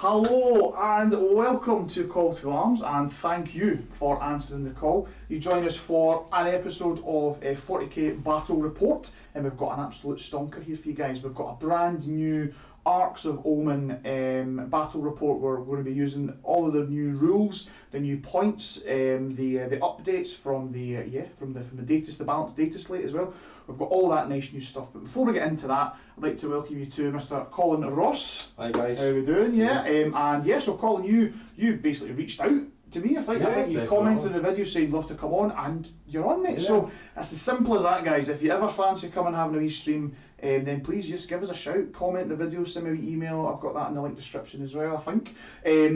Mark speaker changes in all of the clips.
Speaker 1: Hello and welcome to Call to Arms, and thank you for answering the call. You join us for an episode of 40k Battle Report, and we've got an absolute stonker here for you guys. We've got a brand new Arks of Omen battle report where we're going to be using all of the new rules, the new points, the updates from the the balanced data slate as well. We've got all that nice new stuff. But before we get into that, I'd like to welcome you to Mr Colin Ross.
Speaker 2: Hi guys.
Speaker 1: How are we doing? So Colin, you basically reached out to me. I think you
Speaker 2: definitely.
Speaker 1: commented in the video saying you'd love to come on, and you're on, mate.
Speaker 2: Yeah.
Speaker 1: So it's as simple as that, guys. If you ever fancy coming and having a wee stream, then please just give us a shout, comment the video, send me an email. I've got that in the link description as well, I think.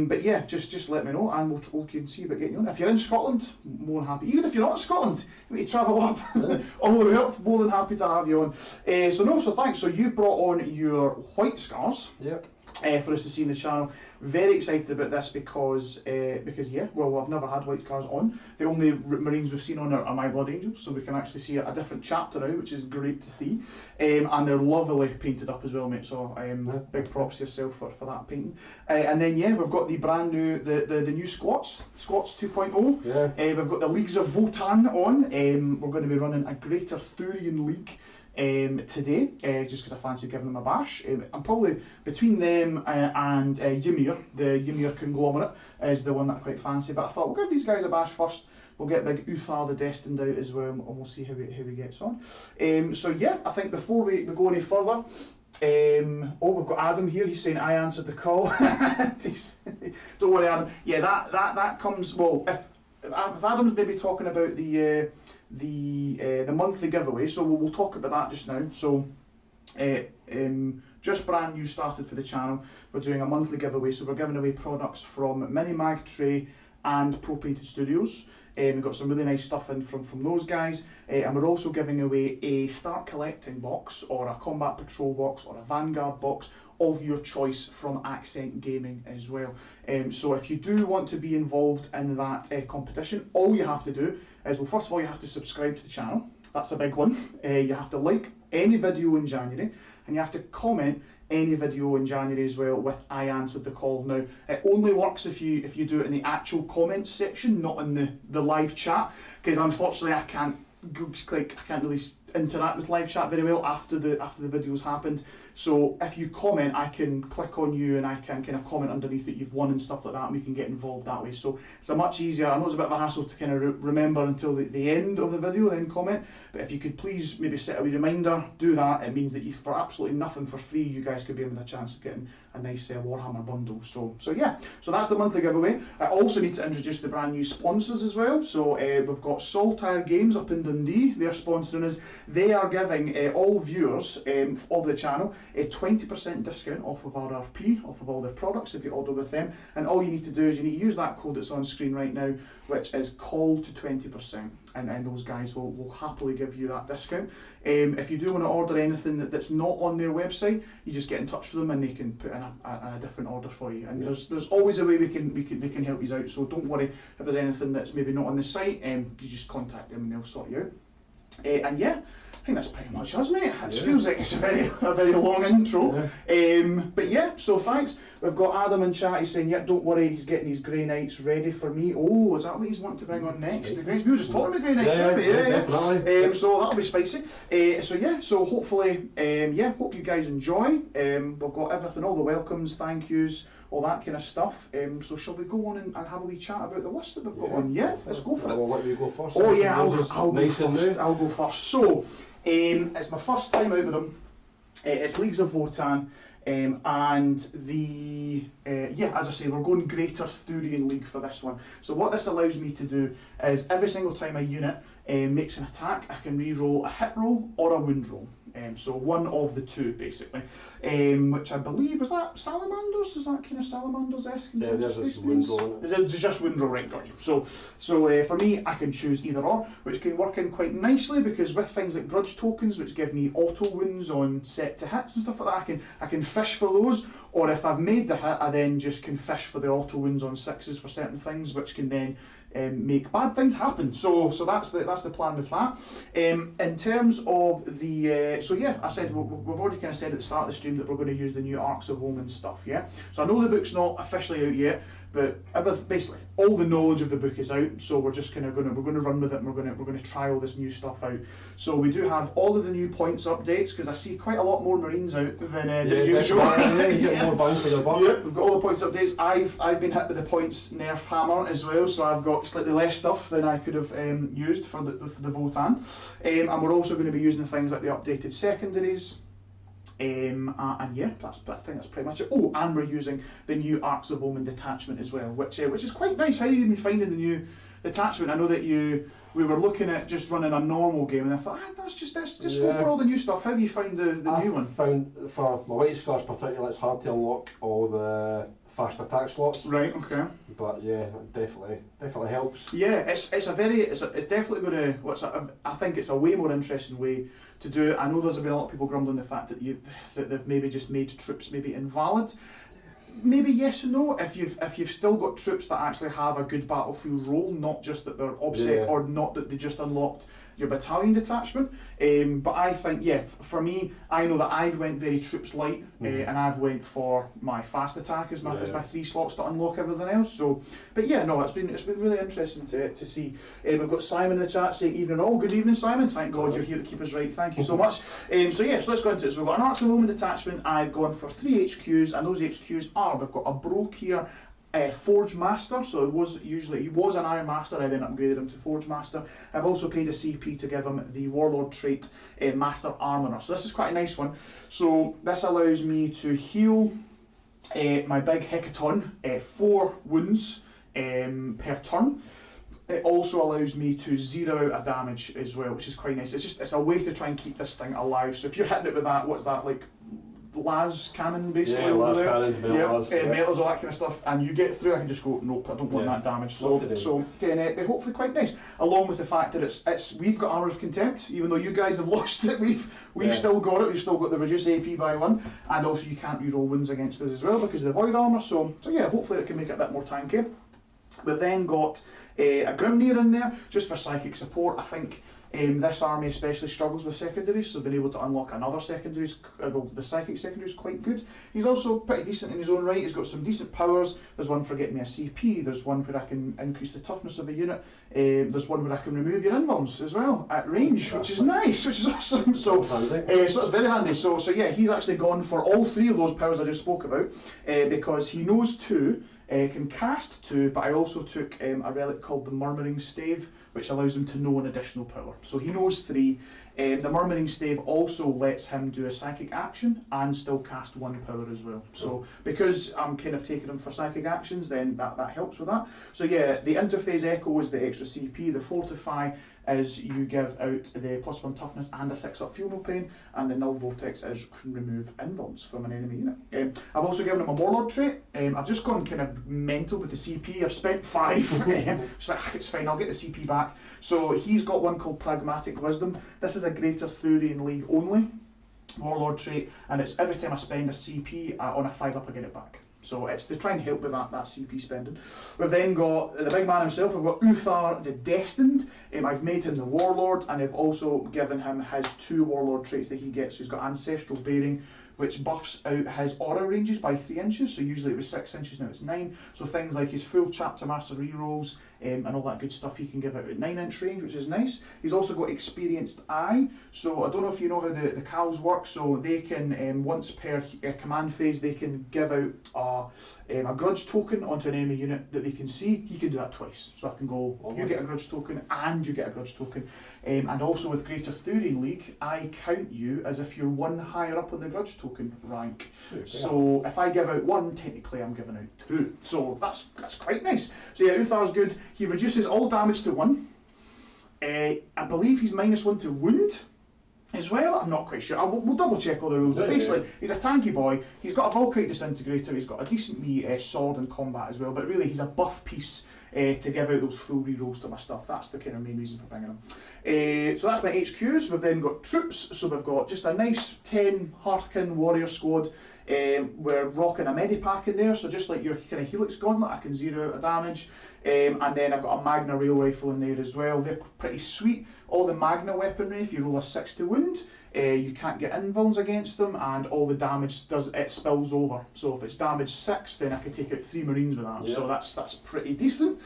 Speaker 1: But yeah, just let me know, and we can see about getting you on. If you're in Scotland, more than happy. Even if you're not in Scotland, you need to travel up all the way up. More than happy to have you on. So thanks. So you brought on your white scars.
Speaker 2: Yep.
Speaker 1: For us to see in the channel. Very excited about this because I've never had white scars on. The only Marines we've seen on are my Blood Angels, so we can actually see a different chapter now, which is great to see. And they're lovely painted up as well, mate. So big props to yourself for that painting. And then we've got the brand new the new squats 2.0.
Speaker 2: Yeah.
Speaker 1: We've got the Leagues of Votann on. We're going to be running a Greater Thurian League today, just because I fancy giving them a bash. I'm probably between them and Ymir, the Ymir conglomerate is the one that I quite fancy, but I thought we'll give these guys a bash first. We'll get big Uthar the Destined out as well, and we'll see how he gets on. I think before we go any further, we've got Adam here. He's saying I answered the call. Don't worry, Adam. Yeah, that comes, well, if Adam's maybe talking about the monthly giveaway, so we'll talk about that just now. So just brand new started for the channel. We're doing a monthly giveaway, so we're giving away products from Minimag Tray and Pro Painted Studios. We've got some really nice stuff in from those guys, and we're also giving away a Start Collecting box, or a Combat Patrol box, or a Vanguard box of your choice from Accent Gaming as well. So if you do want to be involved in that competition, all you have to do is, well, first of all, you have to subscribe to the channel. That's a big one. You have to like any video in January, and you have to comment any video in January as well with I answered the call. Now, it only works if you do it in the actual comments section, not in the live chat, because unfortunately I can't really interact with live chat very well after the video's happened. So if you comment, I can click on you and I can kind of comment underneath that you've won and stuff like that, and we can get involved that way. So it's a much easier. I know it's a bit of a hassle to kind of remember until the end of the video, then comment. But if you could please maybe set a wee reminder, do that. It means that you, for absolutely nothing, for free, you guys could be in with a chance of getting a nice Warhammer bundle. So that's the monthly giveaway. I also need to introduce the brand new sponsors as well. So we've got Saltire Games up in Dundee. They're sponsoring us. They are giving all viewers of the channel a 20% discount off of RRP, off of all their products if you order with them. And all you need to do is you need to use that code that's on screen right now, which is call to 20%, and those guys will happily give you that discount. If you do want to order anything that's not on their website, you just get in touch with them and they can put in a different order for you. And there's always a way we can help you out. So don't worry if there's anything that's maybe not on the site. You just contact them and they'll sort you out. I think that's pretty much us, mate. It feels like it's a very long intro. So thanks. We've got Adam in chat. He's saying, don't worry, he's getting his Grey Knights ready for me. Oh, is that what he's wanting to bring on next? The Grey Knights. We were just talking about Grey Knights,
Speaker 2: definitely.
Speaker 1: So that'll be spicy. So hopefully, hope you guys enjoy. We've got everything, all the welcomes, thank yous, all that kind of stuff. So shall we go on and have a wee chat about the list that we've got on? Yeah, let's go for it.
Speaker 2: Well, let me go first.
Speaker 1: Oh yeah, I'll go first. I'll go first. So, it's my first time out with them. It's Leagues of Votann, and as I say, we're going Greater Thurian League for this one. So what this allows me to do is every single time a unit makes an attack, I can re-roll a hit roll or a wound roll. So one of the two, basically, which I believe, is that salamanders? Is that kind of salamanders-esque?
Speaker 2: Yeah, there's a wound roll.
Speaker 1: Is it just wound roll, right? Got you. So for me, I can choose either or, which can work in quite nicely, because with things like grudge tokens, which give me auto wounds on set to hits and stuff like that, I can fish for those. Or if I've made the hit, I then just can fish for the auto wounds on sixes for certain things, which can then make bad things happen. So that's the plan with that. In terms of the so yeah, I said we've already kind of said at the start of the stream that we're going to use the new Arks of Omen stuff. Yeah, so I know the book's not officially out yet, but basically all the knowledge of the book is out. So we're just kind of going to run with it, and we're going to try all this new stuff out. So we do have all of the new points updates, because I see quite a lot more Marines out than usual.
Speaker 2: You get more bang for your buck.
Speaker 1: Yep, we've got all the points updates. I've been hit with the points nerf hammer as well, so I've got slightly less stuff than I could have used for the Votann. And we're also going to be using things like the updated secondaries. And yeah, I think that's pretty much it. Oh, and we're using the new Arks of Omen detachment as well, which is quite nice. How have you been finding the new detachment? I know that we were looking at just running a normal game, and I thought, let's just go for all the new stuff. How have you found the new one?
Speaker 2: I found for my White Scars particularly, it's hard to unlock all the fast attack slots.
Speaker 1: Right. Okay.
Speaker 2: But yeah, it definitely helps.
Speaker 1: Yeah, it's definitely going to. I think it's a way more interesting way to do it. I know there's been a lot of people grumbling the fact that they've maybe just made troops maybe invalid. Maybe yes and no. If you've still got troops that actually have a good battlefield role, not just that they're obsec or not that they just unlocked your battalion detachment. But I think, yeah, for me, I know that I've went very troops light, and I've went for my fast attack as my 3 slots to unlock everything else. So, but yeah, no, it's been really interesting to see. We've got Simon in the chat saying evening all. Good evening, Simon. Thank God you're here to keep us right. Thank you so much. So yeah, so let's go into it. So we've got an Arks of Omen detachment. I've gone for 3 HQs, and those HQs are, we've got a Broke here, Forge Master, so he was an Iron Master, I then upgraded him to Forge Master. I've also paid a CP to give him the Warlord trait, Master Armourer, so this is quite a nice one. So this allows me to heal my big Hecaton 4 wounds per turn. It also allows me to zero out a damage as well, which is quite nice. It's a way to try and keep this thing alive. So if you're hitting it with that, what's that, like las cannon basically?
Speaker 2: Yeah, las cannons,
Speaker 1: metals, all that kind of stuff, and you get through, I can just go, nope, I don't want that damage. So again, hopefully quite nice. Along with the fact that we've got Armour of Contempt, even though you guys have lost it, we've still got it. We've still got the reduced AP by 1, and also you can't reroll wounds against us as well because of the Void Armour. So yeah, hopefully it can make it a bit more tanky. We've then got a Grimnir in there just for psychic support. I think this army especially struggles with secondaries, so being able to unlock another secondaries, the psychic secondary is quite good. He's also pretty decent in his own right. He's got some decent powers. There's one for getting me a CP, there's one where I can increase the toughness of a unit, there's one where I can remove your invulns as well at range, which is nice, which is awesome. So it's very handy. So yeah, he's actually gone for all 3 of those powers I just spoke about, because he knows 2, can cast 2, but I also took a relic called the Murmuring Stave, which allows him to know an additional power. So he knows 3. The Murmuring Stave also lets him do a psychic action and still cast 1 power as well. So because I'm kind of taking him for psychic actions, then that helps with that. So yeah, the Interphase Echo is the extra CP, the Fortify is you give out the +1 toughness and a 6-up fuel no pain, and the Null Vortex is can remove invulns from an enemy unit. I've also given him a Warlord trait. I've just gone kind of mental with the CP. I've spent 5. Just like, it's fine, I'll get the CP back. So he's got one called Pragmatic Wisdom. This is a Greater Thurian League only Warlord trait, and it's every time I spend a CP on a 5-up I get it back. So it's to try and help with that CP spending. We've then got the big man himself. We've got Uthar the Destined. I've made him the Warlord, and I've also given him his 2 Warlord traits that he gets. So he's got Ancestral Bearing, which buffs out his aura ranges by 3 inches. So usually it was 6 inches, now it's 9. So things like his full Chapter Master rerolls and all that good stuff he can give out at 9-inch range, which is nice. He's also got Experienced Eye. So I don't know if you know how the cows work. So they can, once per command phase, they can give out a grudge token onto an enemy unit that they can see. He can do that twice. So I can go, you get a grudge token and you get a grudge token. And also with Greater Thurian League, I count you as if you're 1 higher up on the grudge token rank. So if I give out 1, technically I'm giving out 2. So that's quite nice. So yeah, Uthar's good. He reduces all damage to 1. I believe he's -1 to wound as well. I'm not quite sure. We'll double check all the rules. But basically, he's a tanky boy. He's got a Volkite Disintegrator. He's got a decent wee sword in combat as well. But really, he's a buff piece to give out those full rerolls to my stuff. That's the kind of main reason for bringing him. So that's my HQs. We've then got troops. So we've got just a nice 10 Hearthkin warrior squad. We're rocking a Medipack in there, so just like your kind of Helix Gauntlet, I can 0 out a damage. And then I've got a Magna Rail Rifle in there as well. They're pretty sweet. All the Magna weaponry, if you roll a 6 to wound, you can't get invulns against them, and all the damage it spills over. So if it's damage 6, then I can take out 3 Marines with that.
Speaker 2: Yep.
Speaker 1: So that's pretty decent.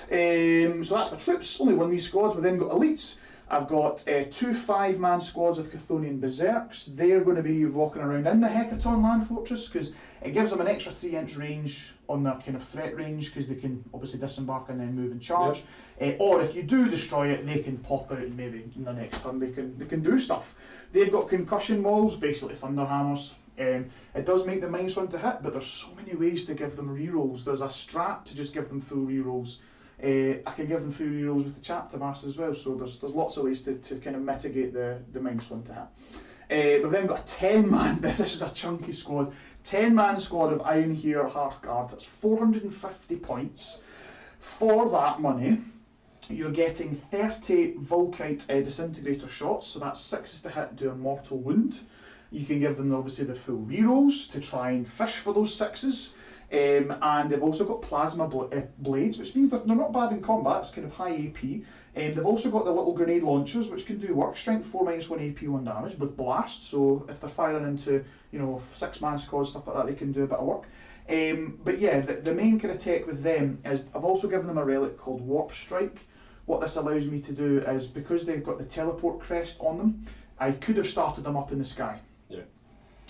Speaker 1: So that's my troops. Only 1 wee squad. We've then got elites. I've got 2 5-man squads of Chthonian Berserks. They're going to be walking around in the Hecaton Land Fortress because it gives them an extra 3-inch range on their kind of threat range, because they can obviously disembark and then move and charge. Yep. Or if you do destroy it, they can pop out and maybe in the next turn they can do stuff. They've got concussion walls, basically thunder hammers. It does make them -1 to hit, but there's so many ways to give them rerolls. There's a strat to just give them full rerolls. I can give them full rerolls with the chapter master as well, so there's lots of ways to kind of mitigate the -1 to hit. We've then got a 10-man, this is a chunky squad, 10-man squad of Ironheart Hearthguard. That's 450 points. For that money, you're getting 30 Volkite disintegrator shots, so that's 6 to hit, do a mortal wound. You can give them obviously the full rerolls to try and fish for those 6s. And they've also got plasma blades, which means that they're not bad in combat. It's kind of high AP. They've also got the little grenade launchers, which can do work. Strength 4 -1 AP 1 damage with blast. So if they're firing into 6-man squads, stuff like that, they can do a bit of work. But yeah, the main kind of tech with them is I've also given them a relic called Warp Strike. What this allows me to do is, because they've got the teleport crest on them, I could have started them up in the sky.
Speaker 2: Yeah.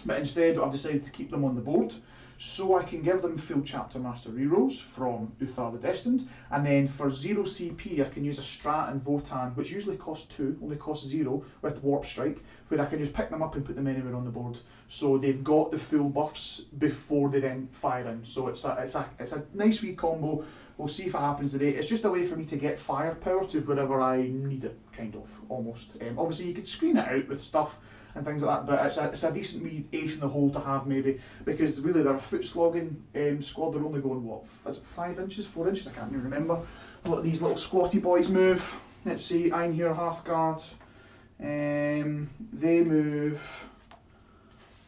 Speaker 1: But instead I've decided to keep them on the board, so I can give them full Chapter Master rerolls from Uthar the Destined, and then for 0 CP I can use a strat in Votann, which usually costs 2, only costs 0 with Warp Strike, where I can just pick them up and put them anywhere on the board. So they've got the full buffs before they then fire in. So it's a nice wee combo. We'll see if it happens today. It's just a way for me to get firepower to wherever I need it, kind of, almost. Obviously you could screen it out with stuff and things like that, but it's a decent wee ace in the hole to have, maybe, because really they're a foot slogging squad. They're only going, what, is it 5 inches, 4 inches? I can't even remember. Let these little squatty boys move. Let's see, Ironheart Hearthguard. They move,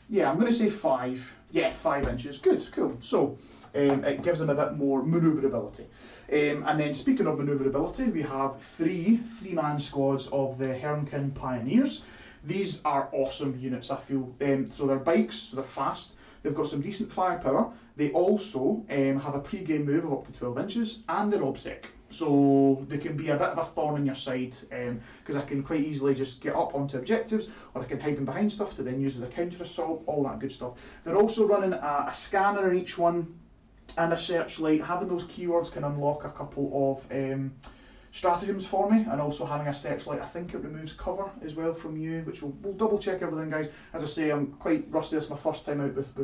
Speaker 1: yeah, I'm going to say 5. Yeah, 5 inches. Good, cool. So it gives them a bit more manoeuvrability. And then speaking of manoeuvrability, we have 3 3-man squads of the Hermkin Pioneers. These are awesome units, I feel. So they're bikes, so they're fast. They've got some decent firepower. They also have a pre-game move of up to 12 inches, and they're obsec. So they can be a bit of a thorn in your side, because I can quite easily just get up onto objectives, or I can hide them behind stuff to then use as a counter assault, all that good stuff. They're also running a scanner in each one, and a searchlight. Having those keywords can unlock a couple of stratagems for me, and also having a searchlight, I think it removes cover as well from you, which we'll double check everything, guys. As I say, I'm quite rusty. It's my first time out with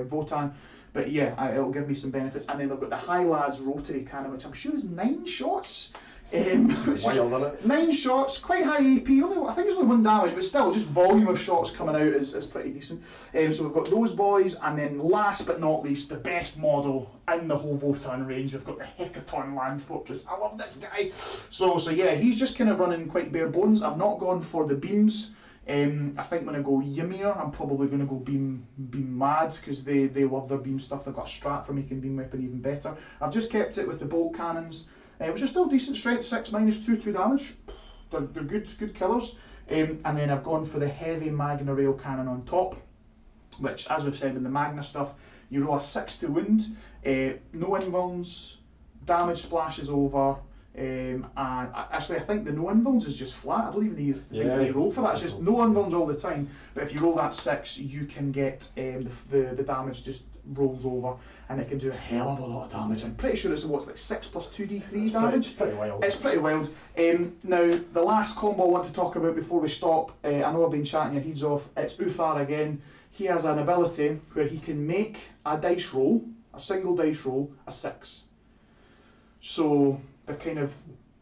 Speaker 1: Votann, but yeah, it'll give me some benefits. And then we've got the High-Las rotary cannon, which I'm sure is 9 shots.
Speaker 2: Wild, isn't it?
Speaker 1: 9 shots, quite high AP, I think it's only 1 damage, but still, just volume of shots coming out is pretty decent. So we've got those boys, and then last but not least, the best model in the whole Votann range, we've got the Hecaton Land Fortress. I love this guy. So yeah, he's just kind of running quite bare bones. I've not gone for the beams. I think when I go Ymir, I'm probably going to go beam mad, because they love their beam stuff. They've got a strat for making beam weapon even better. I've just kept it with the bolt cannons, which are still decent strength, 6 -2, 2 damage. They're good killers. And then I've gone for the heavy Magna Rail cannon on top, which, as we've said in the Magna stuff, you roll a 6 to wound, no invulns, damage splashes over, and actually I think the no invulns is just flat. I don't even think they roll for that. It's just no invulns all the time. But if you roll that 6, you can get the damage just rolls over, and it can do a hell of a lot of damage. I'm pretty sure it's like 6 plus 2d3 damage. It's pretty wild. Now the last combo I want to talk about before we stop, I know I've been chatting your heads off, it's Uthar again. He has an ability where he can make a dice roll, a single dice roll, a 6. So the kind of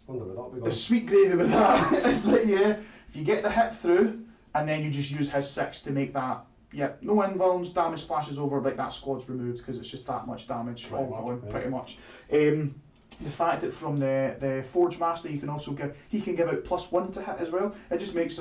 Speaker 1: the sweet gravy with that is that, yeah, if you get the hit through, and then you just use his 6 to make that, yeah, no invulns, damage splashes over, like that squad's removed, because it's just that much damage all going, pretty much. the fact that from the Forge Master you can also he can give out +1 to hit as well. It just makes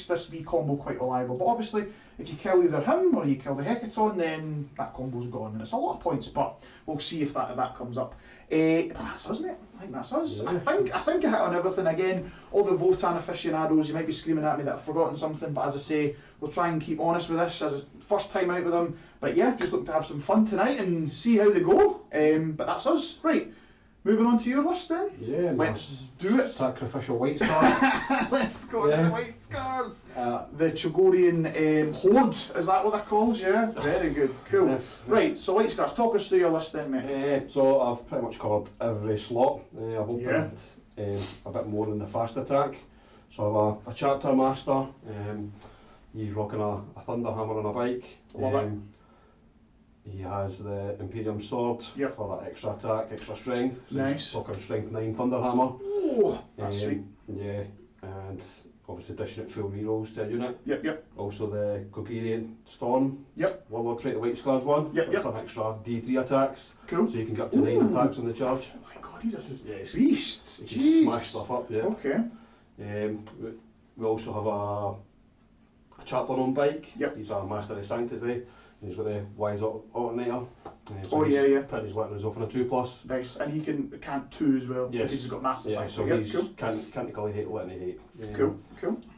Speaker 1: this V combo quite reliable. But obviously, if you kill either him or you kill the Hecaton, then that combo's gone, and it's a lot of points. But we'll see if that comes up. That's us, mate. I think that's us. Yeah. I think I hit on everything again. All the Votann aficionados, you might be screaming at me that I've forgotten something, but as I say, we'll try and keep honest with this as a first time out with them. But yeah, just looking to have some fun tonight and see how they go. But that's us. Right. Moving on to your list then?
Speaker 2: Yeah,
Speaker 1: let's do it.
Speaker 2: Sacrificial White Scars.
Speaker 1: Let's go to the White Scars. The Chogorian Horde, is that what they're called? Yeah, very good, cool. Yeah. Right, so White Scars, talk us through your list then, mate.
Speaker 2: So I've pretty much covered every slot. I've opened a bit more in the faster track. So I have a Chapter Master. He's rocking a Thunderhammer on a bike.
Speaker 1: Love it.
Speaker 2: He has the Imperium Sword for that extra attack, extra strength. So
Speaker 1: nice.
Speaker 2: He's rocking Strength 9 Thunderhammer.
Speaker 1: Oh, that's sweet.
Speaker 2: Yeah, and obviously dishing out full rerolls to a unit.
Speaker 1: Yep.
Speaker 2: Also the Gogarian Storm.
Speaker 1: Yep.
Speaker 2: Warlord trait, the White Scars one.
Speaker 1: Yep.
Speaker 2: Some extra D3 attacks.
Speaker 1: Cool.
Speaker 2: So you can get up to 9 attacks on the charge.
Speaker 1: Oh my god, he's a beast.
Speaker 2: You can smash stuff up, yeah.
Speaker 1: Okay.
Speaker 2: We also have a Chaplain on bike.
Speaker 1: Yep.
Speaker 2: He's a Master of Sanctity. He's got the Wise Alternator.
Speaker 1: So yeah.
Speaker 2: Putting his letters off on a 2+.
Speaker 1: Nice, and he can't 2 as well.
Speaker 2: Yes.
Speaker 1: Because he's got massive
Speaker 2: yeah,
Speaker 1: size.
Speaker 2: so he's
Speaker 1: cool.
Speaker 2: can't call hate, letting hate.
Speaker 1: Cool.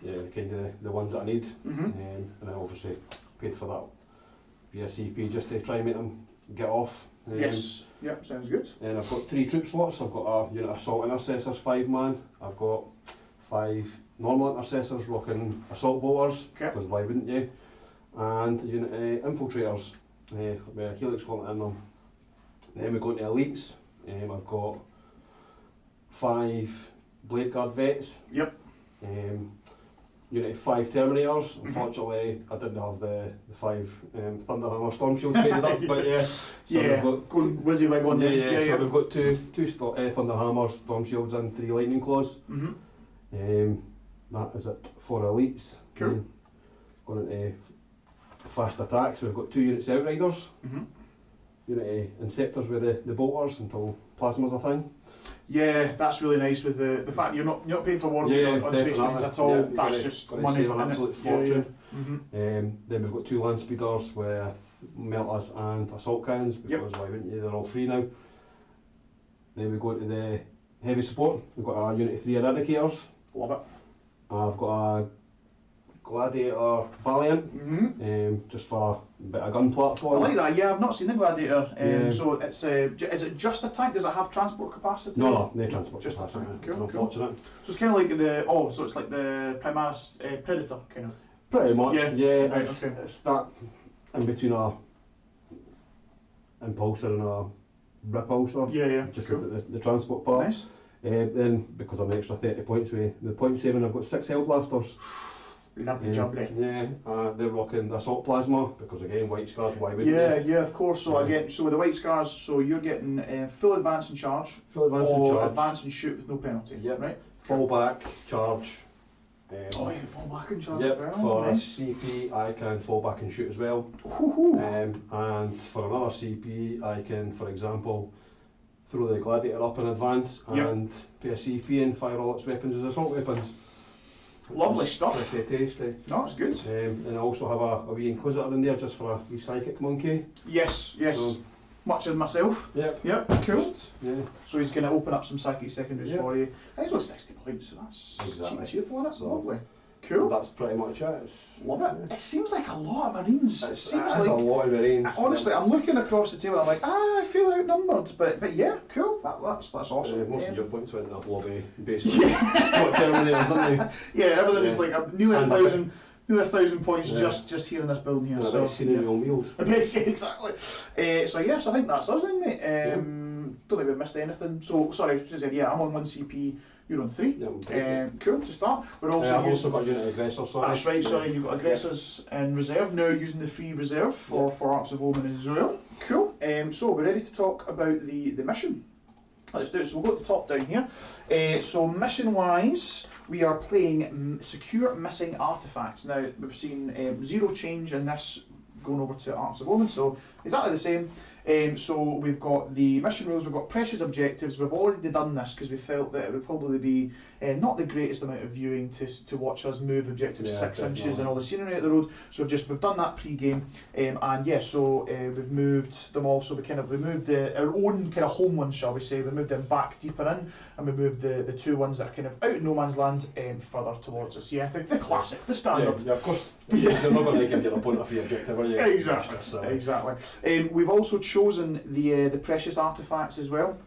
Speaker 2: Yeah, the kind of the ones that I need. And I obviously paid for that via CP just to try and make them get off.
Speaker 1: Yes. Yep, sounds good.
Speaker 2: And I've got 3 troop slots. I've got a unit of Assault Intercessors, 5-man. I've got 5 normal Intercessors rocking Assault Bolters, because why wouldn't you? And a unit of Infiltrators with a Helix Gauntlet in them. Then we go into Elites. I've got 5 Blade Guard Vets.
Speaker 1: Yep.
Speaker 2: Unit of 5 Terminators. Unfortunately, I didn't have the 5 Thunderhammer Storm Shields traded up, but yeah. So we've got
Speaker 1: going whizzy wig on there.
Speaker 2: So we've got two Thunderhammers, Storm Shields, and 3 Lightning Claws. That is it for Elites.
Speaker 1: Cool.
Speaker 2: Going into fast attacks, we've got 2 units of Outriders. Unit of Inceptors with the bolters until Plasma's a thing. Yeah,
Speaker 1: that's really nice with the fact you're not paying for Wargaming on Space Marines at all. That's just money.
Speaker 2: Save an absolute fortune. Then we've got 2 land speeders with melters and assault cannons, because why wouldn't you? They're all free now. Then we go into the heavy support. We've got a unit of 3 Eradicators.
Speaker 1: Love it.
Speaker 2: I've got a Gladiator Valiant, just for a bit of gun platform.
Speaker 1: I like that, yeah, I've not seen the Gladiator. So it's is it just a tank? Does it have transport capacity?
Speaker 2: No, transport
Speaker 1: just
Speaker 2: capacity.
Speaker 1: Cool.
Speaker 2: Unfortunate.
Speaker 1: So it's kind of like so it's like the Primaris Predator, kind of?
Speaker 2: Pretty much, yeah.
Speaker 1: Right,
Speaker 2: it's that in between a Impulsor and a Repulsor.
Speaker 1: Yeah.
Speaker 2: Just with the transport part.
Speaker 1: Nice.
Speaker 2: Then, because I'm extra 30 points with the point saving, I've got 6 Hellblasters.
Speaker 1: Lovely jubbly.
Speaker 2: Yeah, they're rocking the Assault Plasma, because again, White Scars, why wouldn't you?
Speaker 1: Yeah, of course. So again, so with the White Scars, so you're getting full advance and charge.
Speaker 2: Full advance and charge.
Speaker 1: Advance and shoot with no penalty.
Speaker 2: Yep.
Speaker 1: Right.
Speaker 2: Fall back, charge.
Speaker 1: You can fall back and charge
Speaker 2: yep,
Speaker 1: as well.
Speaker 2: For
Speaker 1: nice.
Speaker 2: CP, I can fall back and shoot as well. And for another CP, I can, for example, throw the Gladiator up in advance and pay a CP and fire all its weapons as assault weapons.
Speaker 1: Lovely stuff.
Speaker 2: Pretty tasty.
Speaker 1: No, it's good.
Speaker 2: And I also have a wee Inquisitor in there just for a wee psychic monkey.
Speaker 1: Yes. So, much as myself. Yep, cool. So he's going to open up some psychic secondaries for you. And he's got 60 points, so that's cheap and cheerful, and that's lovely. Cool.
Speaker 2: That's pretty much it.
Speaker 1: Love it. It seems like a lot of Marines. It seems like
Speaker 2: a lot of Marines.
Speaker 1: Honestly, I'm looking across the table. I'm like, I feel outnumbered, but yeah, cool. That's awesome.
Speaker 2: Most of your points went in that lobby, basically. Didn't
Speaker 1: yeah, everything is like nearly 1,000 points just here in this building here. So
Speaker 2: scenario meals.
Speaker 1: Exactly. So yes, I think that's us then, mate. Don't think we've missed anything. So sorry, I'm on 1 CP. You're on 3. Cool, to start. We're also
Speaker 2: I've also got a unit of aggressors, sorry.
Speaker 1: That's right, sorry, you've got aggressors in reserve, now using the free reserve for Arks of Omen as well. Cool. So we're ready to talk about the mission. Let's do it. So we'll go to the top down here. So mission wise, we are playing Secure Missing Artifacts. Now we've seen 0 change in this going over to Arks of Omen, so exactly the same. So we've got the mission rules, we've got precious objectives. We've already done this because we felt that it would probably be not the greatest amount of viewing to watch us move objectives 6 inches and all the scenery out the road. So we've done that pre-game, and yeah, so we've moved them all. So we moved our own kind of home ones, shall we say. We moved them back deeper in, and we moved the 2 ones that are kind of out in no man's land further towards us. Yeah, the classic, the standard.
Speaker 2: Yeah, of course. You're not going to give your opponent a free objective, are you?
Speaker 1: Exactly. We've also chosen the precious artifacts as well.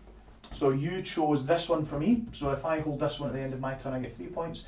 Speaker 1: So you chose this one for me. So if I hold this one at the end of my turn, I get 3 points.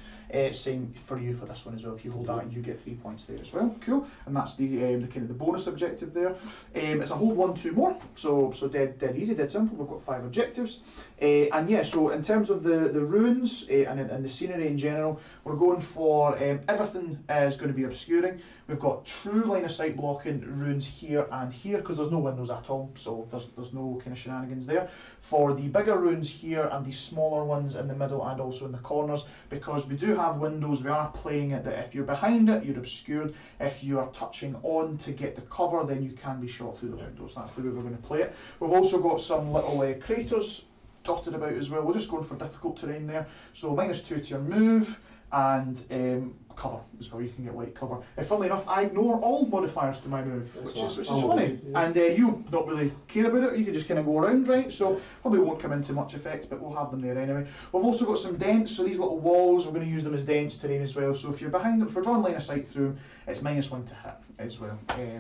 Speaker 1: Same for you for this one as well. If you hold that, you get 3 points there as well. Cool. And that's the kind of the bonus objective there. It's a hold 1, 2 more. So dead easy, dead simple. We've got 5 objectives. And yeah, so in terms of the runes and the scenery in general, we're going for everything is going to be obscuring. We've got true line of sight blocking runes here and here because there's no windows at all, so there's no kind of shenanigans there. For the bigger runes here and the smaller ones in the middle and also in the corners, because we do have windows, we are playing it that if you're behind it, you're obscured. If you are touching on to get the cover, then you can be shot through the windows. That's the way we're going to play it. We've also got some little craters dotted about as well. We're just going for difficult terrain there. So -2 to your move, and cover as well. You can get light cover. Funnily enough, I ignore all modifiers to my move, which is funny. Yeah. And you don't really care about it. You can just kind of go around, right? So probably won't come into much effect, but we'll have them there anyway. We've also got some dents. So these little walls, we're going to use them as dents terrain as well. So if you're behind them, if we're drawing line of sight through them, it's -1 to hit as well.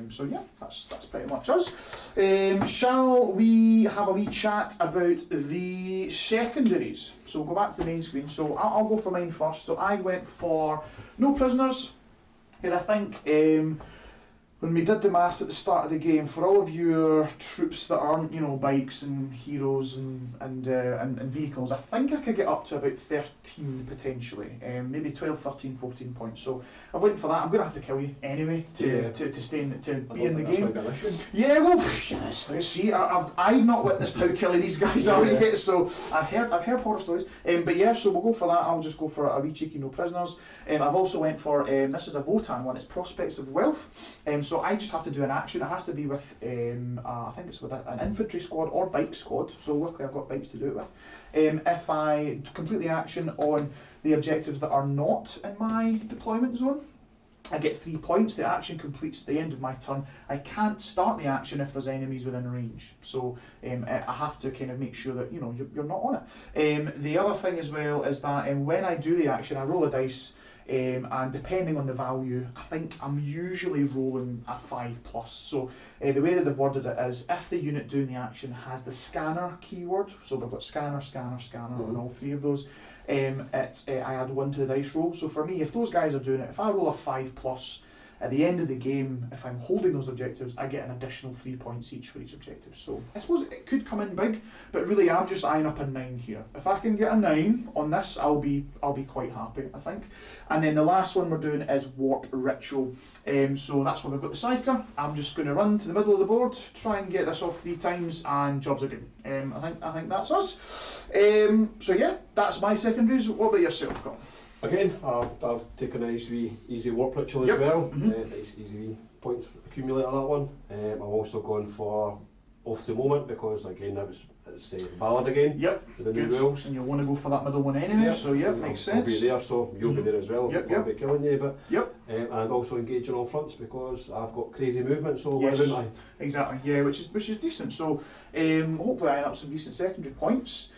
Speaker 1: So yeah, that's pretty much us. Shall we have a wee chat about the secondaries? So we'll go back to the main screen. So I'll go for mine first. So I went for no prisoners, because I think when we did the maths at the start of the game, for all of your troops that aren't, bikes and heroes and vehicles, I think I could get up to about 13 potentially, maybe 12, 13, 14 points. So I went for that. I'm going to have to kill you anyway to stay to be in the game. Yeah, well, yes, let's see. I've not witnessed how killy these guys are yet, so I've heard horror stories. But yeah, so we'll go for that. I'll just go for a wee cheeky no prisoners. I've also went for this is a Votann one. It's Prospects of Wealth. So I just have to do an action. It has to be with, I think it's with an infantry squad or bike squad. So luckily I've got bikes to do it with. If I complete the action on the objectives that are not in my deployment zone, I get 3 points. The action completes at the end of my turn. I can't start the action if there's enemies within range. So I have to kind of make sure that you're not on it. The other thing as well is that when I do the action, I roll a dice. And depending on the value, I think I'm usually rolling a 5+. So the way that they've worded it is, if the unit doing the action has the scanner keyword, so we've got scanner, scanner, scanner on all 3 of those, I add 1 to the dice roll. So for me, if those guys are doing it, if I roll a 5+, at the end of the game, if I'm holding those objectives, I get an additional 3 points each for each objective. So I suppose it could come in big, but really I'm just eyeing up a 9 here. If I can get a 9 on this, I'll be quite happy, I think. And then the last one we're doing is Warp Ritual. So that's when we've got the sidecar. I'm just going to run to the middle of the board, try and get this off 3 times, and jobs are good. I think that's us. So yeah, that's my secondaries. What about yourself, Colin?
Speaker 2: Again, I'll take a nice wee easy warp ritual as well. Nice easy wee points accumulator, that one. I'm also going for Oath to Moment because again it's valid again. With the new rules. And
Speaker 1: you'll want to go for that middle one anyway. So makes sense.
Speaker 2: I'll be there, so you'll be there as well. I'll be killing you, but and also engage on all fronts because I've got crazy movement. So why wouldn't I? Exactly.
Speaker 1: Yeah, which is decent. So hopefully I end up some decent secondary points.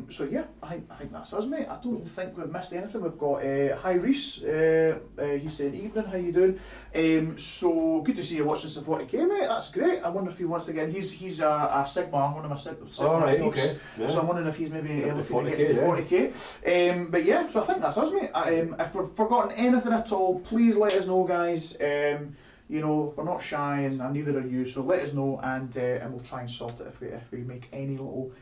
Speaker 1: So yeah, I think that's us, mate. I don't think we've missed anything. We've got hi Reese, he's saying evening, how you doing? So good to see you watching some 40k, mate. That's great. I wonder if he wants to get. He's a Sigma, one of my Sigma.
Speaker 2: Alright, okay.
Speaker 1: Yeah. So I'm wondering if he's maybe looking to get to 40k. But yeah, so I think that's us, mate. If we've forgotten anything at all, please let us know, guys. We're not shy, and neither are you. So let us know, and we'll try and sort it if we make any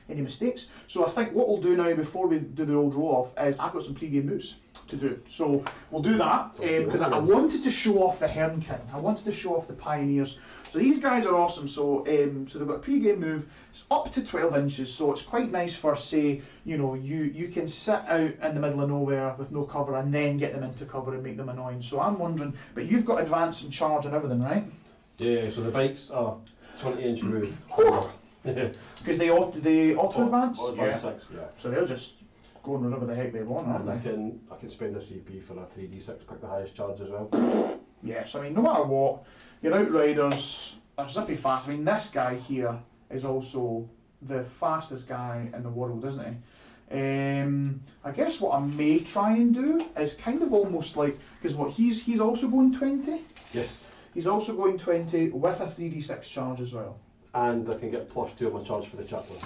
Speaker 1: mistakes. So I think what we'll do now before we do the old roll off is I've got some pre-game moves to do. So we'll do that because I wanted to show off the Hernkin. I wanted to show off the Pioneers. So these guys are awesome. So they've got a pre-game move. It's up to 12 inches. So it's quite nice for, say, you can sit out in the middle of nowhere with no cover and then get them into cover and make them annoying. So I'm wondering, but you've got advance and charge and everything, right?
Speaker 2: Yeah. So the bikes are 20-inch move.
Speaker 1: Because they auto advance?
Speaker 2: Advance 6, yeah.
Speaker 1: So they'll just go wherever the heck they want, aren't
Speaker 2: And
Speaker 1: they?
Speaker 2: I can spend a CP for a 3d6, pick the highest charge as well.
Speaker 1: Yes, I mean, no matter what, your Outriders are zippy fast. I mean, this guy here is also the fastest guy in the world, isn't he? I guess what I may try and do is kind of almost like, because what he's also going 20?
Speaker 2: Yes.
Speaker 1: He's also going 20 with a 3d6 charge as well.
Speaker 2: And I can get +2 on my charge for the chaplain.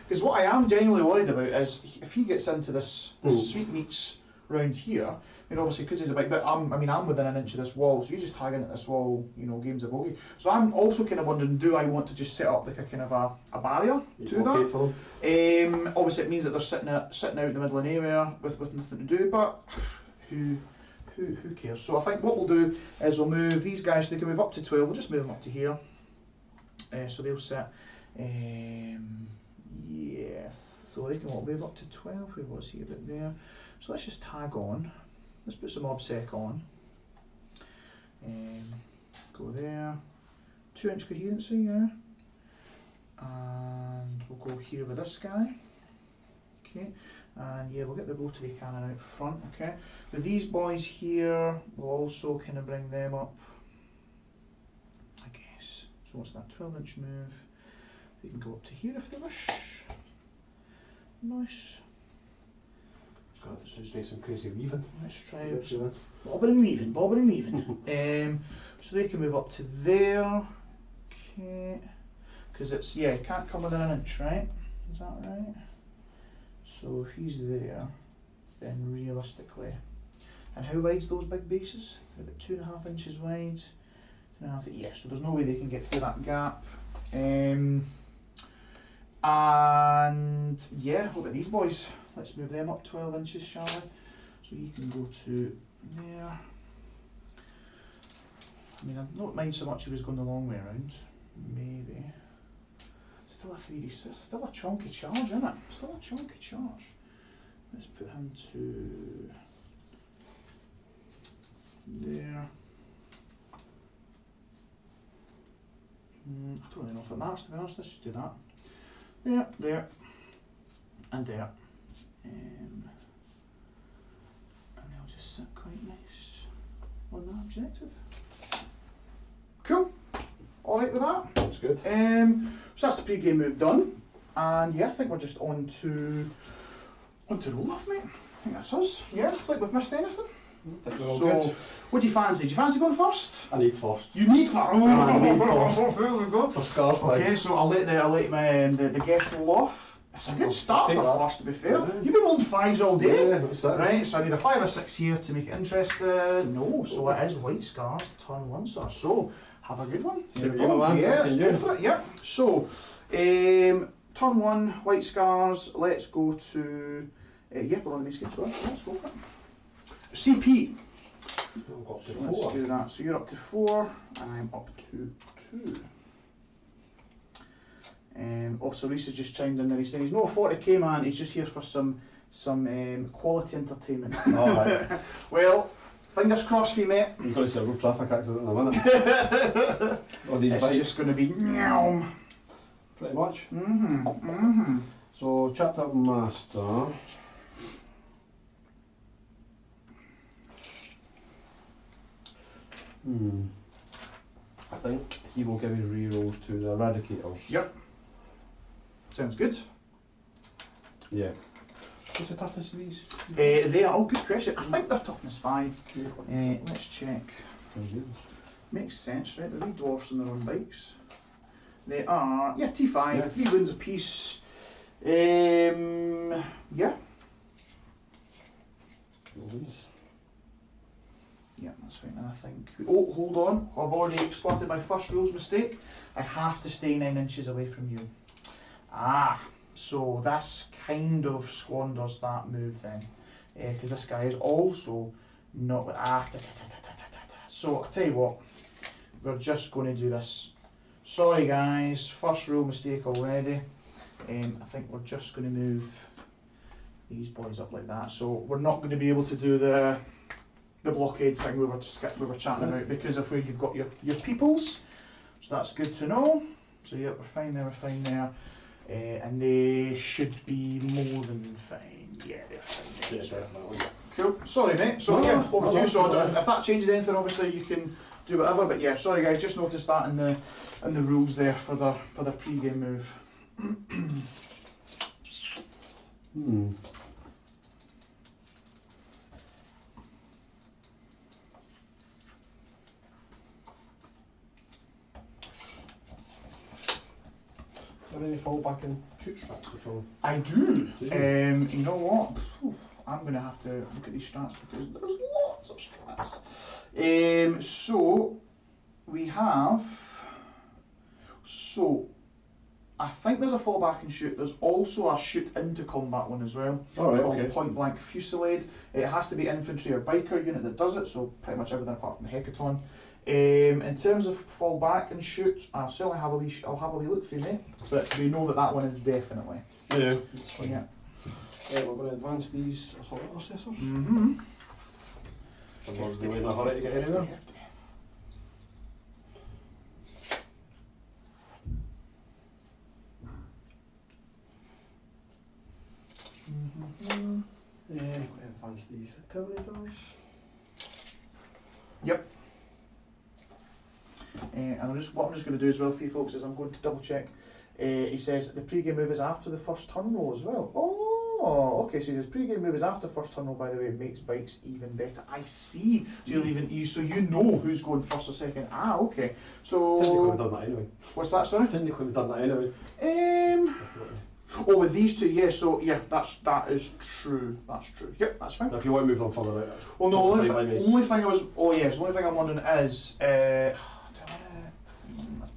Speaker 1: Because what I am genuinely worried about is if he gets into this sweetmeats round here, I mean obviously because he's a big bit, I'm within an inch of this wall, so you just tag into this wall, you know, game's a bogey. So I'm also kind of wondering, do I want to just set up like a kind of a barrier to that? Obviously it means that they're sitting out in the middle of nowhere with nothing to do, but who cares? So I think what we'll do is we'll move these guys, they can move up to 12, we'll just move them up to here. So they'll sit, yes, so they can move up to 12, who was he about there? So let's just tag on, let's put some obsec on, go there, 2-inch coherency, yeah, and we'll go here with this guy, okay. And yeah, we'll get the rotary cannon out front, okay. With these boys here, we'll also kind of bring them up, I guess. So what's that, 12-inch move? They can go up to here if they wish. Nice.
Speaker 2: Just do some crazy weaving.
Speaker 1: Let's try bobbing and weaving, bobbing and weaving. So they can move up to there, okay. Because it's, yeah, it can't come within an inch, right? Is that right? So if he's there, then realistically, and how wide's those big bases? About 2.5 inches wide. Yeah, so there's no way they can get through that gap. And yeah, what about these boys? Let's move them up 12 inches, shall we? So you can go to there. I mean, I don't mind so much if he was going the long way around. Maybe. Still a 3d6, still a chunky charge, isn't it? Still a chunky charge. Let's put him to there. I don't really know if it matters, to be honest. Let's just do that. There, there, and there. And they'll just sit quite nice on that objective. Cool. Alright with that?
Speaker 2: That's good.
Speaker 1: So that's the pre-game move done. And yeah, I think we're just on to roll off, mate. I think that's us. Yeah, like we've missed anything.
Speaker 2: I think we're all
Speaker 1: So,
Speaker 2: good.
Speaker 1: what do you fancy? Do you fancy going first?
Speaker 2: I need first.
Speaker 1: You need first.
Speaker 2: I need first.
Speaker 1: There we go.
Speaker 2: For Scar's thing.
Speaker 1: Okay, so I'll let the guest roll off. It's a good start for first, to be fair.
Speaker 2: Yeah.
Speaker 1: You've been rolling 5s all day.
Speaker 2: Yeah, that's it.
Speaker 1: Right, so I need a 5 or 6 here to make it interesting. No, so it is White Scars, turn 1, sir. So, have a good one.
Speaker 2: See what you want,
Speaker 1: yeah,
Speaker 2: man.
Speaker 1: let's go for it, yeah. So, turn 1, White Scars, let's go to, yeah, we're on the main screen, so let's go for it. CP.
Speaker 2: Up to
Speaker 1: Let's
Speaker 2: 4.
Speaker 1: do that. So you're up to 4, and I'm up to 2. Also, Reese has just chimed in there. He's saying he's not a 40k man. He's just here for some quality entertainment.
Speaker 2: Oh, right.
Speaker 1: Well, fingers crossed for you, mate.
Speaker 2: You're going to see a road traffic accident in a minute. Or these
Speaker 1: It's
Speaker 2: bikes.
Speaker 1: just going to be meow.
Speaker 2: Pretty much.
Speaker 1: Mm-hmm.
Speaker 2: So, chapter master. I think he will give his rerolls to the Eradicators.
Speaker 1: Yep. Sounds good.
Speaker 2: Yeah. What's the toughness of these?
Speaker 1: They are all good question. I think they're toughness 5. Let's check. Makes sense, right? The wee dwarfs on their own bikes. They are, yeah, T5,
Speaker 2: Yeah.
Speaker 1: 3 wounds apiece. Yeah. Yeah, that's fine. And I think. Oh, hold on. I've already spotted my first rules mistake. I have to stay 9 inches away from you. Ah, so this kind of squanders that move then. Because this guy is also not. So, I'll tell you what. We're just going to do this. Sorry, guys. First rule mistake already. I think we're just going to move these boys up like that. So, we're not going to be able to do the blockade thing we were chatting about, because if you've got your peoples, So that's good to know. So yeah, we're fine there, and they should be more than fine. Yeah, they're fine.
Speaker 2: Yeah, definitely.
Speaker 1: Cool. Sorry, mate. So
Speaker 2: No,
Speaker 1: yeah, over to
Speaker 2: no,
Speaker 1: you. So
Speaker 2: no.
Speaker 1: if that changes anything, obviously you can do whatever. But yeah, sorry guys, just noticed that in the rules there for the pre-game move.
Speaker 2: Are there any fallback and shoot strats at all?
Speaker 1: I do. You know what? I'm going to have to look at these strats because there's lots of strats. So we have. So I think there's a fallback and shoot. There's also a shoot into combat one as well.
Speaker 2: Alright,
Speaker 1: Called
Speaker 2: okay.
Speaker 1: Point Blank Fusillade. It has to be infantry or biker unit that does it. So pretty much everything apart from the Hecaton. In terms of fall back and shoot, I'll certainly have a wee look for you, mate. But we know that one is definitely.
Speaker 2: Yeah, that's fine.
Speaker 1: Yeah.
Speaker 2: We're going to advance these assault intercessors.
Speaker 1: Mm-hmm.
Speaker 2: And we're really in a hurry to get anywhere. We're going to advance these Terminators.
Speaker 1: Yep. And what I'm just going to do as well for you folks is I'm going to double check. He says the pre-game move is after the first turn roll as well. Oh, okay. So he says pre-game move is after first turn roll. By the way, it makes bikes even better. I see. So you know who's going first or second. Ah, okay. So
Speaker 2: Technically we've done that anyway.
Speaker 1: What's that? Sorry.
Speaker 2: Technically we've done that anyway.
Speaker 1: Oh, with these two, yeah. So yeah, that is true. That's true. Yep, that's fine.
Speaker 2: If you want to move them further out, that's
Speaker 1: Well, no.
Speaker 2: fine by me.
Speaker 1: Only thing I was. Oh yes. The only thing I'm wondering is. I'd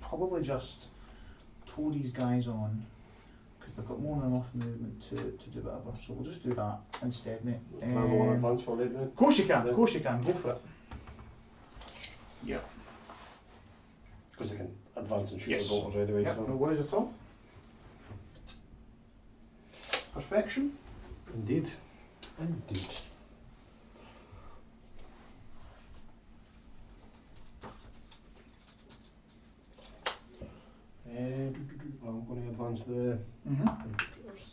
Speaker 1: probably just tow these guys on because they've got more than enough movement to do whatever. So we'll just do that instead, mate.
Speaker 2: Can I go on advance for later?
Speaker 1: Of course you can. Of course you can. Go for it. Yeah.
Speaker 2: Because they can advance and shoot
Speaker 1: Yes.
Speaker 2: the bolters anyway.
Speaker 1: Yep,
Speaker 2: So.
Speaker 1: no worries at all. Perfection.
Speaker 2: Indeed. Indeed. I'm going to advance the infiltrators.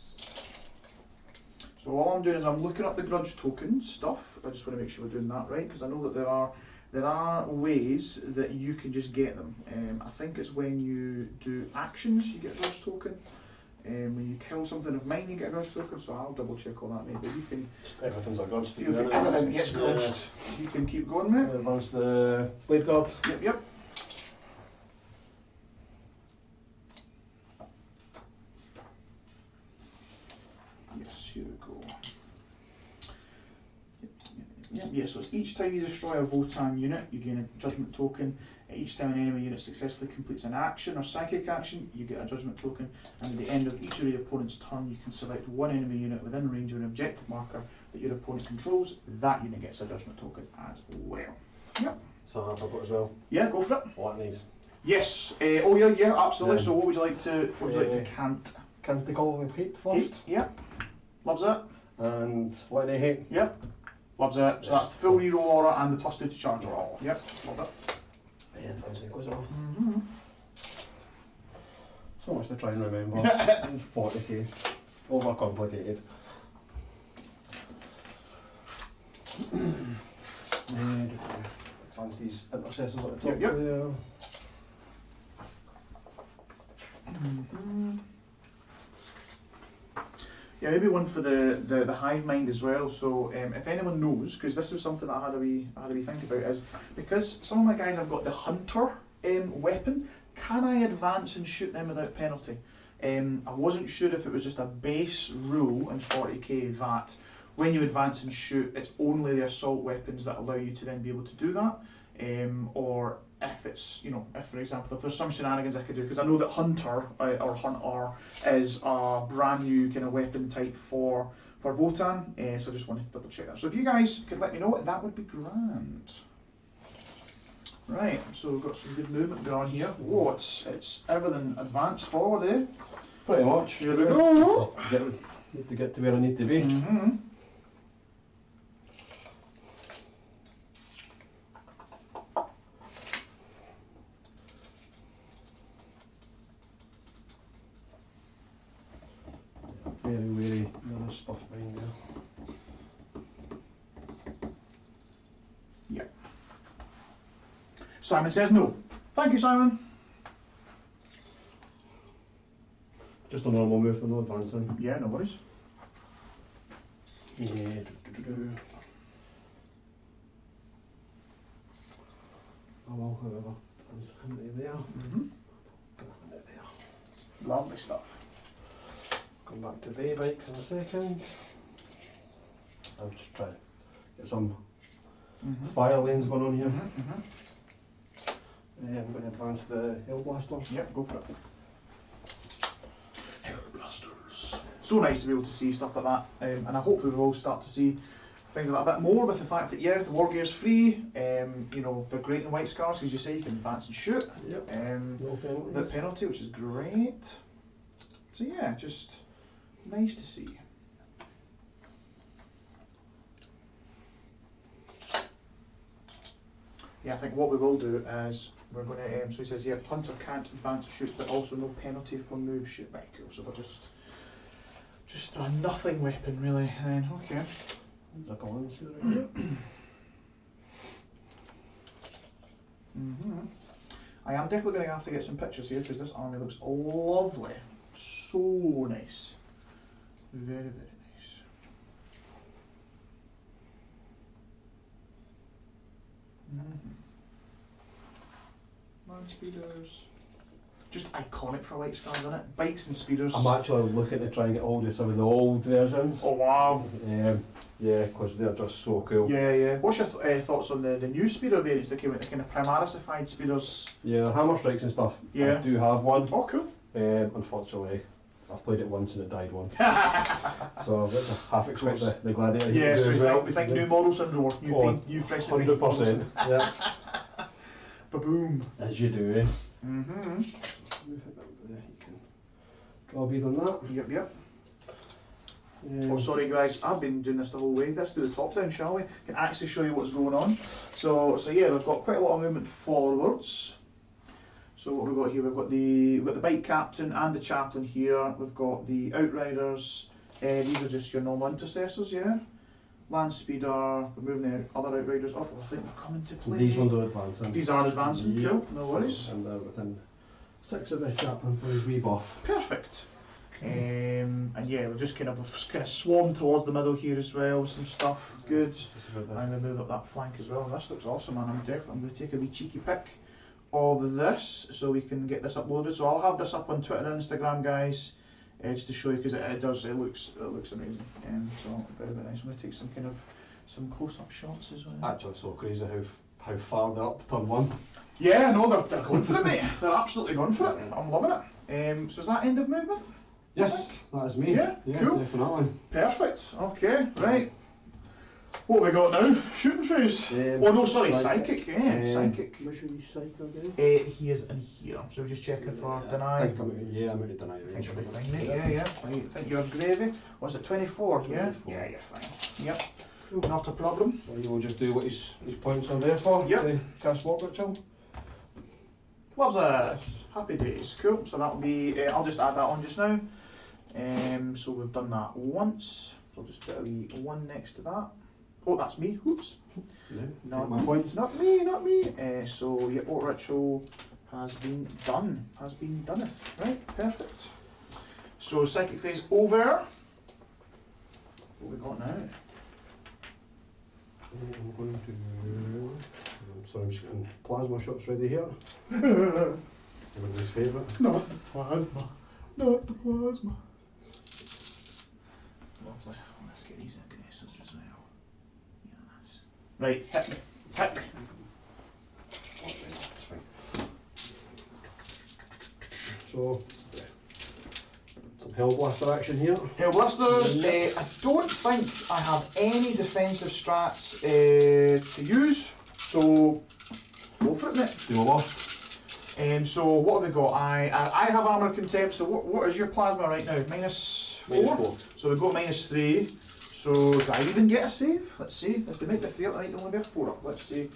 Speaker 1: So all I'm doing is I'm looking up the grudge token stuff. I just want to make sure we're doing that right because I know that there are ways that you can just get them. I think it's when you do actions you get a grudge token. When you kill something of mine you get a grudge token. So I'll double check all that, mate. But you can.
Speaker 2: Everything's a grudge
Speaker 1: Feel free, everything gets grudged. You can keep going, mate.
Speaker 2: Advance the blade guard.
Speaker 1: Yep. Yes, here we go. Yeah, so it's each time you destroy a Votann unit, you gain a judgment token. Each time an enemy unit successfully completes an action or psychic action, you get a judgment token. And at the end of each of your opponent's turn, you can select one enemy unit within range of an objective marker that your opponent controls. That unit gets a judgment token as well. Yep.
Speaker 2: So I've got as well.
Speaker 1: Yeah, go for it.
Speaker 2: Latnies.
Speaker 1: Yes. Oh yeah, absolutely.
Speaker 2: Yeah.
Speaker 1: So what would you like to cant?
Speaker 2: Can't they call it hate first?
Speaker 1: Hate. Yep. Loves it.
Speaker 2: And Latny hate.
Speaker 1: Yep. Loves it. So that's the full reroll aura and the +2 to charge aura. Yep. Love it.
Speaker 2: Yeah, fancy goes on.
Speaker 1: Mm-hmm.
Speaker 2: So much to try and remember. 40k. Overcomplicated. And advance these intercessors at the top
Speaker 1: Yep.
Speaker 2: there.
Speaker 1: Mm-hmm. Yeah, maybe one for the hive mind as well. So if anyone knows, because this is something that I had a wee think about, is because some of my guys have got the hunter weapon, can I advance and shoot them without penalty? I wasn't sure if it was just a base rule in 40k that when you advance and shoot, it's only the assault weapons that allow you to then be able to do that, or if it's, if for example, if there's some shenanigans I could do, because I know that Hunter or Hunter is a brand new kind of weapon type for Votann, so I just wanted to double check that. So if you guys could let me know, that would be grand. Right, so we've got some good movement going on here. Whoa, it's everything advanced forward, eh?
Speaker 2: Pretty much.
Speaker 1: Here we go.
Speaker 2: Need to get to where I need to be.
Speaker 1: Mm-hmm.
Speaker 2: very wary. There is stuff behind there.
Speaker 1: Yeah. Simon says no. Thank you, Simon.
Speaker 2: Just a normal move, no advancing.
Speaker 1: Yeah, no worries.
Speaker 2: Yeah. Oh well, however, that's him there. There.
Speaker 1: Lovely stuff.
Speaker 2: Come back to the bikes in a second. I'll just try to get some fire lanes going on here. I'm going to advance the Hell Blasters.
Speaker 1: Yep, go for it. Hell Blasters. So nice to be able to see stuff like that, and I hopefully we'll start to see things like that a bit more, with the fact that, yeah, the war gear's free, you know, they're great in White Scars, because you say you can advance and shoot.
Speaker 2: Yep.
Speaker 1: No
Speaker 2: penalties.
Speaker 1: The penalty, which is great. So yeah, just nice to see. Yeah, I think what we will do is we're going to, so he says, yeah, Hunter can't advance and shoot, but also no penalty for move shoot. Right, cool, so we're just a nothing weapon really, then, okay.
Speaker 2: There's a Collins right here.
Speaker 1: I am definitely going to have to get some pictures here, because this army looks lovely. So nice. Very, very nice. Land speeders. Just iconic for White Scars, isn't it? Bikes and speeders.
Speaker 2: I'm actually looking to try and get hold of some of the old versions.
Speaker 1: Oh wow.
Speaker 2: Yeah, because they're just so cool.
Speaker 1: Yeah, yeah. What's your thoughts on the new speeder variants that came out, the kind of Primarisified speeders?
Speaker 2: Yeah, hammer strikes and stuff.
Speaker 1: Yeah.
Speaker 2: I do have one.
Speaker 1: Oh, cool.
Speaker 2: Unfortunately, I've played it once and it died once. So that's a half expect the Gladiator.
Speaker 1: Yeah, so
Speaker 2: as well.
Speaker 1: we think new model syndrome. You fresh
Speaker 2: 100%. Yeah.
Speaker 1: Ba-boom.
Speaker 2: As you do, eh?
Speaker 1: Mm-hmm.
Speaker 2: You can draw bead on that.
Speaker 1: Yep. Oh, sorry guys, I've been doing this the whole way. Let's do the top down, shall we? Can actually show you what's going on. So yeah, we've got quite a lot of movement forwards. So what we've got here, we've got the bike captain and the chaplain here. We've got the outriders. These are just your normal intercessors, yeah. Land speeder. We're moving the other outriders up. I think they're coming to play.
Speaker 2: These ones are advancing.
Speaker 1: These are advancing.
Speaker 2: Yep.
Speaker 1: Cool. No worries.
Speaker 2: And they're within 6 of the chaplain for his wee buff.
Speaker 1: Perfect. And yeah, we're just kind of swarmed towards the middle here as well with some stuff. Good. I'm going to move up that flank as well. This looks awesome, man. I'm going to take a wee cheeky pic of this so we can get this uploaded. So I'll have this up on Twitter and Instagram, guys, just to show you, because it looks amazing. So very, very nice. I'm going to take some close-up shots as well.
Speaker 2: Actually, so crazy how far they're up turn 1.
Speaker 1: Yeah, no, they're going for it, mate. They're absolutely going for it. I'm loving it. So is that end of movement?
Speaker 2: Yes, that is me.
Speaker 1: Yeah, cool.
Speaker 2: Definitely.
Speaker 1: Perfect. Okay, right. What have we got now? Shooting phase. Oh no, sorry, psychic. Yeah, psychic.
Speaker 2: Where's your psychic again?
Speaker 1: He is in here. So we're just checking for deny.
Speaker 2: I'm out of deny range.
Speaker 1: Think you'll be fine, mate. Yeah. I think you're gravy. Was it 24? 24. Yeah, you're fine. Yep. Cool. Not a problem.
Speaker 2: So you will just do what his points are there for.
Speaker 1: Yep.
Speaker 2: Cast walk ritual.
Speaker 1: Loves us. Happy days. Cool. So that'll be. I'll just add that on just now. So we've done that once. So I'll just put a wee 1 next to that. Oh, that's me. Oops.
Speaker 2: Yeah,
Speaker 1: not
Speaker 2: my points.
Speaker 1: Not me. So yeah, walk ritual has been done. Right. Perfect. So psychic phase over. What we got now?
Speaker 2: I'm going to. Sorry, I'm just getting plasma shots ready here. Everybody's favourite.
Speaker 1: Not the plasma. Not the plasma. Lovely. Let's get these aggressors as well. Yes. Right, hit me.
Speaker 2: So, some Hellblaster action here.
Speaker 1: Hellblasters. I don't think I have any defensive strats to use, so go for it, mate.
Speaker 2: Do a lot.
Speaker 1: So what have we got? I have armor contempt. So what is your plasma right now? -4. So we've got -3. So do I even get a save? Let's see. If they make the 3 up, I might only be a 4 up. Let's see.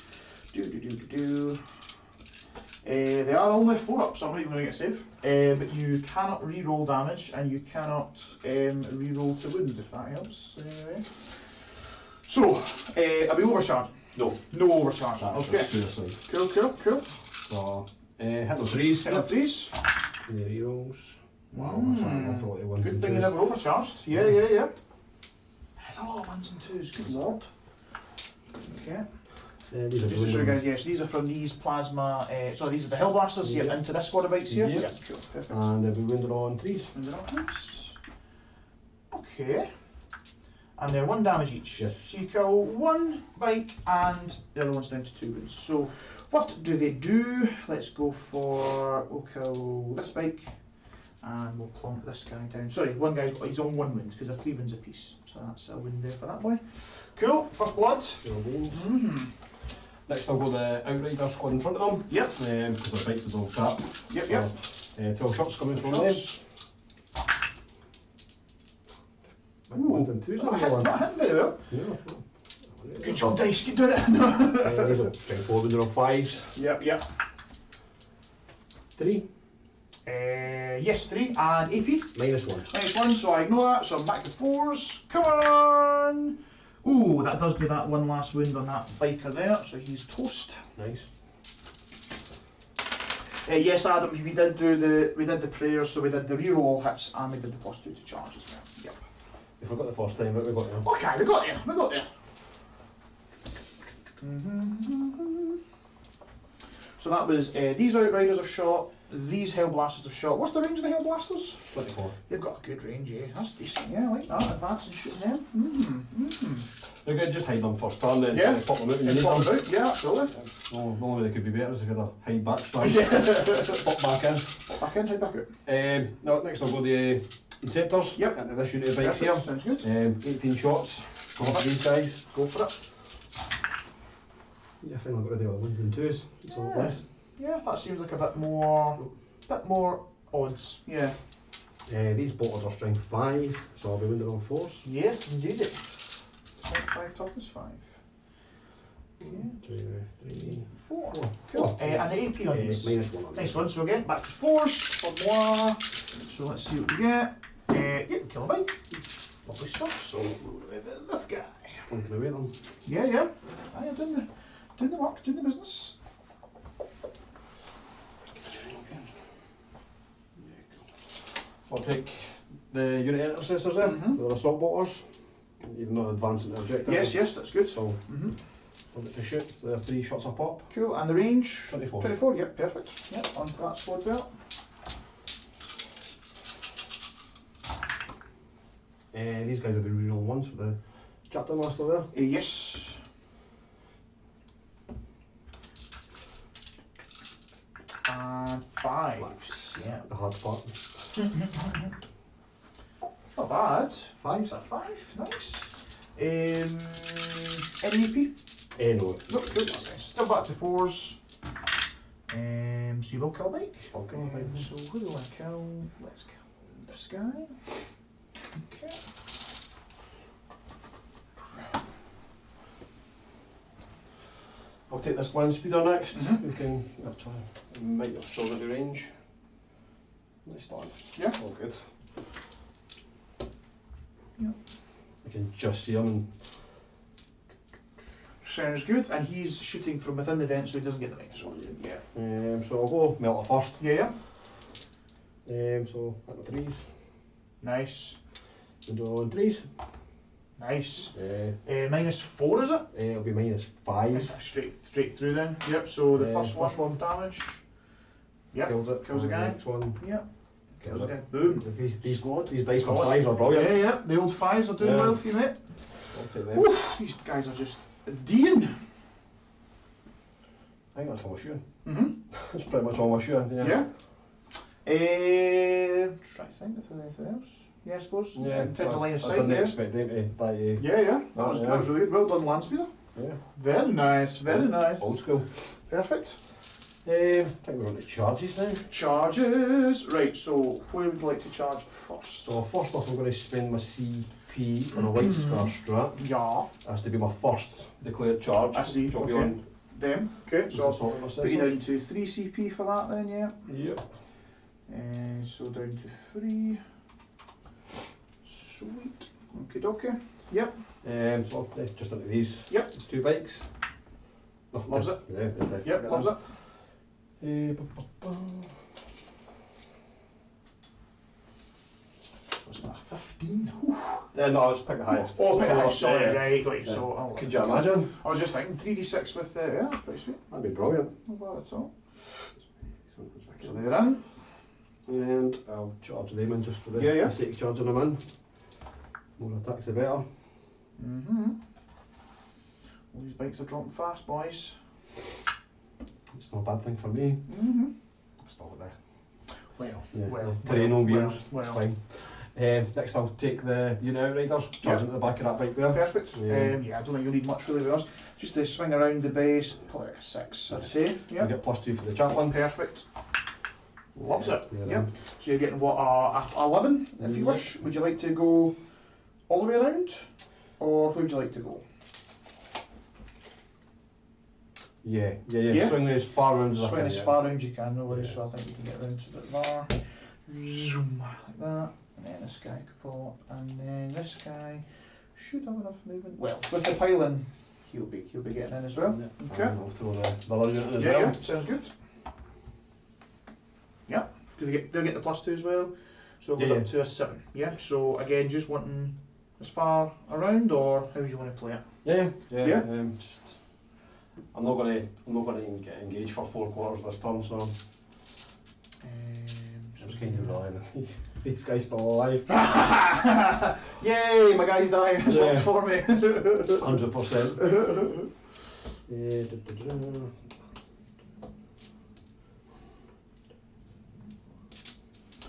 Speaker 1: They are only 4 up, so I'm not even going to get a save. But you cannot re-roll damage, and you cannot re-roll to wound, if that helps. So, are we overcharged?
Speaker 2: No.
Speaker 1: No overcharge. Okay. Cool.
Speaker 2: So, hit the 3s.
Speaker 1: Hit the 3s.
Speaker 2: And the rerolls. Wow, that's an awful lot of 1s and 2s.
Speaker 1: Good thing you never overcharged. Yeah. There's a lot of 1s and 2s, good lord. Okay.
Speaker 2: These are
Speaker 1: just to show you guys, yes, these are from these plasma, these are the Hellblasters here into this squad of bikes here.
Speaker 2: Yeah.
Speaker 1: Cool, perfect.
Speaker 2: And they'll be wounded on 3s.
Speaker 1: Wounded on 3s. Okay. And they're 1 damage each.
Speaker 2: Yes.
Speaker 1: So you kill 1 bike and the other one's down to 2 wounds. So what do they do? Let's go for, we'll kill this bike and we'll plonk this guy down. Sorry, one guy's got his own 1 wound because they're 3 wounds apiece. So that's a wound there for that boy. Cool, first blood.
Speaker 2: Next I'll go the Outrider squad in front of them.
Speaker 1: Yep.
Speaker 2: Because their bikes is all crap.
Speaker 1: Yep.
Speaker 2: 12 shots coming from them. 1s and 2s.
Speaker 1: Not hitting very well.
Speaker 2: No.
Speaker 1: Good job, dice, keep doing it.
Speaker 2: These are strength 4 wounded on 5s.
Speaker 1: Yep.
Speaker 2: 3.
Speaker 1: Yes, 3 and AP.
Speaker 2: -1.
Speaker 1: -1, so I ignore that, so I'm back to 4s. Come on! Ooh, that does do that 1 last wound on that biker there, so he's toast.
Speaker 2: Nice.
Speaker 1: Yes, Adam, we did the prayers, so we did the reroll hits and we did the +2 to charge as well. Yep.
Speaker 2: We forgot the first time, but we got there.
Speaker 1: Okay, we got there. So that was these Outriders have shot, these Hellblasters have shot. What's the range of the Hellblasters?
Speaker 2: 24.
Speaker 1: They've got a good range, eh? That's decent, yeah, I like that. Advance and shooting them.
Speaker 2: They're good, just hide them first turn, then pop them out when you
Speaker 1: And
Speaker 2: need
Speaker 1: pop
Speaker 2: them.
Speaker 1: them out, yeah, absolutely.
Speaker 2: The only way they could be better is if you had a hide back stand. Pop back in.
Speaker 1: Pop back in, head back out.
Speaker 2: Now, next I'll go the Inceptors.
Speaker 1: Yep.
Speaker 2: Into this unit of bikes here.
Speaker 1: Sounds good.
Speaker 2: 18 shots. Go for these guys.
Speaker 1: Go for it.
Speaker 2: Yeah, I think I've got to do all 1s and 2s. It's all less.
Speaker 1: Yeah, that seems like a bit more odds. Yeah.
Speaker 2: These bottles are strength 5, so I'll be wounded on 4s.
Speaker 1: Yes, indeed. Strength 5, toughness 5. Okay.
Speaker 2: 2, 3,
Speaker 1: 4. Cool. And the AP on these.
Speaker 2: -1 on
Speaker 1: Nice one. So again, back to 4s for moi. So let's see what we get. Yeah, kill a bike. Lovely stuff. So this guy.
Speaker 2: Funky away them.
Speaker 1: Yeah. I am doing the work, doing the business.
Speaker 2: I'll take the unit intercessors then. They're assault bolters, even though they're advancing the objective.
Speaker 1: Yes, that's good.
Speaker 2: So, I'll get to shoot. So they're 3 shots a pop.
Speaker 1: Cool, and the range?
Speaker 2: 24.
Speaker 1: 24, yep, perfect. Yep, onto that squad belt.
Speaker 2: These guys have been real ones for the chapter master there.
Speaker 1: Yes. And 5s, yeah.
Speaker 2: The hard part.
Speaker 1: Not bad.
Speaker 2: 5?
Speaker 1: Is that 5? Nice. Any AP?
Speaker 2: No.
Speaker 1: Nope, good. That's nice. Still back to 4s. So you will kill a bike.
Speaker 2: I'll kill a bike.
Speaker 1: So who do I kill? Let's kill this guy. Okay.
Speaker 2: I'll take this land speeder next. We can actually might have still got the range. Nice start.
Speaker 1: Yeah.
Speaker 2: All good.
Speaker 1: Yeah.
Speaker 2: I can just see him and
Speaker 1: Sounds good. And he's shooting from within the vent, so he doesn't get the minus 1. Yeah.
Speaker 2: so I'll go melt it first.
Speaker 1: Yeah.
Speaker 2: So at the 3s.
Speaker 1: Nice.
Speaker 2: And on 3s.
Speaker 1: Nice. -4 is it?
Speaker 2: It'll be -5.
Speaker 1: Straight through then. Yep. So the first one damage. Yep.
Speaker 2: Kills it.
Speaker 1: Kills a guy.
Speaker 2: Next one.
Speaker 1: Yep. Kills a
Speaker 2: it.
Speaker 1: guy. Boom.
Speaker 2: These dice for 5s are brilliant.
Speaker 1: Yeah. The old 5s are doing well for you, mate.
Speaker 2: I'll take them.
Speaker 1: Oof, these guys are just Dean.
Speaker 2: I think that's all my shooting. That's pretty much all my shooting.
Speaker 1: Yeah. Try to think if there's anything else. Yeah, I suppose.
Speaker 2: Yeah.
Speaker 1: In terms of line of
Speaker 2: I
Speaker 1: sight,
Speaker 2: didn't
Speaker 1: yeah.
Speaker 2: expect them to die.
Speaker 1: Yeah. That was really good. Well done, Landspeeder.
Speaker 2: Yeah.
Speaker 1: Very nice. Very nice.
Speaker 2: Old school.
Speaker 1: Perfect.
Speaker 2: I think we're on to charges now.
Speaker 1: Charges. Right. So where would you like to charge first?
Speaker 2: So first off, I'm going to spend my CP on a white scar strap.
Speaker 1: Yeah.
Speaker 2: Has to be my first declared charge.
Speaker 1: I see.
Speaker 2: Which will be
Speaker 1: Okay.
Speaker 2: on
Speaker 1: Them. Okay, so
Speaker 2: Assault
Speaker 1: I'll
Speaker 2: and
Speaker 1: put you
Speaker 2: assessors.
Speaker 1: down to 3 CP for that then, yeah.
Speaker 2: Yep.
Speaker 1: So down to 3. Sweet. Okay, okay. Yep.
Speaker 2: So just into these.
Speaker 1: Yep.
Speaker 2: 2 bikes. Oh,
Speaker 1: Loves it.
Speaker 2: Yeah,
Speaker 1: Yep, loves it. What's that? 15?
Speaker 2: No, let's pick the highest.
Speaker 1: Oh, pick the highest, sorry,
Speaker 2: Yeah.
Speaker 1: right, got you.
Speaker 2: Yeah.
Speaker 1: So, I'll
Speaker 2: Could you imagine?
Speaker 1: I was just thinking 3d6 with the, yeah, pretty sweet.
Speaker 2: That'd be brilliant.
Speaker 1: Not bad at all. So
Speaker 2: So
Speaker 1: they're in.
Speaker 2: and I'll charge them in just for the,
Speaker 1: Yeah, yeah.
Speaker 2: the sake of charging them in. More attacks the better.
Speaker 1: All these bikes are dropping fast, boys.
Speaker 2: It's not a bad thing for me. Still with the
Speaker 1: Well,
Speaker 2: terrain on wheels.
Speaker 1: well.
Speaker 2: It's fine. Next I'll take the unit outriders, charge into the back of that bike there.
Speaker 1: Perfect.
Speaker 2: Yeah.
Speaker 1: Yeah, I don't think you'll need much really with us. Just to swing around the base, probably like a 6, I'd say.
Speaker 2: You
Speaker 1: Yeah.
Speaker 2: get +2 for the chaplain.
Speaker 1: Perfect. Loves it.
Speaker 2: Yeah,
Speaker 1: Yep. So you're getting what, 11, if you
Speaker 2: Yep.
Speaker 1: wish. Would you like to go all the way around, or where would you like to go?
Speaker 2: Yeah.
Speaker 1: Yeah.
Speaker 2: Swing as far around as I
Speaker 1: Swing
Speaker 2: can.
Speaker 1: as
Speaker 2: yeah.
Speaker 1: far around you can, no worries.
Speaker 2: Yeah.
Speaker 1: So I think you can get around to the there. Zoom, like that. And then this guy could fall, and then this guy should have enough movement. Well, with the piling, he'll be getting in as well.
Speaker 2: Yeah.
Speaker 1: Okay.
Speaker 2: And I'll throw the other unit in as
Speaker 1: Yeah,
Speaker 2: well.
Speaker 1: yeah, sounds good. Yeah, because they'll get the +2 as well. So it goes
Speaker 2: Yeah,
Speaker 1: up to a 7. Yeah. So again, just wanting as far around, or how do you want to play it?
Speaker 2: Yeah.
Speaker 1: Yeah.
Speaker 2: Just I'm not gonna get engaged for 4 quarters this turn, so I'm just kind of relying on these guys still alive.
Speaker 1: Yay, my guy's dying. It's
Speaker 2: Yeah.
Speaker 1: worked for me.
Speaker 2: 100%.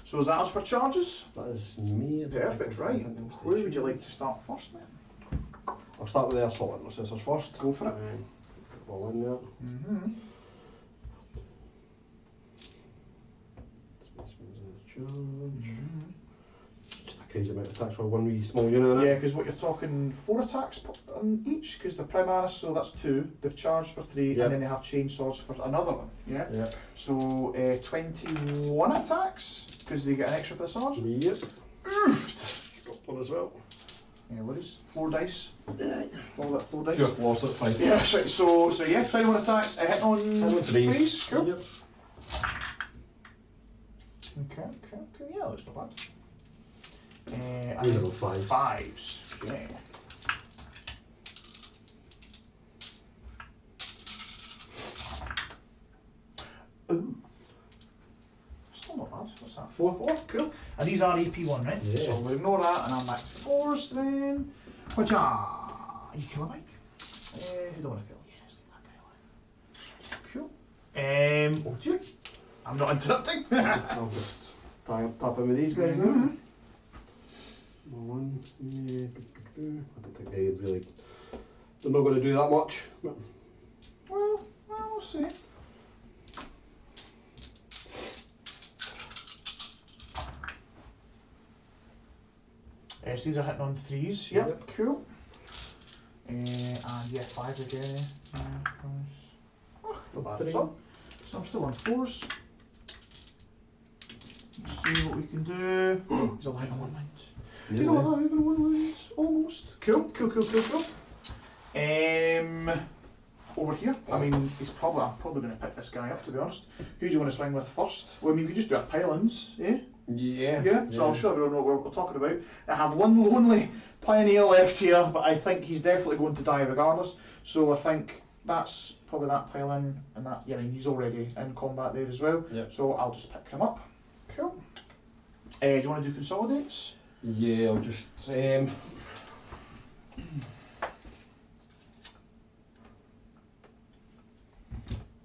Speaker 1: So is that us for charges?
Speaker 2: That is me.
Speaker 1: Perfect, right. Where would you like to start first then?
Speaker 2: I'll start with the assault intercessors first.
Speaker 1: Go for it.
Speaker 2: All in there. Just a crazy amount of attacks for one wee small unit.
Speaker 1: Yeah, because what you're talking, 4 attacks on each, because the Primaris, so that's 2, they've charged for 3,
Speaker 2: Yep.
Speaker 1: and then they have chainswords for another one, yeah?
Speaker 2: Yeah.
Speaker 1: So 21 attacks, because they get an extra for the swords.
Speaker 2: Yep.
Speaker 1: Oofed!
Speaker 2: Got one as well.
Speaker 1: Yeah, what is? Floor dice. All that floor dice.
Speaker 2: Sure, lost it, fine.
Speaker 1: Yeah, that's right. So yeah, 21 attacks, a hit on threes. Cool.
Speaker 2: Yep.
Speaker 1: Okay, yeah, that's not bad.
Speaker 2: These
Speaker 1: And
Speaker 2: are all 5s.
Speaker 1: 5s, okay. Ooh. Still not bad. What's that? 4, cool. And these are EP1, right?
Speaker 2: Yeah.
Speaker 1: So we'll ignore that, and I'm back to 4s then. Which are. You kill a bike? Who don't want to kill? Yes, leave that guy alive. Cool. Oh, I'm not interrupting.
Speaker 2: I'll just tap in with these guys now. One. Yeah. I don't think they really. They're not going to do that much. But
Speaker 1: Well, we'll see. So these are hitting on 3s. Yep. Cool. And yeah, 5 again. Oh, not bad at all. So I'm still on 4s. Let's see what we can do. He's alive on 1 wound. He's alive on 1 wound. Almost. Cool. Over here. I mean, I'm probably going to pick this guy up, to be honest. Who do you want to swing with first? Well, I mean, we could just do a pile-ins, eh?
Speaker 2: Yeah.
Speaker 1: So I'll show everyone what we're talking about. I have one lonely pioneer left here, but I think he's definitely going to die regardless. So I think that's probably that pile in, and that, yeah, I mean, he's already in combat there as well.
Speaker 2: Yep.
Speaker 1: So I'll just pick him up. Cool. Do you want to do consolidates?
Speaker 2: Yeah, I'll just.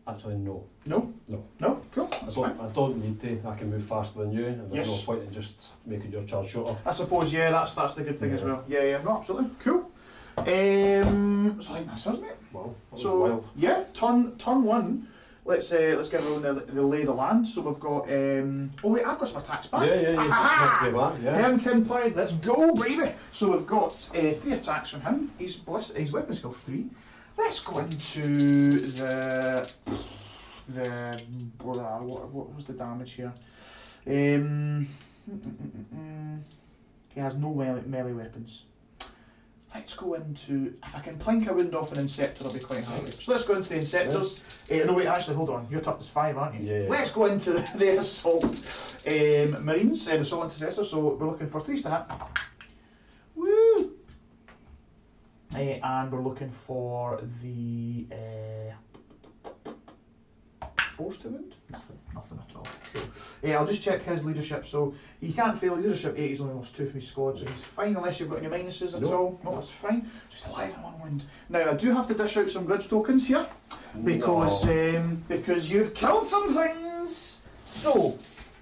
Speaker 2: Actually, no.
Speaker 1: No?
Speaker 2: No.
Speaker 1: No? Cool. That's fine.
Speaker 2: I don't need to. I can move faster than you, and there's no
Speaker 1: Yes.
Speaker 2: point in just making your charge shorter.
Speaker 1: I suppose, yeah, that's the good thing as
Speaker 2: Yeah.
Speaker 1: well. Yeah, no, absolutely. Cool. So I think that's us, mate.
Speaker 2: Wow, that was
Speaker 1: So
Speaker 2: wild.
Speaker 1: yeah, turn 1. Let's give everyone the lay of the land. So we've got. Oh wait, I've got some attacks back.
Speaker 2: Yeah.
Speaker 1: Ah-ha!
Speaker 2: That's yeah.
Speaker 1: Hemkin Plough, let's go, baby! So we've got 3 attacks from him. He's weapon skill 3. let's go into what was the damage here? He has no melee weapons. Let's go into, if I can plink a wound off an Inceptor, I'll be quite happy. So let's go into the Inceptors. No wait, actually hold on, your turn is 5, aren't you?
Speaker 2: Yeah.
Speaker 1: Let's go into the Assault Marines, the Assault Intercessor, so we're looking for 3s to hit. Woo! And we're looking for the 4s to wound? Nothing at all. Cool. I'll just check his leadership. So he can't fail his leadership 8, he's only lost 2 from his squad, so he's fine unless you've got any minuses at all. No, that's fine. Just 11 and 1 wound. Now I do have to dish out some grudge tokens here because you've killed some things. So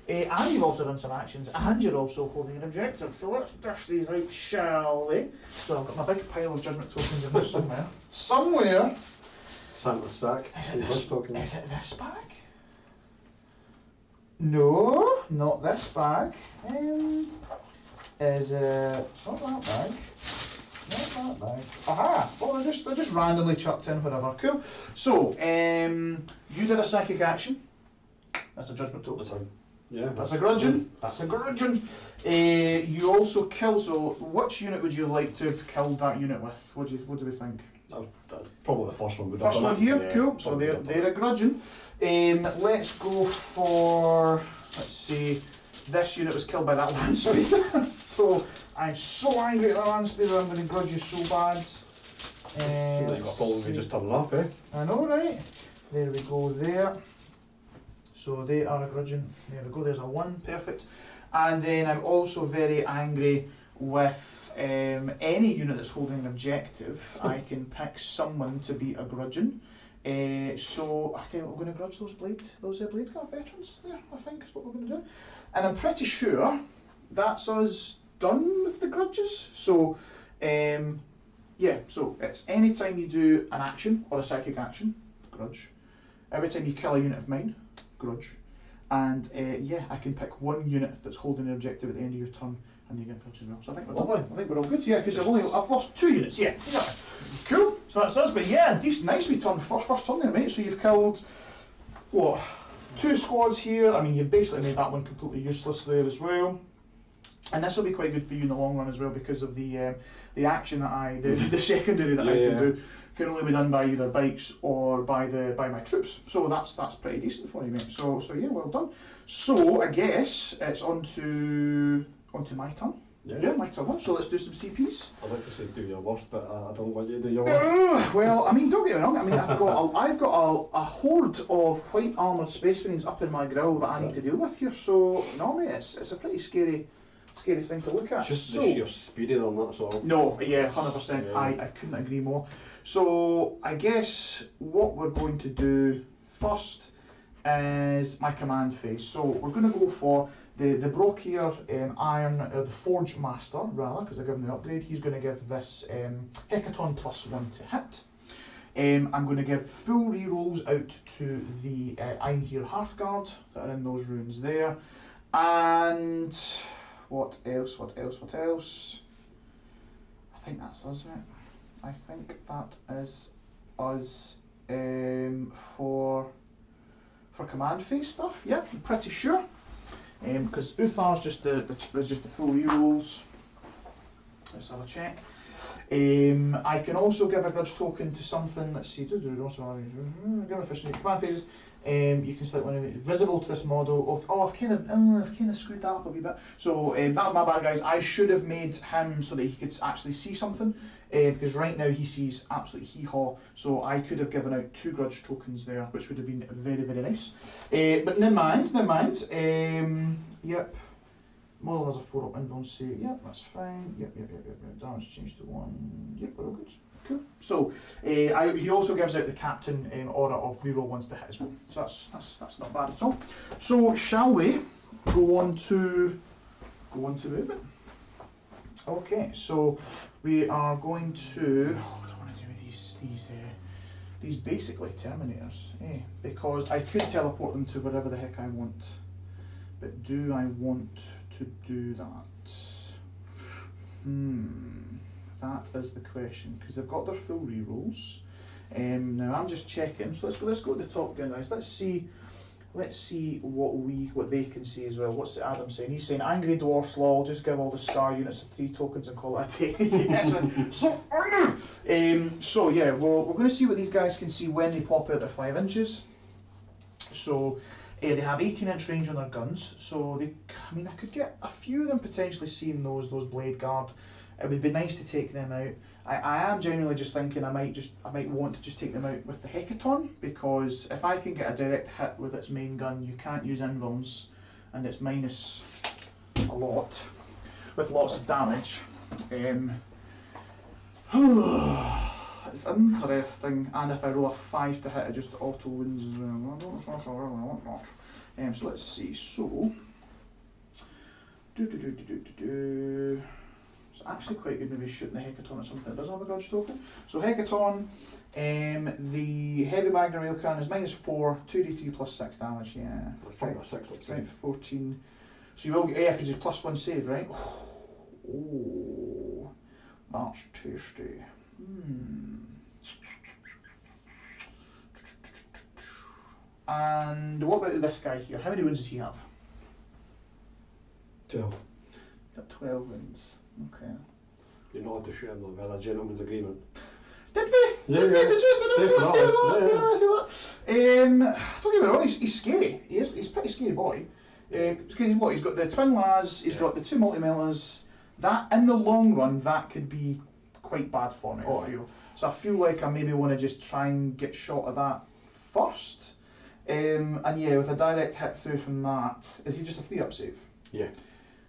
Speaker 1: and you've also done some actions, and you're also holding an objective. So let's dish these out, shall we? So I've got my big pile of judgment tokens in there somewhere. Somewhere.
Speaker 2: Santa's sack.
Speaker 1: Is it this bag? No, not this bag. Is it not that bag? Not that bag. Aha! Oh, they're just randomly chucked in, whatever. Cool. So, you did a psychic action. That's a judgment token. That's a grudgeon. That's a grudgeon. You also kill. So, which unit would you like to have killed that unit with? What do we think?
Speaker 2: Probably the first one.
Speaker 1: First one here, yeah, cool. So they're a grudgeon. Let's go for, let's see, this unit was killed by that land speeder. So I'm so angry at that land speeder, I'm going to grudge you so bad.
Speaker 2: You've got a problem with just turning up, eh?
Speaker 1: I know, right? There we go there. So they are a grudgeon. There we go, there's a 1, perfect. And then I'm also very angry with any unit that's holding an objective. I can pick someone to be a grudgeon. So I think we're going to grudge those blade guard veterans there, I think is what we're going to do. And I'm pretty sure that's us done with the grudges. So yeah, so it's any time you do an action or a psychic action, grudge. Every time you kill a unit of mine, grudge. And yeah, I can pick 1 unit that's holding an objective at the end of your turn, and you get grudge as well. So I think we're done. I think we're all good, yeah, because I've lost 2 units, yeah. Cool, so that's us, but yeah, decent, nice wee turn, first turn there, mate. So you've killed, what, 2 squads here. I mean, you've basically made that one completely useless there as well. And this will be quite good for you in the long run as well, because of the action that the secondary that I can do can only be done by either bikes or by my troops. So that's pretty decent for you, mate. So yeah, well done. So I guess it's onto my turn. Yeah, my turn. So let's do some CPs.
Speaker 2: I'd like to say do your worst, but I don't want you to do your worst.
Speaker 1: Well, I mean, don't get me wrong. I mean, I've got a horde of white armoured space marines up in my grill that I need to deal with here. So no, mate, it's a pretty scary thing to look at.
Speaker 2: Just the sheer speed of them, that's all.
Speaker 1: No, yeah, 100%. Yeah. I couldn't agree more. So I guess what we're going to do first is my command phase. So we're going to go for the Brokier Iron, the Forge Master rather, because I give him the upgrade. He's going to give this Hecaton +1 to hit. I'm going to give full rerolls out to the Einhir Hearthguard that are in those runes there. And what else? I think that's us, mate. I think that is us for command phase stuff. Yeah, I'm pretty sure. Because Uthar's just the full rerolls. Let's have a check. I can also give a grudge token to something. Let's see. Command phases. You can select one visible to this model. I've kind of screwed that up a wee bit. So that was my bad, guys. I should have made him so that he could actually see something, because right now he sees absolutely hee-haw. So I could have given out 2 grudge tokens there, which would have been very, very nice. But never mind. Yep. Model has a 4-up invulnerability. Yep, that's fine. Yep. Damage changed to 1. Yep, we're all good. Cool. So he also gives out the captain aura of reroll ones to hit as well. So that's not bad at all. So shall we go on to movement? Okay. So we are going to. What do I want to do with these basically Terminators? Because I could teleport them to wherever the heck I want. But do I want to do that? That is the question, because they've got their full rerolls. Now I'm just checking. So let's go to the Top Gun guys. Let's see what they can see as well. What's Adam saying? He's saying angry dwarfs lol. Just give all the star units 3 tokens and call it a day. Yes. So yeah, we're going to see what these guys can see when they pop out their 5 inches. So they have 18-inch range on their guns. So I could get a few of them potentially seeing those blade guard. It would be nice to take them out. I am genuinely just thinking I might want to just take them out with the Hecaton, because if I can get a direct hit with its main gun, you can't use invulns, and it's minus a lot with lots of damage. It's interesting, and if I roll a 5 to hit, it just auto wins as well. I don't know if I really want that. So let's see. So it's actually quite good maybe shooting the Hecaton at something that doesn't have a dodge token. So Hecaton, the heavy Magna rail cannon is -4, 2d3 plus 6 damage. Yeah, strength 14. So you will get, because it's +1 save, right? Oh, that's tasty. And what about this guy here? How many wins does he have?
Speaker 2: 12.
Speaker 1: Got 12 wins. Okay.
Speaker 2: You're not allowed to shoot him though, we had a gentleman's agreement.
Speaker 1: Did we?
Speaker 2: Yeah,
Speaker 1: Did we? Did you? Don't get me wrong, he's scary. He's a pretty scary boy. He's got the twin las, he's got the 2 multi-meltas. That, in the long run, that could be quite bad for me, I feel. So I feel like I maybe want to just try and get shot at that first. And yeah, with a direct hit through from that, is he just a 3-up save?
Speaker 2: Yeah.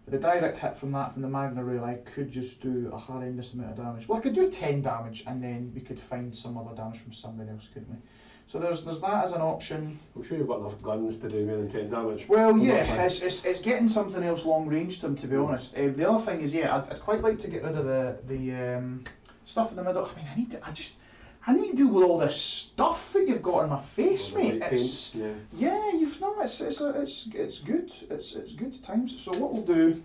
Speaker 1: With a direct hit from that, from the Magna Rail, I could just do a horrendous amount of damage. Well, I could do 10 damage, and then we could find some other damage from somebody else, couldn't we? So there's that as an option.
Speaker 2: I'm sure you've got enough guns to do more than 10 damage.
Speaker 1: Well, yeah, it's getting something else long range to him, to be honest. The other thing is, yeah, I'd quite like to get rid of the stuff in the middle. I mean, I need to deal with all this stuff that you've got on my face, mate. It's it's good. It's good times. So what we'll do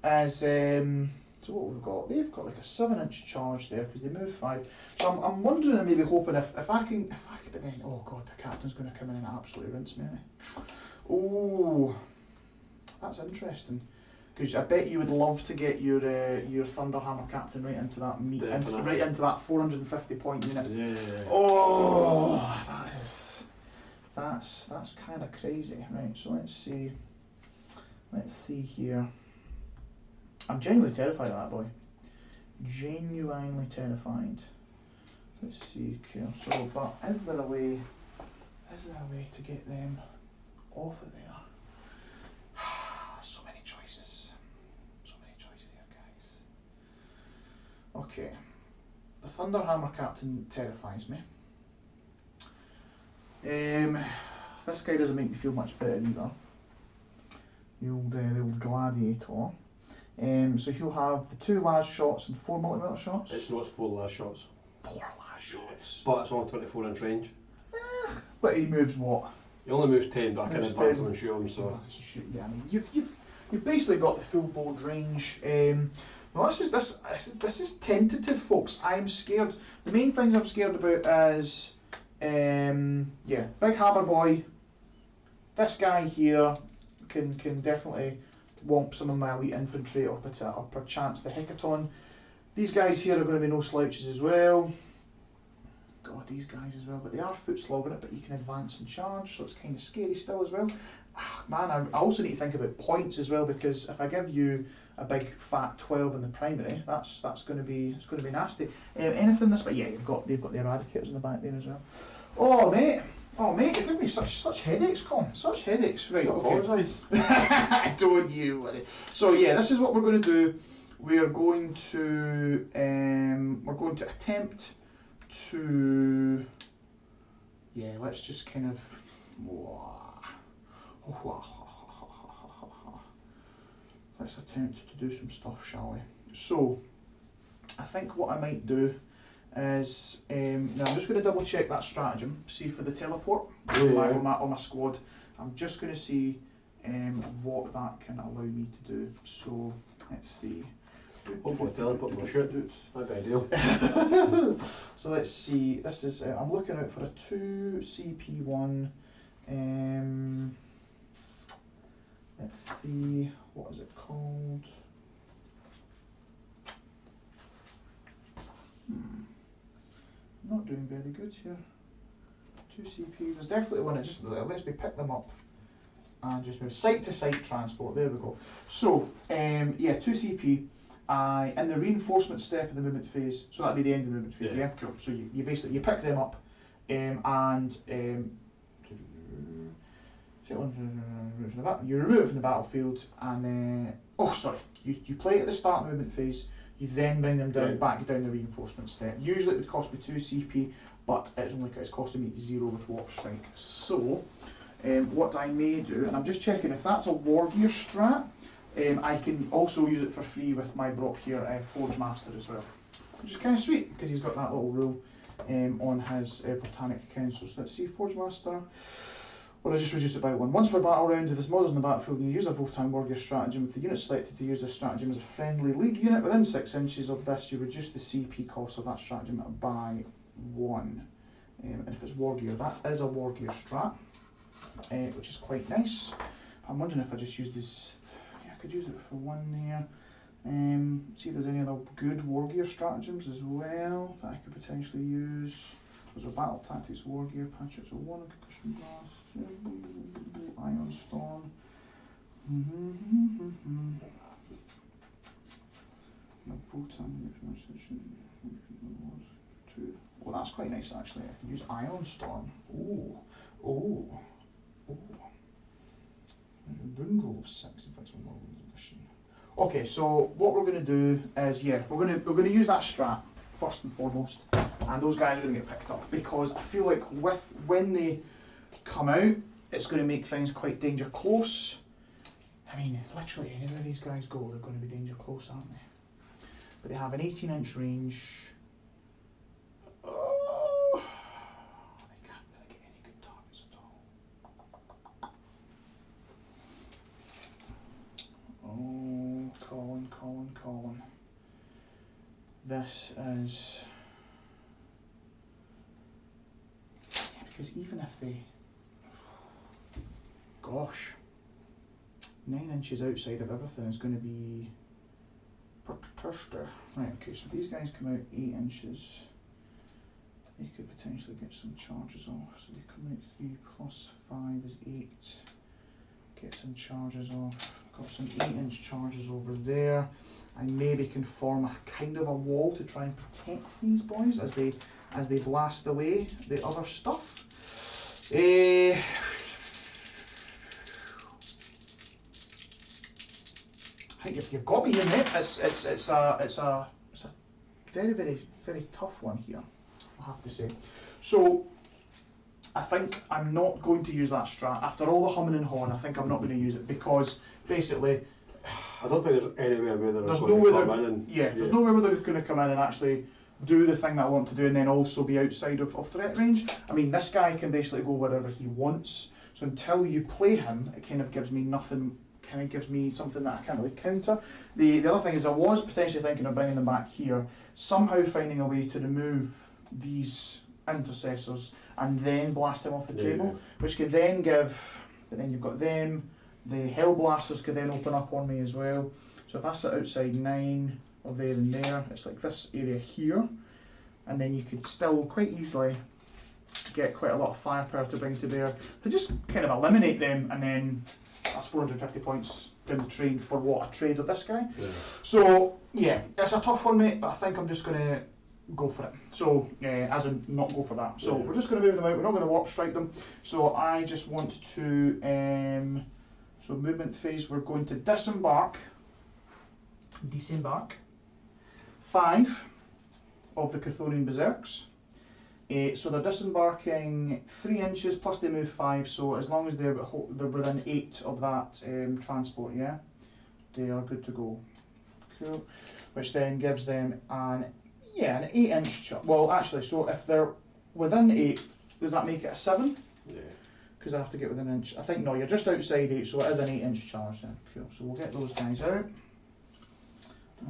Speaker 1: is so what we've got. They've got like a 7-inch charge there because they move 5. So I'm wondering and maybe hoping if I can. But then, oh god, the captain's going to come in and absolutely rinse me. Oh, that's interesting. Because I bet you would love to get your Thunderhammer captain right into that right into that 450 point unit.
Speaker 2: Yeah.
Speaker 1: Oh, that's kind of crazy, right? So let's see here. I'm genuinely terrified of that boy. Genuinely terrified. Let's see, okay. So, but is there a way to get them off of there? So many choices here, guys. Okay, the Thunderhammer captain terrifies me. This guy doesn't make me feel much better either. The old gladiator. So he'll have the 2 las shots and 4 multi-meter shots.
Speaker 2: It's not 4 las shots.
Speaker 1: 4 las shots.
Speaker 2: But it's only 24-inch range.
Speaker 1: But he moves what?
Speaker 2: He only moves 10, but I can advance him and shoot him. So
Speaker 1: yeah, I mean, you've basically got the full board range. Well, this is tentative, folks. I'm scared. The main things I'm scared about is big hammer boy. This guy here can definitely womp some of my elite infantry or perchance the Hecaton. These guys here are going to be no slouches as well. God, these guys as well, but they are foot slogging it, but you can advance and charge, so it's kind of scary still as well. Man, I also need to think about points as well, because if I give you a big fat 12 in the primary, that's going to be nasty. Anything this, but yeah, they've got the eradicators in the back there as well. Oh mate, you give me such headaches, Colin. Such headaches. Right, okay. Don't you worry. So yeah, this is what we're going to do. We're going to attempt to, let's just kind of, let's attempt to do some stuff, shall we? So, I think what I might do is, now I'm just going to double check that stratagem, see for the teleport on my squad. I'm just going to see what that can allow me to do. So, let's see.
Speaker 2: Hopefully teleport my shit. That'd be ideal.
Speaker 1: So let's see, this is, I'm looking out for a 2 CP1. Let's see, what is it called? Not doing very good here. 2 CP, there's definitely one that just lets me pick them up and just move site to site transport. There we go. So, yeah, 2 CP. In the reinforcement step of the movement phase, so that'd be the end of the movement phase, yeah? Cool. So you basically, you pick them up, and you remove it from the battlefield, and then, you play at the start of the movement phase, you then bring them down, back down the reinforcement step. Usually it would cost me 2 CP, but it's costing me 0 with Warp Strike. So, what I may do, and I'm just checking if that's a War Gear strat, I can also use it for free with my Brock here, Forge Master as well, which is kind of sweet because he's got that little rule on his Botanic Council. So let's see, Forge Master, or I just reduce it by 1. Once per battle round with this models in the battlefield, you use a Votann Warrior stratagem. With the unit selected to use this stratagem as a friendly League unit within 6 inches of this, you reduce the CP cost of that stratagem by 1. And if it's War Gear, that is a War Gear strat, which is quite nice. I'm wondering if I just use this. I could use it for 1 there. See if there's any other good War Gear stratagems as well that I could potentially use. Those are Battle Tactics, War Gear, Patriots of 1, Concussion Blast, Iron Storm. Oh, that's quite nice actually. I could use Iron Storm. Oh. Bundle of 6 inflicts one more wounds addition. Okay, so what we're going to do is, we're going to use that strat first and foremost, and those guys are going to get picked up because I feel like when they come out, it's going to make things quite danger close. I mean, literally anywhere these guys go, they're going to be danger close, aren't they? But they have an 18-inch range. Oh, Colin. This is... because even if they... Gosh. 9 inches outside of everything is going to be... Right, okay, so these guys come out 8 inches. They could potentially get some charges off. So they come out 3 plus 5 is 8. Get some charges off. Got some 8-inch charges over there. I maybe can form a kind of a wall to try and protect these boys as they blast away the other stuff. I think you've got me here, mate. It's a very, very, very tough one here, I have to say. So I think I'm not going to use that strat. After all the humming and hawing, I think I'm not going to use it because basically
Speaker 2: I don't think there's anywhere where
Speaker 1: there's nowhere where they're going to come in and actually do the thing that I want to do and then also be outside of threat range. I mean, this guy can basically go wherever he wants. So until you play him, it kind of gives me nothing, kind of gives me something that I can't really counter. The other thing is I was potentially thinking of bringing them back here, somehow finding a way to remove these intercessors and then blast them off the table, which could then give, but then you've got them, the Hell Blasters could then open up on me as well. So if I sit outside 9 or there and there, it's like this area here, and then you could still quite easily get quite a lot of firepower to bring to bear to just kind of eliminate them, and then that's 450 points down the train for what, a trade of this guy. So yeah, it's a tough one, mate, but I think I'm just going to go for it. So as in not go for that. So we're just going to move them out, we're not going to warp strike them. So I just want to so movement phase, we're going to disembark 5 of the Chthonian Berserks. So they're disembarking 3 inches plus they move 5, so as long as they're within 8 of that transport, they are good to go. Cool. Which then gives them an 8-inch charge. Well, actually, so if they're within 8, does that make it a 7?
Speaker 2: Yeah.
Speaker 1: Because I have to get within an inch. I think, no, you're just outside 8, so it is an 8-inch charge then. Cool, so we'll get those guys out.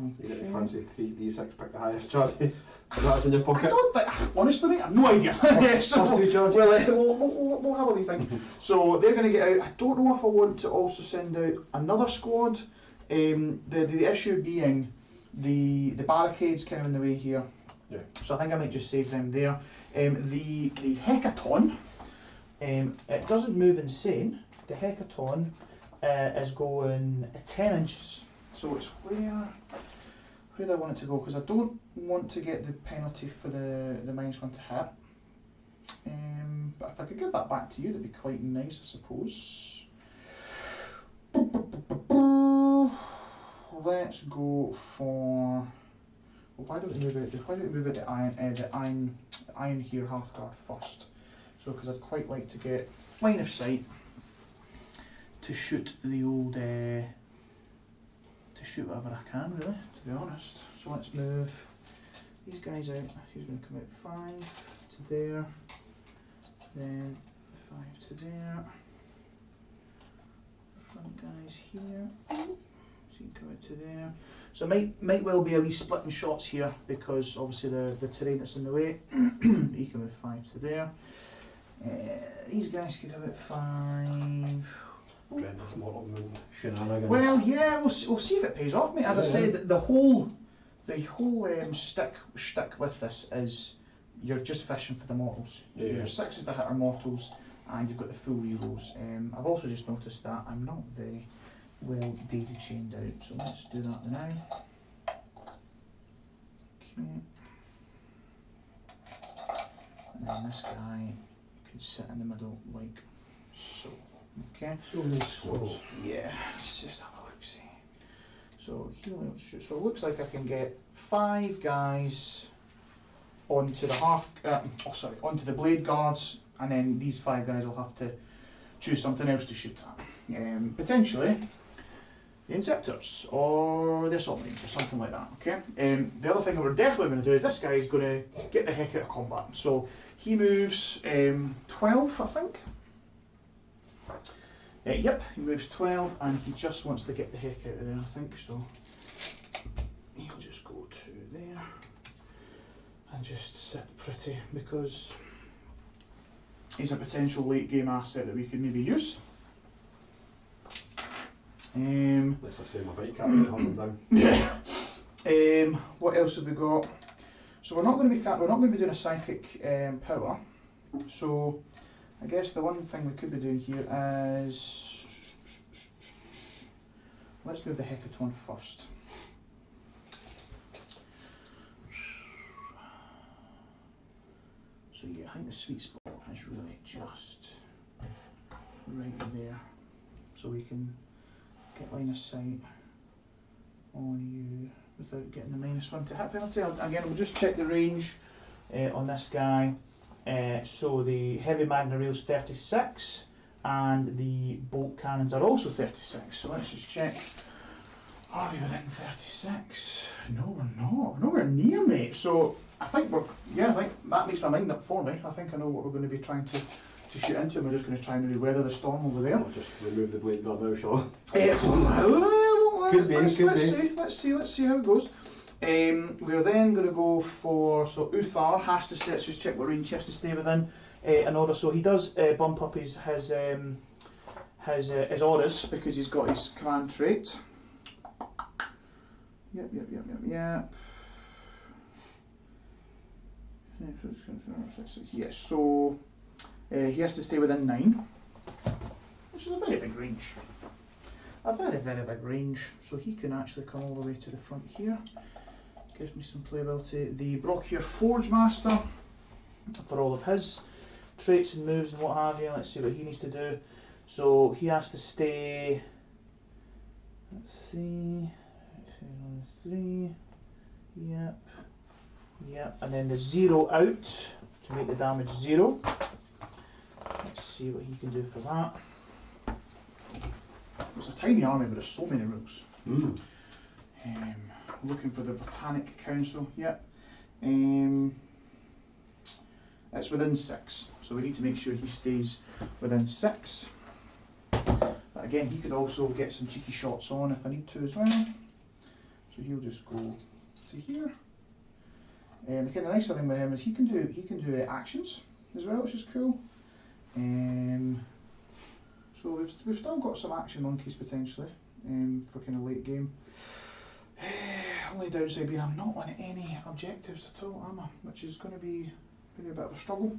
Speaker 2: You get fancy 3d6, pick the highest charges. That's in your pocket.
Speaker 1: I don't think, honestly mate, I have no idea. So,
Speaker 2: Plus 2 charges.
Speaker 1: we'll have a wee think. So they're going to get out. I don't know if I want to also send out another squad. The issue being the barricades kind of in the way here.
Speaker 2: Yeah.
Speaker 1: So I think I might just save them there. The Hecaton, it doesn't move insane. The Hecaton is going 10 inches. So it's where do I want it to go? Because I don't want to get the penalty for the -1 to hit. But if I could give that back to you, that'd be quite nice, I suppose. Let's go for. Well, why don't we move it? Why don't we move it to iron here, Hearthguard first? So, because I'd quite like to get line of sight to shoot the old. To shoot whatever I can, really, to be honest. So let's move these guys out. He's going to come out 5 to there, then 5 to there. Front guys here. So you can come out to there. So might well be a wee splitting shots here because obviously the terrain that's in the way. You can move 5 to there. These guys could have it 5. Well, yeah, we'll see if it pays off, mate. As I said, the whole shtick with this is you're just fishing for the mortals.
Speaker 2: Yeah.
Speaker 1: Your 6s that hit are mortals, and you've got the full rerolls. I've also just noticed that I'm not very well daisy chained out, so let's do that now. Okay. And then this guy could sit in the middle like so. Okay. So yeah, let's just have a look. See. So here we shoot. So it looks like I can get 5 guys onto the onto the blade guards, and then these 5 guys will have to choose something else to shoot at. Potentially the Inceptors or the Assault Marines or something like that. Okay. The other thing that we're definitely going to do is this guy is going to get the heck out of combat. So he moves 12, I think. Yep, he moves 12 and he just wants to get the heck out of there, I think, so he'll just go to there and just sit pretty because he's a potential late game asset that we could maybe use.
Speaker 2: Let's say my bike captain hunt them down.
Speaker 1: Yeah. What else have we got? So we're not going to be doing a psychic power. So I guess the one thing we could be doing here is let's move the Hecaton first. So yeah, I think the sweet spot is really just right there. So we can get line of sight on you without getting the -1 to hit penalty. Again, we'll just check the range on this guy. So the heavy magna rail's 36 and the bolt cannons are also 36. So let's just check. Are we within 36? No, we're not. Nowhere near, mate. So I think I think that makes my mind up for me. I think I know what we're going to be trying to shoot into. We're just going to try and maybe weather the storm over there.
Speaker 2: I'll just remove the blade guard now, shall
Speaker 1: I?
Speaker 2: Could be.
Speaker 1: Let's see how it goes. We're then going to go for, so Uthar has to stay, let's just check what range he has to stay within in order. So he does bump up his orders because he's got his command trait. Yep. Yes, so he has to stay within 9, which is a very big range. A very, very big range. So he can actually come all the way to the front here. Gives me some playability. The Brockier Forge Master for all of his traits and moves and what have you. Let's see what he needs to do. So he has to stay. Let's see. 3. Yep. And then the 0 out to make the damage 0. Let's see what he can do for that. It's a tiny army, but there's so many rules. Looking for the Botanic Council. Yep. It's within 6, so we need to make sure he stays within 6. But again, he could also get some cheeky shots on if I need to as well. So he'll just go to here. And the kind of nice thing with him is he can do actions as well, which is cool. So we've still got some action monkeys potentially for kind of late game. Only downside being I'm not on any objectives at all, am I? Which is going to be maybe a bit of a struggle.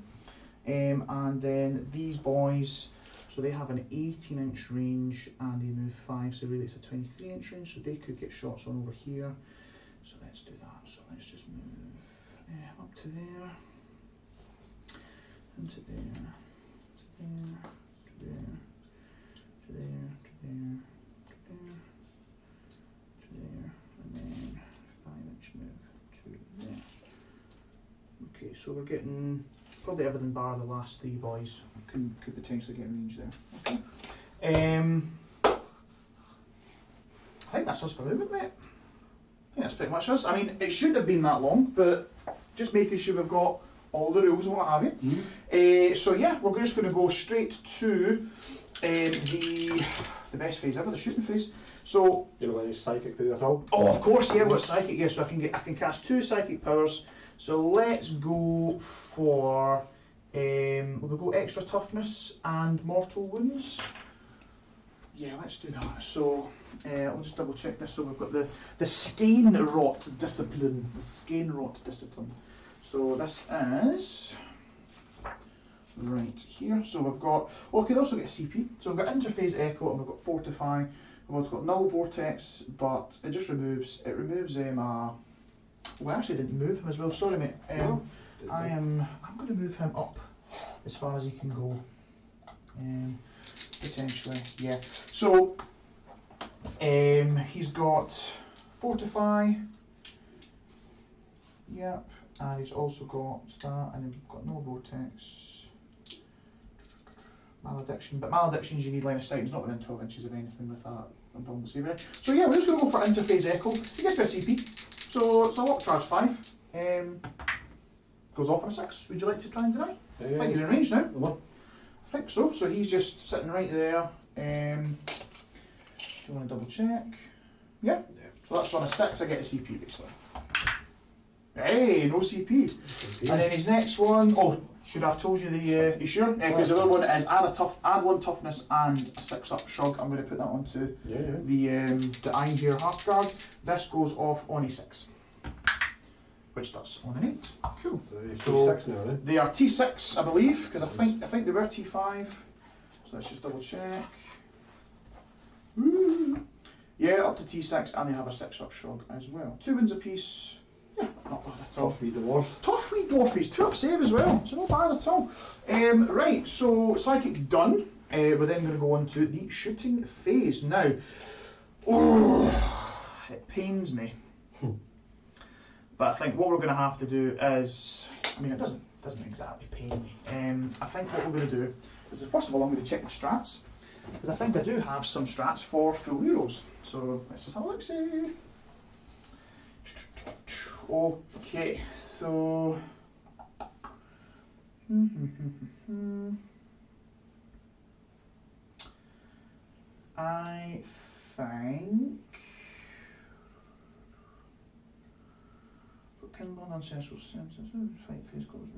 Speaker 1: And then these boys, so they have an 18-inch range and they move 5, so really it's a 23-inch range, so they could get shots on over here. So let's do that. So let's just move up to there, and to there, to there, to there, to there, to there, to there, to there, and then 5-inch move to there. Okay, so we're getting probably everything bar the last 3 boys could potentially get range there. Okay. I think that's us for movement, mate. I think that's pretty much us. I mean, it shouldn't have been that long, but just making sure we've got all the rules and what have you. So yeah, we're just going to go straight to the best phase ever, the shooting phase. So
Speaker 2: you know, any psychic thing at all?
Speaker 1: Oh, of course, yeah, we've got psychic. Yeah, so I can cast 2 psychic powers. So let's go for we'll go extra toughness and mortal wounds. Yeah, let's do that. So I'll just double check this. So we've got the skein rot discipline. The skein rot discipline. So this is right here. So we've got, well, we could also get a CP. So we've got interphase echo and we've got fortify. We've also got null vortex, but it just removes well, I actually didn't move him as well. Sorry, mate. I'm going to move him up as far as he can go. Potentially, yeah. So he's got fortify. Yep, and he's also got that, and then we've got no vortex. Malediction, but maledictions you need line of sight. He's not within 12 inches of anything with that. So yeah, we're just going to go for interphase echo. He gets a CP. So it's a lock charge 5. Goes off on a 6. Would you like to try and deny? I think he's in range now. I think so. So he's just sitting right there. Do you want to double check? Yeah. So that's on a 6. I get a CP basically. Hey, no CP. And then his next one. Oh, should I have told you the? You sure? Because the other one is add 1 toughness and a 6-up shrug. I'm going to put that onto the Einhair half guard. This goes off on a 6, which does on an 8. Cool.
Speaker 2: So T6 now, eh?
Speaker 1: They are T6, I believe, because I think they were T5. So let's just double check. Woo. Yeah, up to T6, and they have a 6-up shrug as well. 2 wins apiece. Yeah, not bad at all.
Speaker 2: Tough wee dwarf.
Speaker 1: Tough wee dwarf piece, 2-up save as well, so not bad at all. Right, so psychic done. We're then going to go on to the shooting phase. Now, it pains me, but I think what we're going to have to do is, I mean, it doesn't exactly pain me. I think what we're going to do is, first of all, I'm going to check the strats, because I think I do have some strats for full heroes. So let's just have a look-see. Okay, so I think Pinball ancestral senses, fight phase goes.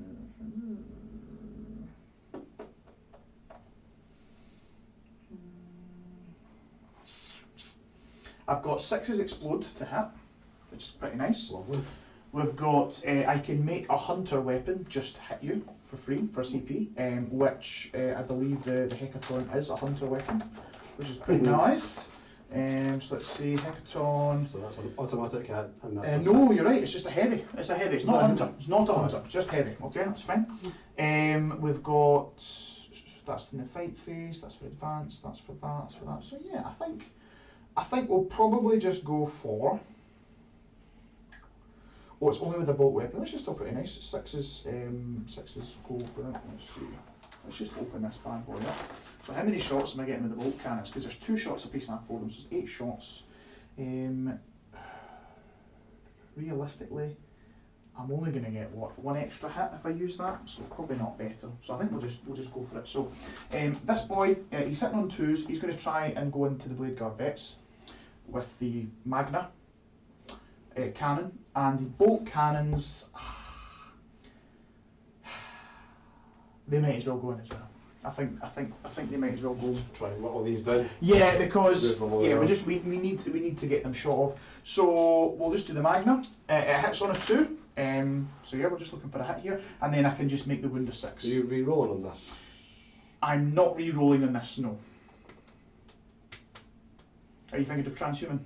Speaker 1: I've got 6s explode to hit, which is pretty nice.
Speaker 2: Lovely.
Speaker 1: We've got, I can make a hunter weapon just hit you for free for CP, which I believe the Hecaton is a hunter weapon, which is pretty nice. So let's see, Hecaton.
Speaker 2: So that's an automatic hit. And that's
Speaker 1: no, you're right, it's just a heavy. It's a heavy, it's not a hunter. It's not a hunter, it's just heavy. Okay, that's fine. We've got, that's in the fight phase, that's for advanced, that's for that, that's for that. So yeah, I think we'll probably just go for. Oh, it's only with a bolt weapon, which is still pretty nice. 6s go for it. Let's see. Let's just open this bad boy up. So how many shots am I getting with the bolt cannons? Because there's 2 shots a piece and I have 4 of them, so it's 8 shots. Realistically, I'm only going to get what, 1 extra hit if I use that, so probably not better. So I think we'll just go for it. So this boy, he's sitting on 2s. He's going to try and go into the Blade Guard Vets with the Magna. cannon, and the bolt cannons, they might as well go in as well. I think they might as well go.
Speaker 2: Try and whittle these down.
Speaker 1: Yeah, because we need to get them shot off. So we'll just do the Magna. It hits on a 2. So yeah, we're just looking for a hit here, and then I can just make the wound a 6.
Speaker 2: Are you re-rolling on this?
Speaker 1: I'm not re-rolling on this, no. Are you thinking of transhuman?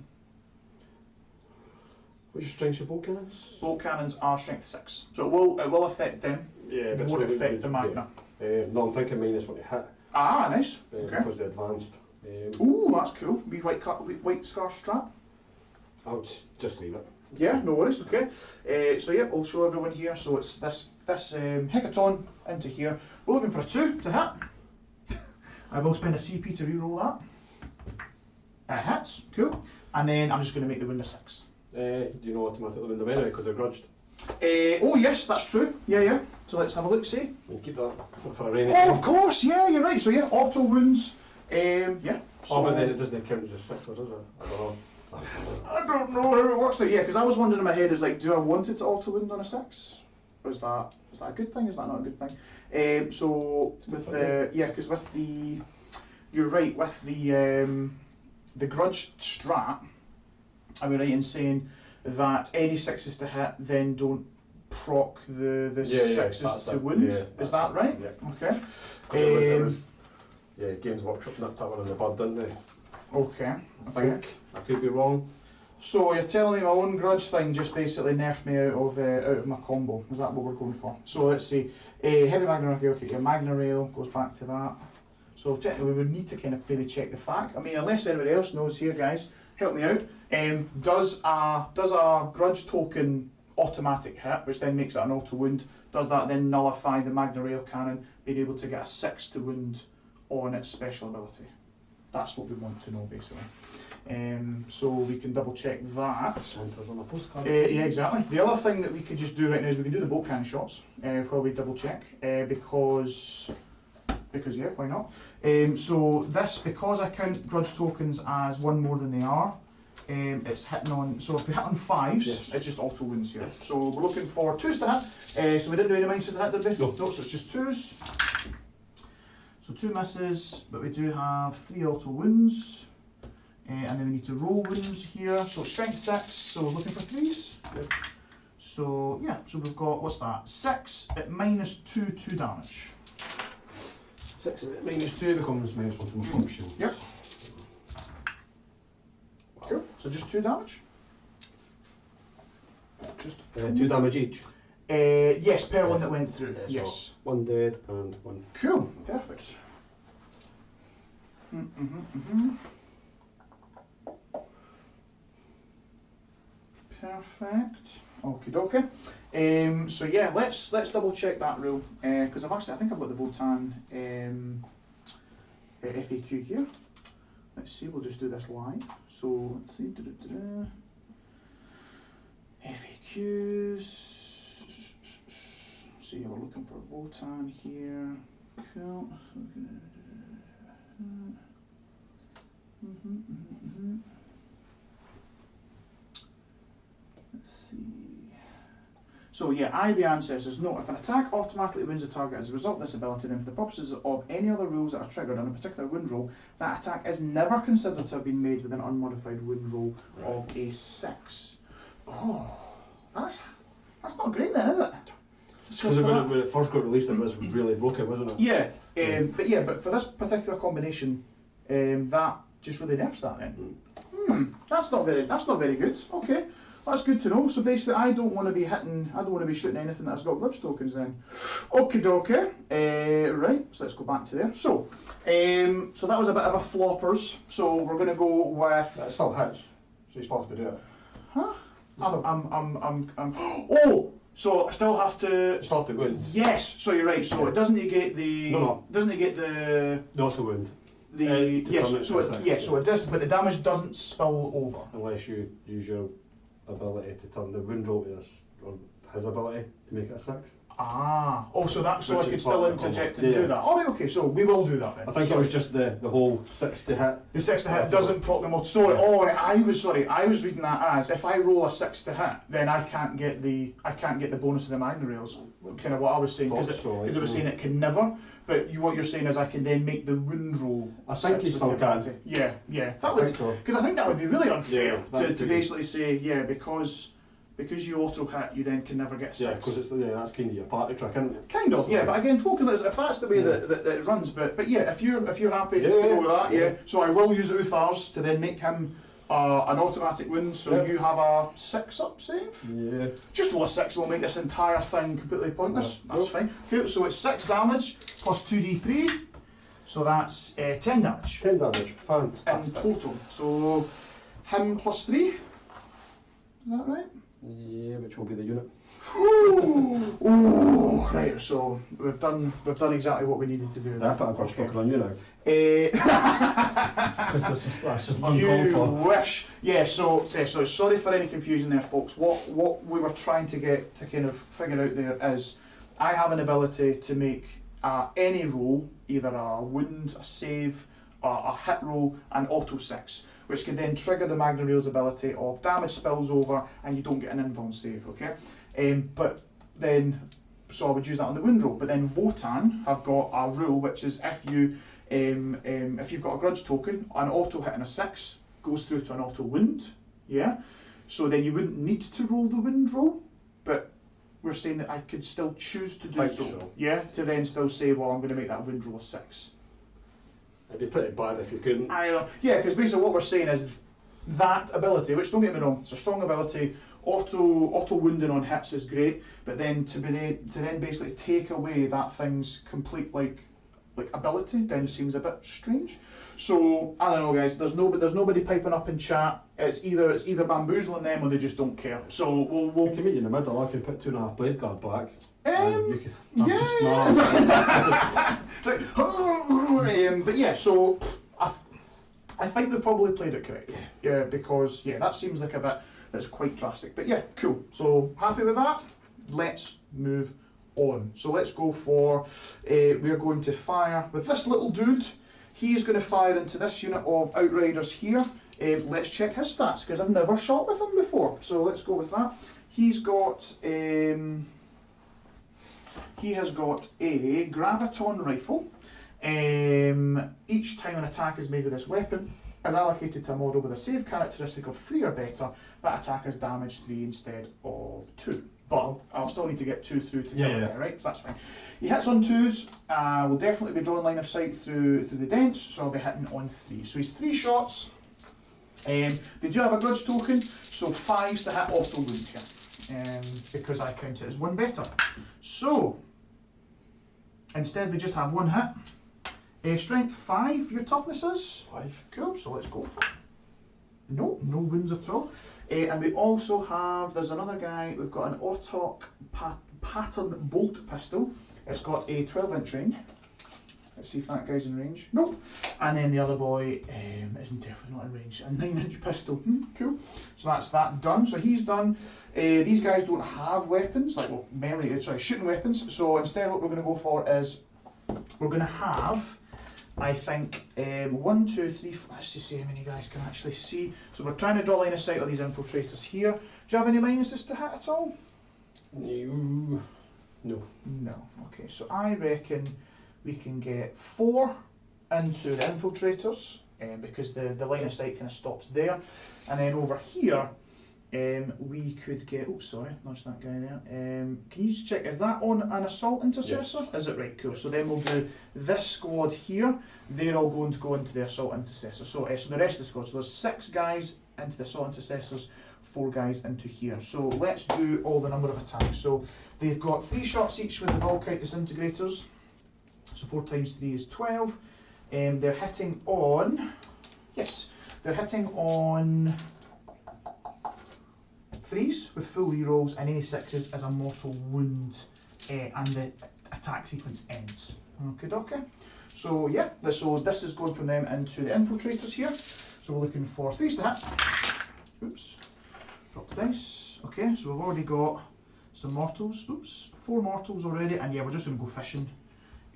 Speaker 2: What's your strength of bolt cannons?
Speaker 1: Bolt cannons are strength 6, so it will affect them.
Speaker 2: Yeah,
Speaker 1: but it won't affect the Magna.
Speaker 2: No, I'm thinking -1 to hit.
Speaker 1: Ah, nice. Okay.
Speaker 2: Because they're advanced.
Speaker 1: Ooh, that's cool. Wee white scar strap.
Speaker 2: I'll just leave it.
Speaker 1: Yeah, no worries. Okay. So yeah, I'll show everyone here. So it's this Hecaton into here. We're looking for a 2 to hit. I will spend a CP to re-roll that. It hits. Cool. And then I'm just going to make the wound a 6.
Speaker 2: Do you know automatically win them anyway because they're grudged?
Speaker 1: Oh yes, that's true. Yeah. So let's have a look. See.
Speaker 2: You keep that for a rainy
Speaker 1: Oh, of course. Yeah, you're right. So yeah, auto wounds. Yeah.
Speaker 2: So, but then it doesn't count as a 6, does it? I don't know.
Speaker 1: I don't know how it works now. Yeah, because I was wondering in my head is like, do I want it to auto wound on a 6? Or is that a good thing? Is that not a good thing? So with the because with the, you're right, with the grudge strat, I was right in saying that any 6s to hit then don't proc the 6s to wound.
Speaker 2: Yeah,
Speaker 1: is that right?
Speaker 2: Yeah.
Speaker 1: Okay.
Speaker 2: Yeah, Games Workshop nipped that one in the bud, didn't they?
Speaker 1: Okay.
Speaker 2: I think. I could be wrong.
Speaker 1: So you're telling me my own grudge thing just basically nerfed me out of my combo. Is that what we're going for? So let's see. Heavy Magna Rail. Okay, your Magna Rail goes back to that. So technically we would need to kind of maybe check the fact. I mean, unless anybody else knows here, guys, help me out. Does a grudge token automatic hit, which then makes it an auto wound, does that then nullify the Magna Rail cannon being able to get a 6 to wound on its special ability? That's what we want to know, basically. So we can double check that.
Speaker 2: Answers on the postcard.
Speaker 1: Yeah, exactly. The other thing that we could just do right now is we can do the bolt cannon shots while we double check, because yeah, why not? So this, because I count grudge tokens as 1 more than they are, it's hitting on. So if we hit on 5s,
Speaker 2: yes,
Speaker 1: it's just auto wounds here.
Speaker 2: Yes.
Speaker 1: So we're looking for 2s to hit. So we didn't do any mindset to hit, did we? No, so it's just 2s. So 2 misses, but we do have 3 auto wounds, and then we need to roll wounds here. So strength 6, so we're looking for 3s.
Speaker 2: Yep.
Speaker 1: So yeah, so we've got, what's that? 6 at -2 damage.
Speaker 2: 6 at -2 becomes -1 from pump shield.
Speaker 1: Yep. Cool. So just 2 damage. Just
Speaker 2: 2 damage each.
Speaker 1: Yes, per one that went through.
Speaker 2: Yeah,
Speaker 1: yes.
Speaker 2: So 1 dead and 1.
Speaker 1: Cool. Perfect. Perfect. Okie dokie. So yeah, let's double check that rule because I think I've got the Votann FAQ here. Let's see. We'll just do this live. So let's see. FAQs. So yeah, we're looking for Votann here. Cool. Let's see. So yeah, the ancestors note if an attack automatically wounds a target as a result of this ability, then for the purposes of any other rules that are triggered on a particular wound roll, that attack is never considered to have been made with an unmodified wound roll of a 6. Oh, that's not great then, is it?
Speaker 2: Because when it first got released, it was really broken, wasn't it?
Speaker 1: Yeah, but for this particular combination, that just really nerfs that then. That's not very good. Okay, that's good to know. So basically, I don't want to be shooting anything that's got grudge tokens then. Okie dokie. Right, so let's go back to there. So, so that was a bit of a floppers. So we're going to go with.
Speaker 2: It still hits, so you still have to do it.
Speaker 1: Huh? Oh. So I still have to.
Speaker 2: You still have to go in.
Speaker 1: Yes. So you're right. So it doesn't negate the.
Speaker 2: No.
Speaker 1: Doesn't negate the.
Speaker 2: Not to wound.
Speaker 1: Yes. So it does, but the damage doesn't spill over.
Speaker 2: Unless you use your ability to turn the wound roll to this, or his ability to make it a 6.
Speaker 1: Ah, oh, so I
Speaker 2: Which
Speaker 1: could
Speaker 2: is
Speaker 1: still
Speaker 2: part of the
Speaker 1: interject
Speaker 2: combo.
Speaker 1: and do
Speaker 2: Yeah.
Speaker 1: that. Alright, okay, so we will do that then.
Speaker 2: I think it was just the whole 6 to hit.
Speaker 1: The 6 to hit doesn't proc them all. Sorry, I was reading that as if I roll a 6 to hit, then I can't get the bonus of the Magna Rails. Kind of what I was saying, because it was saying it can never. But what you're saying is I can then make the wound roll.
Speaker 2: I think you still can.
Speaker 1: Yeah. That would, because I think that would be really unfair
Speaker 2: Yeah,
Speaker 1: to basically say because you auto hit, you then can never get a 6.
Speaker 2: Yeah, because that's kind of your party trick, isn't it?
Speaker 1: Kind of, yeah. But again, if that's the way that it runs, but yeah, if you're happy to go with that, yeah. So I will use Uthars to then make him an automatic win. So you have a 6-up save. Yeah. Just roll a 6. We'll make this entire thing completely pointless. That's fine. Cool. So it's 6 damage plus 2d3. So that's 10 damage.
Speaker 2: 10 damage. Fantastic.
Speaker 1: In total. So him plus 3. Is that right?
Speaker 2: Yeah, which will be the unit.
Speaker 1: Ooh, right, so we've done exactly what we needed to do.
Speaker 2: I put a grudge token on you now.
Speaker 1: That's
Speaker 2: just uncalled for.
Speaker 1: You wish. Yeah, so sorry for any confusion there, folks. What we were trying to get to kind of figure out there is I have an ability to make any roll, either a wound, a save, a hit roll, and auto 6, which can then trigger the Magna Rails ability of damage spills over and you don't get an invuln save, okay? But then, so I would use that on the wound roll. But then Votann have got a rule which is if you've got a grudge token, an auto hit and a 6 goes through to an auto wound, yeah? So then you wouldn't need to roll the wound roll, but we're saying that I could still choose to do so, yeah? To then still say, well, I'm going to make that wound roll a 6.
Speaker 2: It'd be pretty bad if you couldn't.
Speaker 1: Yeah, because basically what we're saying is that ability, which don't get me wrong, it's a strong ability. Auto wounding on hits is great, but then to then basically take away that thing's complete like ability then seems a bit strange. So I don't know, guys. There's nobody piping up in chat. It's either bamboozling them or they just don't care. So we'll
Speaker 2: We can meet you in the middle. I can put 2.5 blade guard back.
Speaker 1: But yeah, so I think they probably played it correct. Yeah, because that seems like a bit that's quite drastic. But yeah, cool. So happy with that. Let's move on. So let's go for we're going to fire with this little dude. He's going to fire into this unit of Outriders here. Let's check his stats because I've never shot with him before. So let's go with that. He's got he has got a graviton rifle. Each time an attack is made with this weapon is allocated to a model with a save characteristic of 3 or better. That attack is damage 3 instead of 2. But I'll still need to get 2 through to cover there, right? So that's fine. He hits on 2s. Will definitely be drawing line of sight through the dents, so I'll be hitting on 3. So he's 3 shots. They do have a grudge token, so 5s to hit auto wound here, because I count it as 1 better. So instead we just have 1 hit. Strength 5, your toughness is? 5. Cool, so let's go for it. No wounds at all. And we also have, there's another guy, we've got an Autok pattern bolt pistol. It's got a 12-inch range. Let's see if that guy's in range. Nope. And then the other boy is definitely not in range. A 9-inch pistol. Cool. So that's that done. So he's done. These guys don't have weapons, shooting weapons. So instead what we're going to go for is, we're going to have, I think, 1, 2, 3, 4, let's just see how many guys can actually see. So we're trying to draw line of sight of these infiltrators here. Do you have any minuses to hit at all?
Speaker 2: No.
Speaker 1: No. Okay, so I reckon we can get 4 into the infiltrators, because the line of sight kind of stops there. And then over here, we could get, oh sorry, nudge that guy there. Can you just check, is that on an assault intercessor? Yes. Is it right? Cool. So then we'll do this squad here. They're all going to go into the assault intercessor. So the rest of the squad, so there's 6 guys into the assault intercessors, 4 guys into here. So let's do all the number of attacks. So they've got 3 shots each with the Volkite disintegrators. So 4 times 3 is 12. They're hitting on, they're hitting on 3s with full rerolls and any 6s as a mortal wound, and the attack sequence ends. Okay. So yeah, so this is going from them into the infiltrators here. So we're looking for 3s to hit. Oops, drop the dice. Okay, so we've already got some mortals. Oops, 4 mortals already, and yeah, we're just going to go fishing.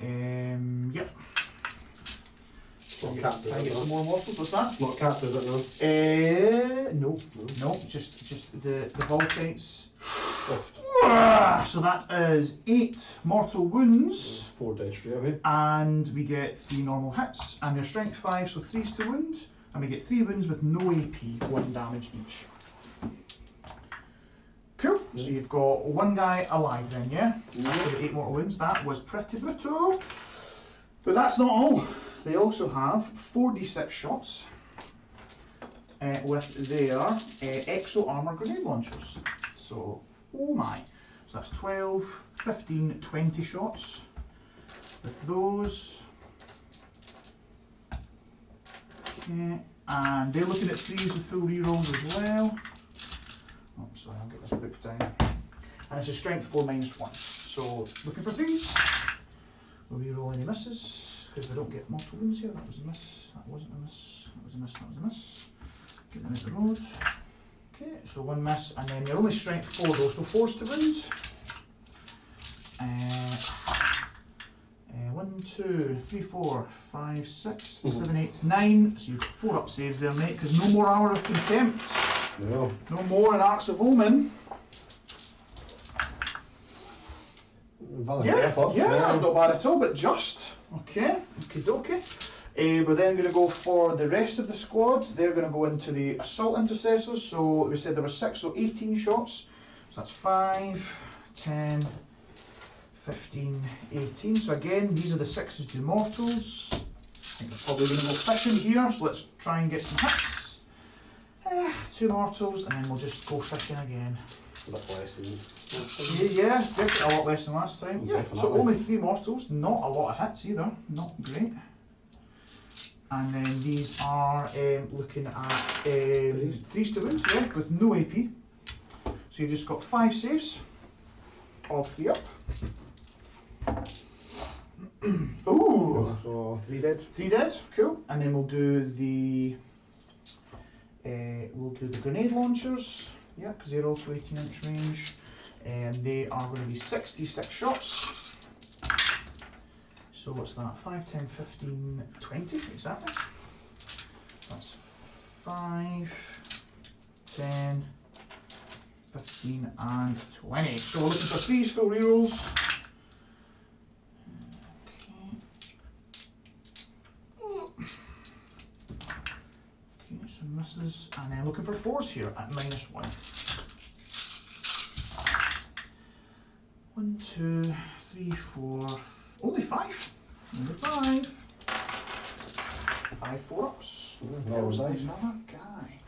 Speaker 1: Yep.
Speaker 2: Not capped,
Speaker 1: Can I get some more mortals? What's that?
Speaker 2: Not capped, is it now?
Speaker 1: No, just the Volkites.
Speaker 2: Oh.
Speaker 1: So that is 8 mortal wounds.
Speaker 2: 4 dead straight away.
Speaker 1: And we get 3 normal hits, and they're strength 5, so 3's to wound, and we get 3 wounds with no AP, 1 damage each. Cool. Yeah. So you've got 1 guy alive then, yeah? For the 8 mortal wounds. That was pretty brutal. But that's not all. They also have 4d6 shots with their exo armor grenade launchers. So, oh my. So that's 12, 15, 20 shots with those. Okay, and they're looking at 3s with full rerolls as well. Oh, sorry, I'll get this book down. And it's a strength 4 minus 1. So, looking for 3s. We'll reroll any misses, because we don't get mortal wounds here. That was a miss, that wasn't a miss, that was a miss, that was a miss. Get them out the road. Okay, so 1 miss, and then you're only strength 4 though, so 4's to wound. 1, 2, 3, 4, 5, 6, 7, 8, 9. So you've got 4 up saves there, mate, because no more Hour of Contempt.
Speaker 2: No.
Speaker 1: No more in Arks of Omen.
Speaker 2: Valid effort.
Speaker 1: Yeah, that's not bad at all, but just. Okay, okie dokie. We're then going to go for the rest of the squad. They're going to go into the Assault Intercessors. So we said there were 6, so 18 shots. So that's 5, 10, 15, 18. So again, these are the 6s to mortals. I think they're probably going to go fishing here, so let's try and get some hits. 2 mortals, and then we'll just go fishing again.
Speaker 2: A bit less than
Speaker 1: yeah, definitely a lot less than last time. Yeah, so only 3 mortals, not a lot of hits either, not great. And then these are looking at 3's to wounds, yeah, with no AP. So you've just got 5 saves of 3 up. Ooh!
Speaker 2: So 3 dead.
Speaker 1: 3 dead, cool. And then we'll do the grenade launchers. Yeah, because they're also 18-inch range, and they are going to be 66 shots. So what's that? 5, 10, 15, 20, exactly. That's 5, 10, 15, and 20. So we're looking for 3's full rerolls. Some misses, and then looking for 4's here at minus 1. 1, 2, 3, 4, only 5. Only 5. 5 4-ups.
Speaker 2: That was nice.
Speaker 1: Another guy.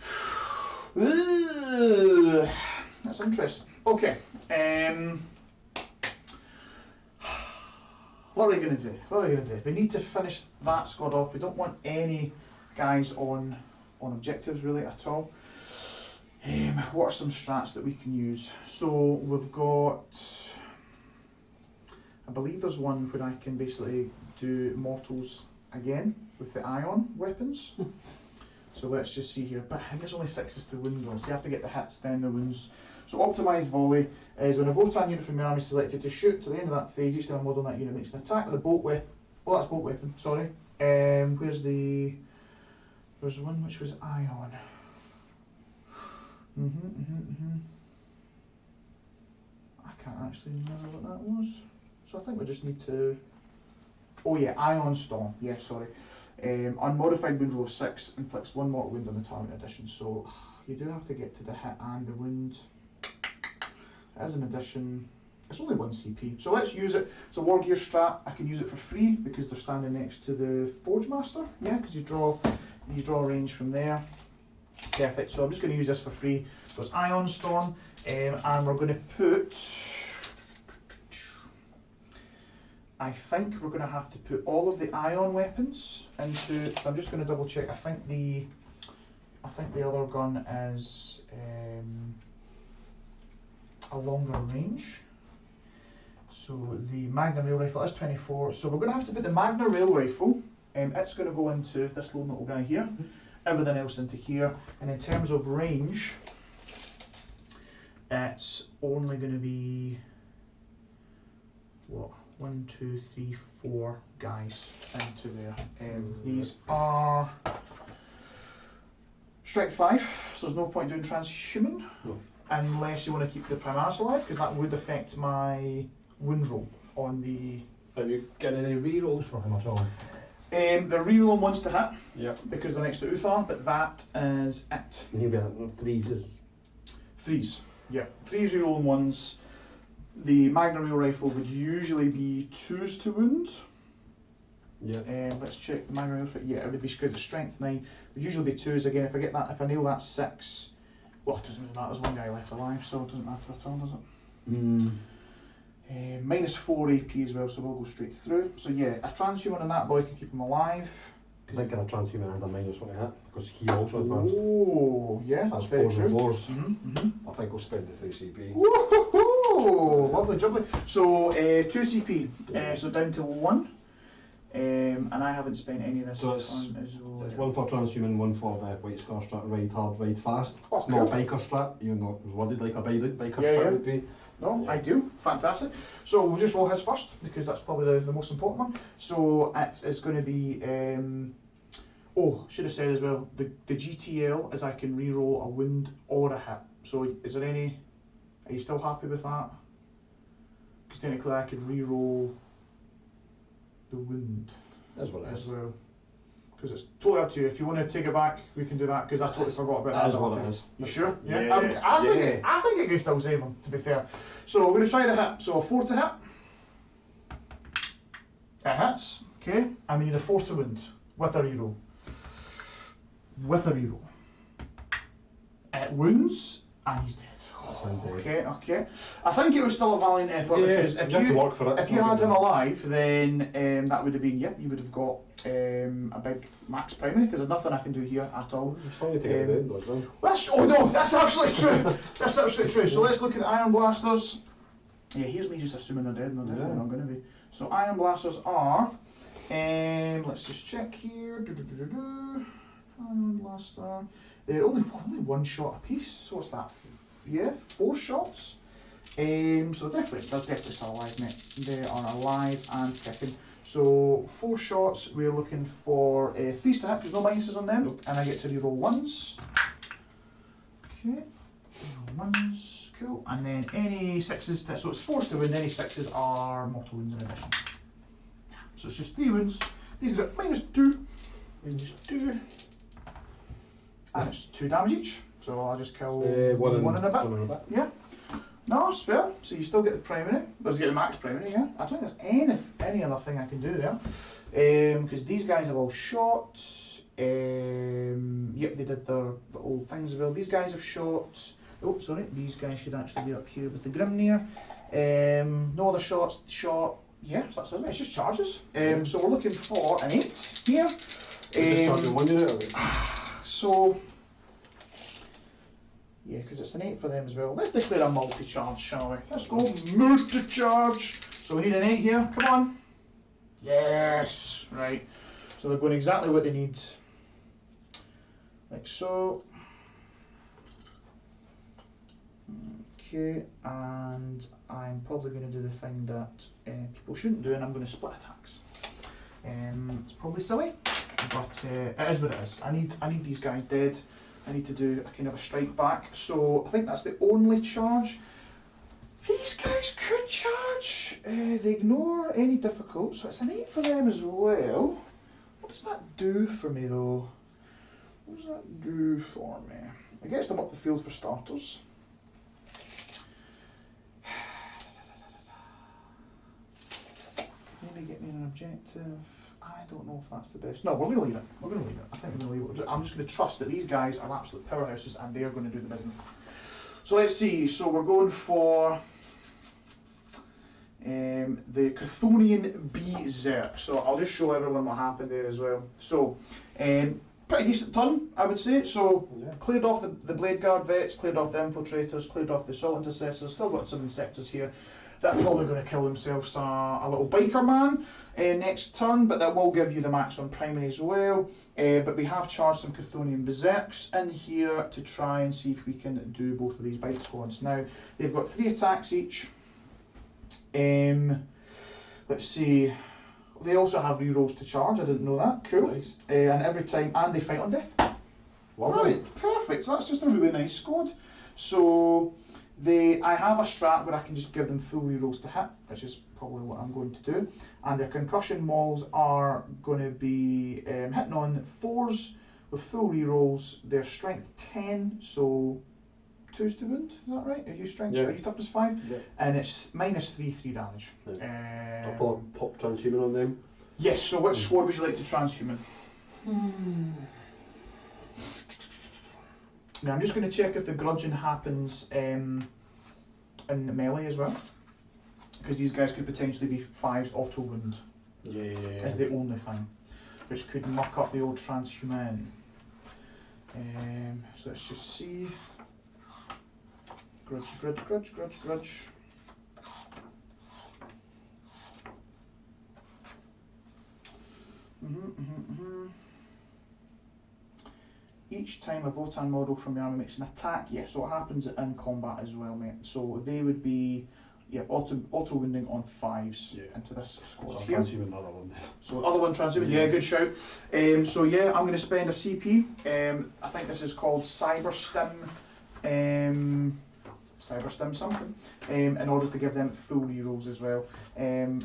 Speaker 1: Ooh, that's interesting. Okay. What are we going to do? What are we going to do? We need to finish that squad off. We don't want any guys on objectives really at all. What are some strats that we can use? So we've got, I believe there's one where I can basically do mortals again with the ion weapons. So let's just see here, but I think there's only 6s to wound though, so you have to get the hits then the wounds. So optimised volley is when a Votann unit from the army is selected to shoot to the end of that phase, each time a model on that unit makes an attack with a bolt weapon. Oh, that's bolt weapon, sorry. Where's one which was ion. I can't actually remember what that was. So I think we just need to. Oh yeah, ion storm. Yeah, sorry. Unmodified wound roll of 6 inflicts 1 mortal wound on the target addition. So you do have to get to the hit and the wound. As an addition, it's only 1 CP. So let's use it. It's a war gear strat. I can use it for free because they're standing next to the Forge Master. Yeah, because you draw a range from there. Perfect. So I'm just going to use this for free. So it's Ion Storm, and we're going to put. I think we're going to have to put all of the ion weapons into. So I'm just going to double check. I think the other gun is a longer range. So the Magna Rail Rifle is 24. So we're going to have to put the Magna Rail Rifle. It's going to go into this little guy here. Everything else into here. And in terms of range, it's only going to be what 1, 2, 3, 4 guys into there. These are strength 5, so there's no point doing transhuman unless you want to keep the Primaris alive, because that would affect my wound roll on the.
Speaker 2: Have you got any rerolls for him at all?
Speaker 1: The reroll on ones to hit,
Speaker 2: because
Speaker 1: they're next to Uthar, but that is it.
Speaker 2: And you'll be hitting 3s is
Speaker 1: 3s, yeah. 3s reroll on ones. The Magnum Real Rifle would usually be 2s to wound.
Speaker 2: Yeah.
Speaker 1: Let's check the Magnum Real Rifle. Yeah, it would be because it's strength 9. It would usually be 2s again. If I get that, if I nail that 6, well, it doesn't really matter. There's one guy left alive, so it doesn't matter at all, does it? Minus 4 AP as well, so we'll go straight through. So yeah, a transhuman on that boy can keep him alive.
Speaker 2: I think a transhuman and a minus 1 to hit, because he also advanced.
Speaker 1: Oh, yeah, that's very true.
Speaker 2: 4s. I think we'll spend the 3 CP.
Speaker 1: Woohoo! Lovely jubbly. So 2 CP, so down to 1. And I haven't spent any of this
Speaker 2: so
Speaker 1: as well.
Speaker 2: It's 1 for transhuman, 1 for the white scar strat, ride hard, ride fast.
Speaker 1: Oh,
Speaker 2: it's not a biker strat, even though it was worded like a biker strat would be.
Speaker 1: No, I do. Fantastic. So we'll just roll his first, because that's probably the most important one. So it is going to be. Should have said as well, the GTL is I can re-roll a wound or a hit. So is there any. Are you still happy with that? Because technically I could re-roll the wound.
Speaker 2: That's what it is.
Speaker 1: As well. Because it's totally up to you. If you want to take it back, we can do that, because I totally forgot about that.
Speaker 2: That is what it is.
Speaker 1: You sure?
Speaker 2: Yeah.
Speaker 1: I think it can still save him, to be fair. So we're going to try the hit. So a 4 to hit. It hits. Okay. And we need a 4 to wound. With a reroll. It wounds, and he's dead. Okay. I think it was still a valiant effort, because if you had him alive, then that would have been, you would have got a big max primary, because there's nothing I can do here at all. That's absolutely true. That's absolutely true. So let's look at the Iron Blasters. Yeah, here's me just assuming they're dead, and they're definitely not going to be. So Iron Blasters are, let's just check here. Iron Blaster. They're only 1 shot a piece. So what's that? 4 shots. So they're definitely still alive, mate. They are alive and kicking. So 4 shots. We're looking for 3s to hit, because no minuses on them, and I get to reroll 1s. Okay, roll 1s, cool. And then any 6s to, so it's 4s to wound. Any 6s are mortal wounds in addition. So it's just 3 wounds. These are minus 2. And it's 2 damage each. So I'll just kill one and a bit. Yeah. No, it's fair. So you still get the primary. Let's get the max primary, yeah. I don't think there's any other thing I can do there. Because these guys have all shot. Yep, they did their old things as well. These guys have shot. Oh, sorry. These guys should actually be up here with the Grimnir. No other shots. Shot. Yeah, so that's it. It's just charges. So we're looking for an 8 here.
Speaker 2: Charging 1 unit.
Speaker 1: So. Yeah, because it's an 8 for them as well. Let's declare a multi-charge, shall we? Let's go multi-charge. So we need an 8 here. Come on. Yes. Right. So they're going exactly what they need. Like so. Okay, and I'm probably going to do the thing that people shouldn't do, and I'm going to split attacks. It's probably silly, but it is what it is. I need these guys dead. I need to do a kind of a strike back. So I think that's the only charge. These guys could charge. They ignore any difficult, so it's an 8 for them as well. What does that do for me though? What does that do for me? It gets them up the field for starters. Maybe get me an objective. I don't know if that's the best. No, we're going to leave it. I think we're going to leave it. I'm just going to trust that these guys are absolute powerhouses and they are going to do the business. So let's see. So we're going for the Chthonian Berserk. So I'll just show everyone what happened there as well. So pretty decent turn, I would say. So cleared off the Blade Guard vets, cleared off the infiltrators, cleared off the assault intercessors. Still got some sectors here that are probably going to kill themselves a little biker man next turn, but that will give you the max on primary as well. But we have charged some Chthonian Berserks in here to try and see if we can do both of these bite squads. Now they've got 3 attacks each. Let's see. They also have rerolls to charge. I didn't know that. Cool.
Speaker 2: Nice.
Speaker 1: And every time, and they fight on death.
Speaker 2: Lovely.
Speaker 1: Right, perfect. So that's just a really nice squad. So I have a strat where I can just give them full rerolls to hit, which is probably what I'm going to do. And their concussion mauls are going to be hitting on 4s with full rerolls. Their strength 10, so 2s to wound. Is that right? Are you strength?
Speaker 2: Yeah.
Speaker 1: Are you toughness 5?
Speaker 2: Yeah.
Speaker 1: And it's -3 damage.
Speaker 2: I'll pop transhuman on them.
Speaker 1: Yes. So which squad would you like to transhuman? Now I'm just going to check if the grudging happens in melee as well, because these guys could potentially be 5s auto wound.
Speaker 2: Yeah.
Speaker 1: Is the only thing, which could muck up the old transhuman. So let's just see. Grudge. Each time a Votann model from the army makes an attack, yeah, so it happens in combat as well, mate. So they would be, yeah, auto wounding on 5s into this squad here.
Speaker 2: Transhuman, another one.
Speaker 1: So other one transhuman, yeah, good shout. So yeah, I'm going to spend a CP. I think this is called Cyber Stim something, in order to give them full rerolls as well.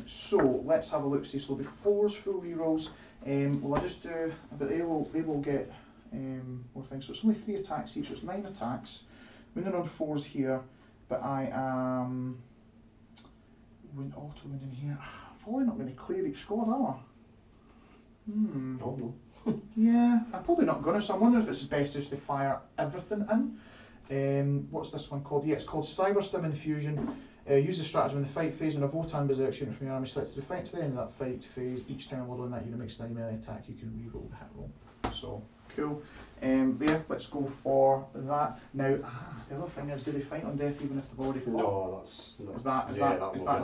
Speaker 1: So let's have a look. See, so there'll be 4s full rerolls. Well, I just do, but they will get more things. So it's only 3 attacks each. So it's 9 attacks. Winning on 4s here, but I am auto winning here. I'm probably not going to clear each squad, am I?
Speaker 2: Oh no.
Speaker 1: Yeah, I'm probably not going to. So I'm wondering if it's best just to fire everything in. What's this one called? Yeah, it's called Cyber Stim Infusion. Use the strategy in the fight phase when a Votann Berserk unit from your army selected to fight to the end of that fight phase. Each time a model in that unit makes an melee attack, you can reroll the hit roll. So cool. Yeah, let's go for that. Now, the other thing is, do they fight on death even if they've already fought?
Speaker 2: No,
Speaker 1: Is that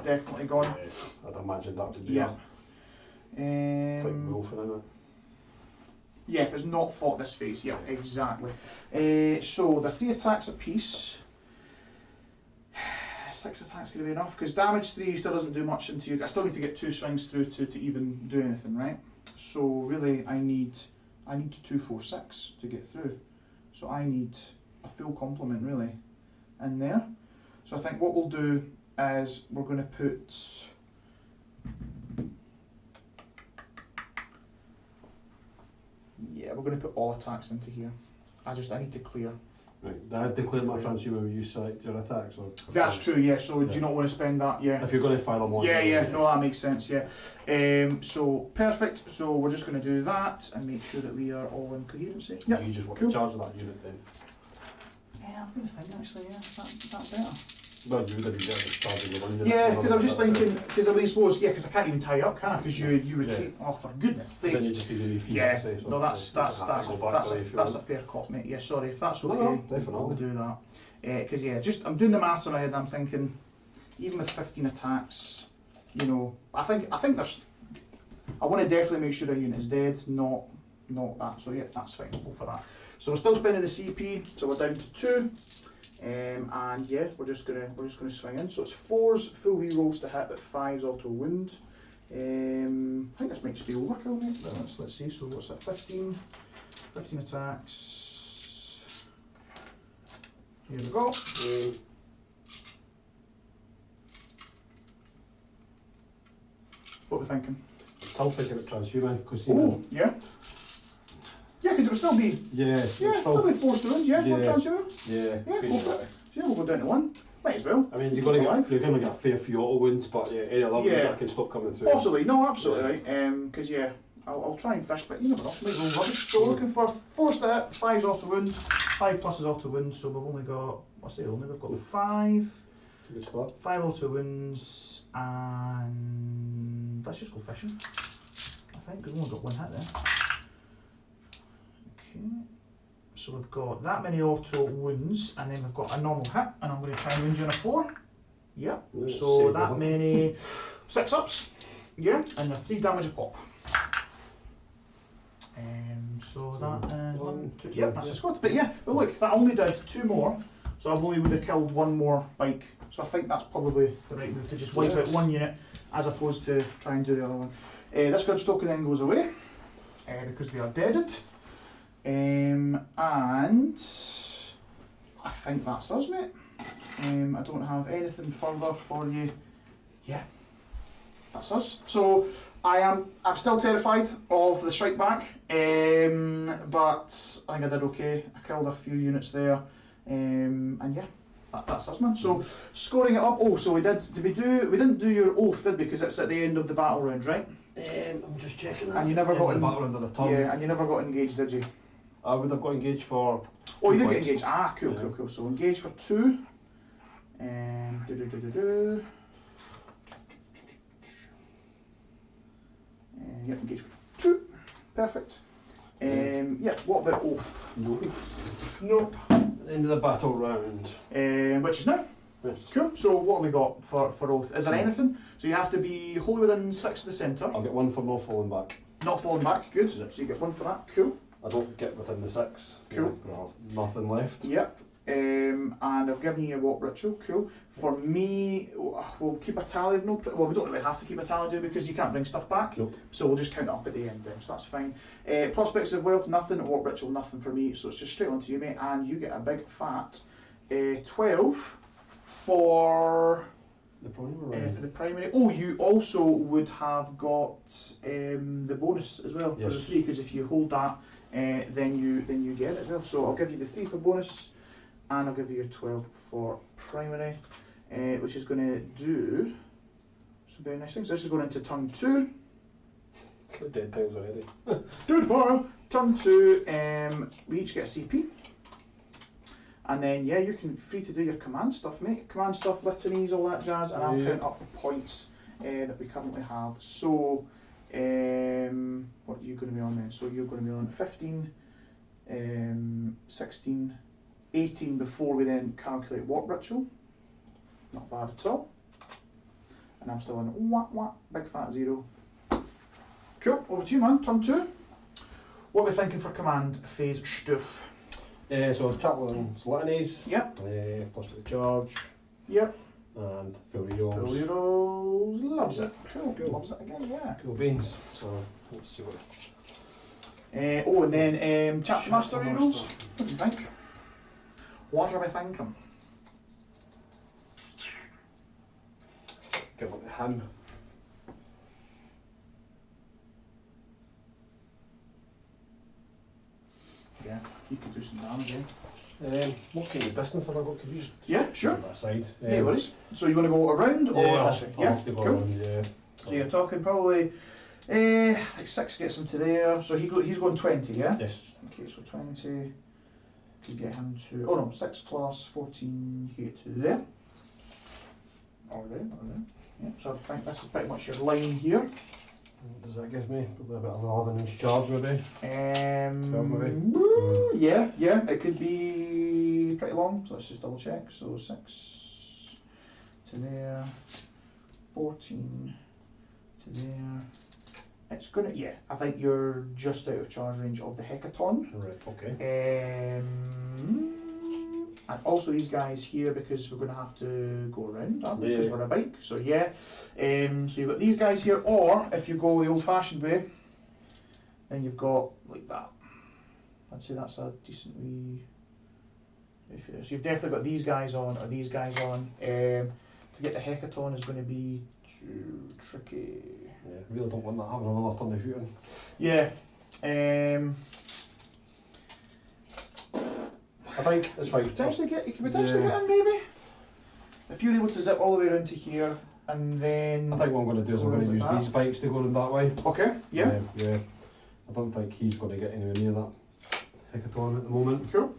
Speaker 1: definitely gone?
Speaker 2: Yeah, I'd imagine that would be
Speaker 1: it's
Speaker 2: like wolfing in it.
Speaker 1: Yeah, if it's not fought this phase, yeah, exactly. So they're 3 attacks apiece. 6 attacks could be enough, because damage 3 still doesn't do much into you. I still need to get 2 swings through to even do anything, right? So really, I need 2, 4, 6 to get through. So I need a full complement really in there. So I think what we'll do is we're going to put. Yeah, we're going to put all attacks into here. I need to clear.
Speaker 2: Right, I declare my transhuman when you select your attacks. Or
Speaker 1: that's true, yeah. So do you not want to spend that? Yeah.
Speaker 2: If you're going to fire them on.
Speaker 1: Yeah. No, that makes sense. Yeah. So perfect. So we're just going to do that and make sure that we are all in coherency. Yeah.
Speaker 2: You just want to charge that unit then.
Speaker 1: Yeah, I'm going to think actually. Yeah, is that better?
Speaker 2: Well, you would have been better charging the one unit.
Speaker 1: Yeah, because I was just thinking, because I suppose, because I can't even tie up, can I? Because you retreat. Yeah. Oh, for goodness sake.
Speaker 2: Then you just be doing feet.
Speaker 1: Yeah. No, that's a fair cop, mate. Yeah, sorry if that's okay.
Speaker 2: No, definitely.
Speaker 1: We'll do that. Because I'm doing the maths in my head. I'm thinking, even with 15 attacks, you know, I think there's. I want to definitely make sure a unit is dead, not that. So yeah, that's fine. We'll go for that. So we're still spending the CP, so we're down to 2. And yeah, we're just gonna swing in. So it's 4s full rerolls to hit, but 5s auto wound. I think this might just be overkill, mate. Let's see. So what's that? 15 attacks. Here we go. What are we thinking?
Speaker 2: Still thinking about transhuman because
Speaker 1: yeah. Yeah, because it would still be.
Speaker 2: Yeah,
Speaker 1: still be 4 stones. Yeah, for transhuman.
Speaker 2: Yeah,
Speaker 1: go for it. So yeah, we'll go down to 1. Might as well.
Speaker 2: I mean, you're going to get a fair few auto wounds, but yeah, any other ones that can stop coming through.
Speaker 1: Possibly, no, absolutely right. Because I'll try and fish, but you never know. Might roll rubbish. So we're looking for 4s to hit, 5s auto wound, 5 pluses auto wound. So we've only got, we've got 5.
Speaker 2: Good start.
Speaker 1: 5 auto wounds, and let's just go fishing. I think we've only got 1 hit there. Okay. So we've got that many auto wounds, and then we've got a normal hit, and I'm going to try and wound you on a 4. Yep. So that many 6 ups. Yeah, and you're 3 damage a pop. So that is 1, 2. Yep, that's a squad. But yeah, but look, that only did 2 more. So I only would have killed 1 more bike. So I think that's probably the right move to just wipe out 1 unit as opposed to try and do the other one. This Grudge token then goes away because they are deaded. And I think that's us, mate. I don't have anything further for you. Yeah, that's us. So I'm still terrified of the strike back, but I think I did okay. I killed a few units there, and yeah, that's us, man. So scoring it up. Oh, so we didn't do your oath, did we? Because it's at the end of the battle round, right?
Speaker 2: I'm just checking that.
Speaker 1: And you never got
Speaker 2: battle round of the turn.
Speaker 1: Yeah, and you never got engaged, did you?
Speaker 2: I would have got engaged for.
Speaker 1: Oh, you did get engaged. Ah, cool, cool. So engaged for 2. Yeah, engaged for 2. Perfect. Yeah. What about oath? Nope.
Speaker 2: End of the battle round.
Speaker 1: Which is now.
Speaker 2: Yes.
Speaker 1: Cool. So what have we got for oath? Is there anything? So you have to be wholly within 6 of the centre.
Speaker 2: I'll get 1 for not falling back.
Speaker 1: Not falling back. Good. So you get 1 for that. Cool.
Speaker 2: I don't get within the 6.
Speaker 1: Cool.
Speaker 2: Nothing left.
Speaker 1: Yep. And I've given you a walk ritual. Cool. For me, we'll keep a tally of no. Well, we don't really have to keep a tally, do we? Because you can't bring stuff back.
Speaker 2: Nope.
Speaker 1: So we'll just count it up at the end then. So that's fine. Prospects of wealth, nothing. Walk ritual, nothing for me. So it's just straight on to you, mate. And you get a big fat 12 for. For the primary. Oh, you also would have got the bonus as well for the 3, because if you hold that, then you get it as well. So I'll give you the 3 for bonus, and I'll give you your 12 for primary, which is going to do some very nice things. So this is going into turn 2.
Speaker 2: Dead piles already.
Speaker 1: Do it tomorrow. Turn 2. We each get a CP. And then, yeah, you can free to do your command stuff, mate. Command stuff, litanies, all that jazz, and I'll count up the points that we currently have. So, what are you going to be on then? So you're going to be on 15, 16, 18 before we then calculate what ritual. Not bad at all. And I'm still on big fat 0. Cool, over to you, man. Turn 2. What are we thinking for command phase stuff?
Speaker 2: So chaplain's litanies.
Speaker 1: Yep.
Speaker 2: Plus the charge.
Speaker 1: Yep.
Speaker 2: And full rerolls.
Speaker 1: Full rerolls. Loves it. Cool. Loves it again, yeah.
Speaker 2: Cool beans. So let's see what.
Speaker 1: Oh, and then chapter master rerolls. What do you think? What are we thinking?
Speaker 2: Give it to him.
Speaker 1: Yeah, he could do some damage, yeah.
Speaker 2: What kind of distance have I got? Could you just
Speaker 1: yeah, sure.
Speaker 2: that side?
Speaker 1: No worries. So you want to go around or this way?
Speaker 2: I'll have to go
Speaker 1: cool.
Speaker 2: around, yeah.
Speaker 1: So you're talking probably like 6 gets him to there. So he's going 20, yeah?
Speaker 2: Yes.
Speaker 1: Okay, so 20 could get him to 6 plus 14 you can get to there. Alright. Yeah, so I think this is pretty much your line here.
Speaker 2: What does that give me? Probably about an 11-inch charge maybe? 12 maybe?
Speaker 1: Yeah, it could be pretty long, so let's just double check. So 6 to there, 14 to there. It's gonna, I think you're just out of charge range of the Hecaton.
Speaker 2: Right, okay.
Speaker 1: And also these guys here, because we're going to have to go around, aren't we? Because we're a bike. So yeah. So you've got these guys here, or if you go the old-fashioned way, then you've got like that. I'd say that's a decent wee. So you've definitely got these guys on, or these guys on. To get the Hecaton is going to be too tricky.
Speaker 2: Yeah, I really don't want that having another turn of shooting.
Speaker 1: Yeah.
Speaker 2: I think it's fine.
Speaker 1: You could potentially get in maybe. If you're able to zip all the way around to here and then.
Speaker 2: I think what I'm going to do is I'm going to use these bikes to go in that way.
Speaker 1: Okay, yeah.
Speaker 2: Yeah. I don't think he's going to get anywhere near that Hecaton at the moment.
Speaker 1: Cool.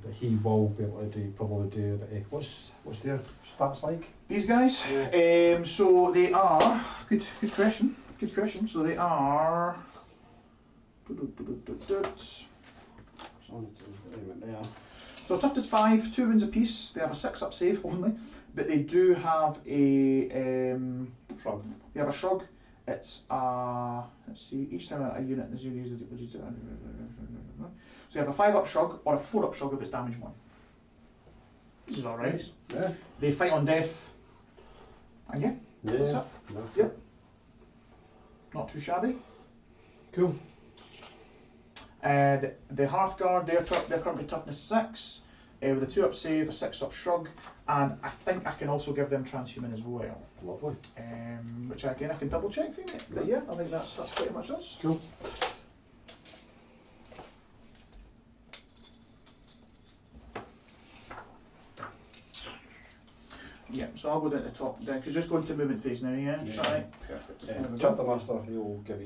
Speaker 2: But he will be able to probably do a bit of, what's their stats like?
Speaker 1: These guys?
Speaker 2: Yeah.
Speaker 1: So they are, good question. So they are, So toughness 5, 2 wounds apiece. They have a 6-up save only, but they do have a
Speaker 2: shrug.
Speaker 1: They have a shrug. It's let's see. Each time a unit in the zone uses it. So you have a 5-up shrug or a 4-up shrug if it's damage 1. This is alright.
Speaker 2: Nice. Yeah.
Speaker 1: They fight on death. And yeah, that's it.
Speaker 2: No.
Speaker 1: Yep. Not too shabby.
Speaker 2: Cool.
Speaker 1: The Hearthguard, they're currently toughness 6, with a 2-up save, a 6-up shrug, and I think I can also give them transhuman as well.
Speaker 2: Lovely.
Speaker 1: Which again I can double check for you, mate. But yeah, I think that's pretty much us.
Speaker 2: Cool.
Speaker 1: Yeah, so I'll go down to the top down, because just go into movement phase now, yeah? Is that right? Perfect.
Speaker 2: Yeah. Chapter Master, he'll give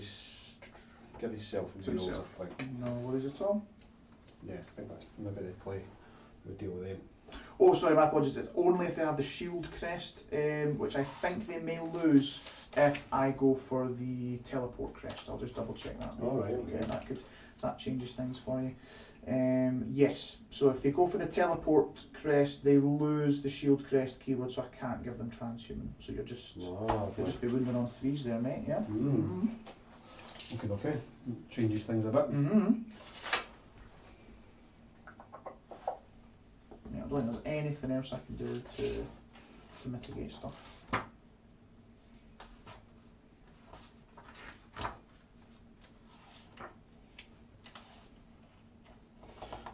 Speaker 2: himself
Speaker 1: To himself.
Speaker 2: like.
Speaker 1: No worries at all.
Speaker 2: Yeah, I think that's maybe they play. We deal with them.
Speaker 1: Oh, sorry, my apologies. It's only if they have the shield crest, which I think they may lose if I go for the teleport crest. I'll just double check that.
Speaker 2: Alright, okay.
Speaker 1: That changes things for you. Yes, so if they go for the teleport crest, they lose the shield crest keyword, so I can't give them transhuman. So you'll just be wounding on 3s there, mate. Yeah.
Speaker 2: Okay. Changes things a bit.
Speaker 1: Yeah, I don't think there's anything else I can do to mitigate stuff.
Speaker 2: So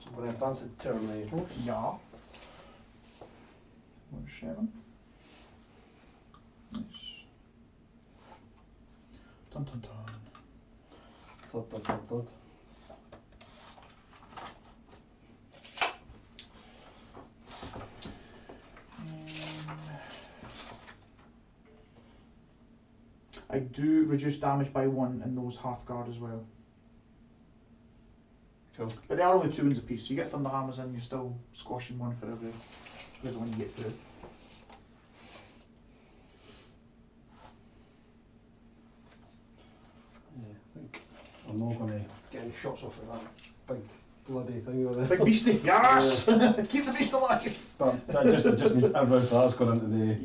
Speaker 2: I'm going to advance it Terminators.
Speaker 1: Yeah. 7. Nice. Dun dun dun.
Speaker 2: Thud.
Speaker 1: I do reduce damage by 1 in those Hearthguard as well.
Speaker 2: Cool.
Speaker 1: But they are only 2 wounds apiece, so you get Thunder Hammers in, you're still squashing 1 for every one you get through.
Speaker 2: Yeah, I think I'm not going to get any shots off of that big bloody thing over there.
Speaker 1: Big beastie, yes! Keep the beast alive!
Speaker 2: But that just means everything for that's gone into the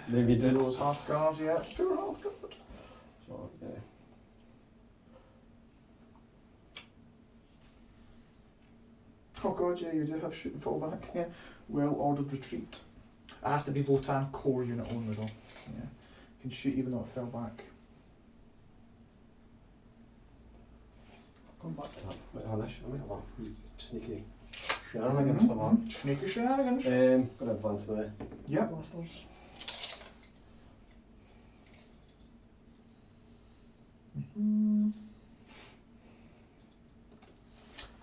Speaker 1: Maybe those Hearthguards, yeah. Pure Hearthguard.
Speaker 2: So, yeah.
Speaker 1: Oh god, yeah, you do have shoot and fall back, yeah. Well ordered retreat. It has to be Votann core unit only though. Yeah. Can shoot even though it fell back.
Speaker 2: Come back to that. Wait, I might have a sneaky shenanigans for that.
Speaker 1: Sneaky shenanigans.
Speaker 2: Going to advance the
Speaker 1: Yep.
Speaker 2: blasters.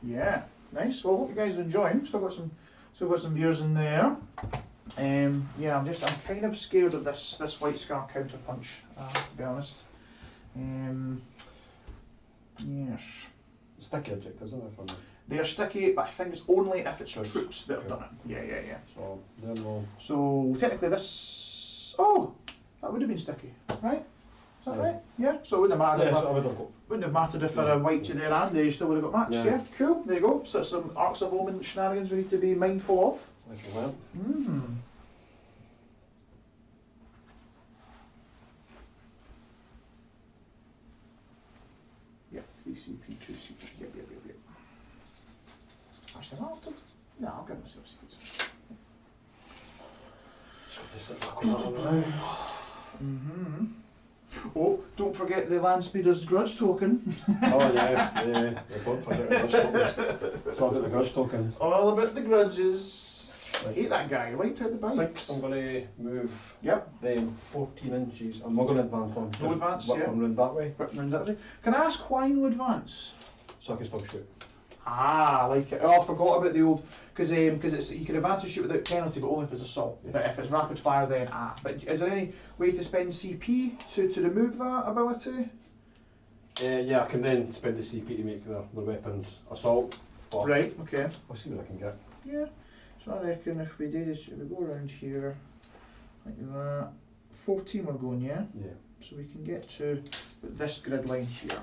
Speaker 1: Yeah, nice. Well, hope you guys are enjoying. Still got some viewers in there. Yeah, I'm kind of scared of this White Scar counter punch, to be honest. Yes.
Speaker 2: Sticky objectives, isn't it? For me?
Speaker 1: They are sticky, but I think it's only if it's troops that have done it. Yeah.
Speaker 2: So then we'll.
Speaker 1: So technically this. Oh, that would have been sticky, right? Is that right? Yeah. So it wouldn't have mattered.
Speaker 2: Yeah, so I would have got.
Speaker 1: Wouldn't have mattered if a white to there and there, you still would have got matched. Yeah. Cool. There you go. So some Arks of Omen shenanigans we need to be mindful of.
Speaker 2: Nice and well.
Speaker 1: Yeah, 3 CP, 2 CP. Yep. Actually, I'll have to. No, I'll give myself CPs.
Speaker 2: Just got to sit back on that one now.
Speaker 1: Oh, don't forget the Land Speeder's grudge token.
Speaker 2: Oh yeah. Don't forget the grudge tokens. It's all about the grudge tokens.
Speaker 1: All about the grudges. I hate that guy. He wiped out the
Speaker 2: I think
Speaker 1: bikes.
Speaker 2: I'm going to move
Speaker 1: Yep.
Speaker 2: them 14 inches. I'm not going to advance them.
Speaker 1: No advance,
Speaker 2: whip
Speaker 1: yeah.
Speaker 2: them round that way.
Speaker 1: Whip round that way. Can I ask why no advance?
Speaker 2: So I can still shoot.
Speaker 1: Ah, I like it. Oh, I forgot about the old, because it's you can advance a shoot without penalty, but only if it's assault.
Speaker 2: Yes.
Speaker 1: But if it's rapid fire, then But is there any way to spend CP to remove that ability?
Speaker 2: Yeah, I can then spend the CP to make the weapons assault. But
Speaker 1: Right. Okay.
Speaker 2: I'll see what I can get.
Speaker 1: Yeah. So I reckon if we did this, we go around here like that. 14 we're going, yeah.
Speaker 2: Yeah.
Speaker 1: So we can get to this grid line here.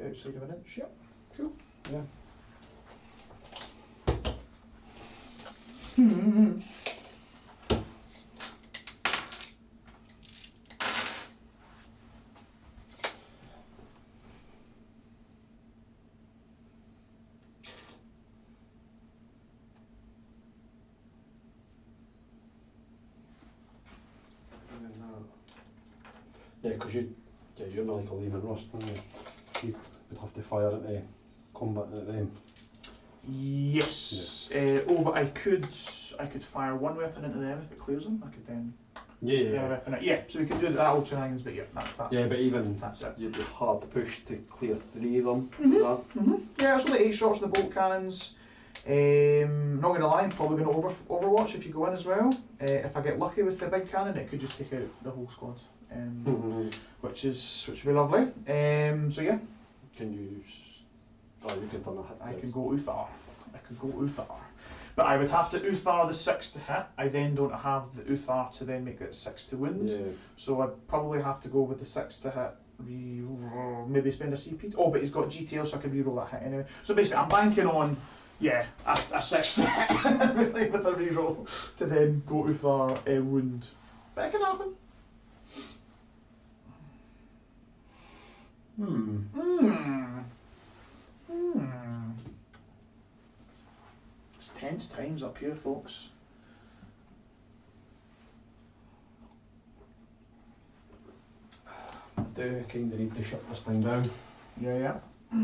Speaker 1: it outside of an inch. Yep, cool.
Speaker 2: Yeah. Yeah, because you're not like a Leagues of Votann, you would have to fire into combat at them.
Speaker 1: Yes. But I could fire one weapon into them if it clears them. I could then. Weapon it. Yeah. So we could do that old shenanigans, but yeah, that's.
Speaker 2: Yeah, but even
Speaker 1: that's it.
Speaker 2: You'd be hard to push to clear 3 of them.
Speaker 1: Yeah, it's only 8 shots in the bolt cannons. Not going to lie, I'm probably going to overwatch if you go in as well. If I get lucky with the big cannon, it could just take out the whole squad, which would be lovely. So yeah.
Speaker 2: Can you? Oh, you can turn a hit.
Speaker 1: I can go Uthar. But I would have to Uthar the 6 to hit. I then don't have the Uthar to then make it 6 to wound.
Speaker 2: Yeah.
Speaker 1: So I'd probably have to go with the 6 to hit. Maybe spend a CP. Oh, but he's got GTL, so I can reroll that hit anyway. So basically, I'm banking on. Yeah, a 6 to hit really with a reroll to then go Uthar wound. But it can happen. It's tense times up here, folks.
Speaker 2: I do kind of need to shut this thing down.
Speaker 1: Yeah.
Speaker 2: I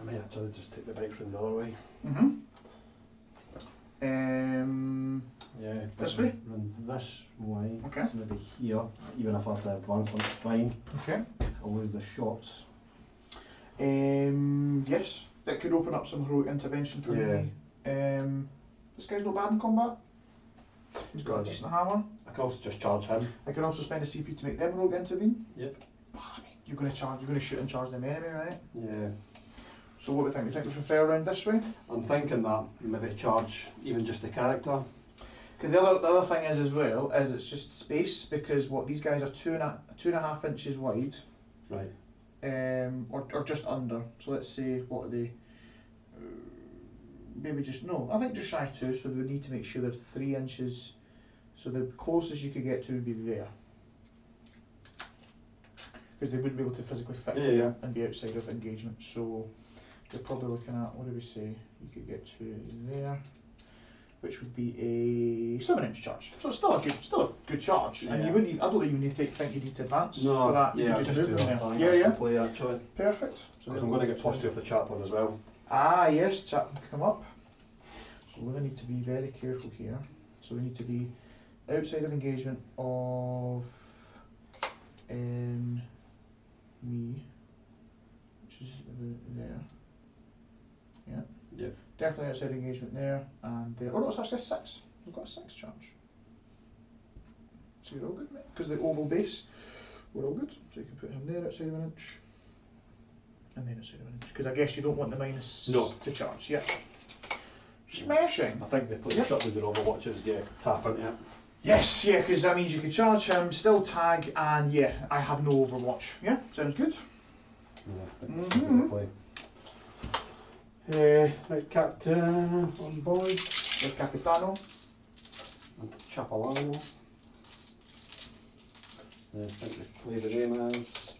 Speaker 2: may actually just take the bikes round the other way.
Speaker 1: Yeah. This way?
Speaker 2: Run this way.
Speaker 1: Okay.
Speaker 2: So maybe here, even if I have to advance on, it's fine.
Speaker 1: Okay.
Speaker 2: I'll lose the shots.
Speaker 1: Yes, that could open up some heroic intervention for me. This guy's not bad in combat. He's got a decent hammer.
Speaker 2: I can also just charge him.
Speaker 1: I can also spend a CP to make them heroic intervene.
Speaker 2: Yep.
Speaker 1: But, I mean, you're going to shoot and charge them anyway, right?
Speaker 2: Yeah.
Speaker 1: So what do we think? We think we prefer around this way?
Speaker 2: I'm thinking that maybe charge even just the character.
Speaker 1: Because the other thing is as well is it's just space, because what these guys are 2.5 inches wide,
Speaker 2: right?
Speaker 1: Or just under. So let's say what are they? Maybe just no. I think just shy of 2. So we would need to make sure they're 3 inches. So the closest you could get to would be there, because they wouldn't be able to physically fit here and be outside of engagement. So you're probably looking at, what do we say? You could get to there, which would be a 7-inch charge. So it's still a good charge. And you wouldn't. I don't even think you need to advance for that. You could just move them there. Yeah.
Speaker 2: Play actually.
Speaker 1: Perfect. So
Speaker 2: because I'm going to get positive off the chaplain as well.
Speaker 1: Ah yes, chaplain can come up. So we're going to need to be very careful here. So we need to be outside of engagement of me, which is there. Yeah.
Speaker 2: Yep.
Speaker 1: Definitely outside engagement there, and there. Oh no, it's actually a 6. We've got a 6 charge. So you're all good, mate. Because the oval base, we're all good. So you can put him there outside of an inch, and then outside of an inch. Because I guess you don't want the minus to charge. Yeah. Smashing.
Speaker 2: I think they put shut with the overwatches. Yeah, tap into it.
Speaker 1: Yes, yeah, because that means you can charge him, still tag, and yeah, I have no overwatch. Yeah, sounds good.
Speaker 2: Right, Captain on board.
Speaker 1: There's Capitano.
Speaker 2: And Chapalano. I think they play the name as.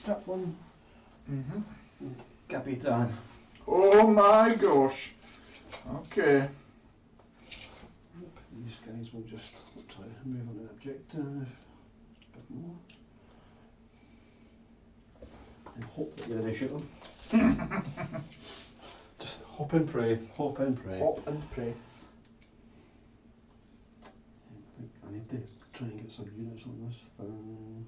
Speaker 2: That one. Capitan.
Speaker 1: Oh my gosh. Okay.
Speaker 2: These guys will just try to move on to the objective a bit more. And hope that you're going to shoot them. Just hop and pray, hop and pray.
Speaker 1: Hop and pray.
Speaker 2: I need to try and get some units on this thing.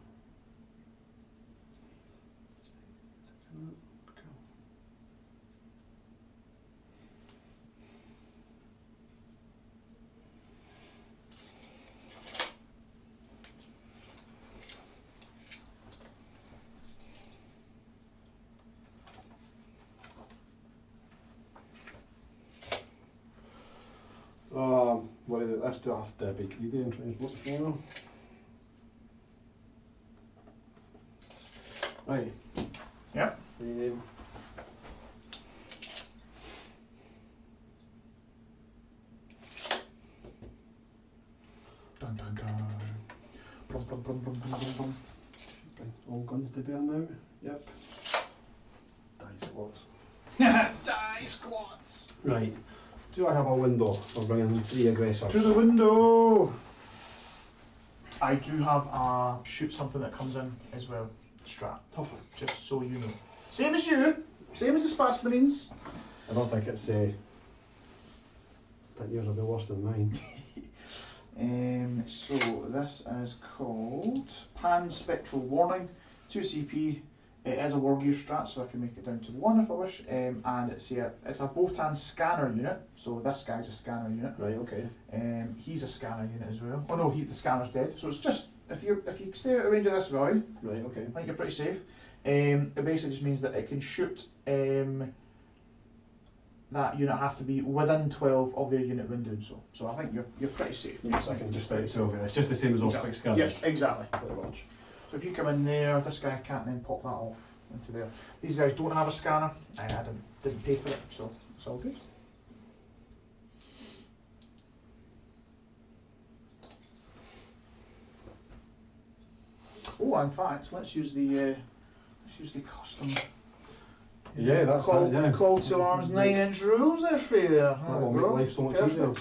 Speaker 2: this, do I have to be greedy and try and look smaller? Right.
Speaker 1: Yep. Dun dun dun. Blum, blum, blum, blum, blum, blum, blum.
Speaker 2: Bring all guns to bear now. Yep. Die squads.
Speaker 1: Die squads!
Speaker 2: Right. Do I have a window for bringing 3 aggressors?
Speaker 1: To the window! I do have a shoot something that comes in as well. Strat.
Speaker 2: Tough.
Speaker 1: Just so you know. Same as you. Same as the Sparks Marines.
Speaker 2: I don't think it's. I think yours will be worse than mine.
Speaker 1: So this is called Pan Spectral Warning, 2 CP. It is a war gear strat, so I can make it down to 1 if I wish. And it's a Votann scanner unit. So this guy's a scanner unit.
Speaker 2: Right. Okay.
Speaker 1: He's a scanner unit as well. Oh no, the scanner's dead. So it's just if you stay out of range of this guy,
Speaker 2: Right. Okay.
Speaker 1: I think you're pretty safe. It basically just means that it can shoot. That unit has to be within 12 of their unit window. So I think you're pretty safe.
Speaker 2: Yes, I can just out 12. It's just the same as all
Speaker 1: Exactly.
Speaker 2: quick scanners.
Speaker 1: Yeah, exactly.
Speaker 2: Pretty much.
Speaker 1: So if you come in there, this guy can't then pop that off into there. These guys don't have a scanner. I didn't pay for it, so it's all good. Oh, in fact, let's use the custom.
Speaker 2: Yeah, that's
Speaker 1: call,
Speaker 2: it, yeah.
Speaker 1: Call to arms 9-inch rules there for you there.
Speaker 2: That will make life so much easier.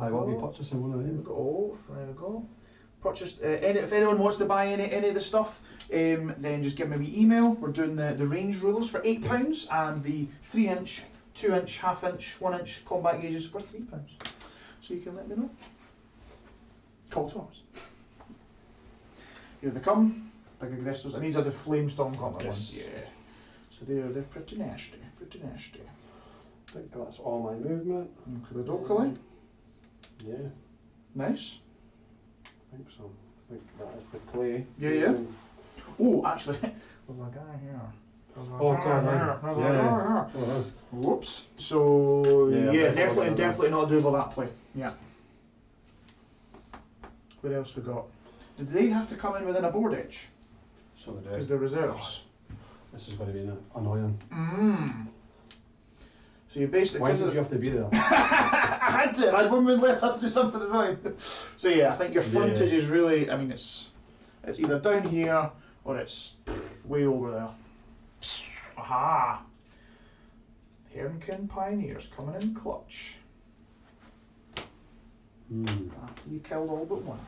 Speaker 2: I will be
Speaker 1: go.
Speaker 2: purchasing one of
Speaker 1: There we
Speaker 2: them.
Speaker 1: go. There we go. Purchased. If anyone wants to buy any of the stuff, then just give me an email. We're doing the range rules for £8 and the 3-inch, 2-inch, half-inch, 1-inch combat gauges for £3. So you can let me know. Call to arms. Here they come, big aggressors, and these are the Flamestorm Gauntlet ones. Yeah. So they're pretty nasty, pretty nasty.
Speaker 2: I think that's all my movement.
Speaker 1: Okey-dokey.
Speaker 2: Yeah,
Speaker 1: Nice.
Speaker 2: I think so. I think that is the play.
Speaker 1: Yeah. Oh, actually, there's a guy here.
Speaker 2: Oh, God, yeah. Oh,
Speaker 1: Whoops. So
Speaker 2: Yeah,
Speaker 1: definitely not doable that play. Yeah. What else we got? Did they have to come in within a board edge?
Speaker 2: so they
Speaker 1: Because
Speaker 2: do.
Speaker 1: they're reserves.
Speaker 2: This is going to be annoying.
Speaker 1: So you basically.
Speaker 2: Why did you have to be there?
Speaker 1: I had 1 minute left. I had to do something annoying. So yeah, I think your frontage is really. I mean, it's either down here or it's way over there. Aha! Hermkin Pioneers coming in clutch. After you killed all but one.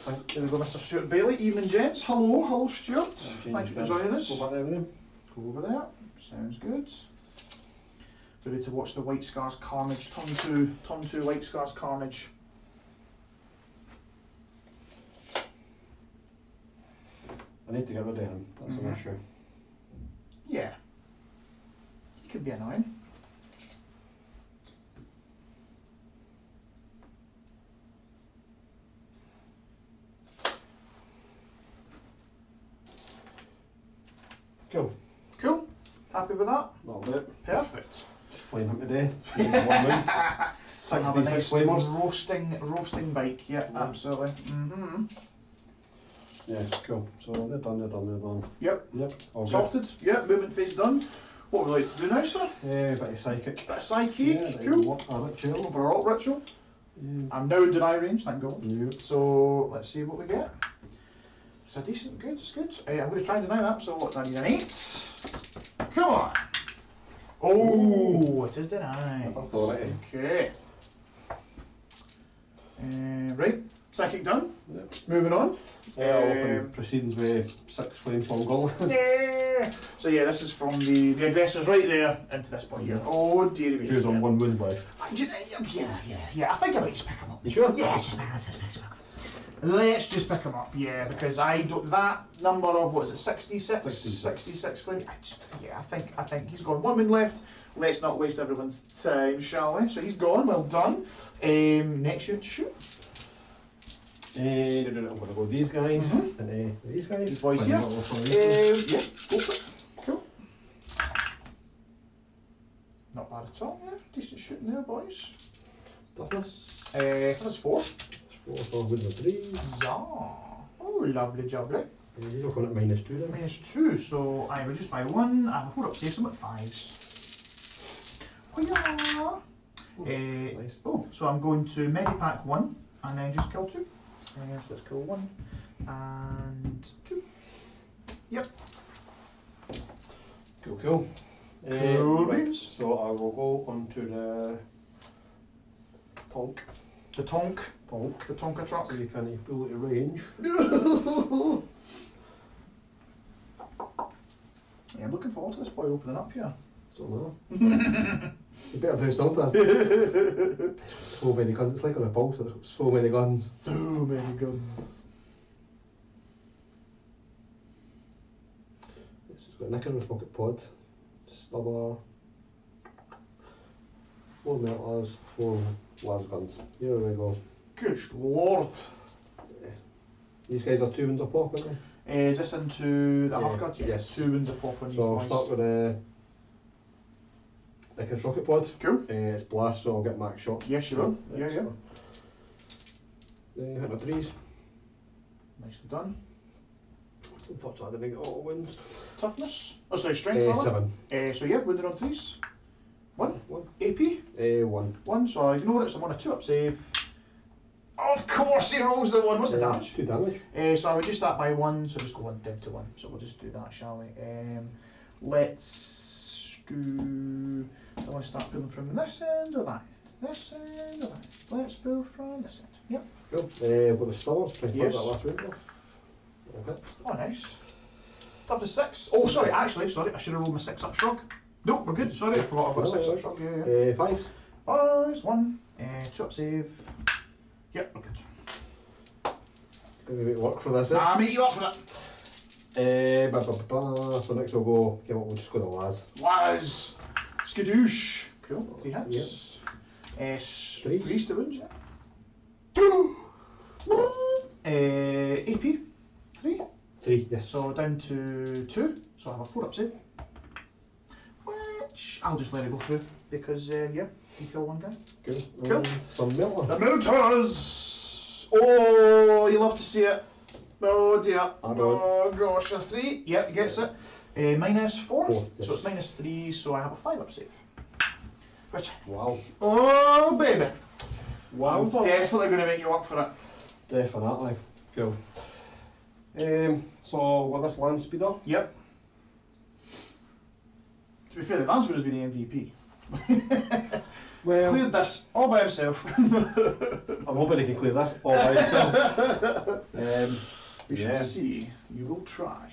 Speaker 1: There we go, Mr. Stuart Bailey. Evening, gents. Hello, Stuart. Thank you for joining us.
Speaker 2: Go back there with him.
Speaker 1: Go over there. Sounds good. Ready to watch the White Scars Carnage. Turn 2 White Scars Carnage.
Speaker 2: I need to get rid of him. That's an issue.
Speaker 1: Yeah. He could be annoying. Cool. Happy with that?
Speaker 2: That'll do it.
Speaker 1: Perfect.
Speaker 2: Just flaying him to death. 1 wound.
Speaker 1: We'll have a nice
Speaker 2: 66 flames.
Speaker 1: roasting bike. Yeah, absolutely.
Speaker 2: Yes, cool. So they're done.
Speaker 1: Yep.
Speaker 2: All good.
Speaker 1: Sorted. Yep. Movement phase done. What would we like to do now, sir?
Speaker 2: Bit of psychic.
Speaker 1: Bit of psychic.
Speaker 2: Yeah,
Speaker 1: Cool.
Speaker 2: A ritual.
Speaker 1: Overall ritual.
Speaker 2: Yeah.
Speaker 1: I'm now in deny range, thank God.
Speaker 2: Yep.
Speaker 1: So let's see what we get. It's a decent, good, it's good. I'm going to try and deny that, so what, I need an 8. Come on! Oh, it is denied.
Speaker 2: Authority.
Speaker 1: Okay. Right, psychic done.
Speaker 2: Yep.
Speaker 1: Moving on.
Speaker 2: Open proceedings with 6 flamestorm gauntlets.
Speaker 1: Yeah. So yeah, this is from the aggressors right there into this point here. Oh dear me.
Speaker 2: Choose on 1 wound left.
Speaker 1: Yeah, I think I might just pick them up.
Speaker 2: You sure?
Speaker 1: Yeah, let's just pick them up, yeah, because I don't. That number of what is it, 66? 66 flames. I think he's gone. 1 minute left. Let's not waste everyone's time, shall we? So he's gone. Well done. Next unit to shoot.
Speaker 2: I'm going to go these guys and these guys.
Speaker 1: These boys here. Yeah, go for it. Cool. Not bad at all, yeah. Decent shooting there, boys.
Speaker 2: Toughness.
Speaker 1: Toughness 4.
Speaker 2: 4, so with the 3s.
Speaker 1: Yeah. Oh, lovely job,
Speaker 2: These are going at -2 then.
Speaker 1: -2, so I reduced by 1. I have a 4 up save, so I'm at 5s.
Speaker 2: Nice.
Speaker 1: Oh, so I'm going to Medipack 1 and then just kill 2. So let's kill 1 and 2. Yep.
Speaker 2: Cool.
Speaker 1: Cool.
Speaker 2: Right, so I will go on to the Tonk.
Speaker 1: The Tonk.
Speaker 2: The
Speaker 1: Tonka truck.
Speaker 2: So you can pull it to range.
Speaker 1: Yeah, I'm looking forward to this boy opening up here.
Speaker 2: Don't know. You better do something. So many guns. It's like on a pulse. There's so many guns.
Speaker 1: So many guns.
Speaker 2: It's got Nickers, rocket pod, stubber, 4 melters, 4 las guns. Here we go.
Speaker 1: Good lord.
Speaker 2: These guys are 2 wounds a pop, aren't they?
Speaker 1: Is this into the half guard? Yeah,
Speaker 2: yes.
Speaker 1: 2 wounds a pop on these
Speaker 2: So I'll
Speaker 1: boys.
Speaker 2: start with the Nickers rocket pod.
Speaker 1: Cool.
Speaker 2: It's blast, so I'll get max shots.
Speaker 1: Yes, you will. Yeah.
Speaker 2: Hit the 3s.
Speaker 1: Nicely done.
Speaker 2: Unfortunately, I didn't get all wins.
Speaker 1: Toughness. Oh, sorry, strength. rather.
Speaker 2: 7.
Speaker 1: So yeah, wounded on 3s. 1.
Speaker 2: 1.
Speaker 1: AP.
Speaker 2: 1.
Speaker 1: 1. So I ignore it. So I'm on a 2 up save. Of course, he rolls the 1. What's the damage?
Speaker 2: 2 damage.
Speaker 1: So I reduce that by 1. So just go 1 down to 1. So we'll just do that, shall we? Let's do. I want to start pulling from this end or that. This end or that. Let's pull from this end. Yep.
Speaker 2: Cool. With the stubborn, try and
Speaker 1: Yes.
Speaker 2: that last wound off. Hit.
Speaker 1: Oh, nice. Toughness 6. Oh, sorry. Actually, sorry. I should have rolled my 6 up shrug. Nope, we're good. Sorry, I forgot I've got a 6 up shrug. Yeah.
Speaker 2: 5s.
Speaker 1: Boys, 1. 2 up save. Yep, we're good.
Speaker 2: Gonna make work for this.
Speaker 1: I'll meet you up for that.
Speaker 2: So next we'll go. We'll just go to Laz.
Speaker 1: Laz. Skadoosh. Cool. 3 hits.
Speaker 2: Yep.
Speaker 1: 3 to wounds, yeah. AP. 3.
Speaker 2: 3, yes.
Speaker 1: So down to 2. So I have a 4 up save. Which I'll just let it go through because, yeah, you kill 1 guy. Cool.
Speaker 2: Some melter.
Speaker 1: The Melters! Oh, you love to see it. Oh dear. Oh gosh, a 3. Yep, he gets it. -4.
Speaker 2: 4, yes.
Speaker 1: So it's -3, so I have a 5 up save. Which,
Speaker 2: Wow.
Speaker 1: oh baby.
Speaker 2: Wow.
Speaker 1: I'm definitely going to make you up for it.
Speaker 2: Definitely. Cool. So with this land speeder.
Speaker 1: Yep. To be fair, the Vance would have been the MVP.
Speaker 2: Well,
Speaker 1: Cleared this all by himself.
Speaker 2: I'm hoping he can clear this all by himself.
Speaker 1: We shall see. You will try.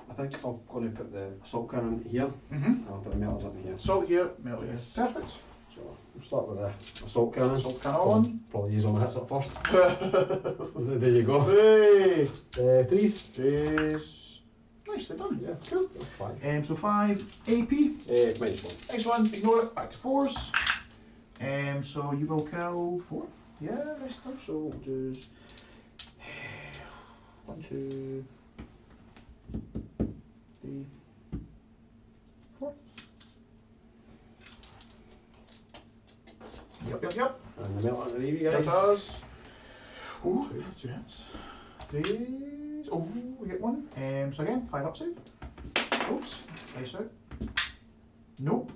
Speaker 2: I think I'm going to put the assault cannon here.
Speaker 1: Mm-hmm.
Speaker 2: I'll put the melters up here.
Speaker 1: Salt here, melt here.
Speaker 2: Yes.
Speaker 1: Perfect.
Speaker 2: So we'll start with the assault cannon.
Speaker 1: Assault cannon.
Speaker 2: Probably use all my hits up first. There you go.
Speaker 1: Hey!
Speaker 2: 3s.
Speaker 1: Jeez. Nicely done.
Speaker 2: Yeah.
Speaker 1: Cool.
Speaker 2: 5.
Speaker 1: So 5 AP.
Speaker 2: -1.
Speaker 1: Next one, ignore it, back to 4s. So you will kill 4. Yeah, nice done. So we'll do 1, 2, 3, 4. Yep.
Speaker 2: And the melter to leave you
Speaker 1: That
Speaker 2: guys.
Speaker 1: does. Ooh, 2 hits. 3. Oh, we get 1. So again, 5 up save. Oops, dice out. Nope.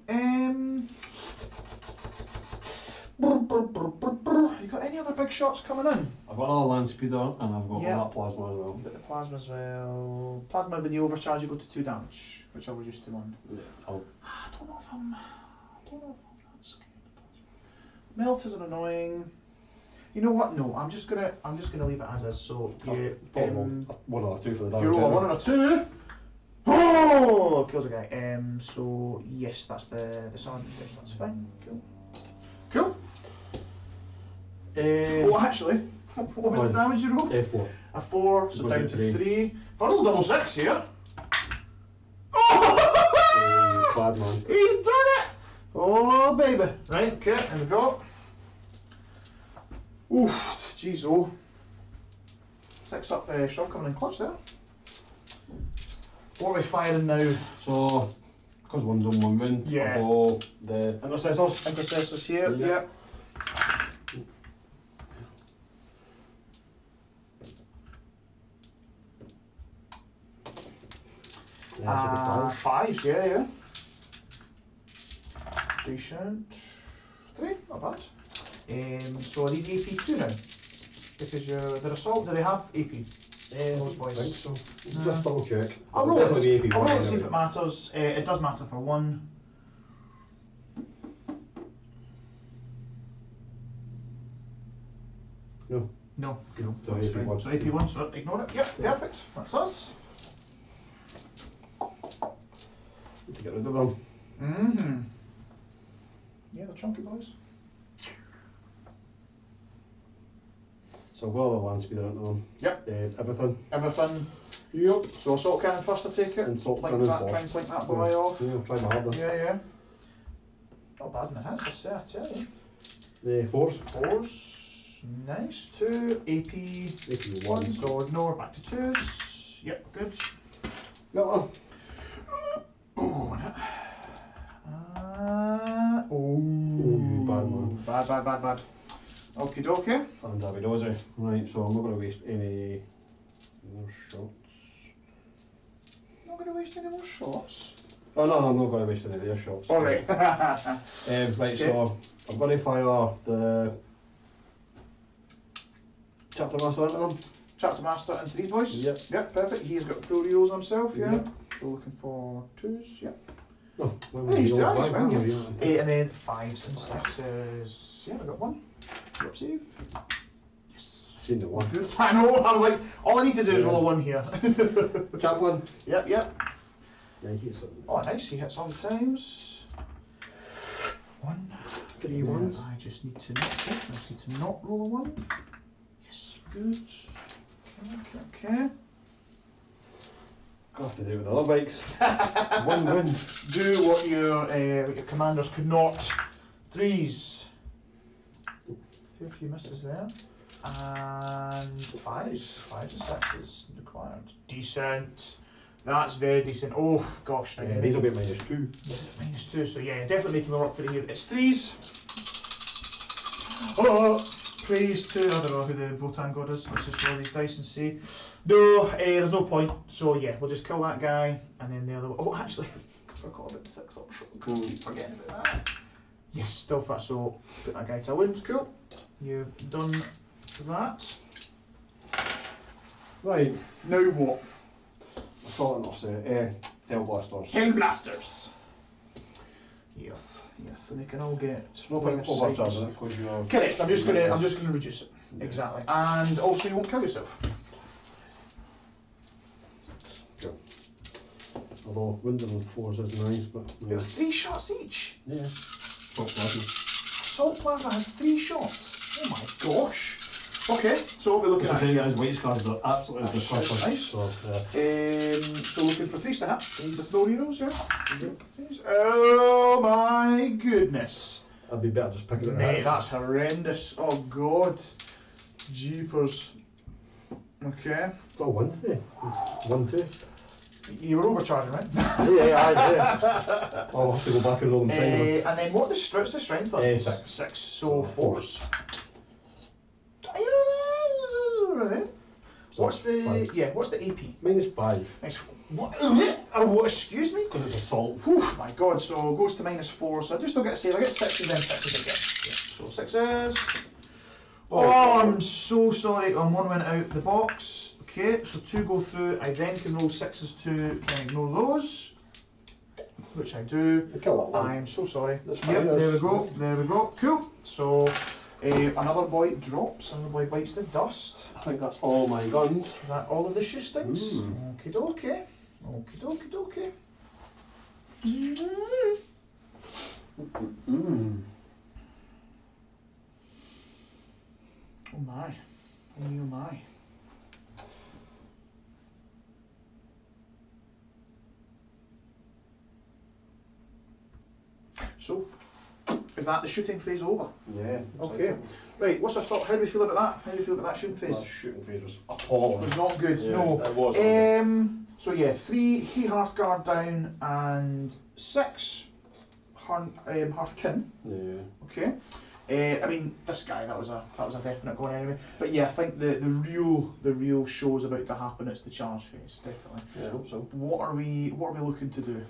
Speaker 1: You got any other big shots coming in?
Speaker 2: I've got another land speeder and I've got that plasma as well.
Speaker 1: You've got the plasma as well. Plasma with the overcharge, you go to 2 damage, which I'll reduce to 1.
Speaker 2: Yeah,
Speaker 1: I don't know if I'm that scared of plasma. Melters are annoying. You know what? No, I'm just gonna leave it as is. So you,
Speaker 2: 1 or 2 for the damage.
Speaker 1: you roll a 1 and a 2. Oh, kills a guy. So yes, that's the silent fish. That's fine. Cool. Oh, actually, what was the damage you rolled?
Speaker 2: 4.
Speaker 1: A 4, so
Speaker 2: Goes
Speaker 1: down
Speaker 2: to
Speaker 1: to
Speaker 2: 3.
Speaker 1: 3. If I roll double 6 here.
Speaker 2: Bad man.
Speaker 1: He's done it! Oh baby. Right, okay, there we go. Oof, jeez oh. 6 up shot coming in clutch there. What are we firing now?
Speaker 2: So, because one's on one wound,
Speaker 1: Yeah.
Speaker 2: I'll go the intercessors.
Speaker 1: Intercessors here, yeah. Fives, yeah. Decent. 3, not bad. So are these AP2 now? Because they're assault, do they have AP? Those boys.
Speaker 2: I think so. Just double check.
Speaker 1: I'll roll it
Speaker 2: Definitely AP
Speaker 1: I'll roll
Speaker 2: one
Speaker 1: it see if
Speaker 2: anyway.
Speaker 1: it matters. It does matter for 1.
Speaker 2: No.
Speaker 1: No, no.
Speaker 2: So
Speaker 1: That's
Speaker 2: AP1.
Speaker 1: fine. So AP1, so ignore it. Yep, perfect. That's us.
Speaker 2: Need to get rid of them.
Speaker 1: Mm-hmm. Yeah, they're chunky boys.
Speaker 2: So I've got all the land speeder into them.
Speaker 1: Yep.
Speaker 2: Everything.
Speaker 1: Everything. Yep. So assault cannon first, I take it.
Speaker 2: And assault
Speaker 1: Like
Speaker 2: cannon
Speaker 1: that,
Speaker 2: first.
Speaker 1: try and plink that boy off.
Speaker 2: Yeah, I'll try my hardest.
Speaker 1: Yeah. Not bad in the hits, I say, I tell you.
Speaker 2: The 4s.
Speaker 1: 4s. Nice. 2. AP.
Speaker 2: AP1.
Speaker 1: So ignore, back to 2s. Yep, good.
Speaker 2: Got one.
Speaker 1: Oh,
Speaker 2: Bad man.
Speaker 1: Bad. Okie dokie.
Speaker 2: And David Ozzy. Right, so I'm not going to waste any more shots.
Speaker 1: Not going to waste any more shots.
Speaker 2: Oh no, I'm not going to waste any of their shots.
Speaker 1: Alright.
Speaker 2: Right, so I'm going to fire the Chapter Master into them.
Speaker 1: Chapter Master into these boys?
Speaker 2: Yep.
Speaker 1: Yep, perfect. He's got full reels himself, yeah.
Speaker 2: Yep.
Speaker 1: So looking for 2s, yep.
Speaker 2: No,
Speaker 1: He's nice, man, yeah.
Speaker 2: yeah.
Speaker 1: 8 and then 5s and 6s. Yeah, I got 1. Drop save. Yes.
Speaker 2: Seen the one.
Speaker 1: Good. I know, I'm like, all I need to do is roll a 1 here.
Speaker 2: Chaplain.
Speaker 1: Yep.
Speaker 2: Yeah, he hits it.
Speaker 1: Oh, nice, he hits all the times. 1.
Speaker 2: 3 ones.
Speaker 1: I just need to not roll a 1. Yes, good. Okay.
Speaker 2: Gonna have to do it with the other bikes. 1 win.
Speaker 1: Do what your commanders could not. 3s. A few misses there. And 5s. 5s and 6s required. Decent. That's very decent. Oh gosh, now
Speaker 2: These will be -2.
Speaker 1: -2, so yeah, definitely making me work for the year. It's 3s. Oh, praise to, I don't know who the Votann god is. Let's just roll these dice and see. No, there's no point. So yeah, we'll just kill that guy, and then the other one. Oh, actually, I forgot about the 6 up shot. Keep forgetting about that. Yes, still fat, so put that guy to a wound. Cool. You've done that.
Speaker 2: Right.
Speaker 1: Now what?
Speaker 2: Assault and offset. Hell Blasters.
Speaker 1: Hell blasters. Yes, and they can all get.
Speaker 2: No point overcharging it because you're.
Speaker 1: Correct. I'm just gonna reduce it.
Speaker 2: Yeah.
Speaker 1: Exactly. And also, you won't kill yourself.
Speaker 2: Cool. Although winding on 4s is nice, but yeah.
Speaker 1: 3 shots each.
Speaker 2: Yeah. Assault plasma.
Speaker 1: Assault plasma has 3 shots. Oh my gosh. Okay, so what we're looking at here.
Speaker 2: His weight cards are absolutely
Speaker 1: That's
Speaker 2: disgusting.
Speaker 1: nice.
Speaker 2: So,
Speaker 1: So looking for 3s to hit. These are throw heroes, yeah. Threes. Oh my goodness.
Speaker 2: I'd be better just picking it
Speaker 1: Mate, that's horrendous. Oh god. Jeepers. Okay.
Speaker 2: It's all 1 thing. 1, 2.
Speaker 1: You were overcharging, right?
Speaker 2: Yeah. I'll have to go back and roll them side.
Speaker 1: And then what's the strength on
Speaker 2: 6.
Speaker 1: 6. So 4s. What's the
Speaker 2: Five.
Speaker 1: What's the AP?
Speaker 2: -5.
Speaker 1: Nice. What? What? Excuse me?
Speaker 2: Because it's assault.
Speaker 1: Whew, my god, so it goes to -4, so I just don't get to save. I get 6s, then 6s again. Yeah, so 6s. Oh, I'm so sorry. 1 went out the box. Okay, so 2 go through. I then can roll 6s to try and ignore those, which I do.
Speaker 2: Kill that one.
Speaker 1: I'm so sorry.
Speaker 2: That's
Speaker 1: Yep,
Speaker 2: fine.
Speaker 1: there we go. Cool. So another boy drops, another boy bites the dust.
Speaker 2: I think that's all my guns.
Speaker 1: Is that all of the shoestings?
Speaker 2: Mm.
Speaker 1: Okie dokie. Okie dokie. Oh my. Oh my. So, is that the shooting phase over?
Speaker 2: Yeah.
Speaker 1: Okay. Right, what's our thought? How do we feel about that? How do we feel about that shooting phase?
Speaker 2: That shooting phase was appalling.
Speaker 1: It was not good,
Speaker 2: Yeah,
Speaker 1: no.
Speaker 2: it was.
Speaker 1: So yeah, three Hearthguard down and 6 Hearthkin.
Speaker 2: Yeah.
Speaker 1: Okay. I mean, this guy, that was a definite going anyway. But yeah, I think the real show's about to happen. It's the charge phase, definitely.
Speaker 2: Yeah, I hope so.
Speaker 1: What are we looking to do?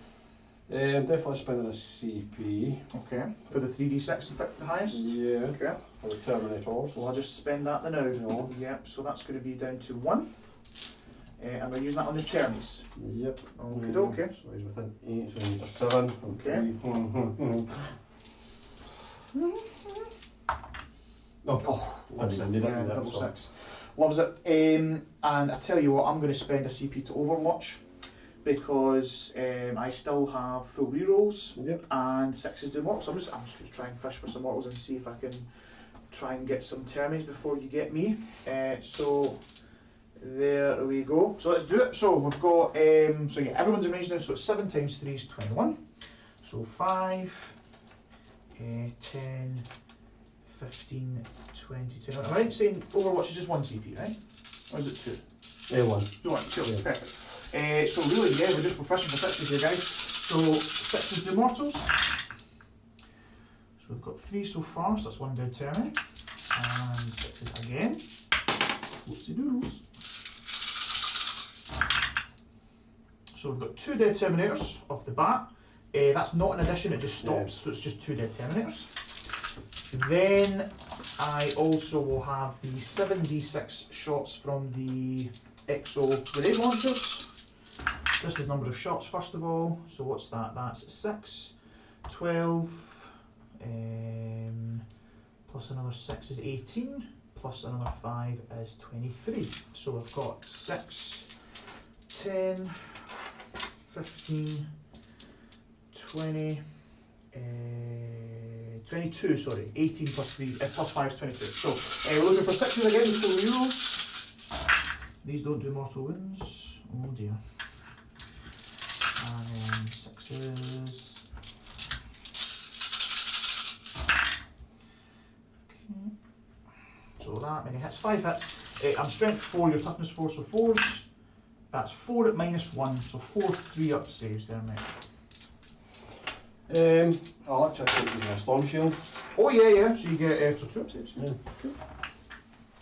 Speaker 2: Definitely spending a CP.
Speaker 1: Okay. For the 3d6 the highest?
Speaker 2: Yeah.
Speaker 1: Okay.
Speaker 2: For the Terminators.
Speaker 1: Well, I'll just spend that now.
Speaker 2: No.
Speaker 1: Yep, so that's going to be down to 1. And we're using that on the Termies.
Speaker 2: Yep.
Speaker 1: Okay, okay.
Speaker 2: So he's within 8, so he's a 7.
Speaker 1: Okay. Loves it. Yeah, double 6. Loves it. And I tell you what, I'm going to spend a CP to Overwatch because I still have full rerolls.
Speaker 2: Yep.
Speaker 1: And 6s do mortals. So I'm just going to try and fish for some mortals and see if I can try and get some Termies before you get me. So there we go. So let's do it. So we've got so yeah, everyone's arranged now. So it's 7 times 3 is 21. So 5, 10, 15, 22. Am I right in saying Overwatch is just 1 CP, right? Or is it 2?
Speaker 2: Yeah, 1.
Speaker 1: 1, sure,
Speaker 2: Yeah.
Speaker 1: perfect. So really, yeah, we're fishing for 6s here, guys. So 6s do mortals. So we've got 3 so far, so that's 1 dead Terry. And 6s again. Whoopsie doodles. So we've got 2 dead Terminators off the bat. That's not an addition, it just stops, so it's just 2 dead Terminators. Then I also will have the 7d6 shots from the Exo grenade launchers. This is number of shots first of all. So what's that? That's 6, 12, plus another 6 is 18, plus another 5 is 23. So I've got 6, 10, 15, 20, 22, sorry, 18 plus 3, plus 5 is 22. So we're looking for 6s again with full rerolls. These don't do mortal wounds. Oh dear. And then 6s. Okay. So that many hits, 5 hits. I'm strength 4, your toughness 4, so 4s. That's 4 at -1, so 4 3-up saves there, mate.
Speaker 2: I'll actually take using a Storm Shield.
Speaker 1: Oh yeah, so you get so 2-up saves.
Speaker 2: Yeah.
Speaker 1: Cool.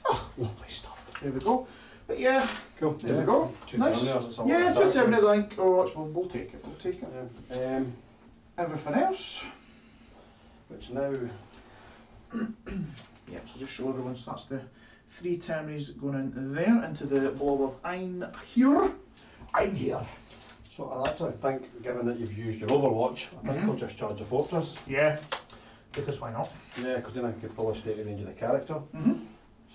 Speaker 1: Oh, lovely stuff. There we go. But yeah,
Speaker 2: Cool.
Speaker 1: there we go.
Speaker 2: 2
Speaker 1: Nice.
Speaker 2: Terminators, that's all
Speaker 1: Yeah,
Speaker 2: I've
Speaker 1: 2
Speaker 2: done.
Speaker 1: Terminators, I think. Oh, we'll take it. We'll take it.
Speaker 2: Yeah.
Speaker 1: Everything else.
Speaker 2: Which now.
Speaker 1: Yeah, so just show everyone. So that's the 3 Termies going in there into the blob of Ein here. Ein here.
Speaker 2: So I actually think, given that you've used your Overwatch, I think I'll just charge a Fortress.
Speaker 1: Yeah, because why not?
Speaker 2: Yeah, because then I could probably stay in range of the character.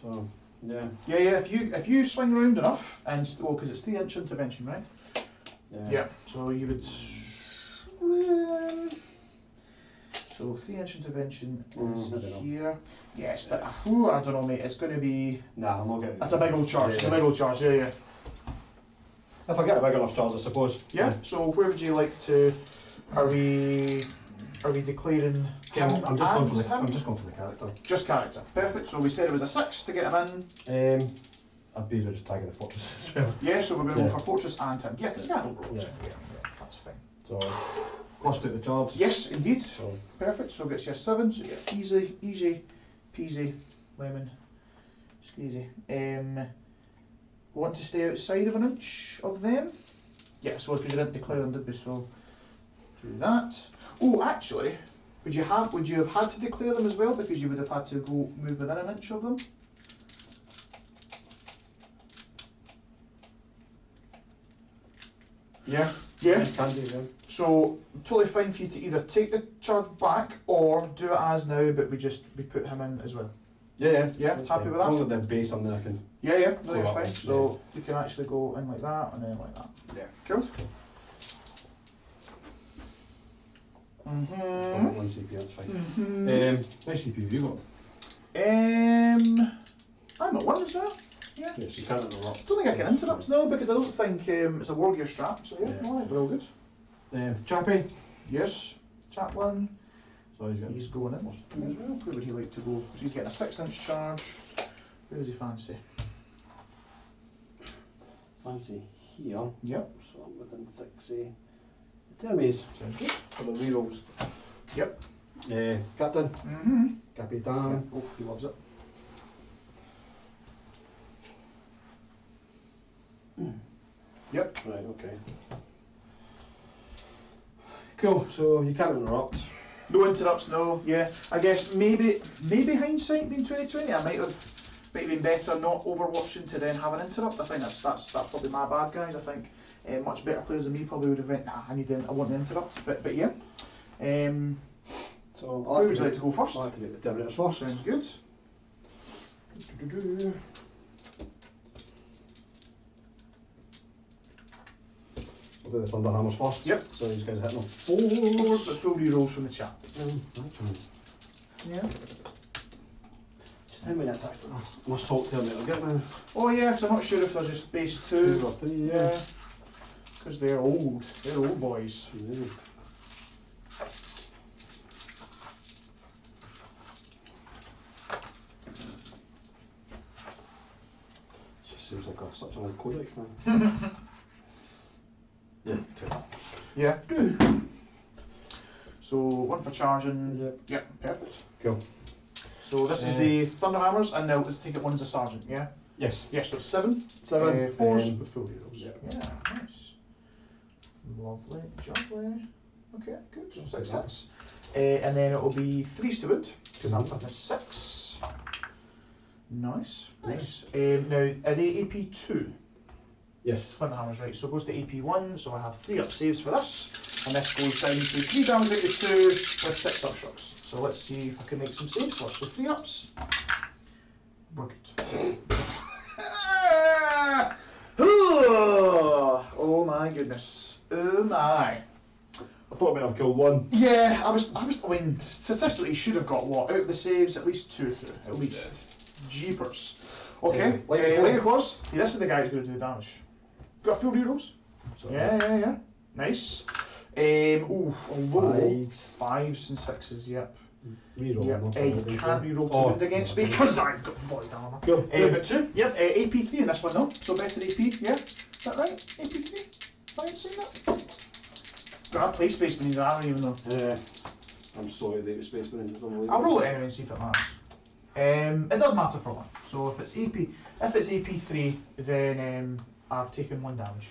Speaker 2: So, yeah.
Speaker 1: Yeah. If you swing around enough, and because it's 3-inch intervention, right? Yeah. So you would. So 3-inch intervention is here. Yes. I don't know, mate. It's going to be.
Speaker 2: Nah, I'm not getting.
Speaker 1: That's a big old charge.
Speaker 2: Yeah.
Speaker 1: A big old charge. Yeah.
Speaker 2: If I get a big enough charge, I suppose.
Speaker 1: Yeah. So where would you like to? Are we declaring?
Speaker 2: Yeah, I'm just going for the.
Speaker 1: him?
Speaker 2: I'm just going for the character.
Speaker 1: Just character. Perfect. So we said it was a 6 to get him in.
Speaker 2: I'd be just tagging the Fortress as well.
Speaker 1: Yeah. So we're going to
Speaker 2: Yeah.
Speaker 1: go for Fortress and him. Yeah, because yeah.
Speaker 2: Yeah.
Speaker 1: That's fine.
Speaker 2: So, plus take the charge.
Speaker 1: Yes, indeed.
Speaker 2: So,
Speaker 1: Perfect. So gets you a 7. So yeah, easy peasy, lemon squeezy. Want to stay outside of 1 inch of them? Yeah. So because you didn't declare them, did we? So do that. Oh, actually, would you have had to declare them as well because you would have had to go move within 1 inch of them? Yeah.
Speaker 2: can do, yeah.
Speaker 1: So totally fine for you to either take the charge back or do it as now, but we put him in as well.
Speaker 2: Yeah.
Speaker 1: Yeah,
Speaker 2: That's
Speaker 1: happy
Speaker 2: fine.
Speaker 1: with that?
Speaker 2: As long as the base on there, I can.
Speaker 1: Yeah, no,
Speaker 2: Go
Speaker 1: you're
Speaker 2: that
Speaker 1: fine.
Speaker 2: way,
Speaker 1: So you can actually go in like that and then like that.
Speaker 2: Yeah.
Speaker 1: Cool.
Speaker 2: Still got 1 CP, that's fine. Nice CP have you got?
Speaker 1: I'm at 1 as well. Yeah.
Speaker 2: Yes, you can't interrupt.
Speaker 1: Don't think I can interrupt, no, because I don't think it's a war gear strap, so yeah,
Speaker 2: Yeah.
Speaker 1: alright, we're all good.
Speaker 2: Chappie?
Speaker 1: Yes, Chaplain.
Speaker 2: So
Speaker 1: he's going in. Where would he like to go? So he's getting a 6-inch charge. Where does he fancy?
Speaker 2: Fancy here.
Speaker 1: Yep.
Speaker 2: So I'm within 60. The termies.
Speaker 1: Sounds good.
Speaker 2: For the rerolls.
Speaker 1: Yep.
Speaker 2: Captain. Capitan.
Speaker 1: Oh, he loves it. Yep.
Speaker 2: Right, okay. Cool, so you can't interrupt.
Speaker 1: No interrupts, no, yeah. I guess maybe hindsight being 2020, I might have been better not overwatching to then have an interrupt. I think that's probably my bad, guys. I think much better players than me probably would have went, nah, I want the interrupt. But yeah.
Speaker 2: So
Speaker 1: who would you like to go first?
Speaker 2: I'll activate the Terminators first.
Speaker 1: Sounds good.
Speaker 2: I'll do the Thunderhammers first.
Speaker 1: Yep.
Speaker 2: So these guys are hitting them.
Speaker 1: 4, but full rerolls from the chat. Yeah.
Speaker 2: How many attacks? My Assault Terminator get now.
Speaker 1: Oh yeah, because I'm not sure if they're just base 2.
Speaker 2: 2 or 3, yeah.
Speaker 1: Because they're old. They're old boys.
Speaker 2: Yeah. Just seems like such an old codex now. Yeah, 2.
Speaker 1: Yeah. So 1 for charging.
Speaker 2: Yep.
Speaker 1: Yep, perfect.
Speaker 2: Cool.
Speaker 1: So this is the Thunderhammers, and now let's take it 1 as a sergeant, yeah?
Speaker 2: Yes.
Speaker 1: Yes, so 7.
Speaker 2: 7.
Speaker 1: 4s with full heroes.
Speaker 2: Yep.
Speaker 1: Yeah, nice. Lovely, jubbly. Okay, good. So 6 hits. And then it will be 3s to wound, because I'm with a 6. Nice, nice. Now, are they AP 2?
Speaker 2: Yes.
Speaker 1: Thunderhammers, right, so it goes to AP 1, so I have 3 up saves for this, and this goes down to 3 damage out of 2 with 6 up shrugs. So let's see if I can make some saves first. So 3 ups. We're good. Oh my goodness. Oh my.
Speaker 2: I thought I might have killed 1.
Speaker 1: Yeah, I mean, statistically, you should have got what? Out of the saves, at least 2 through, at least. Jeepers. Okay, Lightning Claws. See, this is the guy who's going to do the damage. Got a few rerolls? Yeah. Nice. Although 5s and 6s, yep.
Speaker 2: Reroll.
Speaker 1: Yep. You can't reroll to wound against me because I've got void armour.
Speaker 2: Go.
Speaker 1: But 2, yep. AP 3 in this one though, so better AP, yeah? Is that right? AP 3? Am I saying that? God, I play Space Marines, I don't even know.
Speaker 2: I'm sorry, the Space Marines is unbelievable.
Speaker 1: I'll roll it anyway and see if it matters. It does matter for 1. So if it's AP 3, then I've taken 1 damage.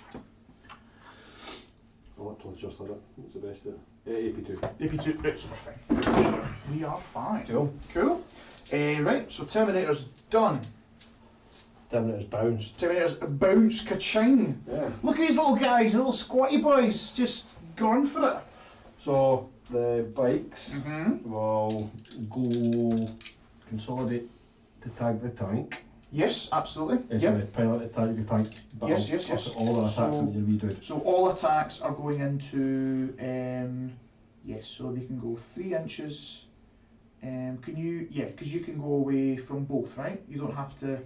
Speaker 2: I'll have to adjust that. That's the best. AP2.
Speaker 1: AP2, right, so we're fine. We are fine. Cool. Right, so Terminator's done.
Speaker 2: Terminator's bounced.
Speaker 1: Terminator's bounce, ka-ching.
Speaker 2: Yeah.
Speaker 1: Look at these little guys, little squatty boys, just going for it.
Speaker 2: So the bikes will go consolidate to tag the tank.
Speaker 1: Yes, absolutely.
Speaker 2: So the pilot to tag the tank.
Speaker 1: Yes.
Speaker 2: All the attacks that you redo.
Speaker 1: So all attacks are going into yes, so they can go 3 inches. Can you? Yeah, because you can go away from both, right? You don't have to.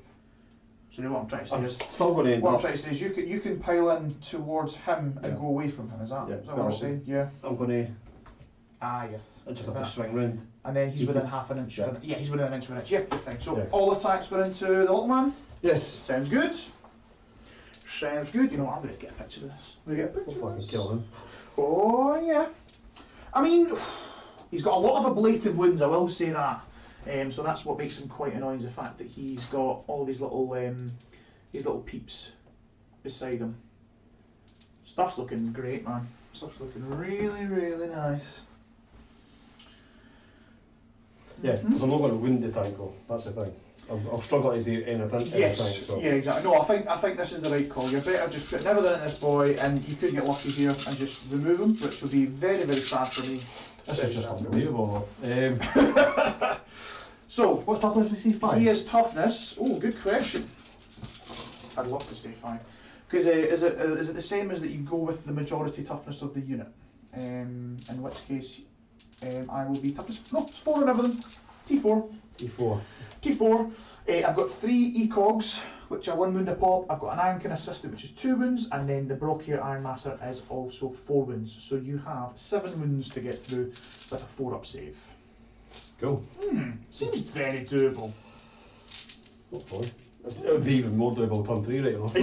Speaker 1: Sorry, what I'm trying to say is.
Speaker 2: Still going to end
Speaker 1: What I'm
Speaker 2: up.
Speaker 1: trying to say is you can pile in towards him and go away from him. Is that what we're saying? Yeah.
Speaker 2: I'm going to.
Speaker 1: Yes.
Speaker 2: I just have to swing round.
Speaker 1: And then he's within half an inch.
Speaker 2: Yeah.
Speaker 1: He's within an inch of an inch. Yeah, good thing. So all attacks go into the little man.
Speaker 2: Yes.
Speaker 1: Sounds good. Sounds good. You know what? I'm going to get a picture of this. I'm going to get a picture
Speaker 2: We'll
Speaker 1: of
Speaker 2: fucking
Speaker 1: this.
Speaker 2: kill him.
Speaker 1: Oh, yeah. I mean, he's got a lot of ablative wounds, I will say that. So that's what makes him quite annoying, is the fact that he's got all these little peeps beside him. Stuff's looking great, man. Stuff's looking really, really nice.
Speaker 2: Yeah, because I'm not going to win the tank though. That's the thing. I'll struggle to do anything.
Speaker 1: Yes,
Speaker 2: so.
Speaker 1: yeah, exactly. No, I think this is the right call. You're better just putting everything in this boy, and you could get lucky here and just remove him, which will be very, very sad for me.
Speaker 2: This is just unbelievable.
Speaker 1: So,
Speaker 2: what toughness is he? 5?
Speaker 1: He is toughness. Oh, good question. I'd love to say 5. Because is it the same as that you go with the majority toughness of the unit? In which case, I will be toughness. No, it's 4 and everything. T4. T4. I've got 3 ecogs, which are 1 wound a pop. I've got an Ankin assistant, which is 2 wounds, and then the Brockier Ironmaster is also 4 wounds. So you have 7 wounds to get through with a 4-up save.
Speaker 2: Cool.
Speaker 1: Seems very doable.
Speaker 2: Hopefully. It would be even more doable turn 3 right enough.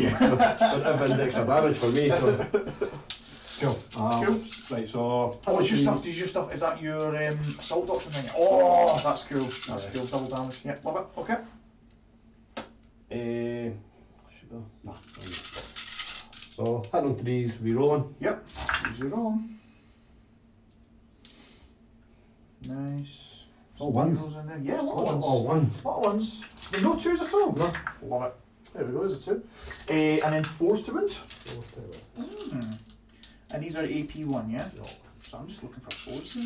Speaker 2: Everything's extra damage for me, so. Cool.
Speaker 1: Cool.
Speaker 2: Right, so.
Speaker 1: Oh, it's your stuff. Is your stuff? Is that your assault doctrine thing? Oh, that's cool. That's cool. Double damage. Yeah, love it. Okay.
Speaker 2: Should go. Nah. So hitting on 3s, we rolling.
Speaker 1: Yep. Easy roll. Nice.
Speaker 2: All ones.
Speaker 1: In there. Yeah, what ones?
Speaker 2: All ones.
Speaker 1: What ones? There's no 2s at all.
Speaker 2: No.
Speaker 1: Love it. There we go. There's a 2. And then 4s to wound. And these are AP1, yeah?
Speaker 2: No.
Speaker 1: So I'm just looking for 4s in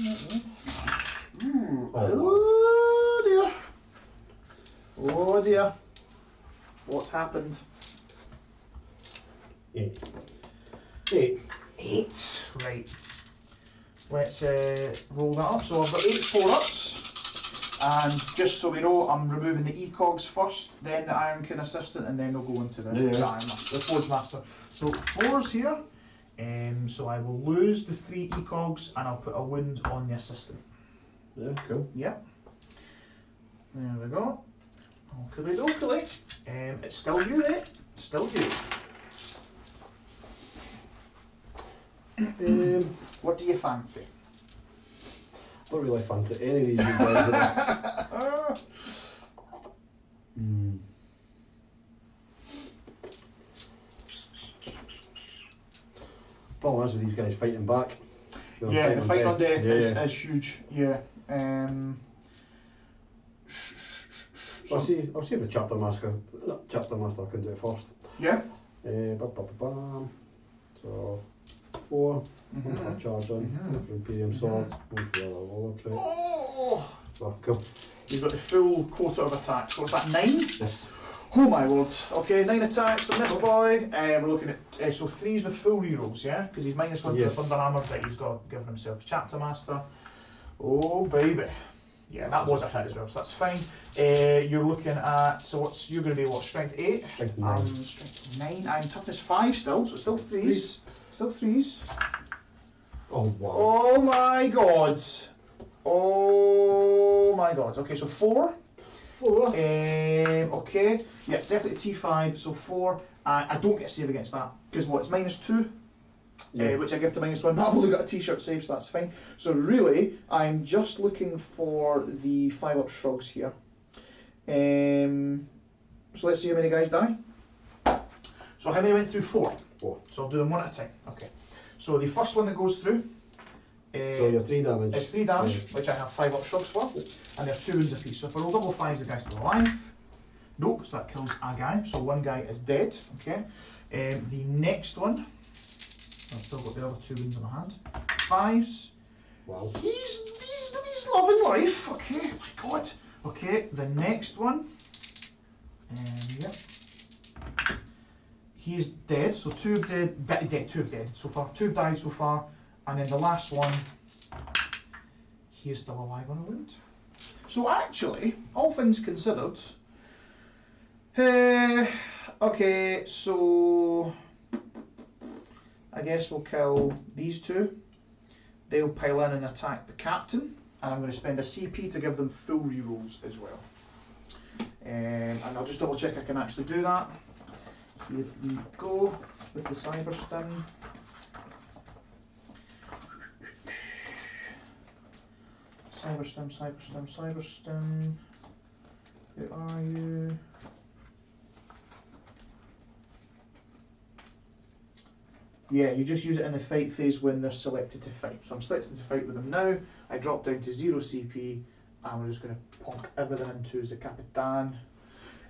Speaker 1: there. Ooh.
Speaker 2: Oh,
Speaker 1: dear. Oh dear. What happened?
Speaker 2: 8.
Speaker 1: 8. Right. Let's roll that up. So I've got 8 4-ups. And just so we know, I'm removing the ECOGs first, then the Ironkin assistant, and then we'll go into the Iron Master, the Forge Master. So 4s here. So I will lose the 3 ECOGs and I'll put a wound on the assistant.
Speaker 2: Yeah, cool.
Speaker 1: Yep. There we go. Oakley. It's still you, eh? Still you. What do you fancy?
Speaker 2: Don't really fancy any of these guys. Problem is with these guys fighting back.
Speaker 1: Yeah, the fight on death
Speaker 2: yeah.
Speaker 1: is huge. Yeah.
Speaker 2: I'll see if the chapter master can do it first.
Speaker 1: Yeah.
Speaker 2: So 4. One for charge on, one for Imperium sword, one for the Waller trait.
Speaker 1: Oh!
Speaker 2: So cool.
Speaker 1: You've got the full quota of attacks. So what's that, 9?
Speaker 2: Yes.
Speaker 1: Oh my lord. Okay, 9 attacks from this boy. We're looking at so 3s with full rerolls, yeah? Because he's -1 to the Thunder Hammer that he's got given himself Chapter Master. Oh baby. Yeah, that was a hit as well, so that's fine. You're looking at, so you're going to be what, strength 8?
Speaker 2: Strength 9.
Speaker 1: Strength 9, I'm toughness 5 still, so still 3s. Still 3s.
Speaker 2: Oh wow.
Speaker 1: Oh my god. Oh my god. Okay, so 4.
Speaker 2: 4.
Speaker 1: Okay. Yeah, definitely T5, so 4. I don't get a save against that, because what, it's -2?
Speaker 2: Yeah.
Speaker 1: Which I give to -1, but I've only got a t-shirt save, so that's fine. So really, I'm just looking for the 5-up shrugs here. So let's see how many guys die. So how many went through? 4. 4. So I'll do them one at a time. Okay. So the first one that goes through.
Speaker 2: So you're 3 damage.
Speaker 1: It's 3 damage, which I have 5-up shrugs for, and they're 2 wounds apiece. So if I roll double 5s, the guy's still alive. Nope, so that kills a guy. So 1 guy is dead. Okay. The next one. I've still got the other 2 wounds on my hand. 5s.
Speaker 2: Wow.
Speaker 1: He's loving life. Okay, my god. Okay, the next one. Yep. He's dead, so 2 have dead. 2 have dead so far. 2 have died so far. And then the last one, he is still alive on a wound. So actually, all things considered, okay, so I guess we'll kill these 2. They'll pile in and attack the captain, and I'm going to spend a CP to give them full rerolls as well. And I'll just double check I can actually do that. Here we go with the cyber stim. Cyber stim. Where are you? Yeah, you just use it in the fight phase when they're selected to fight. So I'm selected to fight with them now. I drop down to 0 CP, and we're just going to plonk everything into the Capitan.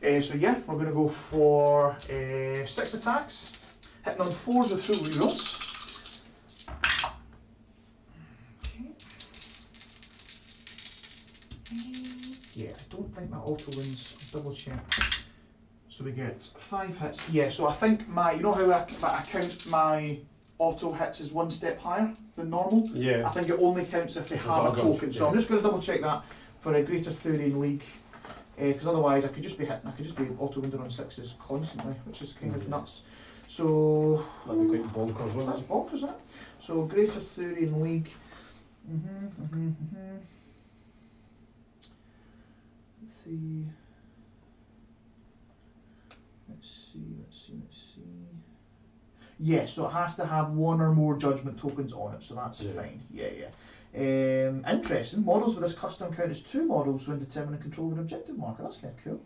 Speaker 1: So yeah, we're going to go for 6 attacks, hitting on 4s with full rerolls. Yeah, I don't think that auto wins. I'll double check. So we get 5 hits. Yeah, so I think my, you know how I count my auto hits as 1 step higher than normal?
Speaker 2: Yeah.
Speaker 1: I think it only counts if they have a token. So I'm just going to double check that for a Greater Thurian League. Because otherwise I could just be hitting, I could just be auto winded on 6s constantly, which is kind of nuts. So
Speaker 2: that'd be quite bonkers, wouldn't it?
Speaker 1: That's bonkers, that. So Greater Thurian League. see. Let's see. Yeah, so it has to have one or more judgment tokens on it, so that's fine. Yeah. Interesting. Models with this custom count as 2 models when determining control of an objective marker. That's kind of cool.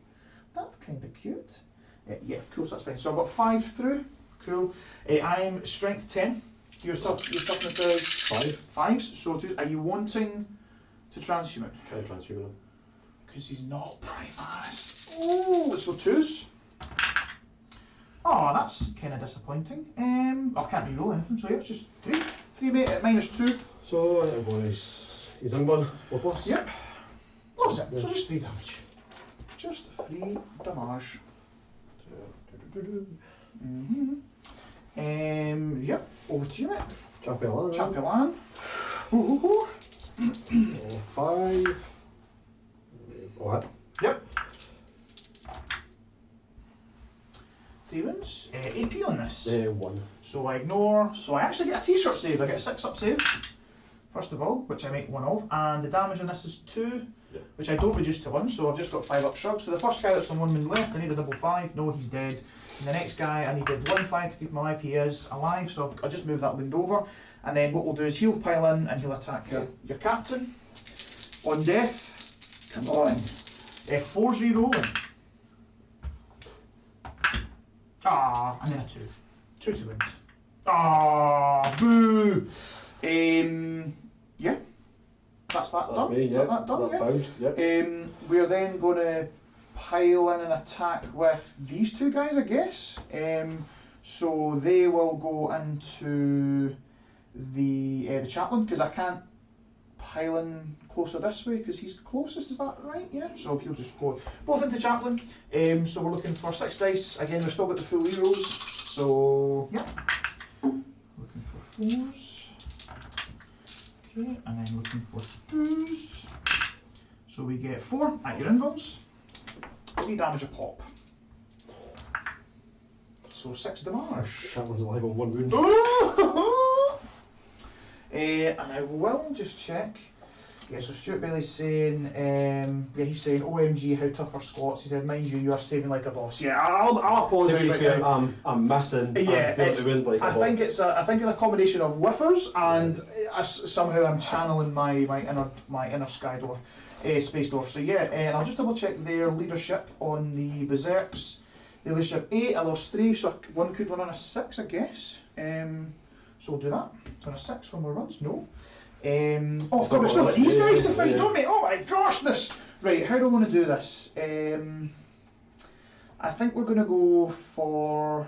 Speaker 1: That's kind of cute. Yeah, cool, so that's fine. So I've got 5 through. Cool. I'm strength 10. Your toughness is
Speaker 2: 5.
Speaker 1: 5s. So are you wanting to transhuman?
Speaker 2: Can I transhuman him?
Speaker 1: Because he's not Primaris. Oh, so 2s. Oh, that's kind of disappointing. I can't re-roll anything, so yeah, it's just 3. 3 mate at -2.
Speaker 2: So that one is his young one, 4+.
Speaker 1: Yep. Loves it. So just 3 damage. Just 3 damage. Yep. Over to you, mate.
Speaker 2: Chapellan.
Speaker 1: Chapellan.
Speaker 2: 5. What?
Speaker 1: Yep. 3 wounds. AP on this.
Speaker 2: 1.
Speaker 1: So I ignore. So I actually get a t-shirt save. I get a 6-up save. First of all, which I make 1 of, and the damage on this is 2, which I don't reduce to 1. So I've just got 5-up shrug. So the first guy that's on 1 wound left, I need a double 5. No, he's dead. And the next guy, I needed 1 5 to keep him alive. He is alive. So I'll just move that wound over. And then what we'll do is he'll pile in and he'll attack your captain. On death, come on. 4's re-rolling. Ah, and then a 2. 2 to wound. Ah, boo. Yeah. That's done.
Speaker 2: Me,
Speaker 1: Is that done?
Speaker 2: That bounced, yep.
Speaker 1: We're then going to pile in an attack with these 2 guys, I guess. So they will go into the chaplain, because I can't pile in closer this way because he's closest, is that right? Yeah, so he'll just go both into chaplain. So we're looking for 6 dice. Again, we've still got the full rerolls, so yeah. Looking for 4s. Okay, and then looking for 2s. So we get 4 at your invulns. 3 damage a pop. So 6 damage.
Speaker 2: Chaplain's alive on 1 wound.
Speaker 1: And I will just check. Yeah, so Stuart Bailey's saying, yeah, he's saying, OMG, how tough are squats? He said, mind you, you are saving like a boss. Yeah, I'll apologise right now.
Speaker 2: I'm missing.
Speaker 1: Yeah,
Speaker 2: I'm the wind like
Speaker 1: I think it's a combination of whiffers and somehow I'm channeling my inner Sky Dwarf, Space Dwarf. So yeah, and I'll just double check their leadership on the Berserks. The leadership 8, I lost 3, so 1 could run on a 6, I guess. So we'll do that. On a 6 when we runs, no. Oh, God, we've still got these guys to fight, don't we? Oh my goshness! Right, how do I want to do this? I think we're going to go for...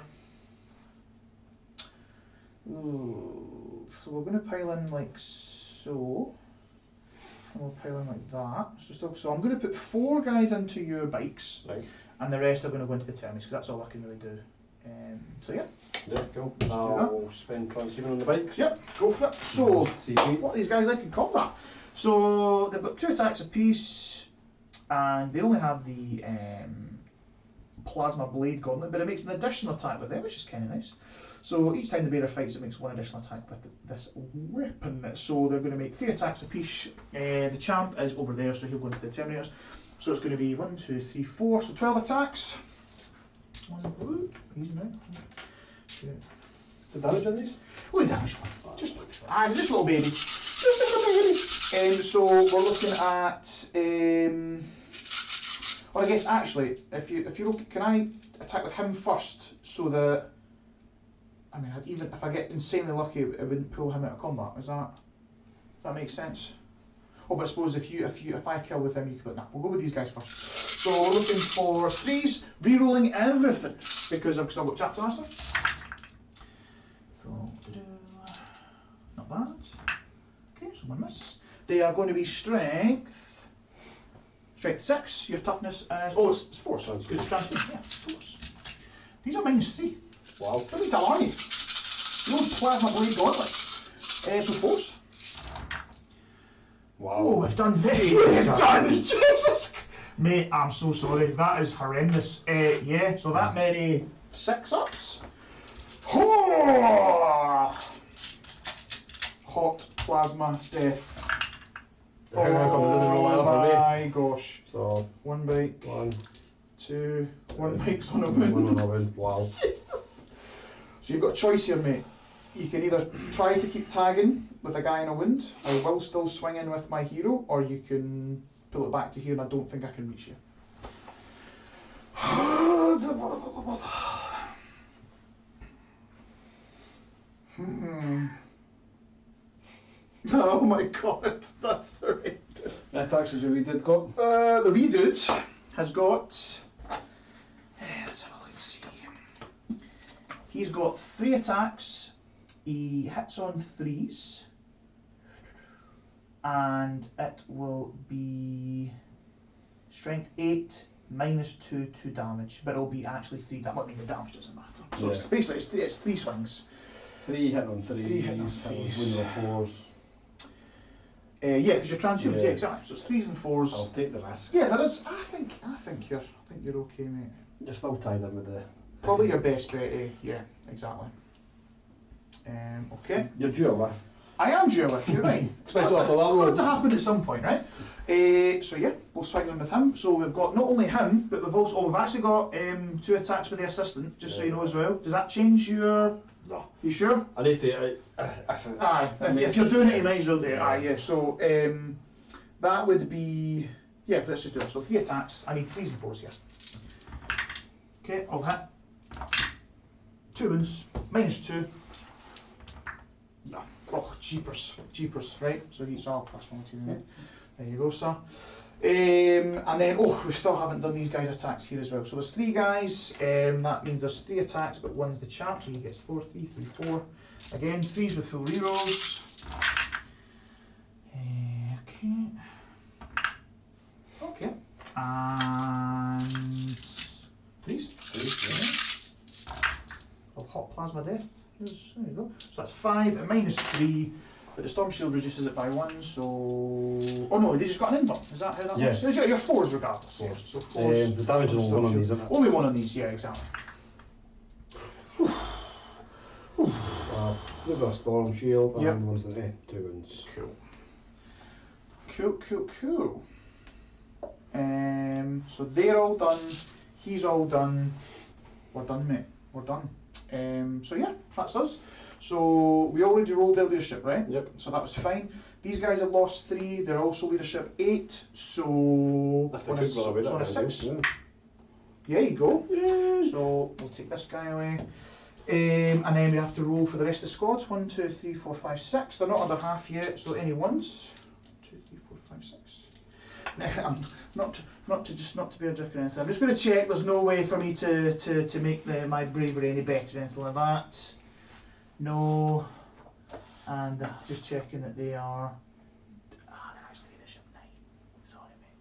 Speaker 1: Ooh, so we're going to pile in like so. And we'll pile in like that. So I'm going to put 4 guys into your bikes.
Speaker 2: Right.
Speaker 1: And the rest are going to go into the termies, because that's all I can really do. So yeah.
Speaker 2: Yeah, cool. I'll spend transhuman on the bikes.
Speaker 1: Yep, go for it. So, what are these guys like in combat? So, they've got 2 attacks apiece, and they only have the Plasma Blade Gauntlet, but it makes an additional attack with them, which is kind of nice. So, each time the bearer fights, it makes 1 additional attack with this weapon. So, they're going to make 3 attacks apiece. The champ is over there, so he'll go into the Terminators. So, it's going to be 1, 2, 3, 4, so 12 attacks. Easy now.
Speaker 2: The damage on these?
Speaker 1: Only damage 1. Just little babies. Just little babies. So we're looking at. Well, I guess actually, if you look, can I attack with him first so that? I mean, even if I get insanely lucky, it wouldn't pull him out of combat. Does that make sense? Oh, but I suppose if I kill with him, you could. Nah, we'll go with these guys first. So we're looking for 3s, re-rolling everything because I've got Chapter Master. So not bad. Okay, so 1 miss. They are going to be strength 6. Your toughness is it's 4. So it's transfer. Yeah, it's 4. These are -3.
Speaker 2: Wow.
Speaker 1: What is that on you? Those Plasma Blade Gauntlet. So 4s.
Speaker 2: Wow.
Speaker 1: Oh, we've done we've done. Jesus. Mate, I'm so sorry. That is horrendous. Yeah, so that many 6-ups. Oh! Hot plasma death.
Speaker 2: Oh my
Speaker 1: gosh.
Speaker 2: So
Speaker 1: 1 bike,
Speaker 2: 1,
Speaker 1: 2, 1 bike's on a wound.
Speaker 2: 1 on a wound. Wow.
Speaker 1: So you've got a choice here, mate. You can either try to keep tagging with a guy in a wound, I will still swing in with my hero, or you can pull it back to here and I don't think I can reach you. Oh my god, that's horrendous.
Speaker 2: Attacks as a wee dude got?
Speaker 1: The wee dude has got, let's have a look, see. He's got 3 attacks, he hits on 3s, and it will be strength 8, -2, 2 damage, but it'll be actually 3 damage. I mean, the damage doesn't matter. So it's basically it's 3 swings.
Speaker 2: 3 hit on 3s,
Speaker 1: 3 hit on
Speaker 2: 3s. 1 on 4s.
Speaker 1: Yeah, because you're transhuman, yeah, exactly. So it's 3s and 4s.
Speaker 2: I'll take the risk.
Speaker 1: Yeah, there is. I think you're okay, mate.
Speaker 2: You're still tied in with the.
Speaker 1: Probably your best bet, eh? Yeah, exactly. Okay.
Speaker 2: You're due a lift.
Speaker 1: I am due a lift, you're right.
Speaker 2: Especially after that
Speaker 1: It's
Speaker 2: one.
Speaker 1: got to happen at some point, right? So yeah, we'll swing in with him. So we've got not only him, but we've actually got 2 attacks with the assistant, just so you know as well. Does that change your?
Speaker 2: No.
Speaker 1: You sure?
Speaker 2: I need to.
Speaker 1: Aye. If you're doing it, you might as well do it. Aye, yeah. So that would be. Yeah, let's just do it. So 3 attacks. I need 3s and 4s here. Okay, I'll hit. 2 wounds, -2. Yeah. Oh, jeepers, right? So he's all +1 to it. There you go, sir. And then, we still haven't done these guys' attacks here as well. So there's 3 guys. That means there's 3 attacks, but one's the champ, so he gets 4, 3, 3, 4. Again, 3s with full rerolls. Okay. And 3s. Of hot plasma death. There you go. So that's 5 and -3, but the storm shield reduces it by 1. So, oh no, they just got an invert. Is that how that works? Yeah, your 4s regardless. Yeah. So 4s.
Speaker 2: The damage is only 1 on these, isn't it?
Speaker 1: Only 1 on these. Yeah, exactly.
Speaker 2: There's a storm shield
Speaker 1: Yep.
Speaker 2: and one's the 2 wounds.
Speaker 1: Cool. So they're all done. He's all done. We're done, mate. We're done. So yeah, that's us. So we already rolled their leadership, right?
Speaker 2: Yep.
Speaker 1: So that was fine. These guys have lost 3. They're also leadership 8. So
Speaker 2: That's
Speaker 1: on
Speaker 2: a good one,
Speaker 1: on a 6.
Speaker 2: Yeah.
Speaker 1: Yeah, you go. So we'll take this guy away. And then we have to roll for the rest of the squad. 1, 2, 3, 4, 5, 6. They're not under half yet, so any ones. 2, 3, 4, 5, 6. Not to be a dick or anything. I'm just going to check. There's no way for me to make my bravery any better or anything like that. No. And just checking that they are. They're actually leadership 9. Sorry, mate.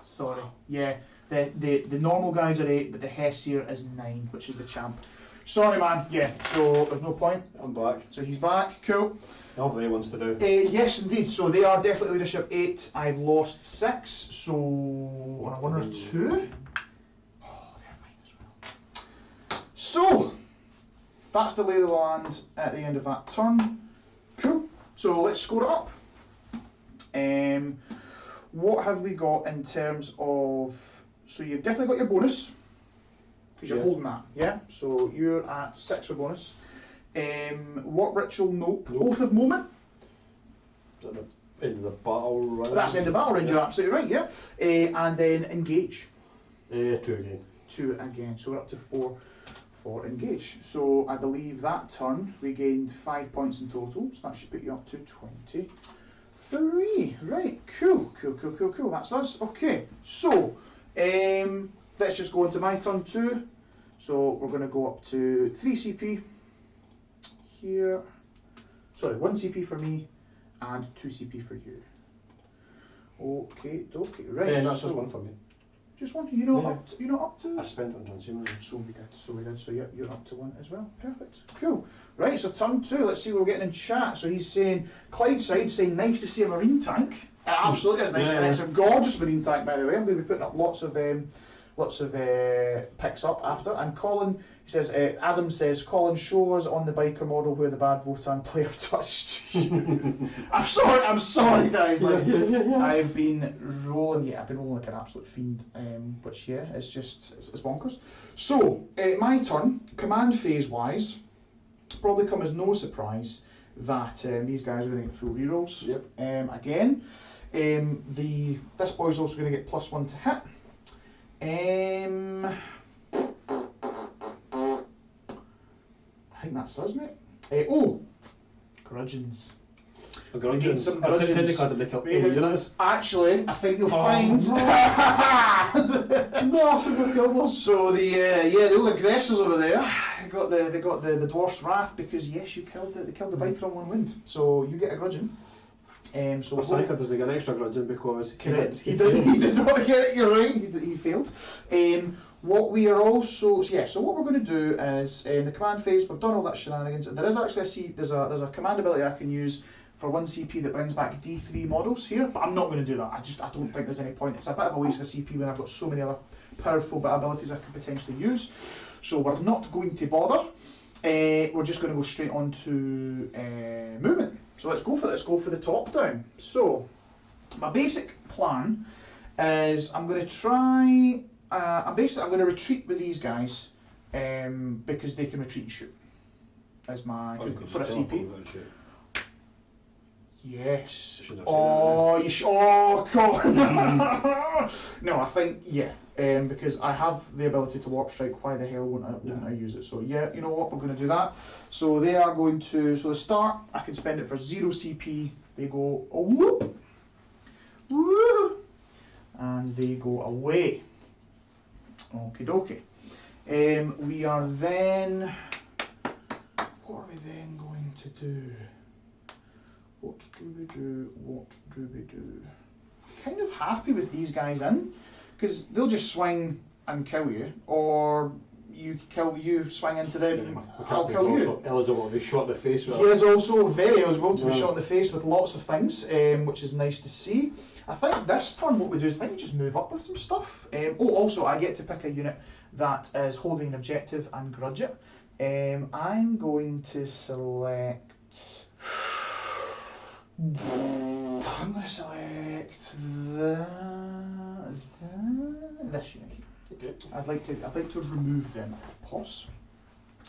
Speaker 1: Sorry. Yeah. The normal guys are 8, but the Hessier is 9, which is the champ. Sorry, man. Yeah. So there's no point.
Speaker 2: I'm back.
Speaker 1: So he's back. Cool.
Speaker 2: All they wants to do.
Speaker 1: Yes, indeed. So they are definitely leadership 8. I've lost 6. So on a 1 or 2. Oh, they're fine as well. So that's the lay of the land at the end of that turn. Cool. So let's score it up. What have we got in terms of? So you've definitely got your bonus. Because you're holding that, yeah? So you're at 6 for bonus. What ritual? Nope. Oath of Moment?
Speaker 2: Is that the end of the battle range?
Speaker 1: That's the end of battle range, you're absolutely right, yeah. And then engage.
Speaker 2: 2 again.
Speaker 1: 2 again, so we're up to 4 for engage. So I believe that turn we gained 5 points in total, so that should put you up to 23. Right, cool. That's us. Okay, so let's just go into my turn 2. So we're going to go up to 3 CP here. Sorry, 1 CP for me and 2 CP for you. Okay, right.
Speaker 2: Yeah, that's just 1 for me.
Speaker 1: Just 1. You're not up to.
Speaker 2: I spent it on transhuman.
Speaker 1: So we did. So you're up to 1 as well. Perfect. Cool. Right. So turn 2. Let's see what we're getting in chat. So he's saying Clydeside saying nice to see a marine tank. Absolutely, it's nice.
Speaker 2: Yeah.
Speaker 1: It's a gorgeous marine tank, by the way. I'm going to be putting up lots of lots of picks up after. And Colin, he says, Adam says, Colin, show us on the biker model where the bad Votann player touched you. I'm sorry guys, like, I've been rolling like an absolute fiend, which it's just, it's bonkers. So, my turn, command phase wise, probably come as no surprise that these guys are going to get full rerolls.
Speaker 2: Yep.
Speaker 1: Again, this boy's also going to get +1 to hit. I think that's us, mate. Grudgeons.
Speaker 2: Grudgeons.
Speaker 1: Some grudgeons. Actually, I think you'll find. So the old aggressors over there, they got the dwarf's wrath because yes, they killed the biker on 1 wind. So you get a grudgeon. So
Speaker 2: Psyker doesn't get an extra grudgeon because
Speaker 1: he did not get it. You're right. He failed. What we are also so what we're going to do is in the command phase we've done all that shenanigans. There is actually there's a command ability I can use for 1 CP that brings back D3 models here, but I'm not going to do that. I don't think there's any point. It's a bit of a waste of CP when I've got so many other powerful abilities I could potentially use. So we're not going to bother. We're just going to go straight on to movement. So let's go for the top down. So my basic plan is I'm going to try. I'm going to retreat with these guys because they can retreat and shoot. As my for a CP. Yes. Colin. No, I think because I have the ability to warp strike. Why the hell wouldn't I use it? So yeah, you know what? We're going to do that. So they are going to. So the start, I can spend it for 0 CP. They go whoop, woo, and they go away. Okie dokie. We are then. What are we then going to do? What do we do? Kind of happy with these guys in, because they'll just swing and kill you, or you swing into them, I'll kill you.
Speaker 2: Eligible to be shot in the face with.
Speaker 1: He is also very eligible to be shot in the face with lots of things, which is nice to see. I think this turn what we do is I think we just move up with some stuff. Also I get to pick a unit that is holding an objective and grudge it. I'm going to select. I'm going to select this unit here. Okay. I'd like to remove them if possible.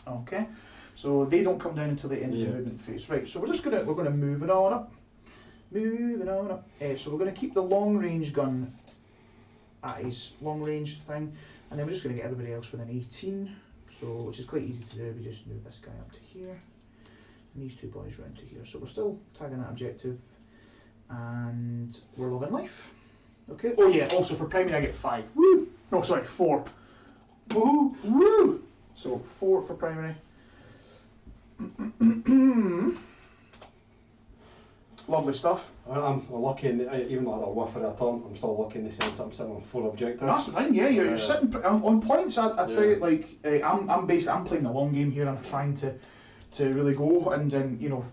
Speaker 1: Okay. So they don't come down until the end of the movement phase. Right. So we're going to move it on up. Moving on up. So we're going to keep the long range gun at his long range thing, and then we're just going to get everybody else within 18. So which is quite easy to do. We just move this guy up to here. And these 2 boys round to here. So we're still tagging that objective, and we're loving life. Okay. Oh yeah. Also for primary I get 5. Woo. No, sorry, 4. Woo. Woo. So 4 for primary. Lovely stuff.
Speaker 2: I'm lucky, even though I had a whiff for a turn, I'm still lucky in the sense that I'm sitting on 4 objectives.
Speaker 1: That's the thing, yeah. You're sitting on points. I'd say like I'm playing the long game here. I'm trying to really go and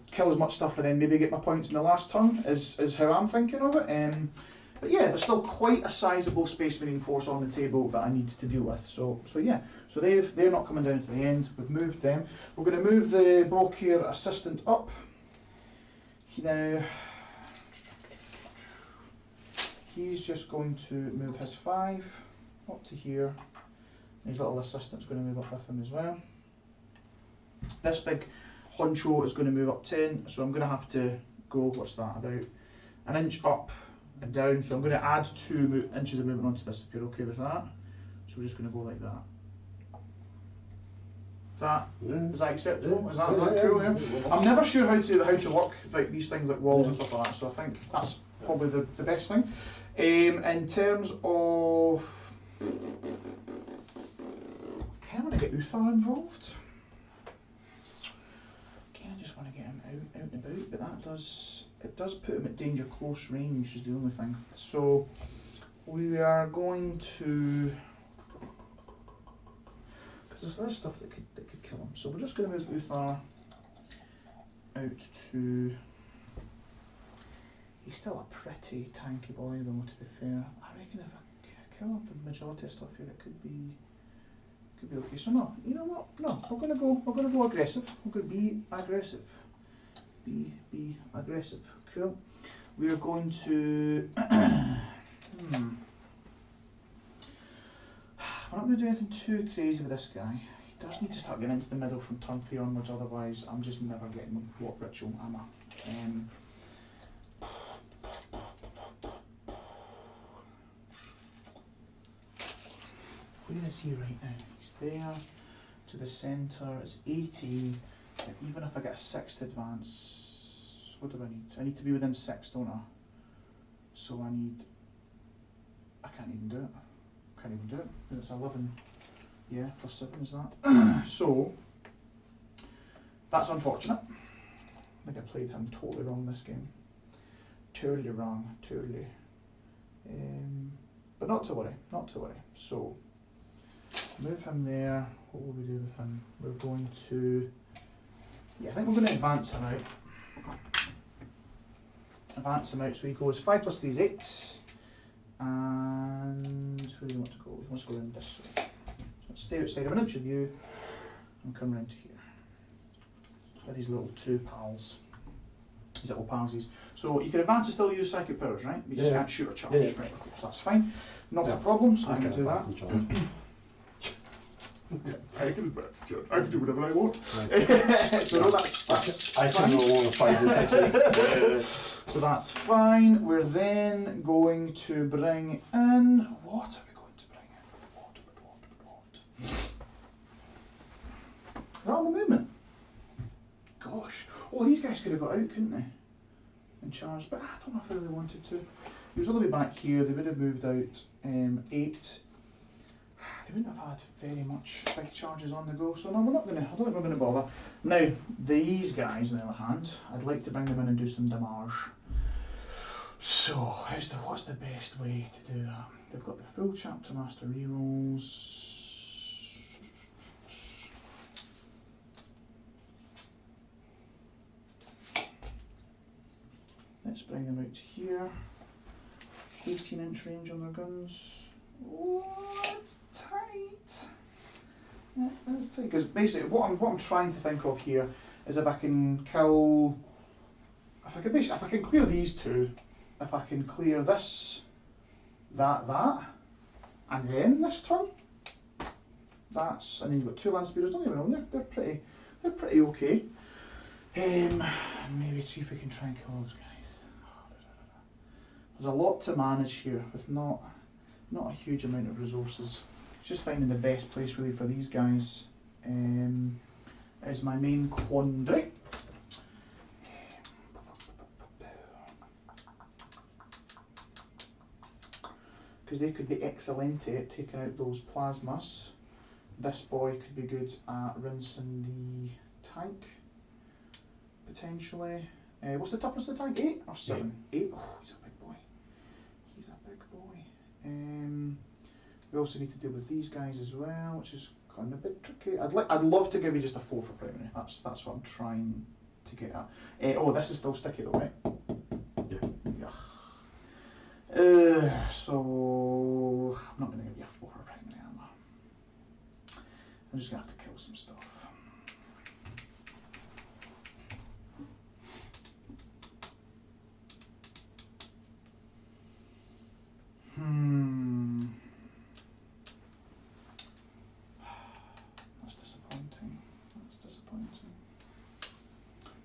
Speaker 1: kill as much stuff and then maybe get my points in the last turn is how I'm thinking of it. But yeah, there's still quite a sizable Space Marine force on the table that I need to deal with. So yeah, so they're not coming down to the end. We've moved them. We're going to move the Brockier assistant up. Now he's just going to move his 5 up to here. His little assistant's going to move up with him as well. This big honcho is going to move up 10, so I'm going to have to go, what's that, about an inch up and down. So I'm going to add 2 inches of movement onto this if you're okay with that. So we're just going to go like that. Is that acceptable? Is that cool? Yeah. I'm never sure how to work like these things like walls and stuff like that. So I think that's probably the best thing. In terms of, I kind of want to get Uthar involved. I just want to get him out and about, but it does put him at danger close range is the only thing. So we are going to, because there's other stuff that could kill him. So we're just going to move Uthar out to. He's still a pretty tanky boy though, to be fair. I reckon if I kill up the majority of stuff here, it could be okay. So no, you know what? No, we're gonna go aggressive. We're gonna be aggressive. Be aggressive. Cool. We're going to we're not going to do anything too crazy with this guy. He does need to start getting into the middle from turn 3 onwards, otherwise I'm just never getting what ritual am I? Where is he right now? He's there, to the centre, it's 18, and even if I get a 6th advance, what do I need? I need to be within 6, don't I? So I can't even do it. Can't even do it. It's 11, yeah, plus 7 is that. So, that's unfortunate. I think I played him totally wrong this game. Totally wrong, totally. But not to worry, not to worry. So, move him there. What will we do with him? We're going to, yeah, I think we're going to advance him out. Advance him out, so he goes 5 plus 3 is 8. And where do you want to go? He wants to go around this way. So let's stay outside of an inch of view and come round to here. With these little 2 pals. These little palsies. So you can advance and still use psychic powers, right? You just can't shoot or charge. Right, okay, so that's fine. Not a problem, so I can do that. I can do whatever I want. Right. So no, that's
Speaker 2: I can roll on 5 and 6s.
Speaker 1: So that's fine. We're then going to bring in, what are we going to bring in? What? Is that all my movement? Gosh. Oh, these guys could have got out, couldn't they? And charged, but I don't know if they really wanted to. He was all the way back here, they would have moved out 8. They wouldn't have had very much big charges on the go, so no, we're not going to, I don't think we're going to bother. Now, these guys, on the other hand, I'd like to bring them in and do some damage. So, what's the best way to do that? They've got the full chapter master rerolls. Let's bring them out to here. 18-inch range on their guns. Oh, that's tight. That's tight. Because basically, what I'm trying to think of here is if I can kill, if I can clear these 2, if I can clear this, that, and then this turn. That's, and then you've got 2 land speeders. Don't get me wrong, they're pretty okay. Maybe see if we can try and kill those guys. There's a lot to manage here with not a huge amount of resources. It's just finding the best place really for these guys is my main quandary. Because they could be excellent at taking out those plasmas. This boy could be good at rinsing the tank, potentially. What's the toughness of the tank? 8 or 7? 8. Oh, he's a big boy. He's a big boy. We also need to deal with these guys as well, which is kind of a bit tricky. I'd love to give you just a 4 for primary. That's what I'm trying to get at. Oh, this is still sticky though, right? Yeah. So I'm not going to give you a 4 for primary, am I? I'm just going to have to kill some stuff. That's disappointing. That's disappointing.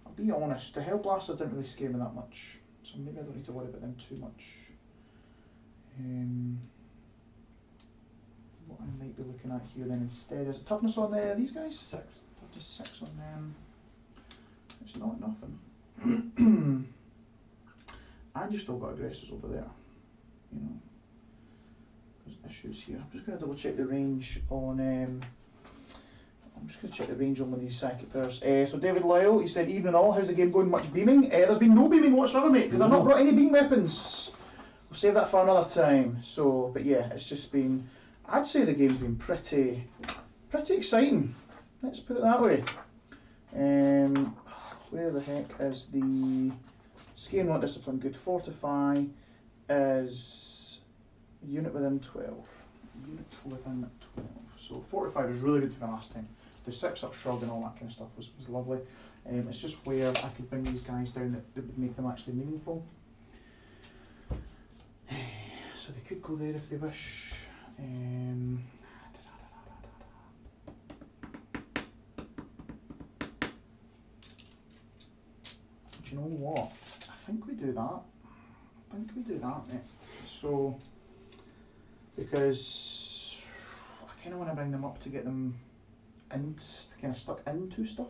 Speaker 1: I'll be honest, the Hellblasters didn't really scare me that much, so maybe I don't need to worry about them too much. What I might be looking at here then instead is toughness on these guys? 6. Toughness 6 on them. It's not nothing. And you've still got aggressors over there, you know. There's issues here. I'm just going to double check the range on. I'm just going to check the range on one of these psychic powers. So David Lyle, he said, "Evening all. How's the game going? Much beaming? There's been no beaming whatsoever, mate, because I've not brought any beam weapons. We'll save that for another time." So, but yeah, it's just been. I'd say the game's been pretty exciting. Let's put it that way. Where the heck is the scale not discipline? Good. Fortify is unit within within 12. Unit within 12. So 45 is really good for the last time. The 6-up shrug and all that kind of stuff was lovely. It's just where I could bring these guys down that would make them actually meaningful. So they could go there if they wish. Do you know what? I think we do that. Mate. So, because I kind of want to bring them up to get them in, kind of stuck into stuff.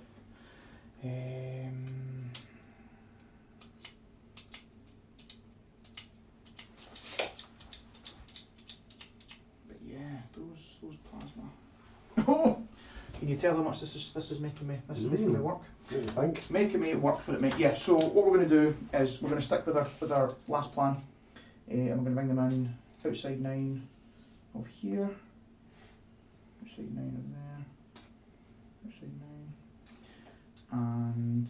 Speaker 1: But yeah, those plasma. Oh, can you tell how much this is making me? This is making me work.
Speaker 2: What do you think?
Speaker 1: It's making me work for it, mate. Yeah. So what we're going to do is we're going to stick with our last plan, and we're going to bring them in outside 9 of here, outside 9 of there, outside 9, and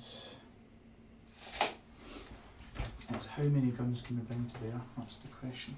Speaker 1: it's how many guns can we bring to there? That's the question.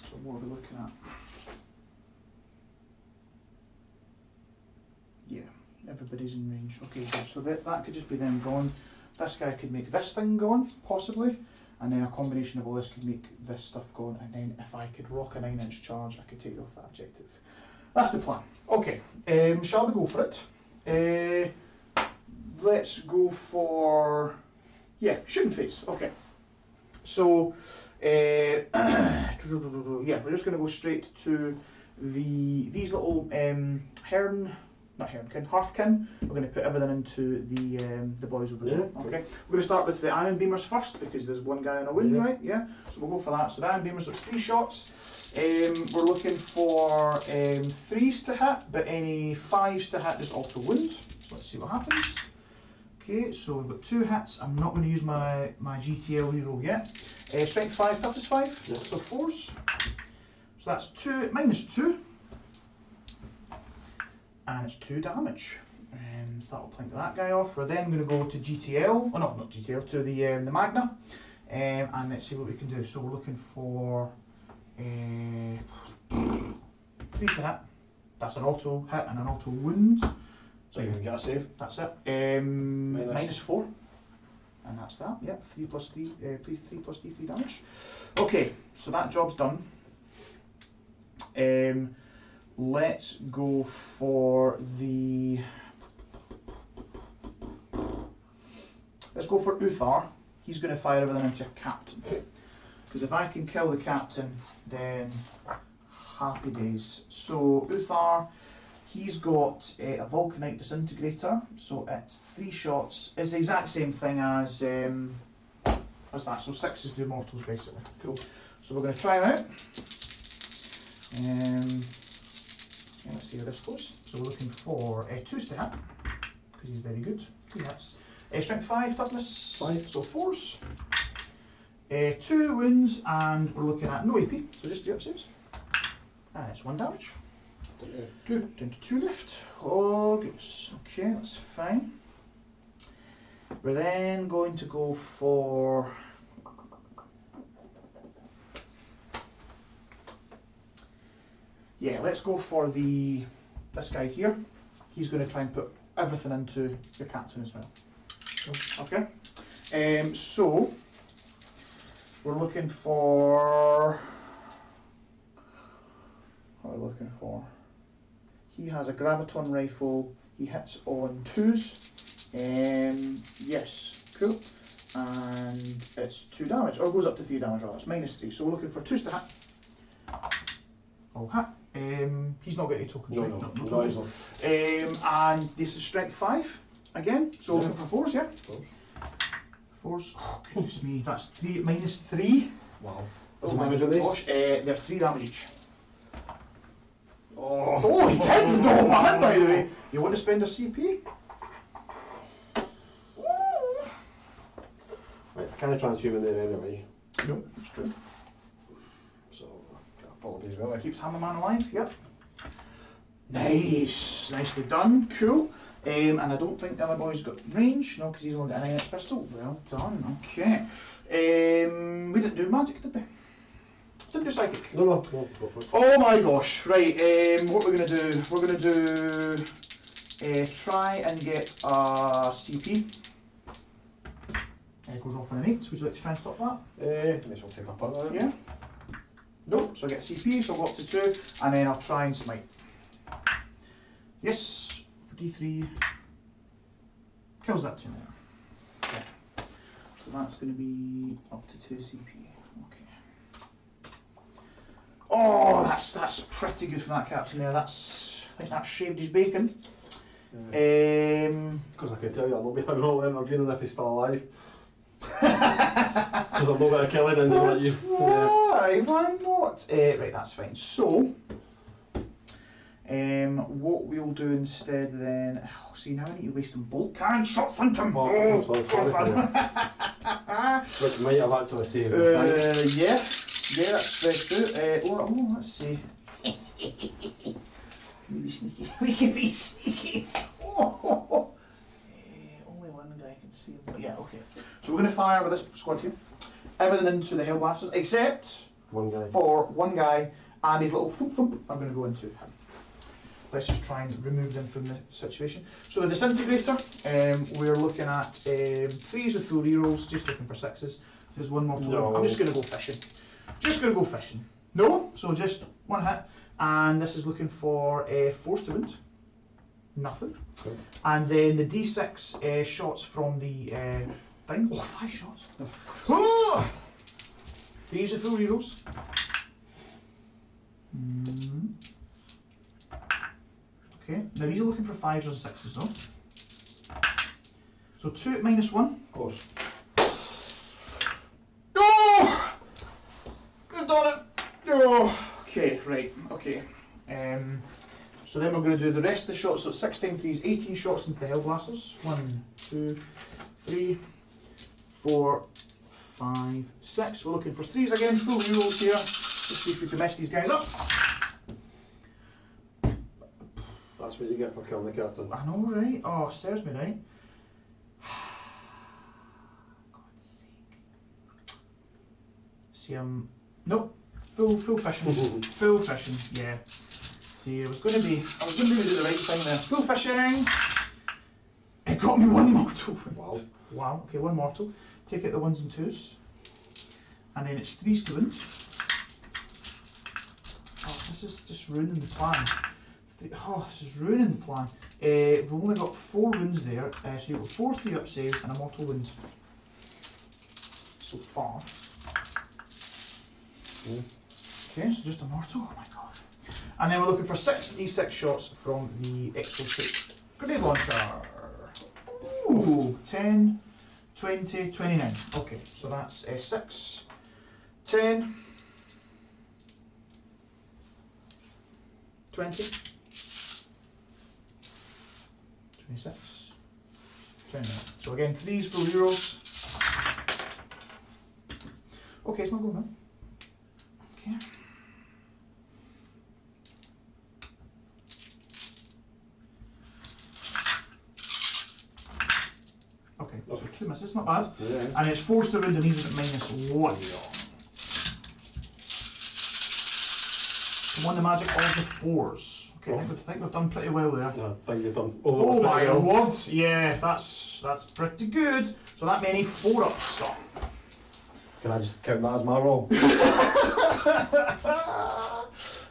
Speaker 1: So what are we looking at? Yeah, everybody's in range. Okay, good. So that could just be them gone. This guy could make this thing gone, possibly, and then a combination of all this could make this stuff gone, and then if I could rock a 9-inch charge, I could take off that objective. That's the plan. Okay, shall we go for it? Let's go for, yeah, shooting phase. Okay. So, yeah, we're just going to go straight to these little hearthkin. We're going to put everything into the boys over there.
Speaker 2: Yeah,
Speaker 1: okay. We're going to start with the iron beamers first because there's one guy on a wound, right? Yeah. So we'll go for that. So the iron beamers, there's 3 shots. We're looking for 3s to hit, but any 5s to hit just auto wound. So let's see what happens. Okay, so we've got 2 hits. I'm not going to use my GTL reroll yet. Strength 5, toughness 5,
Speaker 2: yeah.
Speaker 1: So 4s. So that's 2 minus 2, and it's 2 damage. So that'll plink that guy off. We're then going to go to GTL. Oh no, not GTL. To the Magna, and let's see what we can do. So we're looking for 3 to hit. That's an auto hit and an auto wound.
Speaker 2: So you're going to get a save?
Speaker 1: That's it. Minus 4. And that's that. Yep, 3 plus 3, 3 plus D, 3 damage. Okay, so that job's done. Let's go for the. Let's go for Uthar. He's going to fire everything into Captain. Because if I can kill the Captain, then happy days. So Uthar. He's got a Vulcanite Disintegrator, so it's 3 shots. It's the exact same thing as that. So 6s do mortals basically. Cool. So we're going to try him out. Yeah, let's see how this goes. So we're looking for 2s to hit because he's very good. 3 hits. Strength 5, toughness 5, so 4s. 2 wounds, and we're looking at no AP. So just do up saves. And it's 1 damage. 2, down to 2 left. Oh goodness. Okay, that's fine. We're then going to go for let's go for this guy here. He's going to try and put everything into the Captain as well. Okay. So we're looking for. What are we looking for? He has a Graviton rifle. He hits on 2s. Yes, cool. And it's 2 damage, or goes up to 3 damage. Rather, it's minus 3. So we're looking for 2s to hit. Oh, hit. He's not got any tokens, right? No tokens. And this is strength 5 again. So looking for 4s, yeah. 4s. Oh, goodness me, that's 3 minus 3.
Speaker 2: Wow.
Speaker 1: What's the damage on these? They're 3 damage each.
Speaker 2: Oh,
Speaker 1: he did! No, man, by the way. You want to spend a CP?
Speaker 2: Right, I can't transhuman there anyway.
Speaker 1: No, that's true.
Speaker 2: So, apologies, really.
Speaker 1: Keeps Hammerman alive, yep. Nice, nicely done, cool. And I don't think the other boy's got range, no, because he's only got an 9-inch pistol. Well done, okay. We didn't do magic, did we? Didn't do psychic.
Speaker 2: No, go for it.
Speaker 1: Oh my gosh, right, what we're going to do, we're going to do, try and get a CP. Goes off on an 8, would you like to try and stop that?
Speaker 2: May as well take a part of it.
Speaker 1: Yeah. Nope, so I get CP, so I'll go up to 2, and then I'll try and smite. Yes, for D3. Kills that 2 there. Okay. So that's going to be up to 2 CP. Okay. Oh, that's pretty good for that captain there. I think that shaved his bacon.
Speaker 2: Because I can tell you, I'll not be having all the interviewing if he's still alive. Because I'm not going to kill him and let you.
Speaker 1: Why? Why not? Right, that's fine. So, what we'll do instead then. Oh, see, now I need to waste some bolt cannon shots on him.
Speaker 2: Oh, sorry which might have actually saved him.
Speaker 1: Yeah, that's very true. Let's see. Can we be sneaky? We can be sneaky. Only one guy can see him. Yeah, okay. So we're going to fire with this squad here. Everything into the Hellblasters except for one guy and his little thump thump are going to go into him. Let's just try and remove them from the situation. So the disintegrator, we're looking at 3s with full rerolls, just looking for 6s. There's one more to
Speaker 2: no.
Speaker 1: I'm just going to go fishing. Just going to go fishing. No, so just one hit. And this is looking for 4s to wound. Nothing.
Speaker 2: Okay.
Speaker 1: And then the D6 shots from the thing. Oh, 5 shots. Oh! 3s with full rerolls. Okay, now these are looking for 5s or 6s though. So 2 at -1.
Speaker 2: Of course.
Speaker 1: Oh! We've done it! Oh! Okay, right, okay. So then we're going to do the rest of the shots, so 6 times 3 is 18 shots into the Hellblasters. 1, 2, 3, 4, 5, 6. We're looking for 3s again, full rerolls here. Let's see if we can mess these guys up.
Speaker 2: That's what you get for killing the captain.
Speaker 1: I know, right? Oh, serves me right. God's sake. See, nope. Full fishing. Full fishing, yeah. See, I was going to do the right thing there. Full fishing! It got me 1 mortal.
Speaker 2: Wow.
Speaker 1: Wow, okay, 1 mortal. Take out the 1s and 2s. And then it's 3s to wound. Oh, this is just ruining the plan. Oh, this is ruining the plan. We've only got 4 wounds there, so you've got 4 3-up saves and a mortal wound. So far. Okay, so just a mortal, oh my god. And then we're looking for 6 D6 shots from the Exosuit grenade launcher. Ooh, 10, 20, 29. Okay, so that's 6, 10, 20, 26, 29. So again, 3s full rerolls. Okay, it's not going now. Okay. Okay, so 2 misses, not bad.
Speaker 2: Yeah.
Speaker 1: And it's 4s to wound and these are at -1. Won the magic of the 4s. Okay, I think we've done pretty well there.
Speaker 2: I think you've done.
Speaker 1: Oh my lord! Yeah, that's pretty good. So that many 4-ups stop.
Speaker 2: Can I just count that as my roll?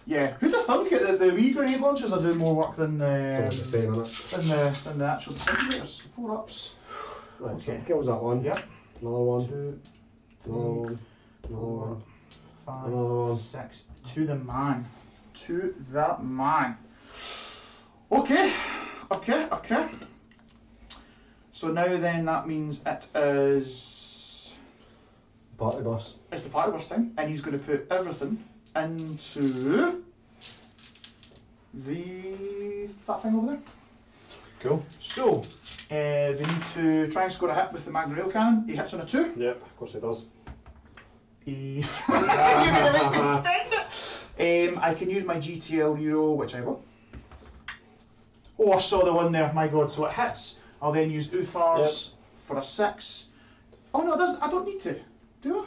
Speaker 1: Yeah, who'd have thunk it that the wee grenade launchers are doing more work than
Speaker 2: the same,
Speaker 1: than the actual disintegrators. 4-ups.
Speaker 2: Right,
Speaker 1: Okay.
Speaker 2: so kills that one.
Speaker 1: Yep.
Speaker 2: Another one.
Speaker 1: 2, 3,
Speaker 2: Another one. Another
Speaker 1: 4,
Speaker 2: one.
Speaker 1: 5,
Speaker 2: Another one.
Speaker 1: 6. To the man. To the man. Okay. So now then that means it is...
Speaker 2: Party bus.
Speaker 1: It's the party bus thing, and he's going to put everything into that thing over there.
Speaker 2: Cool.
Speaker 1: So, they need to try and score a hit with the mag rail cannon. He hits on a 2.
Speaker 2: Yep, of course he does.
Speaker 1: You're going to make me spend it! I can use my GTL Euro, which I will. Oh, I saw the one there, my god, so it hits. I'll then use Uthar's for a 6. Oh no, I don't need to, do I?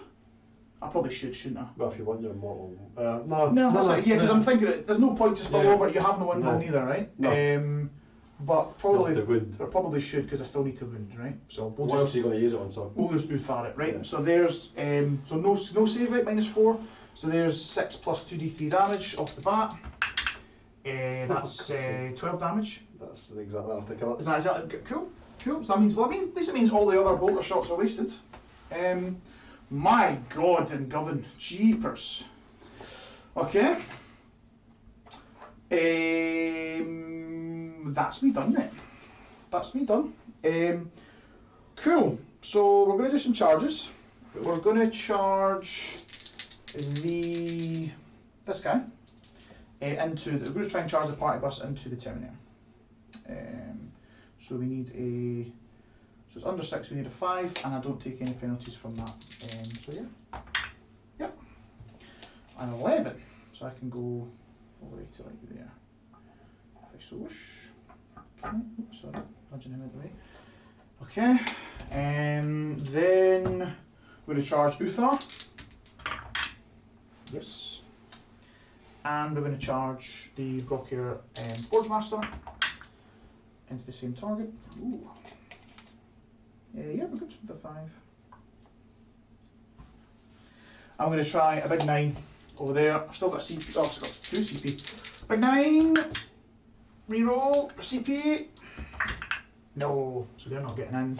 Speaker 1: I probably should, shouldn't I?
Speaker 2: Well, if you want your immortal...
Speaker 1: No, that's it, yeah, because I'm thinking, there's no point to spill over, you have no win roll neither, right?
Speaker 2: No.
Speaker 1: But probably,
Speaker 2: I
Speaker 1: probably should, because I still need to wound, right? So we'll
Speaker 2: what else are you going to use it on, so?
Speaker 1: We'll just Uthar it, right?
Speaker 2: Yeah.
Speaker 1: So there's, so no save rate, -4. So there's 6 plus 2d3 damage off the bat. That's 12 damage.
Speaker 2: That's the exact that I have to kill it.
Speaker 1: Is that cool? Cool. So that means, well, at least it means all the other bolter shots are wasted. My god, and Govan, jeepers. Okay. That's me done, mate. That's me done. Cool. So we're going to do some charges. We're going to charge this guy into. We're going to try and charge the party bus into the Terminator. So we need a. So it's under 6. We need a 5, and I don't take any penalties from that. So yeah. Yep. An 11. So I can go all the way to like there. If I so wish. Okay. Oops, sorry. Nudging him out of the way. Okay. Then we're going to charge Uthar. Yes. And we're going to charge the Brockier Forge Master into the same target. Ooh. Yeah, we're good with the 5. I'm going to try a big 9 over there. I've still got a CP. Oh, I've got 2 CP. Big 9. Reroll for CP. No, so they're not getting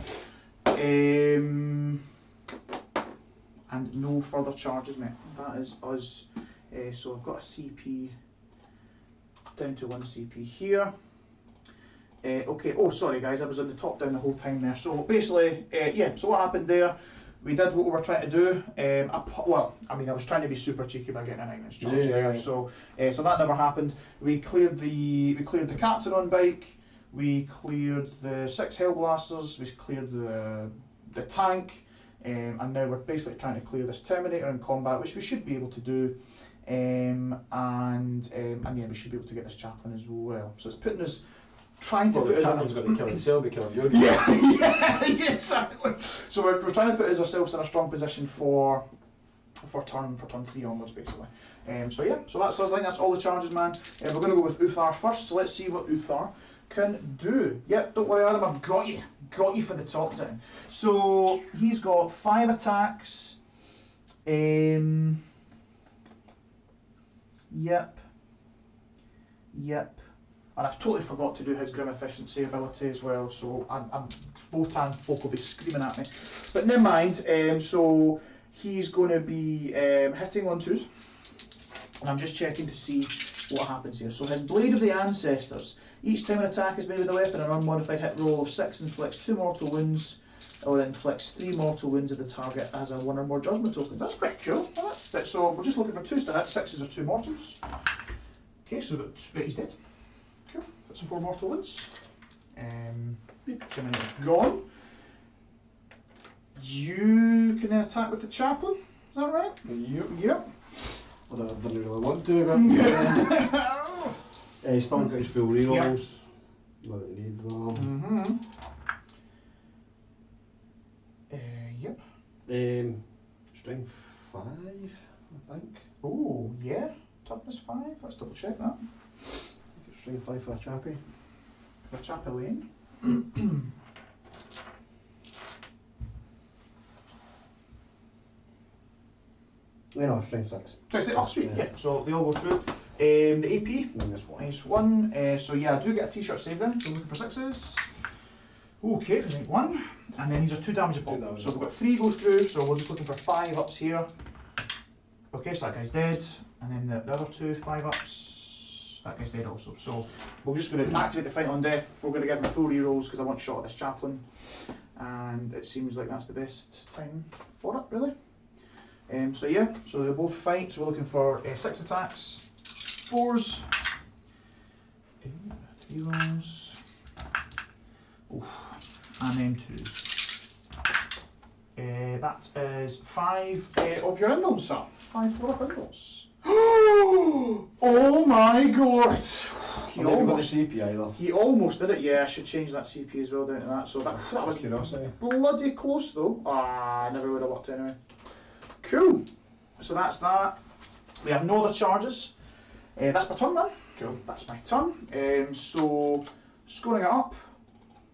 Speaker 1: in. And no further charges, mate. That is us. So I've got a CP down to 1 CP here. Okay, oh sorry guys, I was on the top down the whole time there. So basically, yeah, so what happened there, we did what we were trying to do. I was trying to be super cheeky by getting a 9-inch charge.
Speaker 2: Yeah.
Speaker 1: So that never happened. We cleared the captain on bike, we cleared the 6 Hellblasters, we cleared the tank, and now we're basically trying to clear this Terminator in combat, which we should be able to do. And yeah, we should be able to get this chaplain as well. So it's putting us. Trying to put
Speaker 2: the chaplain's going to kill himself, be killing you.
Speaker 1: Yeah, exactly. So we're trying to put ourselves in a strong position for turn 3 onwards, basically. So yeah, so that's us. I think that's all the charges, man. We're going to go with Uthar first. So let's see what Uthar can do. Yep, don't worry, Adam. I've got you for the top down. So he's got 5 attacks. Yep. And I've totally forgot to do his Grim Efficiency ability as well, so Votann folk will be screaming at me. But never mind, so he's going to be hitting on 2s, and I'm just checking to see what happens here. So his Blade of the Ancestors. Each time an attack is made with a weapon, an unmodified hit roll of 6 inflicts 2 mortal wounds, or inflicts 3 mortal wounds if the target has a 1 or more judgment tokens. That's pretty cool. So we're just looking for 2s to hit, 6s are 2 mortals. Okay, so he's dead. Cool. Got some 4 mortal wounds. Gone. You can then attack with the chaplain. Is that right? Yep.
Speaker 2: I didn't really want to, but he's still got his full rerolls. Not that he needs them.
Speaker 1: Yep.
Speaker 2: Strength 5, I think.
Speaker 1: Oh yeah. Toughness 5. Let's double check that.
Speaker 2: Strength 5 for a chappie.
Speaker 1: For a chappie lane.
Speaker 2: No, strength 6.
Speaker 1: Strength 6. Oh sweet. Yeah. So they all go through. The AP. -1. So yeah, I do get a t-shirt save then. So looking for 6s. Okay, we make 1. And then these are 2 damage a pop. So we've got 3 go through. So we're just looking for 5 ups here. Okay, so that guy's dead. And then the other 2 5 ups. that guy's dead also. So we're just going to activate the fight on death. We're going to give him 4 rerolls because I want shot at this chaplain, and it seems like that's the best time for it, really. So yeah, so they're both fight. So we're looking for 6 attacks, 4s, 3 rolls, and then 2s. That is 5 of your indulge, sir. 5 for indulge. Oh my god! He almost did it. Yeah, I should change that CP as well down to that. So that was
Speaker 2: curiosity.
Speaker 1: Bloody close though. I never would have worked anyway. Cool. So that's that. We have no other charges. That's my turn then.
Speaker 2: Cool.
Speaker 1: That's my turn. So scoring it up,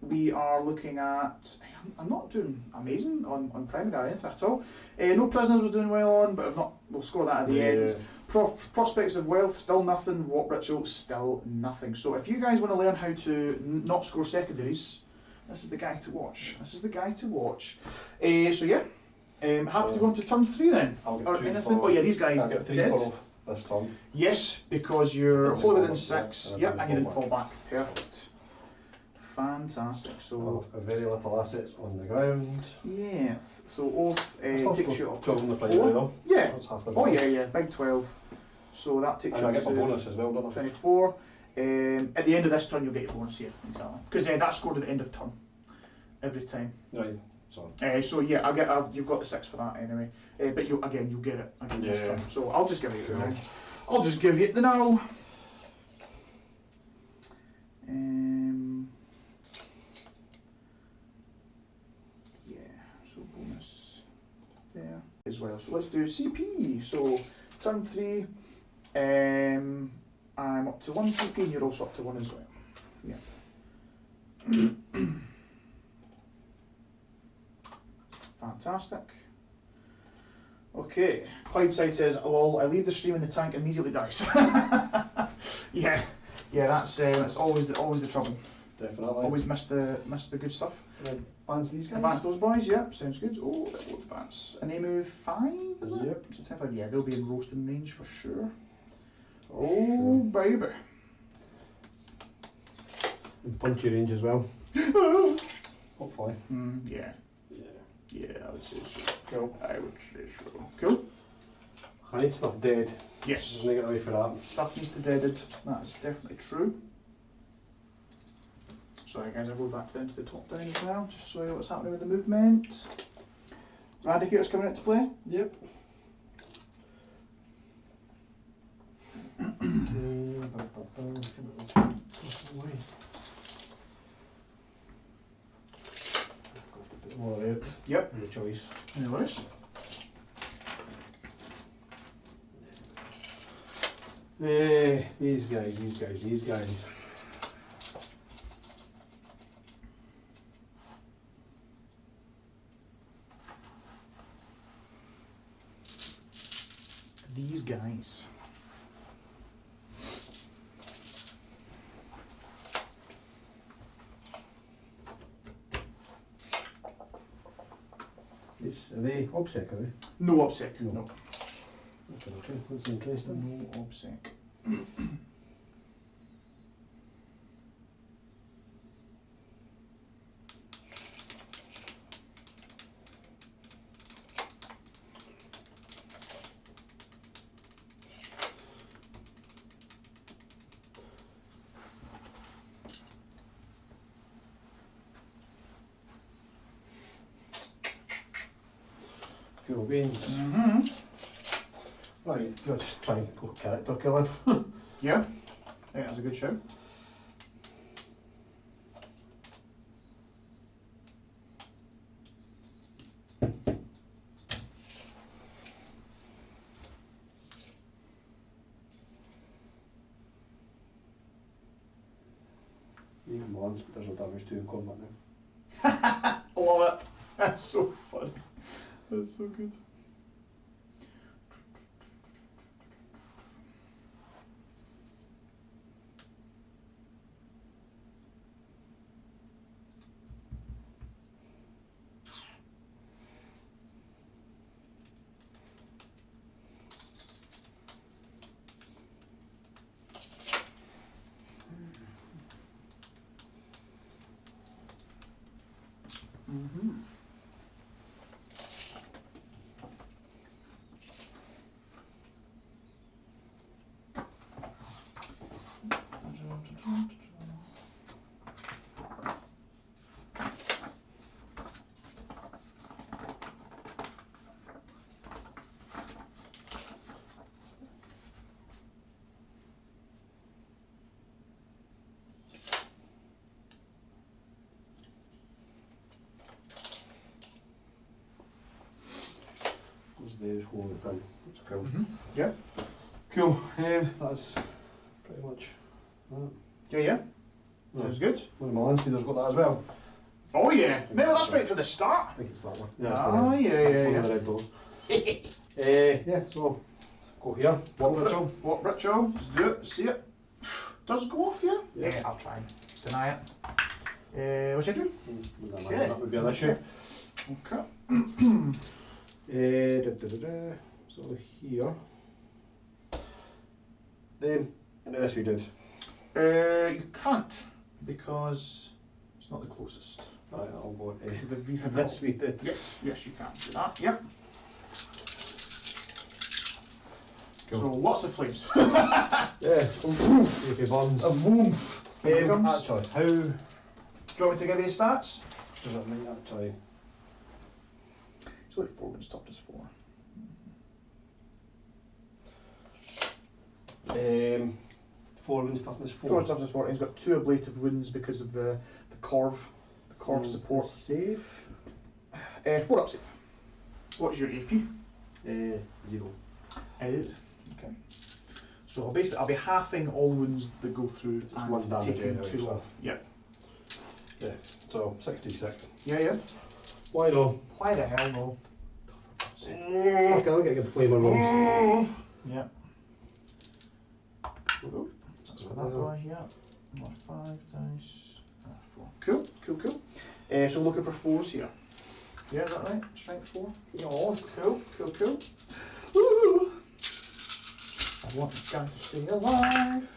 Speaker 1: we are looking at. I'm not doing amazing on primary or anything at all. No prisoners we're doing well on, but if not, we'll score that at the end. Prospects of wealth, still nothing. Warp ritual, still nothing. So if you guys want to learn how to not score secondaries, this is the guy to watch. This is the guy to watch. So yeah, happy to go on to turn 3 then.
Speaker 2: I'll get
Speaker 1: or
Speaker 2: 2
Speaker 1: anything.
Speaker 2: for,
Speaker 1: Oh yeah, these guys
Speaker 2: I'll get 3
Speaker 1: dead.
Speaker 2: for this turn.
Speaker 1: Yes, because you're
Speaker 2: Didn't
Speaker 1: wholly
Speaker 2: fall
Speaker 1: within
Speaker 2: back,
Speaker 1: 6.
Speaker 2: yeah,
Speaker 1: Yep, and you didn't fall back. Perfect. Fantastic. So
Speaker 2: I've got very little assets on the ground.
Speaker 1: yes. So oath
Speaker 2: I'll
Speaker 1: takes
Speaker 2: go
Speaker 1: you up
Speaker 2: 12
Speaker 1: to
Speaker 2: on the primary
Speaker 1: 4.
Speaker 2: though.
Speaker 1: Yeah.
Speaker 2: That's half the
Speaker 1: Oh
Speaker 2: bonus.
Speaker 1: yeah, big 12. So that takes
Speaker 2: And I
Speaker 1: you
Speaker 2: get
Speaker 1: up
Speaker 2: my
Speaker 1: to
Speaker 2: bonus as well, don't I?
Speaker 1: 24. At the end of this turn, you'll get your bonus here, exactly. Because that's scored at the end of turn every time.
Speaker 2: Right. So
Speaker 1: So yeah, you've got the 6 for that anyway. But you'll get it again this turn. So I'll just give you it now. I'll just give you it now. Yeah. So bonus there as well. So let's do CP. So turn 3. I'm up to 1 CP and you're also up to 1 as well. Yeah. Fantastic. Okay, Clydeside says, lol, I leave the stream and the tank immediately dies. yeah, that's always the trouble.
Speaker 2: definitely.
Speaker 1: Always miss the good stuff.
Speaker 2: Advance these guys.
Speaker 1: Advance those boys, yep, sounds good. Oh, that will advance. And they move 5, is it?
Speaker 2: Yep.
Speaker 1: So 10, yeah, they'll be in roasting range for sure. Oh, baby.
Speaker 2: And punchy range as well. Hopefully.
Speaker 1: Yeah.
Speaker 2: Yeah.
Speaker 1: Yeah, I would say so.
Speaker 2: Cool.
Speaker 1: I would say so. Cool.
Speaker 2: I need stuff dead.
Speaker 1: Yes.
Speaker 2: I'm gonna get away for that.
Speaker 1: Stuff needs to deaded. That's definitely true. Sorry guys, I'll go back down to the top down as well, just so you know what's happening with the movement. Radicator's coming into play.
Speaker 2: Yep.
Speaker 1: Yep.
Speaker 2: No choice.
Speaker 1: No worries.
Speaker 2: These guys.
Speaker 1: These guys.
Speaker 2: Are they obsec, are they?
Speaker 1: No obsec. No.
Speaker 2: Okay, that's interesting.
Speaker 1: No obsec.
Speaker 2: Cool beans. Right, let's try and go character killing.
Speaker 1: Yeah. I think that's a good show.
Speaker 2: Even once, but there's no damage to in combat now.
Speaker 1: I love it. That's so funny. That's so good.
Speaker 2: There's holding the thing. That's cool.
Speaker 1: Yeah.
Speaker 2: Cool. That's pretty much that.
Speaker 1: Yeah. Sounds good.
Speaker 2: One of my land speeder's got that as well.
Speaker 1: Oh yeah. Maybe that's right for the start.
Speaker 2: I think it's that one.
Speaker 1: Ah, yeah.
Speaker 2: One of the red doors. Yeah, so go here. What ritual?
Speaker 1: What ritual? Let's do it. See it. Does go off, yeah?
Speaker 2: Yeah.
Speaker 1: I'll try and deny it. What's it do?
Speaker 2: Okay. That would be an issue.
Speaker 1: Okay.
Speaker 2: So here. Then, and this we did.
Speaker 1: You can't, because it's not the closest.
Speaker 2: Right, I'll go
Speaker 1: this
Speaker 2: we did.
Speaker 1: Yes, you can do that. Yep.
Speaker 2: Cool.
Speaker 1: So lots of flames.
Speaker 2: Yeah. Okay, buns.
Speaker 1: A woof.
Speaker 2: Actually, how
Speaker 1: Do you want me to give you the stats?
Speaker 2: does it mean actually?
Speaker 1: It's like 4 wins topped as 4.
Speaker 2: 4 wins toughness 4.
Speaker 1: 4 wins topped as 4. He's got 2 ablative wounds because of the corv support.
Speaker 2: Save.
Speaker 1: 4 up save. What's your AP?
Speaker 2: 0.
Speaker 1: Okay. So basically, I'll be halving all wounds that go through
Speaker 2: Just 1 damage
Speaker 1: taking
Speaker 2: anyway,
Speaker 1: 2
Speaker 2: so.
Speaker 1: off. Yeah.
Speaker 2: Yeah. So 66.
Speaker 1: Yeah.
Speaker 2: Why not?
Speaker 1: Why the hell no?
Speaker 2: Okay, I'll get a good flavour ones.
Speaker 1: Yeah. That's for that guy, yeah. More 5 dice. 4. Cool. So we're looking for 4s here. Yeah, is that right? Strength 4? Oh, cool. Woo! I want this guy to stay alive.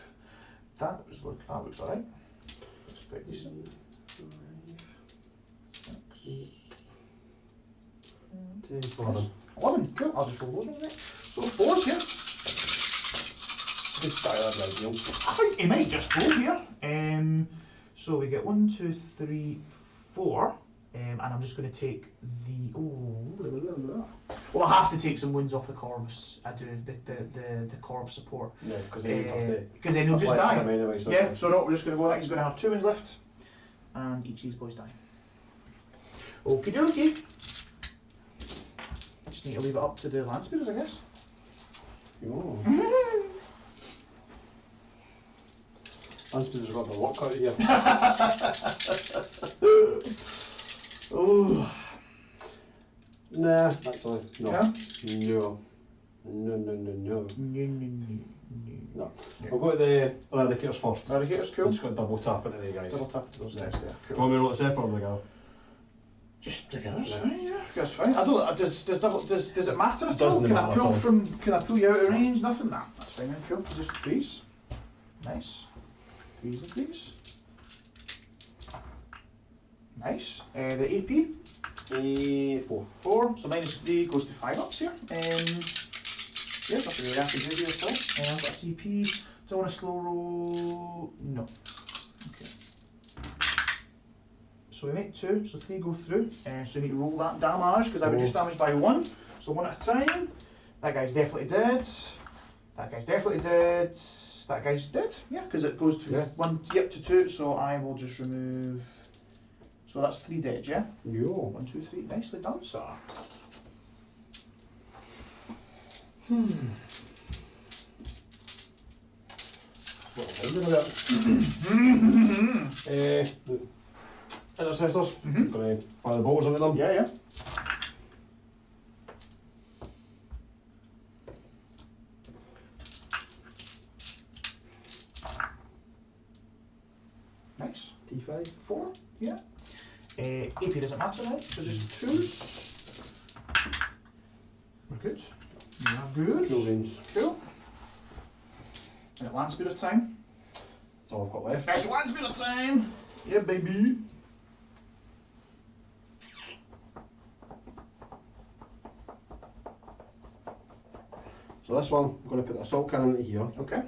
Speaker 1: That looks alright. Looks pretty decent. 6, 11. Cool. I'll just roll those ones, mate. So 4s here.
Speaker 2: Good style, that's ideal.
Speaker 1: I think he might just go here. So we get 1, 2, 3, 4. And I'm just going to take the. Well, I have to take some wounds off the corvs. I do the corv support.
Speaker 2: Yeah, because
Speaker 1: then he'll just die.
Speaker 2: Anyway, so
Speaker 1: Yeah. So no, we're just going to go. He's going to have 2 wounds left, and each of these boys die. Okie dokie. Just need to leave it up to the land speeders, I guess.
Speaker 2: Oh. Land speeders got the work out of here.
Speaker 1: Oh.
Speaker 2: Nah, actually, no.
Speaker 1: Yeah?
Speaker 2: No.
Speaker 1: No.
Speaker 2: I'll go to the eradicators first.
Speaker 1: Eradicator's cool.
Speaker 2: Just got to double tap into the guys.
Speaker 1: Double tap to those guys there.
Speaker 2: Do you
Speaker 1: Cool.
Speaker 2: want me to roll it separate or together?
Speaker 1: Just together's
Speaker 2: Yeah.
Speaker 1: fine, yeah. That's fine. I don't. Does it matter at all?
Speaker 2: Doesn't
Speaker 1: Can I
Speaker 2: matter
Speaker 1: pull
Speaker 2: at all.
Speaker 1: Can I pull you out of range? Nothing. Nah. That's fine. Then. Cool. Just 3s. Nice. 3s and 3s. Nice. The AP.
Speaker 2: 4.
Speaker 1: 4. So -3 goes to 5 ups here. Yeah, nothing really I can do here still. I've got a CP. Do I want a slow roll? No. Okay. So we make 2, so 3 go through. So you need to roll that damage because I reduce damage by 1. So 1 at a time. That guy's definitely dead. That guy's definitely dead. That guy's dead. Yeah, because it goes to 1 to 2. So I will just remove. So that's 3 dead, yeah?
Speaker 2: Yo.
Speaker 1: 1, 2, 3. Nicely done, sir.
Speaker 2: Intercessors. Gonna fire the bolts into them.
Speaker 1: Yeah. Nice.
Speaker 2: T5.
Speaker 1: 4. Yeah. AP doesn't matter, right? So just 2s. We're good. We're good.
Speaker 2: Cool beans.
Speaker 1: Cool. Land speeder time.
Speaker 2: That's all I've got left.
Speaker 1: It's land speeder time. Yeah, baby.
Speaker 2: So this one, I'm going to put the assault cannon into here.
Speaker 1: Okay.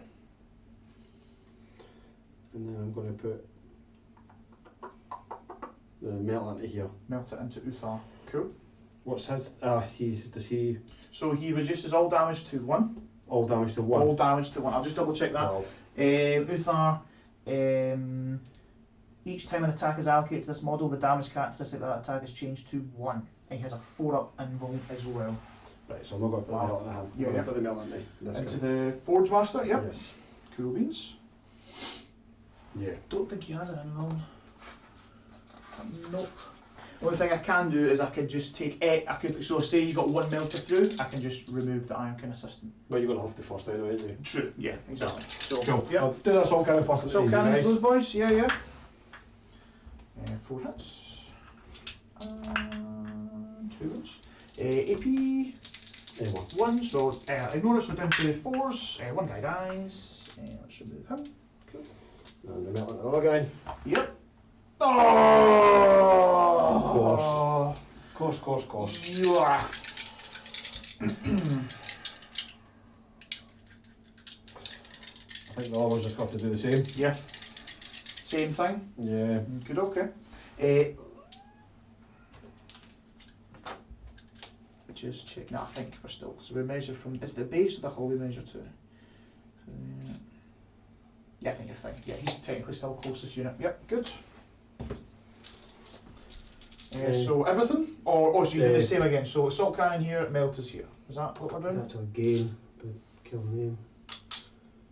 Speaker 2: And then I'm going to put the melt into here.
Speaker 1: Melt it into Uthar. Cool.
Speaker 2: What's his? Does he?
Speaker 1: So he reduces all damage to 1.
Speaker 2: All damage to 1.
Speaker 1: All damage to 1. I'll just double check that.
Speaker 2: Wow.
Speaker 1: Uthar, each time an attack is allocated to this model, the damage characteristic of that attack is changed to 1. And he has a 4-up invuln as well.
Speaker 2: Right, so I'm not going to put the melt in him.
Speaker 1: Yeah,
Speaker 2: I'm going to put the melt into this
Speaker 1: Into
Speaker 2: guy.
Speaker 1: the Forge Master, yep.
Speaker 2: Yes.
Speaker 1: Cool beans.
Speaker 2: Yeah.
Speaker 1: Don't think he has an invuln. Nope. The only thing I can do is I could just take so say you got 1 melter through, I can just remove the Ironkin Assistant.
Speaker 2: Well, you're going to have to first anyway, aren't you?
Speaker 1: True, yeah, exactly. So,
Speaker 2: Cool.
Speaker 1: Yep.
Speaker 2: I'll do that assault cannon first.
Speaker 1: So cannon for those boys, yeah. 4 hits. 2 hits. AP. 1, so ignore it, so down to 4s. 1 guy dies. Let's remove him. Cool.
Speaker 2: And the melt into another guy.
Speaker 1: Yep. Oh!
Speaker 2: Course.
Speaker 1: You are.
Speaker 2: I think the others just have to do the same.
Speaker 1: Yeah. Same thing.
Speaker 2: Yeah.
Speaker 1: Good, okay. Just check. No, I think we're still. So we measure from. Is the base of the hull we measure to? Yeah, I think you're fine. Yeah, he's technically still closest unit. Yep, good. So everything? Or so you do the same again. So assault cannon here, melt is here. Is that what we're doing?
Speaker 2: That's again, but kill the name.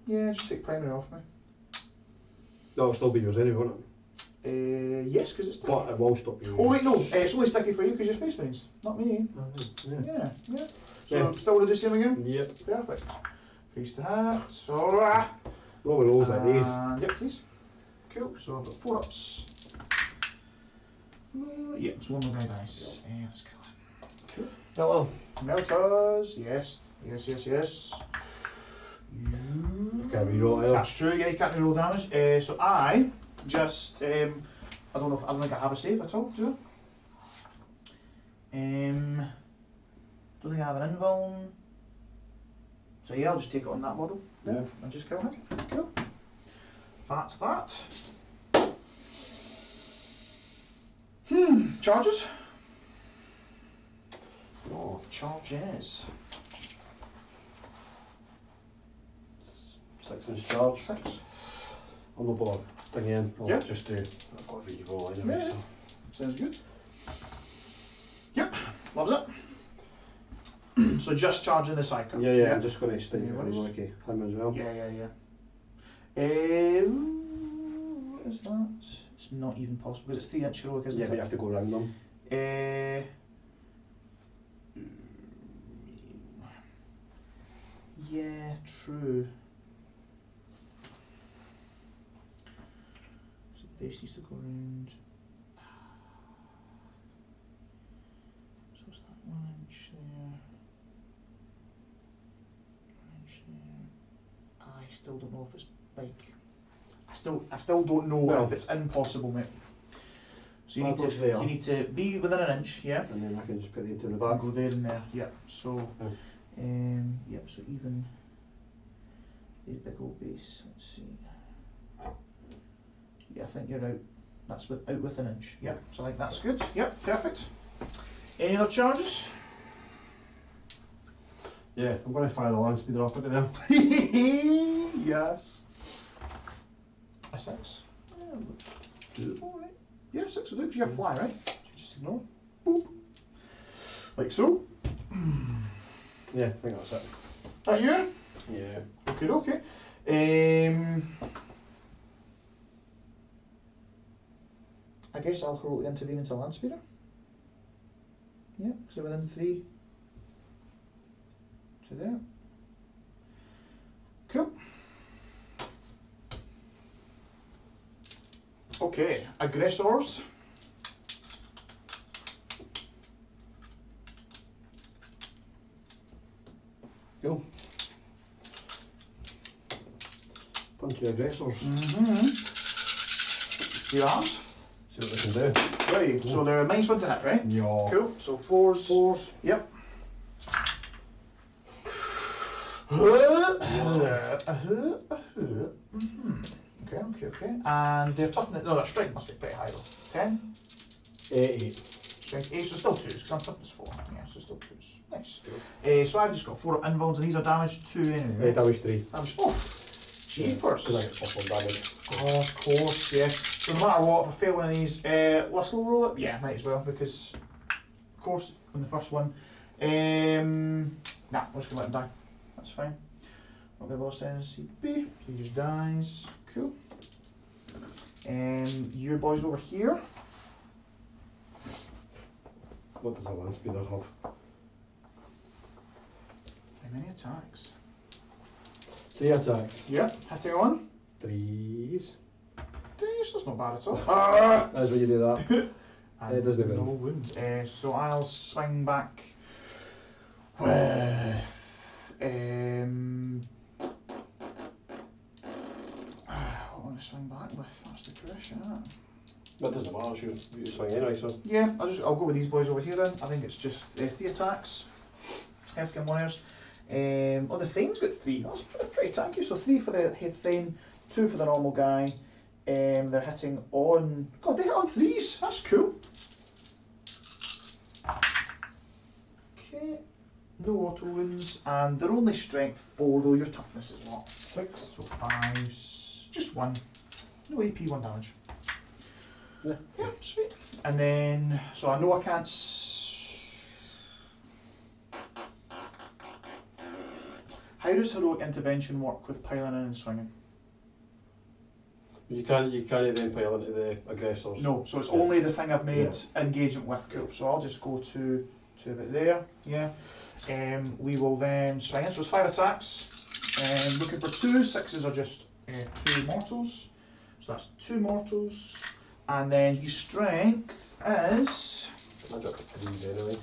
Speaker 1: Yeah, just take primary off me.
Speaker 2: That'll still be yours anyway, won't
Speaker 1: Yes, because it's sticky.
Speaker 2: it? But it will stop you.
Speaker 1: Oh wait, no, it's only sticky for you because you're Space Marines, not me.
Speaker 2: Yeah.
Speaker 1: Yeah. So
Speaker 2: Yeah.
Speaker 1: still want to do the same again?
Speaker 2: Yep.
Speaker 1: Perfect. Face the hat. So.
Speaker 2: No one rolls like these.
Speaker 1: Yep, please. Cool. So I've got 4 ups. Yep, so 1 more guy dies. Let's kill him. Cool. Melters. Yes.
Speaker 2: Can't reroll either.
Speaker 1: That's true. Yeah, you can't reroll damage. So I just I don't think I have a save at all. Do I? Don't think I have an invuln. So yeah, I'll just take it on that model.
Speaker 2: Yeah.
Speaker 1: And just kill him. Cool. That's that. Charges.
Speaker 2: Oh,
Speaker 1: Charges.
Speaker 2: 6-inch charge.
Speaker 1: 6.
Speaker 2: I'm not bothered. Again, I'll
Speaker 1: Yeah.
Speaker 2: just do. I've got reroll anyway.
Speaker 1: Yeah.
Speaker 2: So.
Speaker 1: Sounds good. Yep, loves it. So just charging the cycle.
Speaker 2: Yeah. I'm just going to stay
Speaker 1: Yeah,
Speaker 2: with
Speaker 1: worries.
Speaker 2: him as well.
Speaker 1: Yeah. What is that? It's not even possible because it's 3-inch heroic, isn't
Speaker 2: Yeah,
Speaker 1: it?
Speaker 2: but you have to go around them.
Speaker 1: Yeah, true. So the base needs to go around. So it's that 1 inch there. 1 inch there. I still don't know if it's like. I still don't know if it's impossible, mate. So you need to be within 1 inch, yeah.
Speaker 2: And then I can just put the 8 in the
Speaker 1: And
Speaker 2: back.
Speaker 1: go there and there, yeah. So, yep. So even the big old base. Let's see. Yeah, I think you're out. That's out with 1 inch. Yep. So I think that's good. Yep. Perfect. Any other charges?
Speaker 2: Yeah, I'm going to fire the land speeder up into there.
Speaker 1: Yes. A 6. Yeah, alright. Yeah, 6 will do because you have fly, right? So just ignore. Boop. Like so.
Speaker 2: Yeah, I think that's it.
Speaker 1: Are you?
Speaker 2: Yeah.
Speaker 1: Okay. I guess I'll heroically intervene into land speeder. Yeah, so within 3 to there. Cool. Okay, aggressors.
Speaker 2: Go. Bunch of aggressors.
Speaker 1: Your arms.
Speaker 2: See what they can do.
Speaker 1: Right, so they're -1 to hit, right?
Speaker 2: Yeah.
Speaker 1: Cool, so 4s. Yep. Okay. And their toughness, no, their strength must be pretty high though. 10?
Speaker 2: 8.
Speaker 1: Strength 8, so still 2s, because I'm toughness 4. Yeah, so still 2s. Nice. So I've just got 4 invulns, and these are damage 2 anyway.
Speaker 2: Damage 3.
Speaker 1: Damage 4. Jeepers.
Speaker 2: Because I get plus 1 damage.
Speaker 1: Oh, of course, yeah. So no matter what, if I fail one of these, let's slow roll it. Yeah, might as well, because, of course, on the first one. Nah, we're just going to let him die. That's fine. Not going to lost NCB. He just dies. Cool. You boys over here.
Speaker 2: What does a land speeder have?
Speaker 1: How many attacks?
Speaker 2: 3 attacks.
Speaker 1: Yep, hitting on.
Speaker 2: 3s.
Speaker 1: 3s, that's not bad at all.
Speaker 2: That's when you do that.
Speaker 1: And
Speaker 2: It doesn't
Speaker 1: no
Speaker 2: wound.
Speaker 1: wound. So I'll swing back with what want to swing back with? That's the question, isn't it?
Speaker 2: That doesn't matter, you swing anyway, so.
Speaker 1: Yeah, I'll go with these boys over here then. I think it's just 3 attacks. Healthcare warriors. Oh, the Thane's got 3. That's pretty tanky. So 3 for the Thane, 2 for the normal guy. They're hitting on. God, they hit on 3s. That's cool. Okay. No auto wounds, and they're only strength 4 though. Your toughness is what? 6. So 5s. Just 1. No AP, 1 damage. Yeah, sweet. And then, so I know I can't. How does heroic intervention work with piling in and swinging?
Speaker 2: You can't then pile into the aggressors.
Speaker 1: No, so it's only the thing I've made engagement with. Cool. So I'll just go to it there. Yeah. We will then swing in. So it's 5 attacks. Looking for 2. 6s are just 2 mortals. So that's 2 mortals. And then his strength is.
Speaker 2: I got 3s anyway.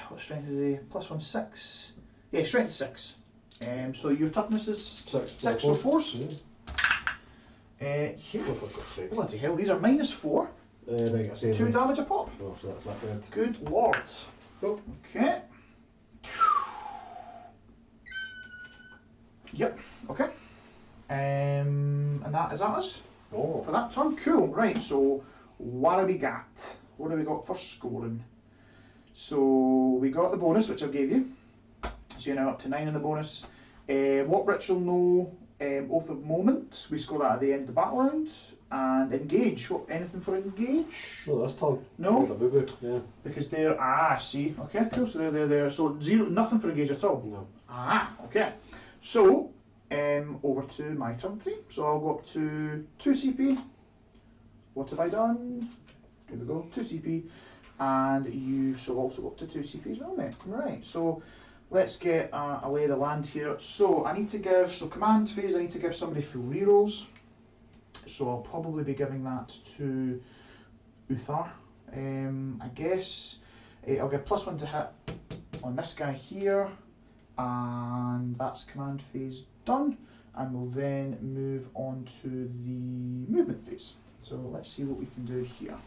Speaker 1: What strength is he? +1 6. Yeah, strength 6. So your toughness is 6 or 4s. Yeah. Bloody hell, these are -4. 2 damage a pop.
Speaker 2: Oh, so that's that bad.
Speaker 1: Good lord.
Speaker 2: Oh.
Speaker 1: Okay. Yep. Okay. And that is us.
Speaker 2: Oh.
Speaker 1: For that turn. Cool. Right. So what do we got? What do we got for scoring? So we got the bonus, which I gave you. So you're now up to 9 in the bonus. What ritual? No. Oath of Moment. We score that at the end of the battle round. And engage. What? Anything for engage?
Speaker 2: No, that's turn.
Speaker 1: No.
Speaker 2: Yeah.
Speaker 1: Because they're see. Okay, cool. So they're there. So 0, nothing for engage at all.
Speaker 2: No.
Speaker 1: Okay. So over to my turn 3. So I'll go up to 2 CP. What have I done? Here we go. 2 CP, and you shall also go up to 2 CP as well, mate. Right. So let's get a lay of the land here. So I need to give command phase. I need to give somebody full rerolls. So I'll probably be giving that to Uthar. I guess I'll get +1 to hit on this guy here, and that's command phase done. And we'll then move on to the movement phase. So let's see what we can do here.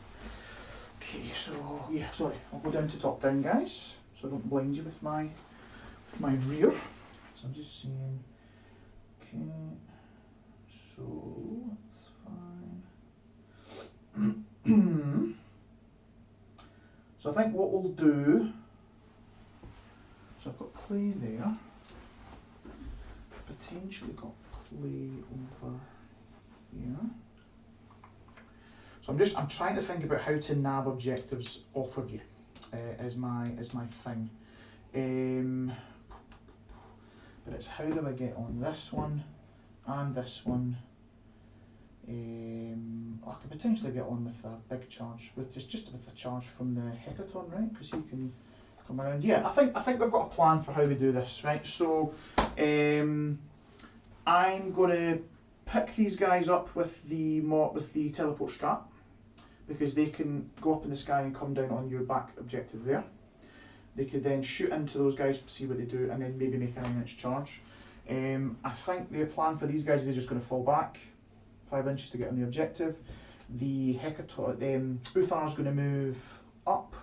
Speaker 1: Okay, so yeah, sorry, I'll go down to top down, guys, so I don't blind you with my rear. So I'm just seeing. Okay, so that's fine. So I think what we'll do. So I've got play there. Potentially got play over here. So I'm trying to think about how to nab objectives off of you as my thing. But it's how do I get on this one and this one. I could potentially get on with a big charge with just with a charge from the Hecaton, right? Because he can come around. Yeah, I think we've got a plan for how we do this, right? So I'm going to pick these guys up with the teleport strap, because they can go up in the sky and come down on your back objective there. They could then shoot into those guys, see what they do, and then maybe make an 9-inch charge. I think the plan for these guys is they're just going to fall back 5 inches to get on the objective. The Hecaton, Uthar's going to move up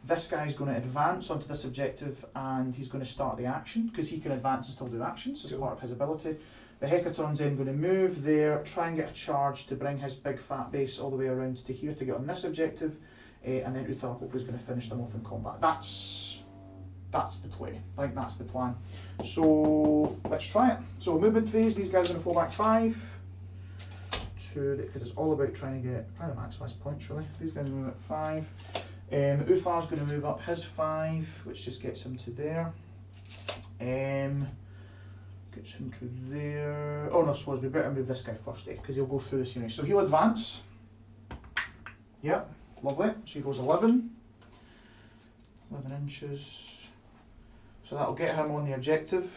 Speaker 1: this guy's going to advance onto this objective and he's going to start the action because he can advance and still do actions as part of his ability. The Hecaton's then going to move there, try and get a charge to bring his big fat base all the way around to here to get on this objective, and then Uthar hopefully is going to finish them off in combat. That's the play. I think that's the plan. So let's try it. So movement phase, these guys are going to fall back 5. 2, because it's all about trying to maximise points really. These guys are going to move at 5. Uthar's going to move up his 5, which just gets him to there. Gets him to there. Oh no, I suppose we better move this guy first, because he'll go through this unit. So he'll advance. Yep, lovely. So he goes 11 inches. So that'll get him on the objective,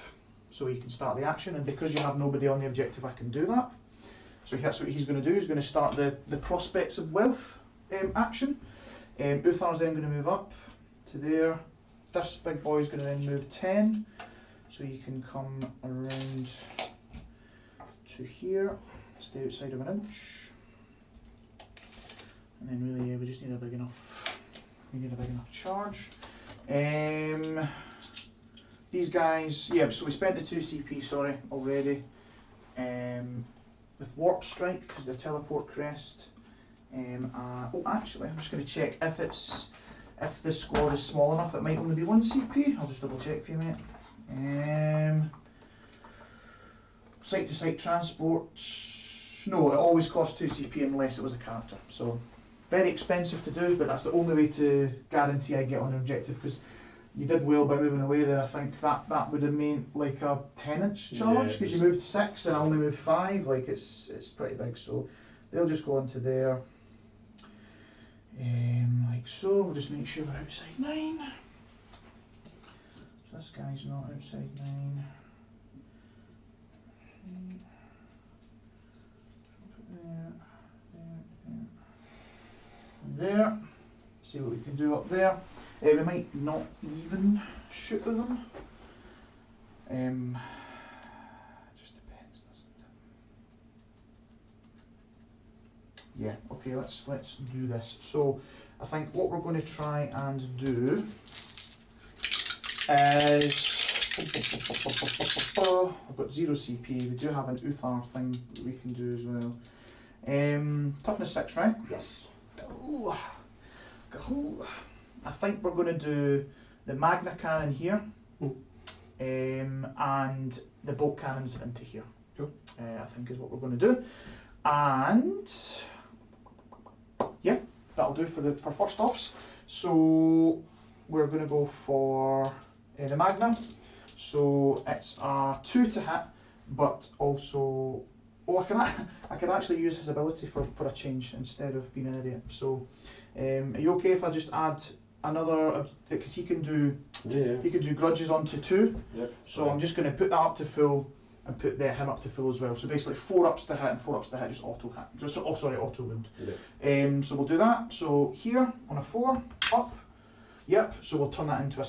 Speaker 1: so he can start the action. And because you have nobody on the objective, I can do that. So that's what he's going to do. He's going to start the Prospects of Wealth action. Uthar's then going to move up to there. This big boy is going to then move 10. So you can come around to here, stay outside of an inch, and then really we just need a big enough. We need a big enough charge. These guys, yeah. So we spent the 2 CP, sorry, already. With Warp Strike because the teleport crest. Oh, actually, I'm just going to check if the squad is small enough. It might only be 1 CP. I'll just double check for you, mate. Site to site transport, no, it always costs 2 CP unless it was a character, so very expensive to do, but that's the only way to guarantee I get on an objective, because you did well by moving away there. I think that would have meant like a 10-inch charge, because you moved 6 and I only moved 5, like it's pretty big, so they'll just go onto there, like so. We'll just make sure we're outside 9. This guy's not outside 9. There. See what we can do up there. We might not even shoot with them. Just depends, doesn't it? Yeah. Okay. Let's do this. So I think what we're going to try and do is, I've got 0 CP, we do have an Uthar thing that we can do as well. Toughness 6, right?
Speaker 2: Yes.
Speaker 1: I think we're going to do the Magna Cannon here, and the Bolt Cannons into here.
Speaker 2: Sure.
Speaker 1: I think is what we're going to do. And yeah, that'll do for first offs. So we're going to go for the Magna, so it's a 2 to hit, but also, I can actually use his ability for a change instead of being an idiot. So, are you okay if I just add another, because he can do he can do grudges onto 2.
Speaker 2: Yep.
Speaker 1: So I'm just going to put that up to full and put him up to full as well. So basically 4 ups to hit and 4 ups to hit, just auto hit. Just, oh sorry, auto wound. Yep. So we'll do that. So here on a 4 up. Yep. So we'll turn that into a.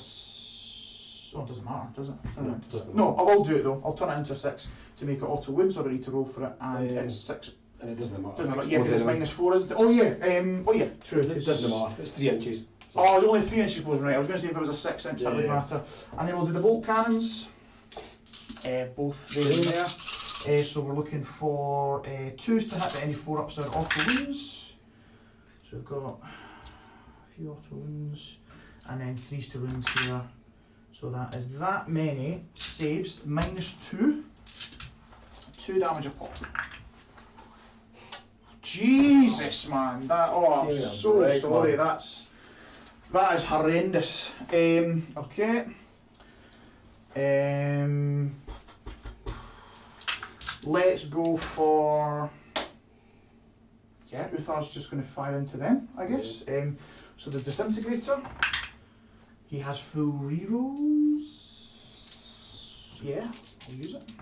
Speaker 1: Oh, it doesn't matter, does it? No, I will do it though. I'll turn it into a 6 to make it auto win, so I need to roll for it, and it's 6.
Speaker 2: And it doesn't matter.
Speaker 1: Doesn't matter. Yeah, because it's -4, isn't it? Oh yeah. Oh yeah. True.
Speaker 2: It doesn't matter. It's 3 inches.
Speaker 1: Oh, only 3 inches was right. I was going to say if it was a 6 inch that would matter. And then we'll do the bolt cannons. Both there and there. So we're looking for 2s to hit, but any 4 ups are auto wounds. So we've got a few auto wounds, and then 3s to wounds here. So that is that many saves, -2. 2 damage a pop. Jesus, man! I'm so sorry. That is horrendous. Okay. Let's go for. Yeah, Uthar's just going to fire into them, I guess. So the disintegrator. He has full rerolls. Yeah, I'll use it.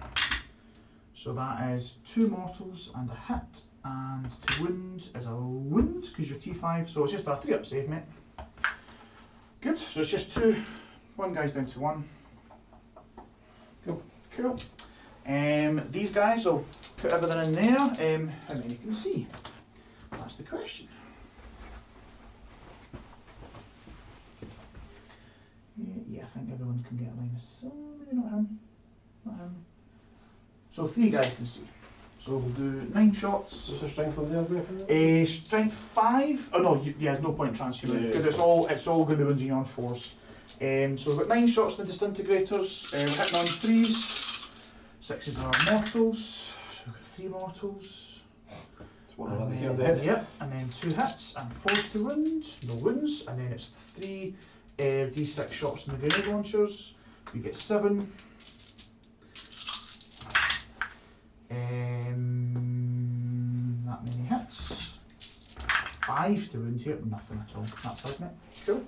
Speaker 1: So that is 2 mortals and a hit, and to wound is a wound because you're T5. So it's just a 3 up save, mate. Good. So it's just 2. One guy's down to 1. Cool. These guys, I'll put everything in there. How many can you see? That's the question. think everyone can get a line of sight. Maybe not him. Not him. So 3 guys can see. So we'll do 9 shots.
Speaker 2: What's the strength on there?
Speaker 1: Strength 5. Oh no, yeah, there's no point in transferring because it's all going to be ones on 4s. So we've got 9 shots in the disintegrators. We're hitting on 3s. 6s are mortals. So we've got 3 mortals.
Speaker 2: It's one over here dead.
Speaker 1: Yep, and then 2 hits and 4s to wound. No wounds. And then it's 3 d6 shots in the grenade launchers. We get 7. That many hits. 5 to wound here, nothing at all. That's us, mate. Cool.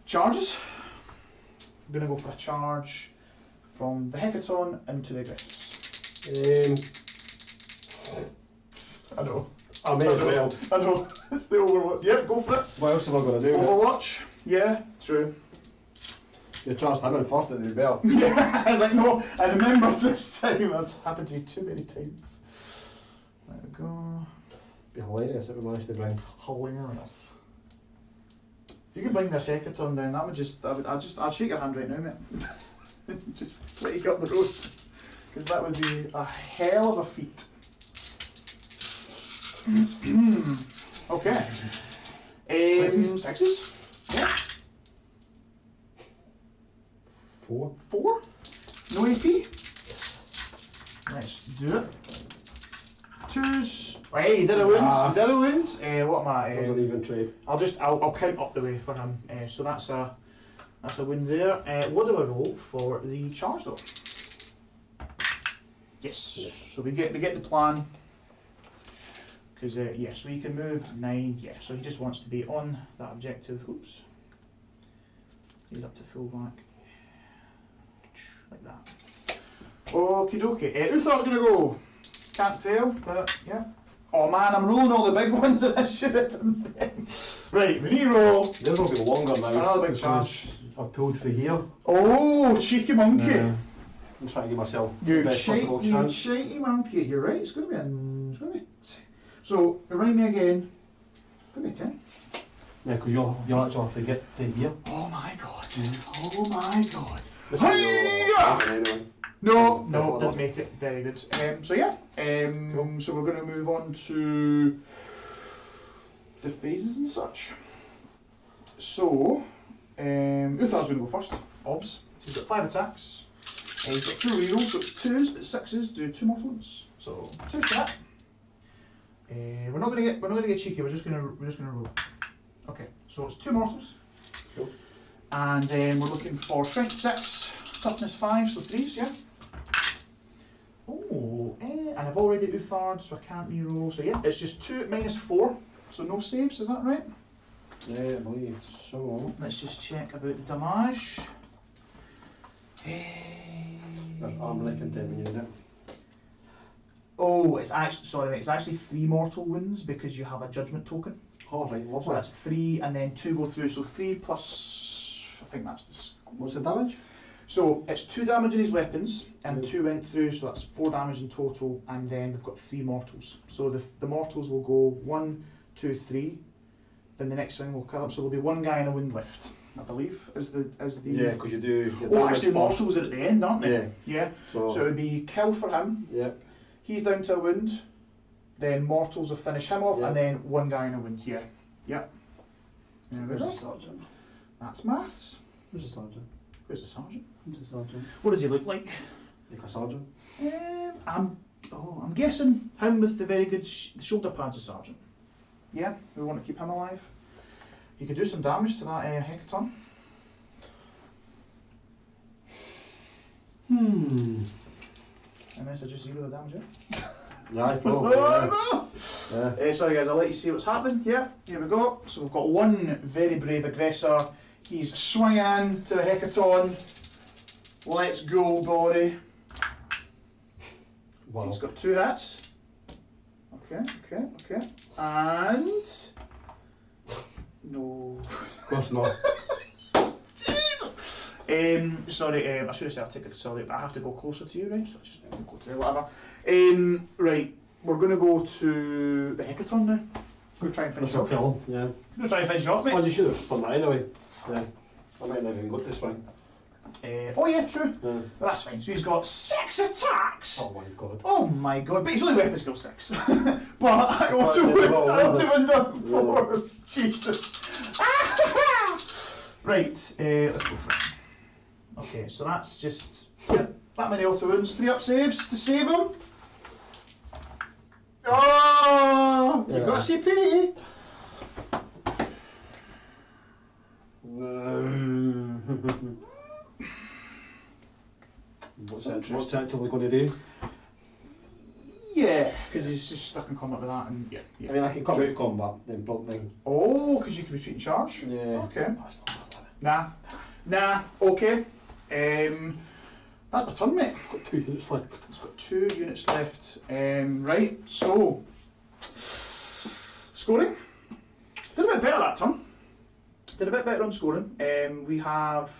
Speaker 1: Charges. I'm going to go for a charge from the Hecaton into the aggressors. I know.
Speaker 2: I may as well.
Speaker 1: I know. It's the Overwatch. Yep, go for it.
Speaker 2: What else am I going to do?
Speaker 1: Overwatch. Yeah, true.
Speaker 2: You charged him in first at the rebel.
Speaker 1: Yeah, I was like, no, I remember this time. That's happened to me too many times. There we go.
Speaker 2: It'd be hilarious if we managed to bring.
Speaker 1: Hilarious. If you could bring this Hecaton down, that would just, I'd shake your hand right now, mate. Just let you get up the road. Because that would be a hell of a feat. Okay. Sixes? Yeah.
Speaker 2: 4.
Speaker 1: 4? No AP? Let's do it. 2s. Hey, he did a wound. He did a wound. What am I?
Speaker 2: That was an even trade.
Speaker 1: I'll count up the way for him. So that's a win there. What do I roll for the charge though? Yes. So we get the plan. Because yeah, so he can move 9. Yeah. So he just wants to be on that objective. Oops. He's up to full back. Like that. Okie dokie. Uthar's gonna go. Can't fail, but yeah. Oh man, I'm rolling all the big ones that I should have done then. Right, we need to roll.
Speaker 2: This will be longer now.
Speaker 1: Another big charge.
Speaker 2: I've pulled for here.
Speaker 1: Oh, cheeky monkey.
Speaker 2: I'm trying to give myself the
Speaker 1: You
Speaker 2: best possible chance.
Speaker 1: cheeky monkey. You're right. It's gonna be. So remind me again. It's gonna be 10.
Speaker 2: Yeah, because you'll actually have to get to here.
Speaker 1: Oh my god. Oh my god.
Speaker 2: Anyway.
Speaker 1: No, didn't make it. Very good. So yeah, so we're going to move on to the phases and such. So, Uthar's going to go first. Obs. He's got 5 attacks. He's got 2 rerolls, so it's 2s, but 6s do 2 mortal wounds. So 2 for that. We're not going to get cheeky. We're just going to roll. Okay, so it's 2 mortals.
Speaker 2: Cool.
Speaker 1: And then we're looking for strength 6, toughness 5, so 3s, yeah. Oh, and I've already Uthar'd, so I can't reroll. So yeah, it's just 2 minus 4, so no saves, is that right?
Speaker 2: Yeah, I believe so.
Speaker 1: Let's just check about the damage.
Speaker 2: There's armor containment unit.
Speaker 1: Oh, it's actually, sorry, it's actually 3 mortal wounds because you have a judgment token.
Speaker 2: Oh, right,
Speaker 1: So
Speaker 2: lovely.
Speaker 1: that's 3 and then 2 go through, so 3 plus, I think that's the
Speaker 2: What's the damage?
Speaker 1: So it's 2 damage in his weapons and 2 went through, so that's 4 damage in total, and then we've got 3 mortals. So the mortals will go 1, 2, 3, then the next thing will come up, so there'll be 1 guy in a wound left, I believe, as the
Speaker 2: Yeah, because you do.
Speaker 1: Oh, actually mortals are at the end, aren't they?
Speaker 2: Yeah.
Speaker 1: Yeah.
Speaker 2: So
Speaker 1: So it would be kill for him,
Speaker 2: Yep.
Speaker 1: he's down to a wound, then mortals will finish him off,
Speaker 2: Yeah.
Speaker 1: and then 1 guy in a wound, yeah. Yep. There we
Speaker 2: Where's
Speaker 1: go.
Speaker 2: the sergeant?
Speaker 1: That's maths.
Speaker 2: Where's the sergeant?
Speaker 1: Where's the sergeant?
Speaker 2: Where's the sergeant?
Speaker 1: What does he look like?
Speaker 2: Like a sergeant?
Speaker 1: I'm guessing him with the very good shoulder pads of sergeant. Yeah, we want to keep him alive. He could do some damage to that Hecaton. Unless I just zero the damage out.
Speaker 2: Yeah, probably. Yeah.
Speaker 1: Sorry guys, I'll let you see what's happening. Yeah, here we go. So we've got 1 very brave aggressor. He's swinging to the Hecaton. Let's go, Dory.
Speaker 2: Wow.
Speaker 1: He's got 2 hits. Okay. And... No.
Speaker 2: Of course not.
Speaker 1: Sorry, I should have said I'll take it, sorry, but I have to go closer to you, right? So I just go to whatever. Right, we're going to go to the Hecaton now. Go try and finish
Speaker 2: This will
Speaker 1: off.
Speaker 2: kill him, yeah.
Speaker 1: Go try and finish off, mate.
Speaker 2: Oh, you should have done that anyway. Yeah. I might never even got this one.
Speaker 1: Oh yeah, true.
Speaker 2: Yeah.
Speaker 1: Well, that's fine. So he's got 6 attacks.
Speaker 2: Oh my god.
Speaker 1: Oh my god, but he's only weapon skill 6. But I auto under force. Jesus. Right, let's go for it. Okay, so that's just that many auto wounds. 3 up saves to save him. Oh, you got a CP.
Speaker 2: What's that actually going to do?
Speaker 1: Yeah, because he's just stuck in combat with that, and yeah.
Speaker 2: I mean, I can come out of combat, then block thing.
Speaker 1: Oh, because you can retreat and charge?
Speaker 2: Yeah.
Speaker 1: Okay. Nah, okay. That's my turn, mate.
Speaker 2: Got 2 units left.
Speaker 1: It's got 2 units left. Right, so. Scoring. Did a bit better that turn. Did a bit better on scoring. We have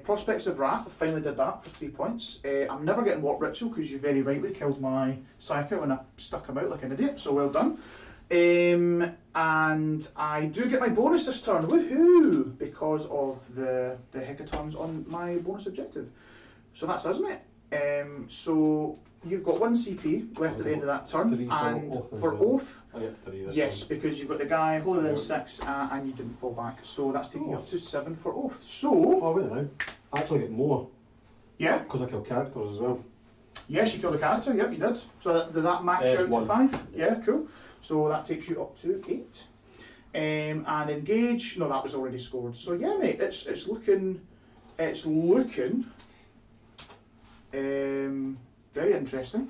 Speaker 1: Prospects of Wrath. I finally did that for 3 points. I'm never getting Warp Ritual because you very rightly killed my Psycho when I stuck him out like an idiot, so well done. And I do get my bonus this turn, woohoo! Because of the hecatons on my bonus objective. So that's us, mate. So you've got 1 CP left at the end of that turn, and for Oath,
Speaker 2: I get 3 this
Speaker 1: yes,
Speaker 2: one.
Speaker 1: because you've got the guy holding in 6 and you didn't fall back, so that's taking you up to 7 for Oath. So,
Speaker 2: oh, wait a minute. I actually get more.
Speaker 1: Yeah?
Speaker 2: Because I kill characters as well.
Speaker 1: Yes, you killed a character, yep, you did. So does that max you out to 5? Yeah, cool. So that takes you up to 8. And engage, no, that was already scored. So yeah, mate, it's looking very interesting.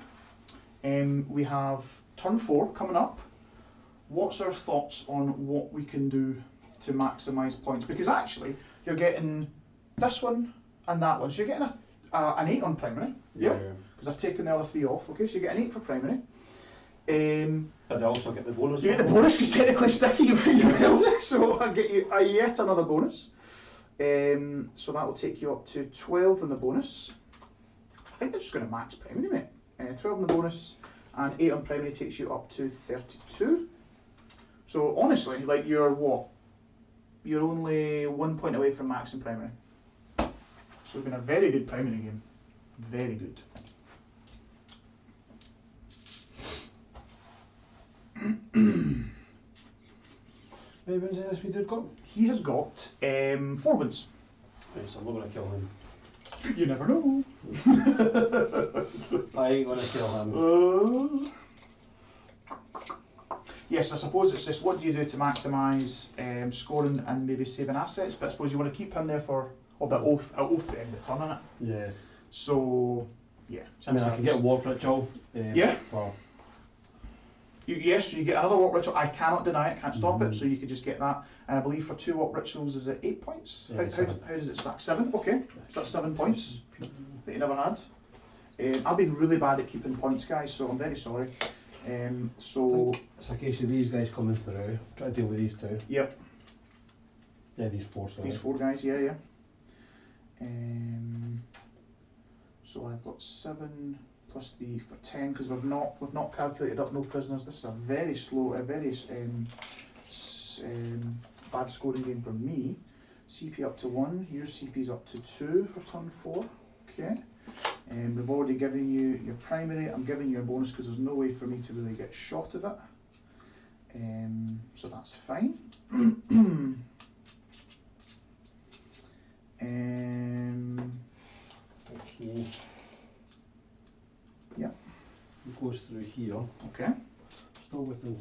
Speaker 1: We have turn 4 coming up. What's our thoughts on what we can do to maximise points? Because actually, you're getting this one and that one. So you're getting an 8 on primary. Yeah. Because I've taken the other 3 off. Okay, so you get an 8 for primary.
Speaker 2: But I also get the bonus.
Speaker 1: You get the bonus because technically sticky you held it, so I get you yet another bonus. So that will take you up to 12 in the bonus. I think they're just going to max primary, mate. 12 in the bonus and 8 on primary takes you up to 32. So honestly, like you're what? You're only 1 point away from max in primary. So it's been a very good primary game. Very good.
Speaker 2: How many wins has this dude got?
Speaker 1: He has got 4 wins.
Speaker 2: Right, so I'm not going to kill him.
Speaker 1: You never know.
Speaker 2: I ain't going to kill him.
Speaker 1: Yes, I suppose it's just what do you do to maximise scoring and maybe saving assets, but I suppose you want to keep him there for the oath at the end of the turn, innit?
Speaker 2: Yeah.
Speaker 1: So, yeah.
Speaker 2: I mean, I can get a Warp Ritual.
Speaker 1: Yeah.
Speaker 2: For
Speaker 1: Yes, you get another Warp Ritual. I cannot deny it, can't stop it, so you could just get that. And I believe for 2 Warp Rituals, is it 8 points?
Speaker 2: Yeah,
Speaker 1: how does it stack? 7? Okay, so that's 7 points that you never had. I've been really bad at keeping points, guys, so I'm very sorry. So
Speaker 2: it's a case of these guys coming through. Try to deal with these 2.
Speaker 1: Yep.
Speaker 2: Yeah, these 4. Sorry.
Speaker 1: These 4 guys, yeah. So I've got 7 plus 3 for 10 because we've not calculated up no prisoners. This is a very slow, a very bad scoring game for me. CP up to 1. Your CP's up to 2 for turn 4. Okay. We've already given you your primary. I'm giving you a bonus because there's no way for me to really get shot of it. So that's fine.
Speaker 2: Okay.
Speaker 1: Yeah.
Speaker 2: It goes through here.
Speaker 1: Okay.
Speaker 2: Still within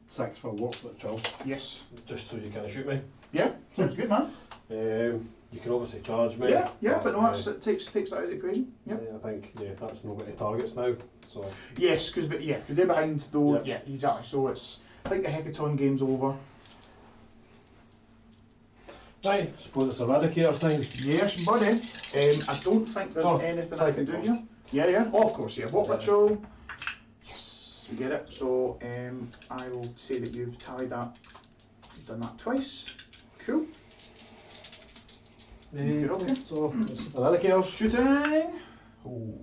Speaker 2: 6 for Warp Ritual.
Speaker 1: Yes.
Speaker 2: Just so you can't shoot me.
Speaker 1: Yeah. Sounds good, man.
Speaker 2: You can obviously charge me.
Speaker 1: Yeah, but no, it takes that out of the equation. Yep.
Speaker 2: Yeah, I think that's not got any targets now. So
Speaker 1: yes, because they're behind though. Yep. Yeah, exactly. So I think the Hecaton game's over.
Speaker 2: Right, suppose it's Eradicator time.
Speaker 1: Yes, buddy. I don't think there's anything I can do here. Yeah. Oh, of course, yeah. Warp Ritual. Yes, we get it. So I will say that you've tallied that. You've done that twice. Cool. Okay.
Speaker 2: So it's Eradicator.
Speaker 1: Shooting. Oh,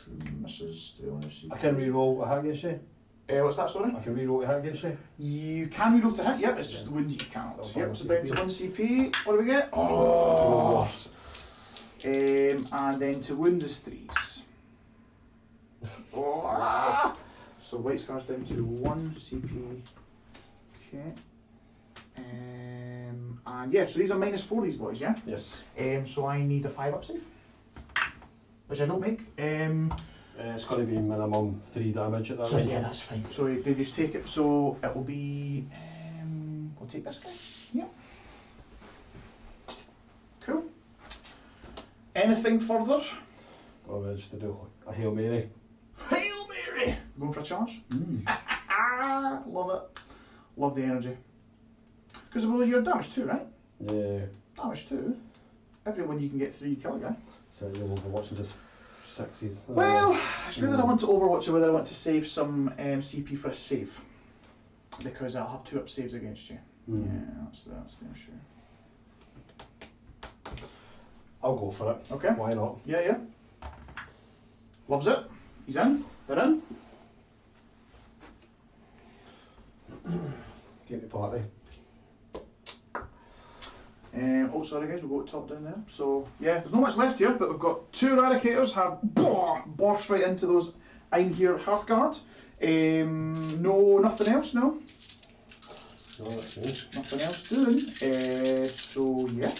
Speaker 1: 2 misses. 3 on your CP.
Speaker 2: I can re-roll a hit against you.
Speaker 1: What's that, sorry?
Speaker 2: I can reroll to hit against you.
Speaker 1: You can reroll to hit, yep, it's just the wounds you cannot. Yep, so down to 1 CP. What do we get? Oh! And then to wound is 3s. Oh! So white scar's down to 1 CP. Okay. And yeah, so these are -4, these boys, yeah?
Speaker 2: Yes.
Speaker 1: So I need a 5-up save, which I don't make.
Speaker 2: It's going to be minimum 3 damage at that
Speaker 1: So
Speaker 2: rate.
Speaker 1: yeah, that's fine. So they just take it. So it will be. We'll take this guy. Yep. Cool. Anything further?
Speaker 2: Well, we're just to do a Hail Mary.
Speaker 1: Hail Mary! Going for a charge? Love it. Love the energy. Because well, you're damage 2, right?
Speaker 2: Yeah.
Speaker 1: Damage 2. Everyone you can get 3, you kill a guy.
Speaker 2: So you're overwatching just 6s.
Speaker 1: Well, it's whether I want to overwatch or whether I want to save some CP for a save. Because I'll have 2-up saves against you. Yeah, that's the issue.
Speaker 2: I'll go for it.
Speaker 1: Okay.
Speaker 2: Why not?
Speaker 1: Yeah, yeah. Loves it. He's in. They're in.
Speaker 2: Get the party.
Speaker 1: Oh, sorry guys, we'll go to top down there. So, yeah, there's not much left here, but we've got 2 Eradicators have burst right into those Einhir Hearthguard. No, nothing else, no?
Speaker 2: No, that's me.
Speaker 1: Nothing else doing. So, yeah.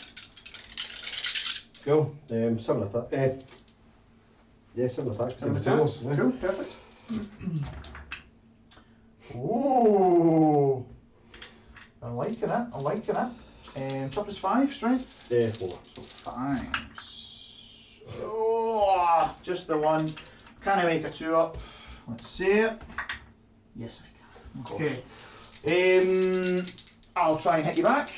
Speaker 2: Cool. 7 attacks. Yeah, 7 attacks.
Speaker 1: 7 attacks.
Speaker 2: Yeah.
Speaker 1: Cool, perfect. Oh, I'm liking it, I'm liking it. Top is 5, strength?
Speaker 2: 4.
Speaker 1: So 5s. Oh, just the one. Can I make a 2-up? Let's see it. Yes, I can. Okay. I'll try and hit you back.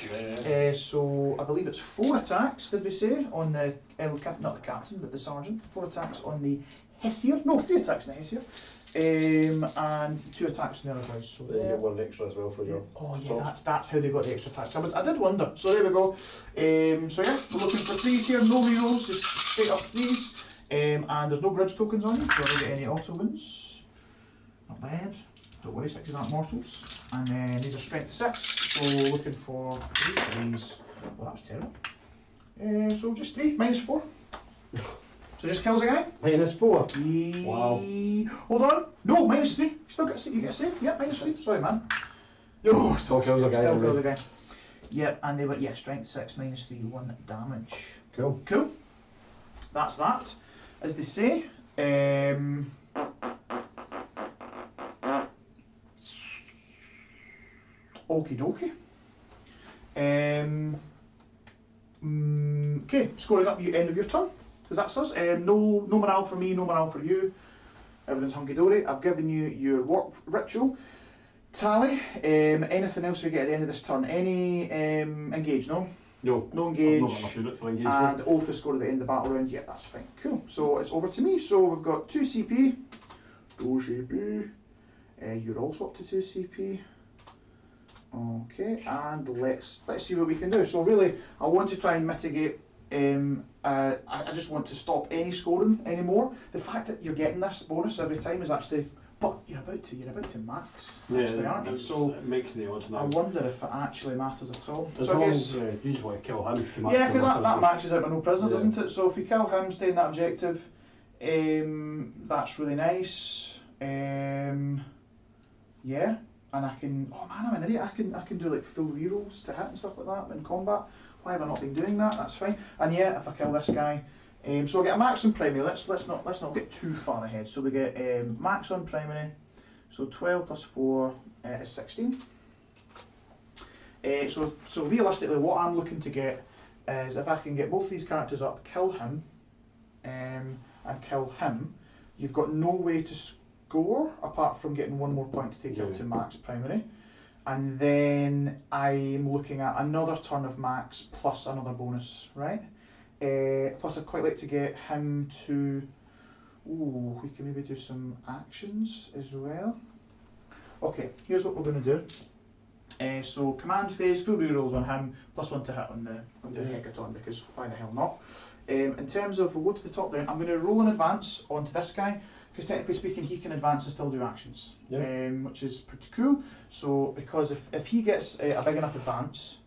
Speaker 2: Yeah.
Speaker 1: So I believe it's 4 attacks, did we say, on the, not the captain, but the sergeant. 4 attacks on the Hessier. No, 3 attacks on the Hessier. And 2 attacks on the other guys. So
Speaker 2: Then you get 1 extra as well for your.
Speaker 1: Oh yeah, that's how they got the extra attacks. I did wonder. So there we go. So yeah, we're looking for 3s here. No rerolls, just straight up 3s. And there's no grudge tokens on you, so I don't get any auto wins. Not bad. Don't worry, 6s aren't mortals. And then these are strength 6. So looking for 3s. Well, that was terrible. So just 3, -4. So just kills a guy.
Speaker 2: -4. Wow.
Speaker 1: Hold on. No, -3. You still get you get a save. Yeah, -3. Sorry, man. Yo,
Speaker 2: Still kills a guy.
Speaker 1: Still kills a guy. Yep, and they were strength 6, -3, 1 damage.
Speaker 2: Cool.
Speaker 1: Cool. That's that. As they say. Okie dokie. Okay, scoring up you end of your turn. Because that's us. No morale for me, no morale for you. Everything's hunky dory. I've given you your warp ritual tally. Anything else we get at the end of this turn? Any engage? No.
Speaker 2: No.
Speaker 1: No engage.
Speaker 2: I'm not enough unit for engagement.
Speaker 1: And oath is scored at the end of the battle round. Yeah, that's fine. Cool. So it's over to me. So we've got 2 CP. 2 CP. You're also up to 2 CP. Okay, and let's see what we can do. So really, I want to try and mitigate. I just want to stop any scoring anymore. The fact that you're getting this bonus every time is actually, but you're about to max, actually, aren't you? So
Speaker 2: it makes the odds now.
Speaker 1: I wonder if it actually matters at all.
Speaker 2: As
Speaker 1: so
Speaker 2: long
Speaker 1: I
Speaker 2: as
Speaker 1: guess,
Speaker 2: you usually kill him.
Speaker 1: yeah, because that maxes out with no prisoners,
Speaker 2: Yeah.
Speaker 1: doesn't it? So if you kill him, stay in that objective, that's really nice. Yeah. And I can, oh man, I'm an idiot. I can do like full rerolls to hit and stuff like that in combat. Why have I not been doing that? That's fine. And yeah, if I kill this guy, so I get a max on primary. Let's not get too far ahead. So we get max on primary. So 12 plus 4 is 16. So realistically, what I'm looking to get is if I can get both these characters up, kill him, and kill him. You've got no way to score apart from getting 1 more point to take you up to max primary, and then I'm looking at another turn of max plus another bonus, right? Plus I'd quite like to get him to, we can maybe do some actions as well. Okay, here's what we're going to do. So command phase, full rerolls on him, +1 to hit on the Hecaton, because why the hell not? In terms of, we'll go to the top down, I'm going to roll in advance onto this guy. because technically speaking, he can advance and still do actions,
Speaker 2: Yeah.
Speaker 1: which is pretty cool. So because if he gets a big enough advance,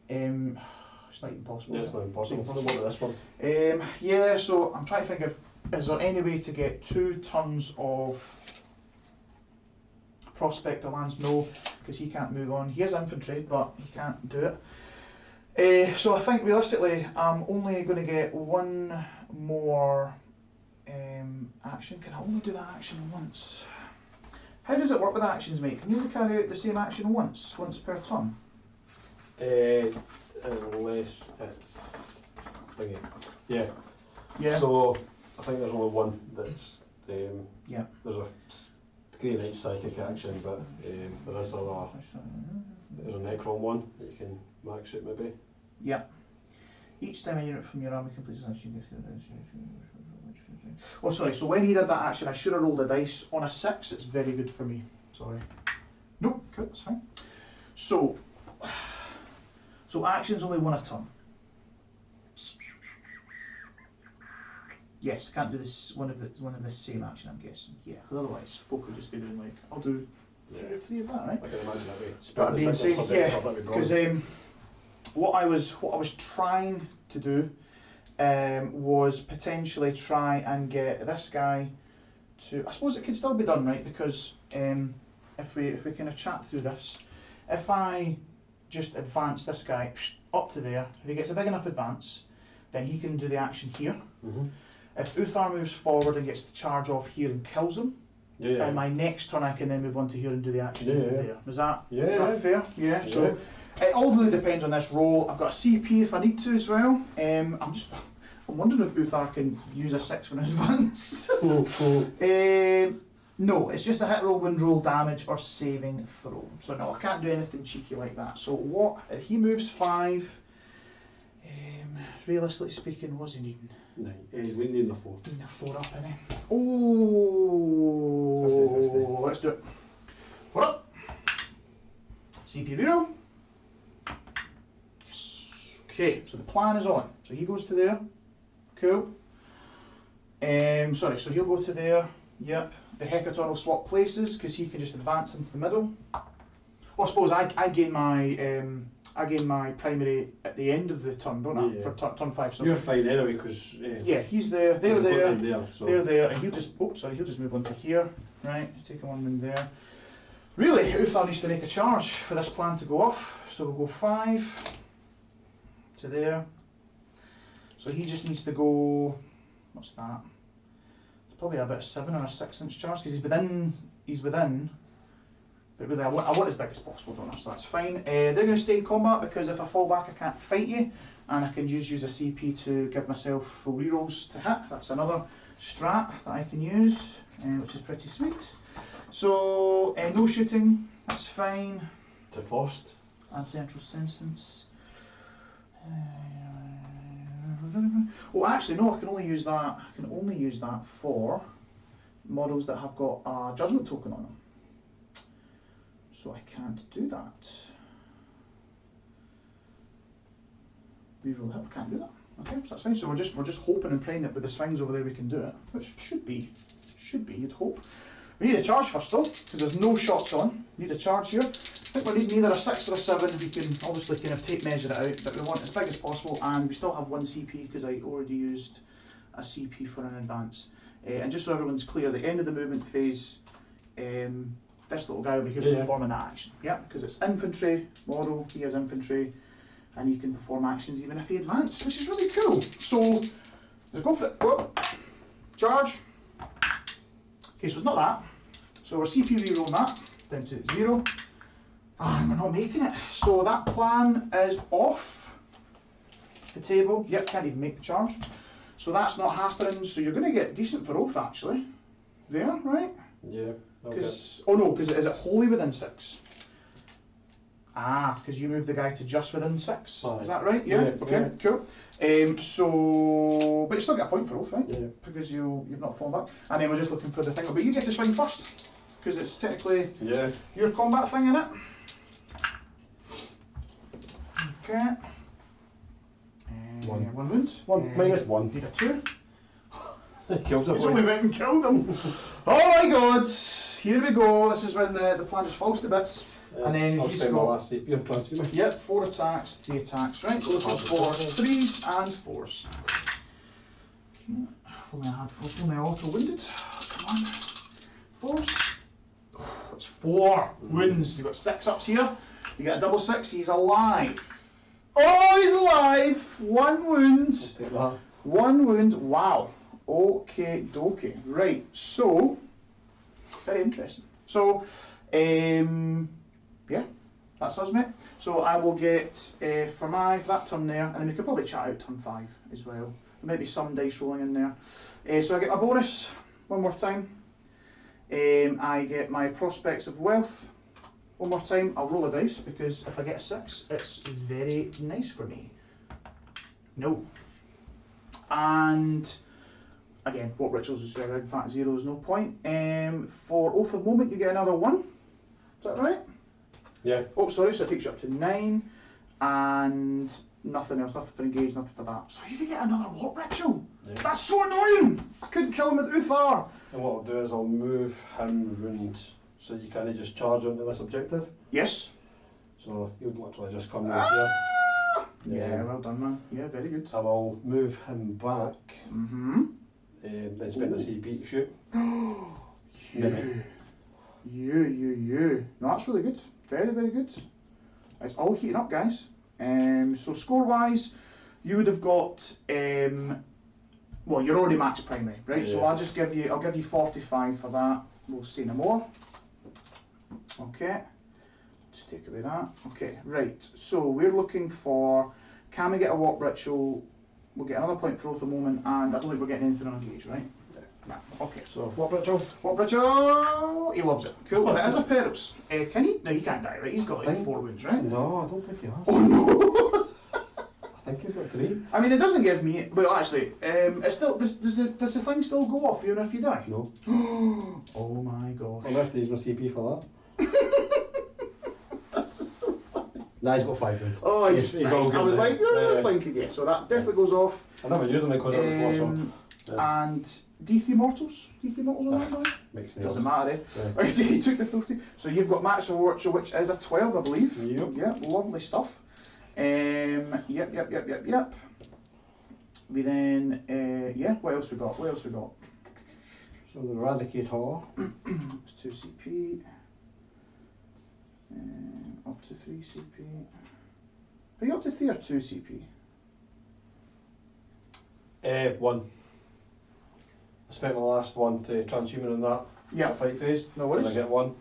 Speaker 1: it's not even possible.
Speaker 2: Yeah, it's not impossible.
Speaker 1: It's
Speaker 2: What about this one?
Speaker 1: Yeah, so I'm trying to think of, is there any way to get 2 turns of Prospector lands? No, because he can't move on. He has infantry, but he can't do it. So I think realistically, I'm only going to get 1 more action. Can I only do that action once? How does it work with actions, mate? Can you only carry out the same action once per turn?
Speaker 2: Unless it's thingy. Yeah.
Speaker 1: Yeah.
Speaker 2: So I think there's only one that's
Speaker 1: Yeah.
Speaker 2: There's a Grey Knight psychic action, but there is there's a Necron one that you can max it maybe.
Speaker 1: Yeah. Each time a unit from your army completes an action. Oh, sorry. So when he did that action, I should have rolled a dice. On a 6, it's very good for me. Sorry. Nope. Cool. That's fine. So action's only 1 a turn. Yes, I can't do this one of the same action, I'm guessing. Yeah, because otherwise folk would just be doing like, I'll do 2 or 3 of that, right?
Speaker 2: I can imagine that way.
Speaker 1: That'd be insane. Yeah, because what I was trying to do was potentially try and get this guy to. I suppose it could still be done, right? Because if we kind of chat through this, if I just advance this guy up to there, if he gets a big enough advance, then he can do the action here.
Speaker 2: Mm-hmm.
Speaker 1: If Uthar moves forward and gets to charge off here and kills him,
Speaker 2: and
Speaker 1: my next turn I can then move on to here and do the action there. Is that fair? Yeah. So it all really depends on this roll. I've got a CP if I need to as well. I'm wondering if Uthar can use a 6 for an advance. No, it's just a hit roll, wind roll, damage, or saving throw. So no, I can't do anything cheeky like that. So what if he moves 5? Realistically speaking, what's he needing?
Speaker 2: 9. He's needing a 4.
Speaker 1: Needing a 4 up, innit? Oh,
Speaker 2: 50-50.
Speaker 1: let's do it. 4 up. CP reroll. Yes. Okay, so the plan is on. So he goes to there. Cool. Sorry, so he'll go to there. Yep. The Hecaton will swap places because he can just advance into the middle. Well, I suppose I gain my primary at the end of the turn, don't I? For turn 5. So
Speaker 2: you're fine anyway because
Speaker 1: yeah, he's there. They're there.
Speaker 2: So.
Speaker 1: They're there, and he'll just he'll just move on to here, right? Take 1 win there. Really, Uthar needs to make a charge for this plan to go off. So we'll go 5 to there. So he just needs to go. What's that? It's probably about a 7 or a 6-inch charge because he's within. But really, I want as big as possible, don't I? So that's fine. They're going to stay in combat because if I fall back, I can't fight you, and I can use a CP to give myself full rerolls to hit. That's another strat that I can use, which is pretty sweet. So no shooting. That's fine.
Speaker 2: To Fost.
Speaker 1: And central instance. Oh, actually, no. I can only use that. I can only use that for models that have got a judgment token on them. So I can't do that. Reroll hit. Can't do that. Okay, so that's fine. So we're just hoping and praying that with the swings over there we can do it, which should be. You'd hope. We need a charge first though, because there's no shots on. Need a charge here. I think we're needing either a 6 or a 7. We can obviously kind of tape measure it out, but we want as big as possible, and we still have 1 CP because I already used a CP for an advance. And just so everyone's clear, the end of the movement phase. This little guy over here is performing that action. Yeah, because it's infantry model, he has infantry, and he can perform actions even if he advances, which is really cool. So, let's go for it. Go up. Charge. Okay, so it's not that. So we're CP rerolling that, down to 0. And we're not making it. So that plan is off the table. Yep, can't even make the charge. So that's not happening, so you're going to get decent for oath actually. There, right?
Speaker 2: Yeah.
Speaker 1: Because oh no, because is it wholly within 6? Ah, because you moved the guy to just within 6. Is that right? Yeah. Okay. Cool. So, but you still get a point for oath, right?
Speaker 2: Yeah.
Speaker 1: Because you've not fallen back. And then we're just looking for the thing. But you get to swing first because it's technically your combat thing in it. Okay.
Speaker 2: 1
Speaker 1: wound.
Speaker 2: 1 minus 1.
Speaker 1: Need a 2.
Speaker 2: Kills a
Speaker 1: He's
Speaker 2: boy.
Speaker 1: only went and killed him. Oh my god! Here we go. This is when the plan just falls to bits. And then
Speaker 2: I'll
Speaker 1: he's
Speaker 2: spend my
Speaker 1: got.
Speaker 2: last CP on transhuman.
Speaker 1: Yep, 4 attacks, 3 attacks. Right, looking for 3s and 4s. Okay. If only I auto-wounded. Come on. 4s. Oh, it's 4 wounds. You've got 6 ups here. You get a double 6. He's alive. Oh, he's alive. 1 wound.
Speaker 2: I'll take that.
Speaker 1: 1 wound. Wow. Okay, dokie. Right. So, very interesting. So, yeah, that's us, mate. So I will get for that turn there, and then we could probably chat out turn 5 as well. There might be some dice rolling in there. So I get my bonus one more time. I get my prospects of wealth one more time. I'll roll a dice because if I get a 6, it's very nice for me. No. And again, what rituals is around fat 0 is no point. For Oath of Moment, you get another 1. Is that right?
Speaker 2: Yeah.
Speaker 1: Oh, sorry, so it takes you up to 9, and nothing else, nothing for engage, nothing for that. So you can get another warp ritual.
Speaker 2: Yeah.
Speaker 1: That's so annoying. I couldn't kill him with Uthar.
Speaker 2: And what I'll do is I'll move him round so you can't just charge onto this objective.
Speaker 1: Yes.
Speaker 2: So he would literally just come right here.
Speaker 1: Yeah, well done, man. Yeah, very good.
Speaker 2: I will move him back.
Speaker 1: Mm-hmm.
Speaker 2: Then spend the CP to shoot.
Speaker 1: Yeah. No, that's really good. Very, very good. It's all heating up, guys. So score-wise, you would have got. Well, you're already max primary, right?
Speaker 2: Yeah.
Speaker 1: So I'll give you 45 for that. We'll see no more. Okay. Just take away that. Okay, right. So we're looking for. Can we get a warp ritual? We'll get another point for Oath of Moment, and I don't think we're getting anything on engage, right? No. Okay.
Speaker 2: So warp ritual.
Speaker 1: Warp ritual. He loves it. Cool. And it is a Perils. Can he? No, he can't die, right? He's got like 4 wounds, right?
Speaker 2: No, I don't think he has.
Speaker 1: Oh no!
Speaker 2: I think he's got 3.
Speaker 1: I mean, it doesn't give me. Well, actually, it's still. Does the thing still go off even if you die?
Speaker 2: No.
Speaker 1: Oh my gosh.
Speaker 2: I'll have to use my CP for that.
Speaker 1: This is so funny.
Speaker 2: Nah, he's got 5 wounds.
Speaker 1: Oh, he's
Speaker 2: all
Speaker 1: fine.
Speaker 2: good.
Speaker 1: I was like, no,
Speaker 2: Yeah.
Speaker 1: just thinking, yeah. So that definitely goes off.
Speaker 2: I never used them because I was before, so
Speaker 1: And D3 Mortals? D3 Mortals on that guy?
Speaker 2: makes me
Speaker 1: Doesn't matter, eh?
Speaker 2: Yeah.
Speaker 1: He took the filthy. So you've got max for virtual, which is a 12, I believe.
Speaker 2: Yep.
Speaker 1: Yep, lovely stuff. Yep. We then, yeah, what else we got?
Speaker 2: So the Eradicator.
Speaker 1: It's 2 CP. Up to 3 CP. Are you up to 3 or 2 CP?
Speaker 2: 1. I spent my last one to transhuman on that.
Speaker 1: Yeah.
Speaker 2: Fight phase.
Speaker 1: No worries.
Speaker 2: Did I get 1?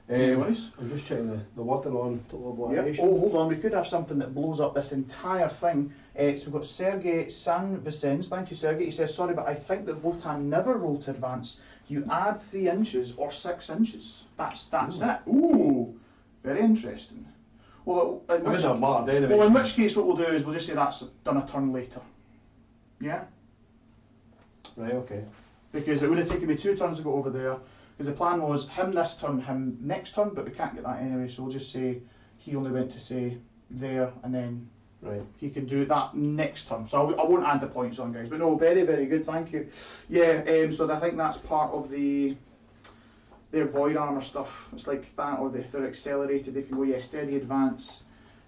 Speaker 1: No worries.
Speaker 2: I'm just checking the wording on Total
Speaker 1: Yep.
Speaker 2: Obliteration.
Speaker 1: Oh, hold on. We could have something that blows up this entire thing. So we've got Sergei Sanvicens. Thank you, Sergei. He says, sorry, but I think that Votann never rolled to advance. You add 3 inches or 6 inches. That's it. Ooh, very interesting. Well,
Speaker 2: It doesn't matter anyway.
Speaker 1: in which case, what we'll do is we'll just say that's done a turn later. Yeah.
Speaker 2: Right, okay.
Speaker 1: Because it would have taken me 2 turns to go over there. Because the plan was him this turn, him next turn, but we can't get that anyway, so we'll just say he only went to say there, and then
Speaker 2: Right.
Speaker 1: he can do that next turn. So I won't add the points on, guys, but no, very, very good, thank you. Yeah, so I think that's part of their void armor stuff. It's like that, or if they're accelerated, they can go, yeah, steady advance.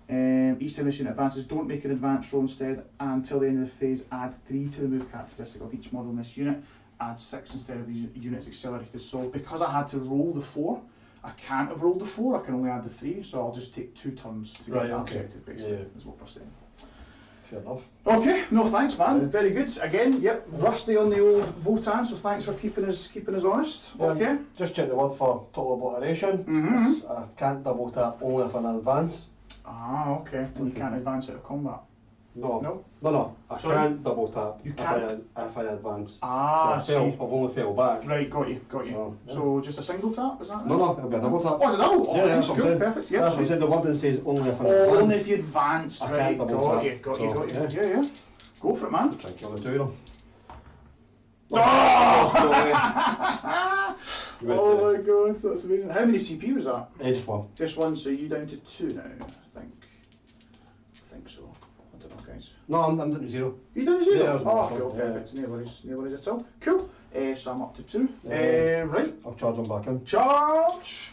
Speaker 1: Each time this unit advances, don't make an advance roll instead, and until the end of the phase, add 3 to the move characteristic of each model in this unit. Add 6 instead of these units accelerated. So because I had to roll the 4, I can't have rolled the 4, I can only add the 3, so I'll just take 2 turns to get that objective, basically, is what we're saying.
Speaker 2: Fair enough.
Speaker 1: Okay, no thanks, man, very good. Again, yep, rusty on the old Votann, so thanks for keeping us honest. Okay.
Speaker 2: Just check the word for Total Obliteration.
Speaker 1: Mhm.
Speaker 2: I can't double tap only if I advance.
Speaker 1: Ah, okay, and you can't advance out of combat.
Speaker 2: No. I
Speaker 1: Sorry?
Speaker 2: can't double tap
Speaker 1: You
Speaker 2: if
Speaker 1: can't?
Speaker 2: I advance.
Speaker 1: Ah,
Speaker 2: so I've only fell back.
Speaker 1: Right, got you.
Speaker 2: So, yeah.
Speaker 1: So just a single tap, is that right?
Speaker 2: No, it'll be a double tap.
Speaker 1: Oh, it's a double? Oh,
Speaker 2: Yeah,
Speaker 1: nice,
Speaker 2: that's what I'm
Speaker 1: cool,
Speaker 2: saying.
Speaker 1: perfect, yeah.
Speaker 2: That's what I said, the wording says only if I
Speaker 1: Oh,
Speaker 2: advance.
Speaker 1: only if you advance,
Speaker 2: I
Speaker 1: right,
Speaker 2: can't double
Speaker 1: got
Speaker 2: tap.
Speaker 1: you.
Speaker 2: So,
Speaker 1: Yeah. Go for it, man.
Speaker 2: Try and kill the 2 of them.
Speaker 1: Oh!
Speaker 2: You went
Speaker 1: Oh my god, that's amazing. How many CP was that?
Speaker 2: Just 1.
Speaker 1: Just 1, so you down to 2 now, I think so. I don't know, guys?
Speaker 2: No, I'm down to 0.
Speaker 1: You done 0?
Speaker 2: Yeah, I was
Speaker 1: oh,
Speaker 2: marking,
Speaker 1: cool,
Speaker 2: yeah.
Speaker 1: perfect. No worries at all. Cool. So I'm up to 2. Right.
Speaker 2: I'll charge them back in.
Speaker 1: Charge!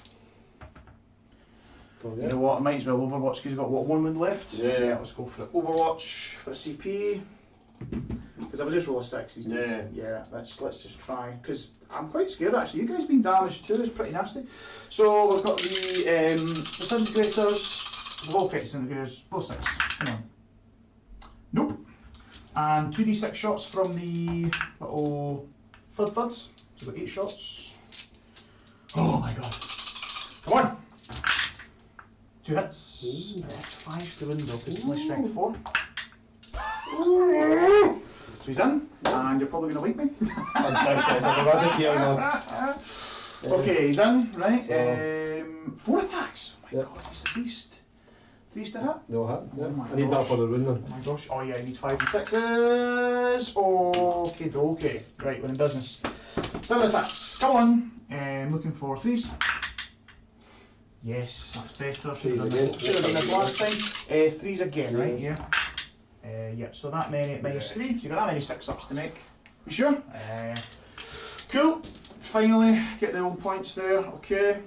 Speaker 2: Go
Speaker 1: You know what, I might as well Overwatch because you've got, what, 1 wound left?
Speaker 2: Yeah.
Speaker 1: Let's go for it. Overwatch for a CP. Because if I just roll a 6, he's good. Yeah, let's just try. Because I'm quite scared actually. You guys been damaged too, it's pretty nasty. So we've got the disintegrators. We've all picked disintegrators. Both 6. Come on. Nope. And 2d6 shots from the little thuds. So we've got 8 shots. Oh my god. Come on! 2 hits. That's 5 to window, because it's only strength 4. So he's in, and you're probably going to wake me. Okay, he's in, right. 4 attacks. Oh my god, he's a beast. 3's to hit?
Speaker 2: No hit.
Speaker 1: Oh my
Speaker 2: I need that for the rune then.
Speaker 1: Oh my gosh. Oh yeah, I need 5 and 6s. Okay, okay. Right, we're in business. 7 attacks. Come on. Looking for 3's. Yes, that's better. Should have done this last time. 3's again, right? Yeah. Yeah, so that many minus 3. So you got that many 6-ups to make. You sure? Cool. Finally, get the old points there. Okay.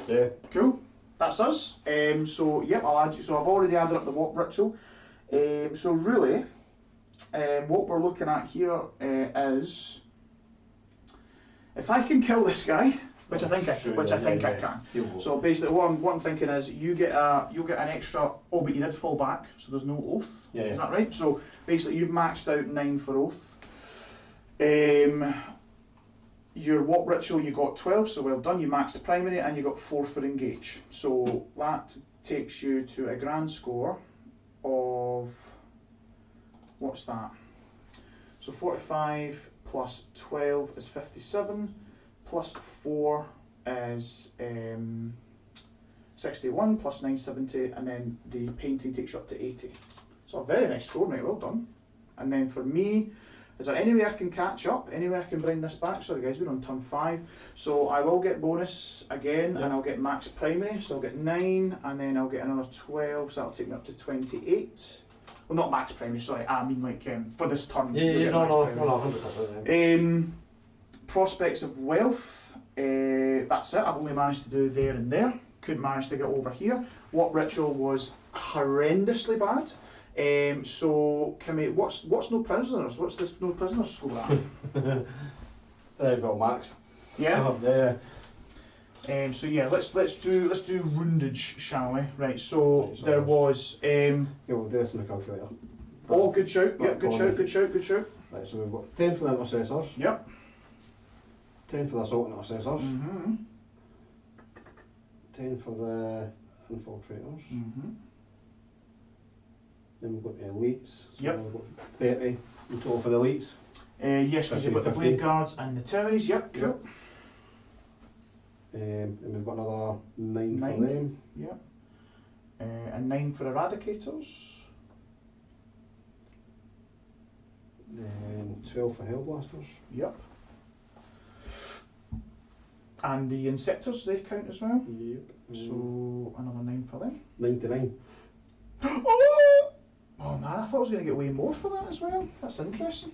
Speaker 2: Yeah.
Speaker 1: Cool. That's us. So yep, I'll add. So I've already added up the warp ritual. So really, what we're looking at here is if I can kill this guy, which I think I can. So basically, what I'm thinking is you'll get an extra. Oh, but you did fall back, so there's no oath.
Speaker 2: Yeah.
Speaker 1: Is that right? So basically, you've maxed out 9 for oath. Your warp ritual, you got 12, so well done. You maxed the primary, and you got 4 for engage. So that takes you to a grand score of what's that? So 45 plus 12 is 57, plus 4 is 61, plus 9 70, and then the painting takes you up to 80. So a very nice score, mate. Well done. And then for me, is there any way I can catch up? Any way I can bring this back? Sorry guys, we're on turn 5. So I will get bonus again, and I'll get max primary. So I'll get 9, and then I'll get another 12, so that'll take me up to 28. Well, not max primary, sorry, I mean like for this turn. No. Prospects of wealth, that's it. I've only managed to do there and there. Couldn't manage to get over here. What ritual was horrendously bad. So can we? What's no prisoners? What's this no prisoners score at?
Speaker 2: Well, max.
Speaker 1: Yeah.
Speaker 2: Yeah.
Speaker 1: So yeah, let's do rundage, shall we? Right. So there was.
Speaker 2: Yeah, we'll do this in the calculator.
Speaker 1: Oh, good shout. Yeah, good shout.
Speaker 2: Right. So we've got 10 for the intercessors.
Speaker 1: Yep.
Speaker 2: 10 for the assault intercessors. 10 for the infiltrators. Then we've got the elites. So we've got 30 in total for the elites.
Speaker 1: Yes, because you've got the blade guards and the terrorists. Yep, cool.
Speaker 2: And we've got another 9 for them.
Speaker 1: Yep. And 9 for eradicators.
Speaker 2: Then 12 for hellblasters.
Speaker 1: Yep. And the insectors, they count as well.
Speaker 2: Yep.
Speaker 1: So another 9 for them.
Speaker 2: 99.
Speaker 1: Oh man, I thought I was going to get way more for that as well. That's interesting.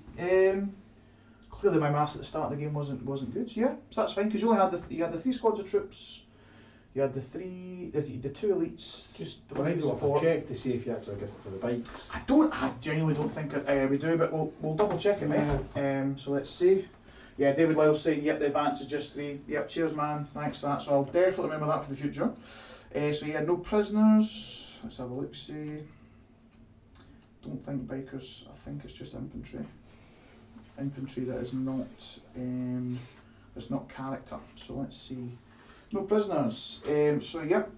Speaker 1: Clearly my maths at the start of the game wasn't good. Yeah, so that's fine because you only had the 3 squads of troops. You had the 2 elites. Just
Speaker 2: do I need to do a check to see if you actually get it for the bikes?
Speaker 1: I genuinely don't think we do, but we'll double check it, mate. So let's see. Yeah, David Lyle's saying, yep, the advance is just 3. Yep, cheers, man. Thanks for that. So I'll definitely remember that for the future. So yeah, no prisoners. Let's have a look. See. Don't think bikers. I think it's just infantry. Infantry that is not. It's not character. So let's see. No prisoners. So yep.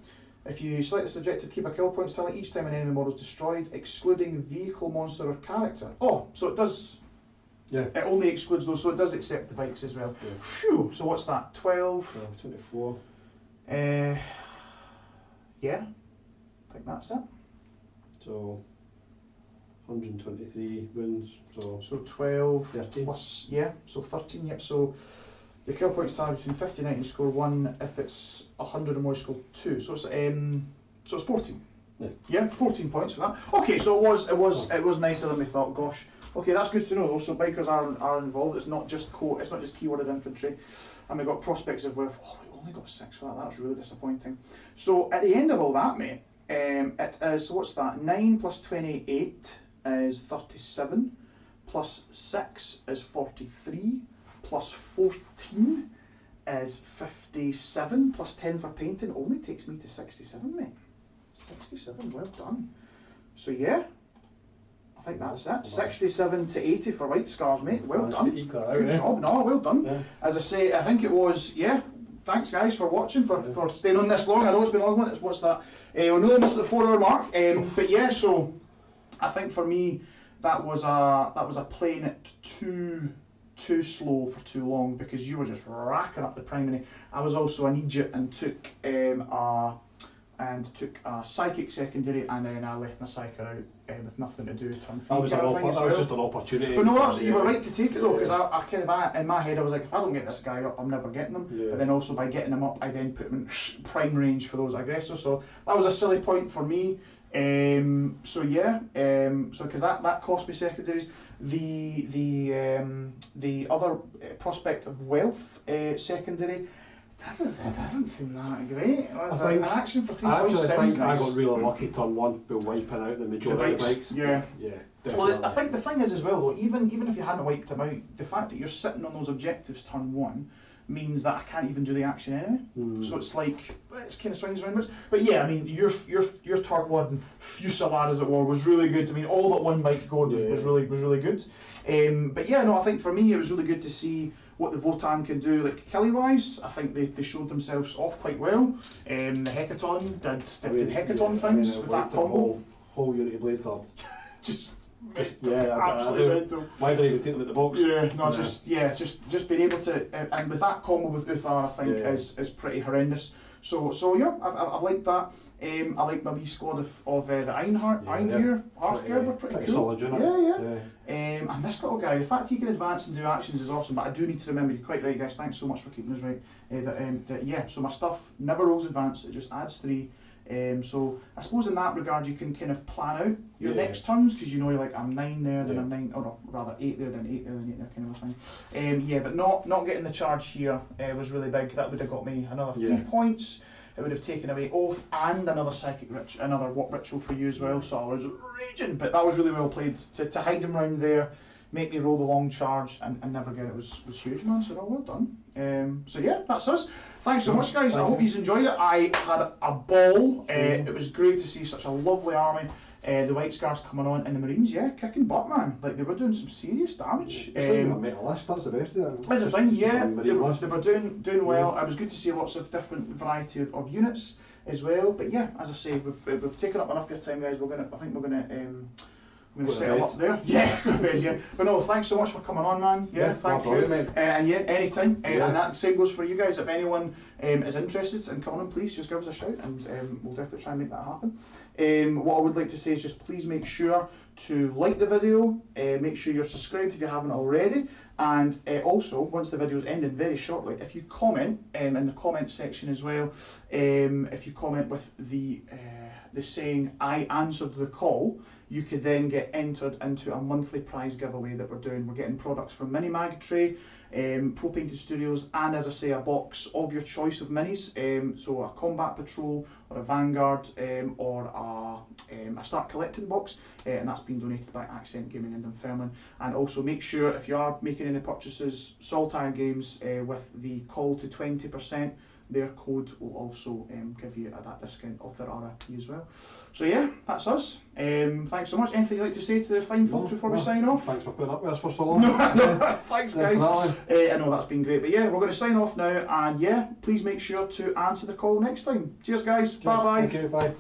Speaker 1: If you select this objective, keep a kill points tally each time an enemy model is destroyed, excluding vehicle, monster, or character. Oh, so it does.
Speaker 2: Yeah.
Speaker 1: It only excludes those, so it does accept the bikes as well.
Speaker 2: Yeah.
Speaker 1: Phew. So what's that? 12.
Speaker 2: 24.
Speaker 1: Yeah. I think that's it.
Speaker 2: So 123 wins. So
Speaker 1: 12
Speaker 2: 13.
Speaker 1: plus, yeah. So 13. Yep. So the kill points tally between 59 and score 1. If it's 100 or more, you score 2. So it's 14. Yeah, 14 points for that. Okay, so it was nicer than we thought. Gosh. Okay, that's good to know though. So bikers are involved. It's not just keyworded infantry, and we got prospects of with. Oh, we only got 6 for that. That's really disappointing. So at the end of all that, mate, it is. So what's that? 9 plus 28 is 37. Plus 6 is 43. Plus 14 is 57. Plus 10 for painting only takes me to 67, mate. 67. Well done. So yeah. I think that's it. 67 to 80 for White Scars, mate. Well done. Good job. No, well done. Yeah. As I say, I think it was, yeah. Thanks guys for watching, for staying on this long. I know it's been a long one. What's that? We're nearly almost at the 4-hour mark. But yeah, so I think for me that was a playing it too slow for too long, because you were just racking up the primary. I was also an Egypt and took a psychic secondary, and then I left my psyker out with nothing to do with turn 3.
Speaker 2: That was just an opportunity.
Speaker 1: But no, you were right to take it though, because I kind of, in my head I was like, if I don't get this guy up, I'm never getting him. Yeah. But then also by getting him up, I then put him in prime range for those aggressors. So that was a silly point for me. So yeah, so because that cost me secondaries. The other prospect of wealth secondary doesn't seem that great. An action for 3 points.
Speaker 2: I think I got really lucky turn 1 by wiping out the majority of the bikes.
Speaker 1: Yeah.
Speaker 2: Definitely.
Speaker 1: Well, I think the thing is as well though, even if you hadn't wiped them out, the fact that you're sitting on those objectives turn 1 means that I can't even do the action anyway. So it's like, it's kind of swings around. But yeah, I mean, your turn 1 fusillade, as it were, was really good. I mean, all but one bike going was really good. But yeah, no, I think for me it was really good to see what the Votann can do, like killie-wise. I think they showed themselves off quite well. The Hecaton did Hecaton things with that combo.
Speaker 2: Whole Unity Blade card.
Speaker 1: Just
Speaker 2: absolutely mental. Why did I even take them at the box?
Speaker 1: Just being able to, and with that combo with Uthar, I think is pretty horrendous. So yeah, I've liked that. I like my wee squad of the Irongear Hearthgear, pretty cool.
Speaker 2: Solid unit.
Speaker 1: And this little guy, the fact he can advance and do actions is awesome, but I do need to remember, you're quite right guys, thanks so much for keeping us right, so my stuff never rolls advance, it just adds 3. So I suppose in that regard you can kind of plan out your next turns, because you know you're like, I'm 9 there, then I'm 9, or no, rather 8 there, then 8 there, then 8 there, kind of thing. But not getting the charge here was really big. That would have got me another 3 points. It would have taken away Oath and another psychic another ritual for you as well. So I was raging, but that was really well played. To hide him round there, make me roll the long charge and never get it was huge, man. So well done. So yeah, that's us. Thanks so much, guys. I hope you enjoyed it. I had a ball. It was great to see such a lovely army. The White Scars coming on, and the Marines, kicking butt, man. Like, they were doing some serious damage.
Speaker 2: It's like a meta list, that's the best of it.
Speaker 1: That's the thing, they were doing well. It was good to see lots of different variety of units as well. But yeah, as I say, we've taken up enough of your time, guys. I think we're gonna set them up there. Yeah. But no, thanks so much for coming on, man. Thank you. And anytime. And that same goes for you guys. If anyone is interested in coming on, please just give us a shout, and we'll definitely try and make that happen. What I would like to say is just please make sure to like the video, make sure you're subscribed if you haven't already, and also once the video is ended very shortly, if you comment in the comment section as well, if you comment with the saying I answered the call, you could then get entered into a monthly prize giveaway that we're doing. We're getting products from Minimag Tray, Pro Painted Studios, and as I say, a box of your choice of minis. So a Combat Patrol, or a Vanguard, or a Start Collecting box, and that's been donated by Accent Gaming in Dunfermline. And also make sure, if you are making any purchases, Saltire Games, with the call to 20%, their code will also give you that discount off their RRP as well. So yeah, that's us. Thanks so much. Anything you'd like to say to the fine folks before we sign off?
Speaker 2: Thanks for putting up with us for so long.
Speaker 1: Thanks guys. I know that's been great. But yeah, we're going to sign off now, and yeah, please make sure to answer the call next time. Cheers guys. Bye bye.
Speaker 2: Thank you. Bye.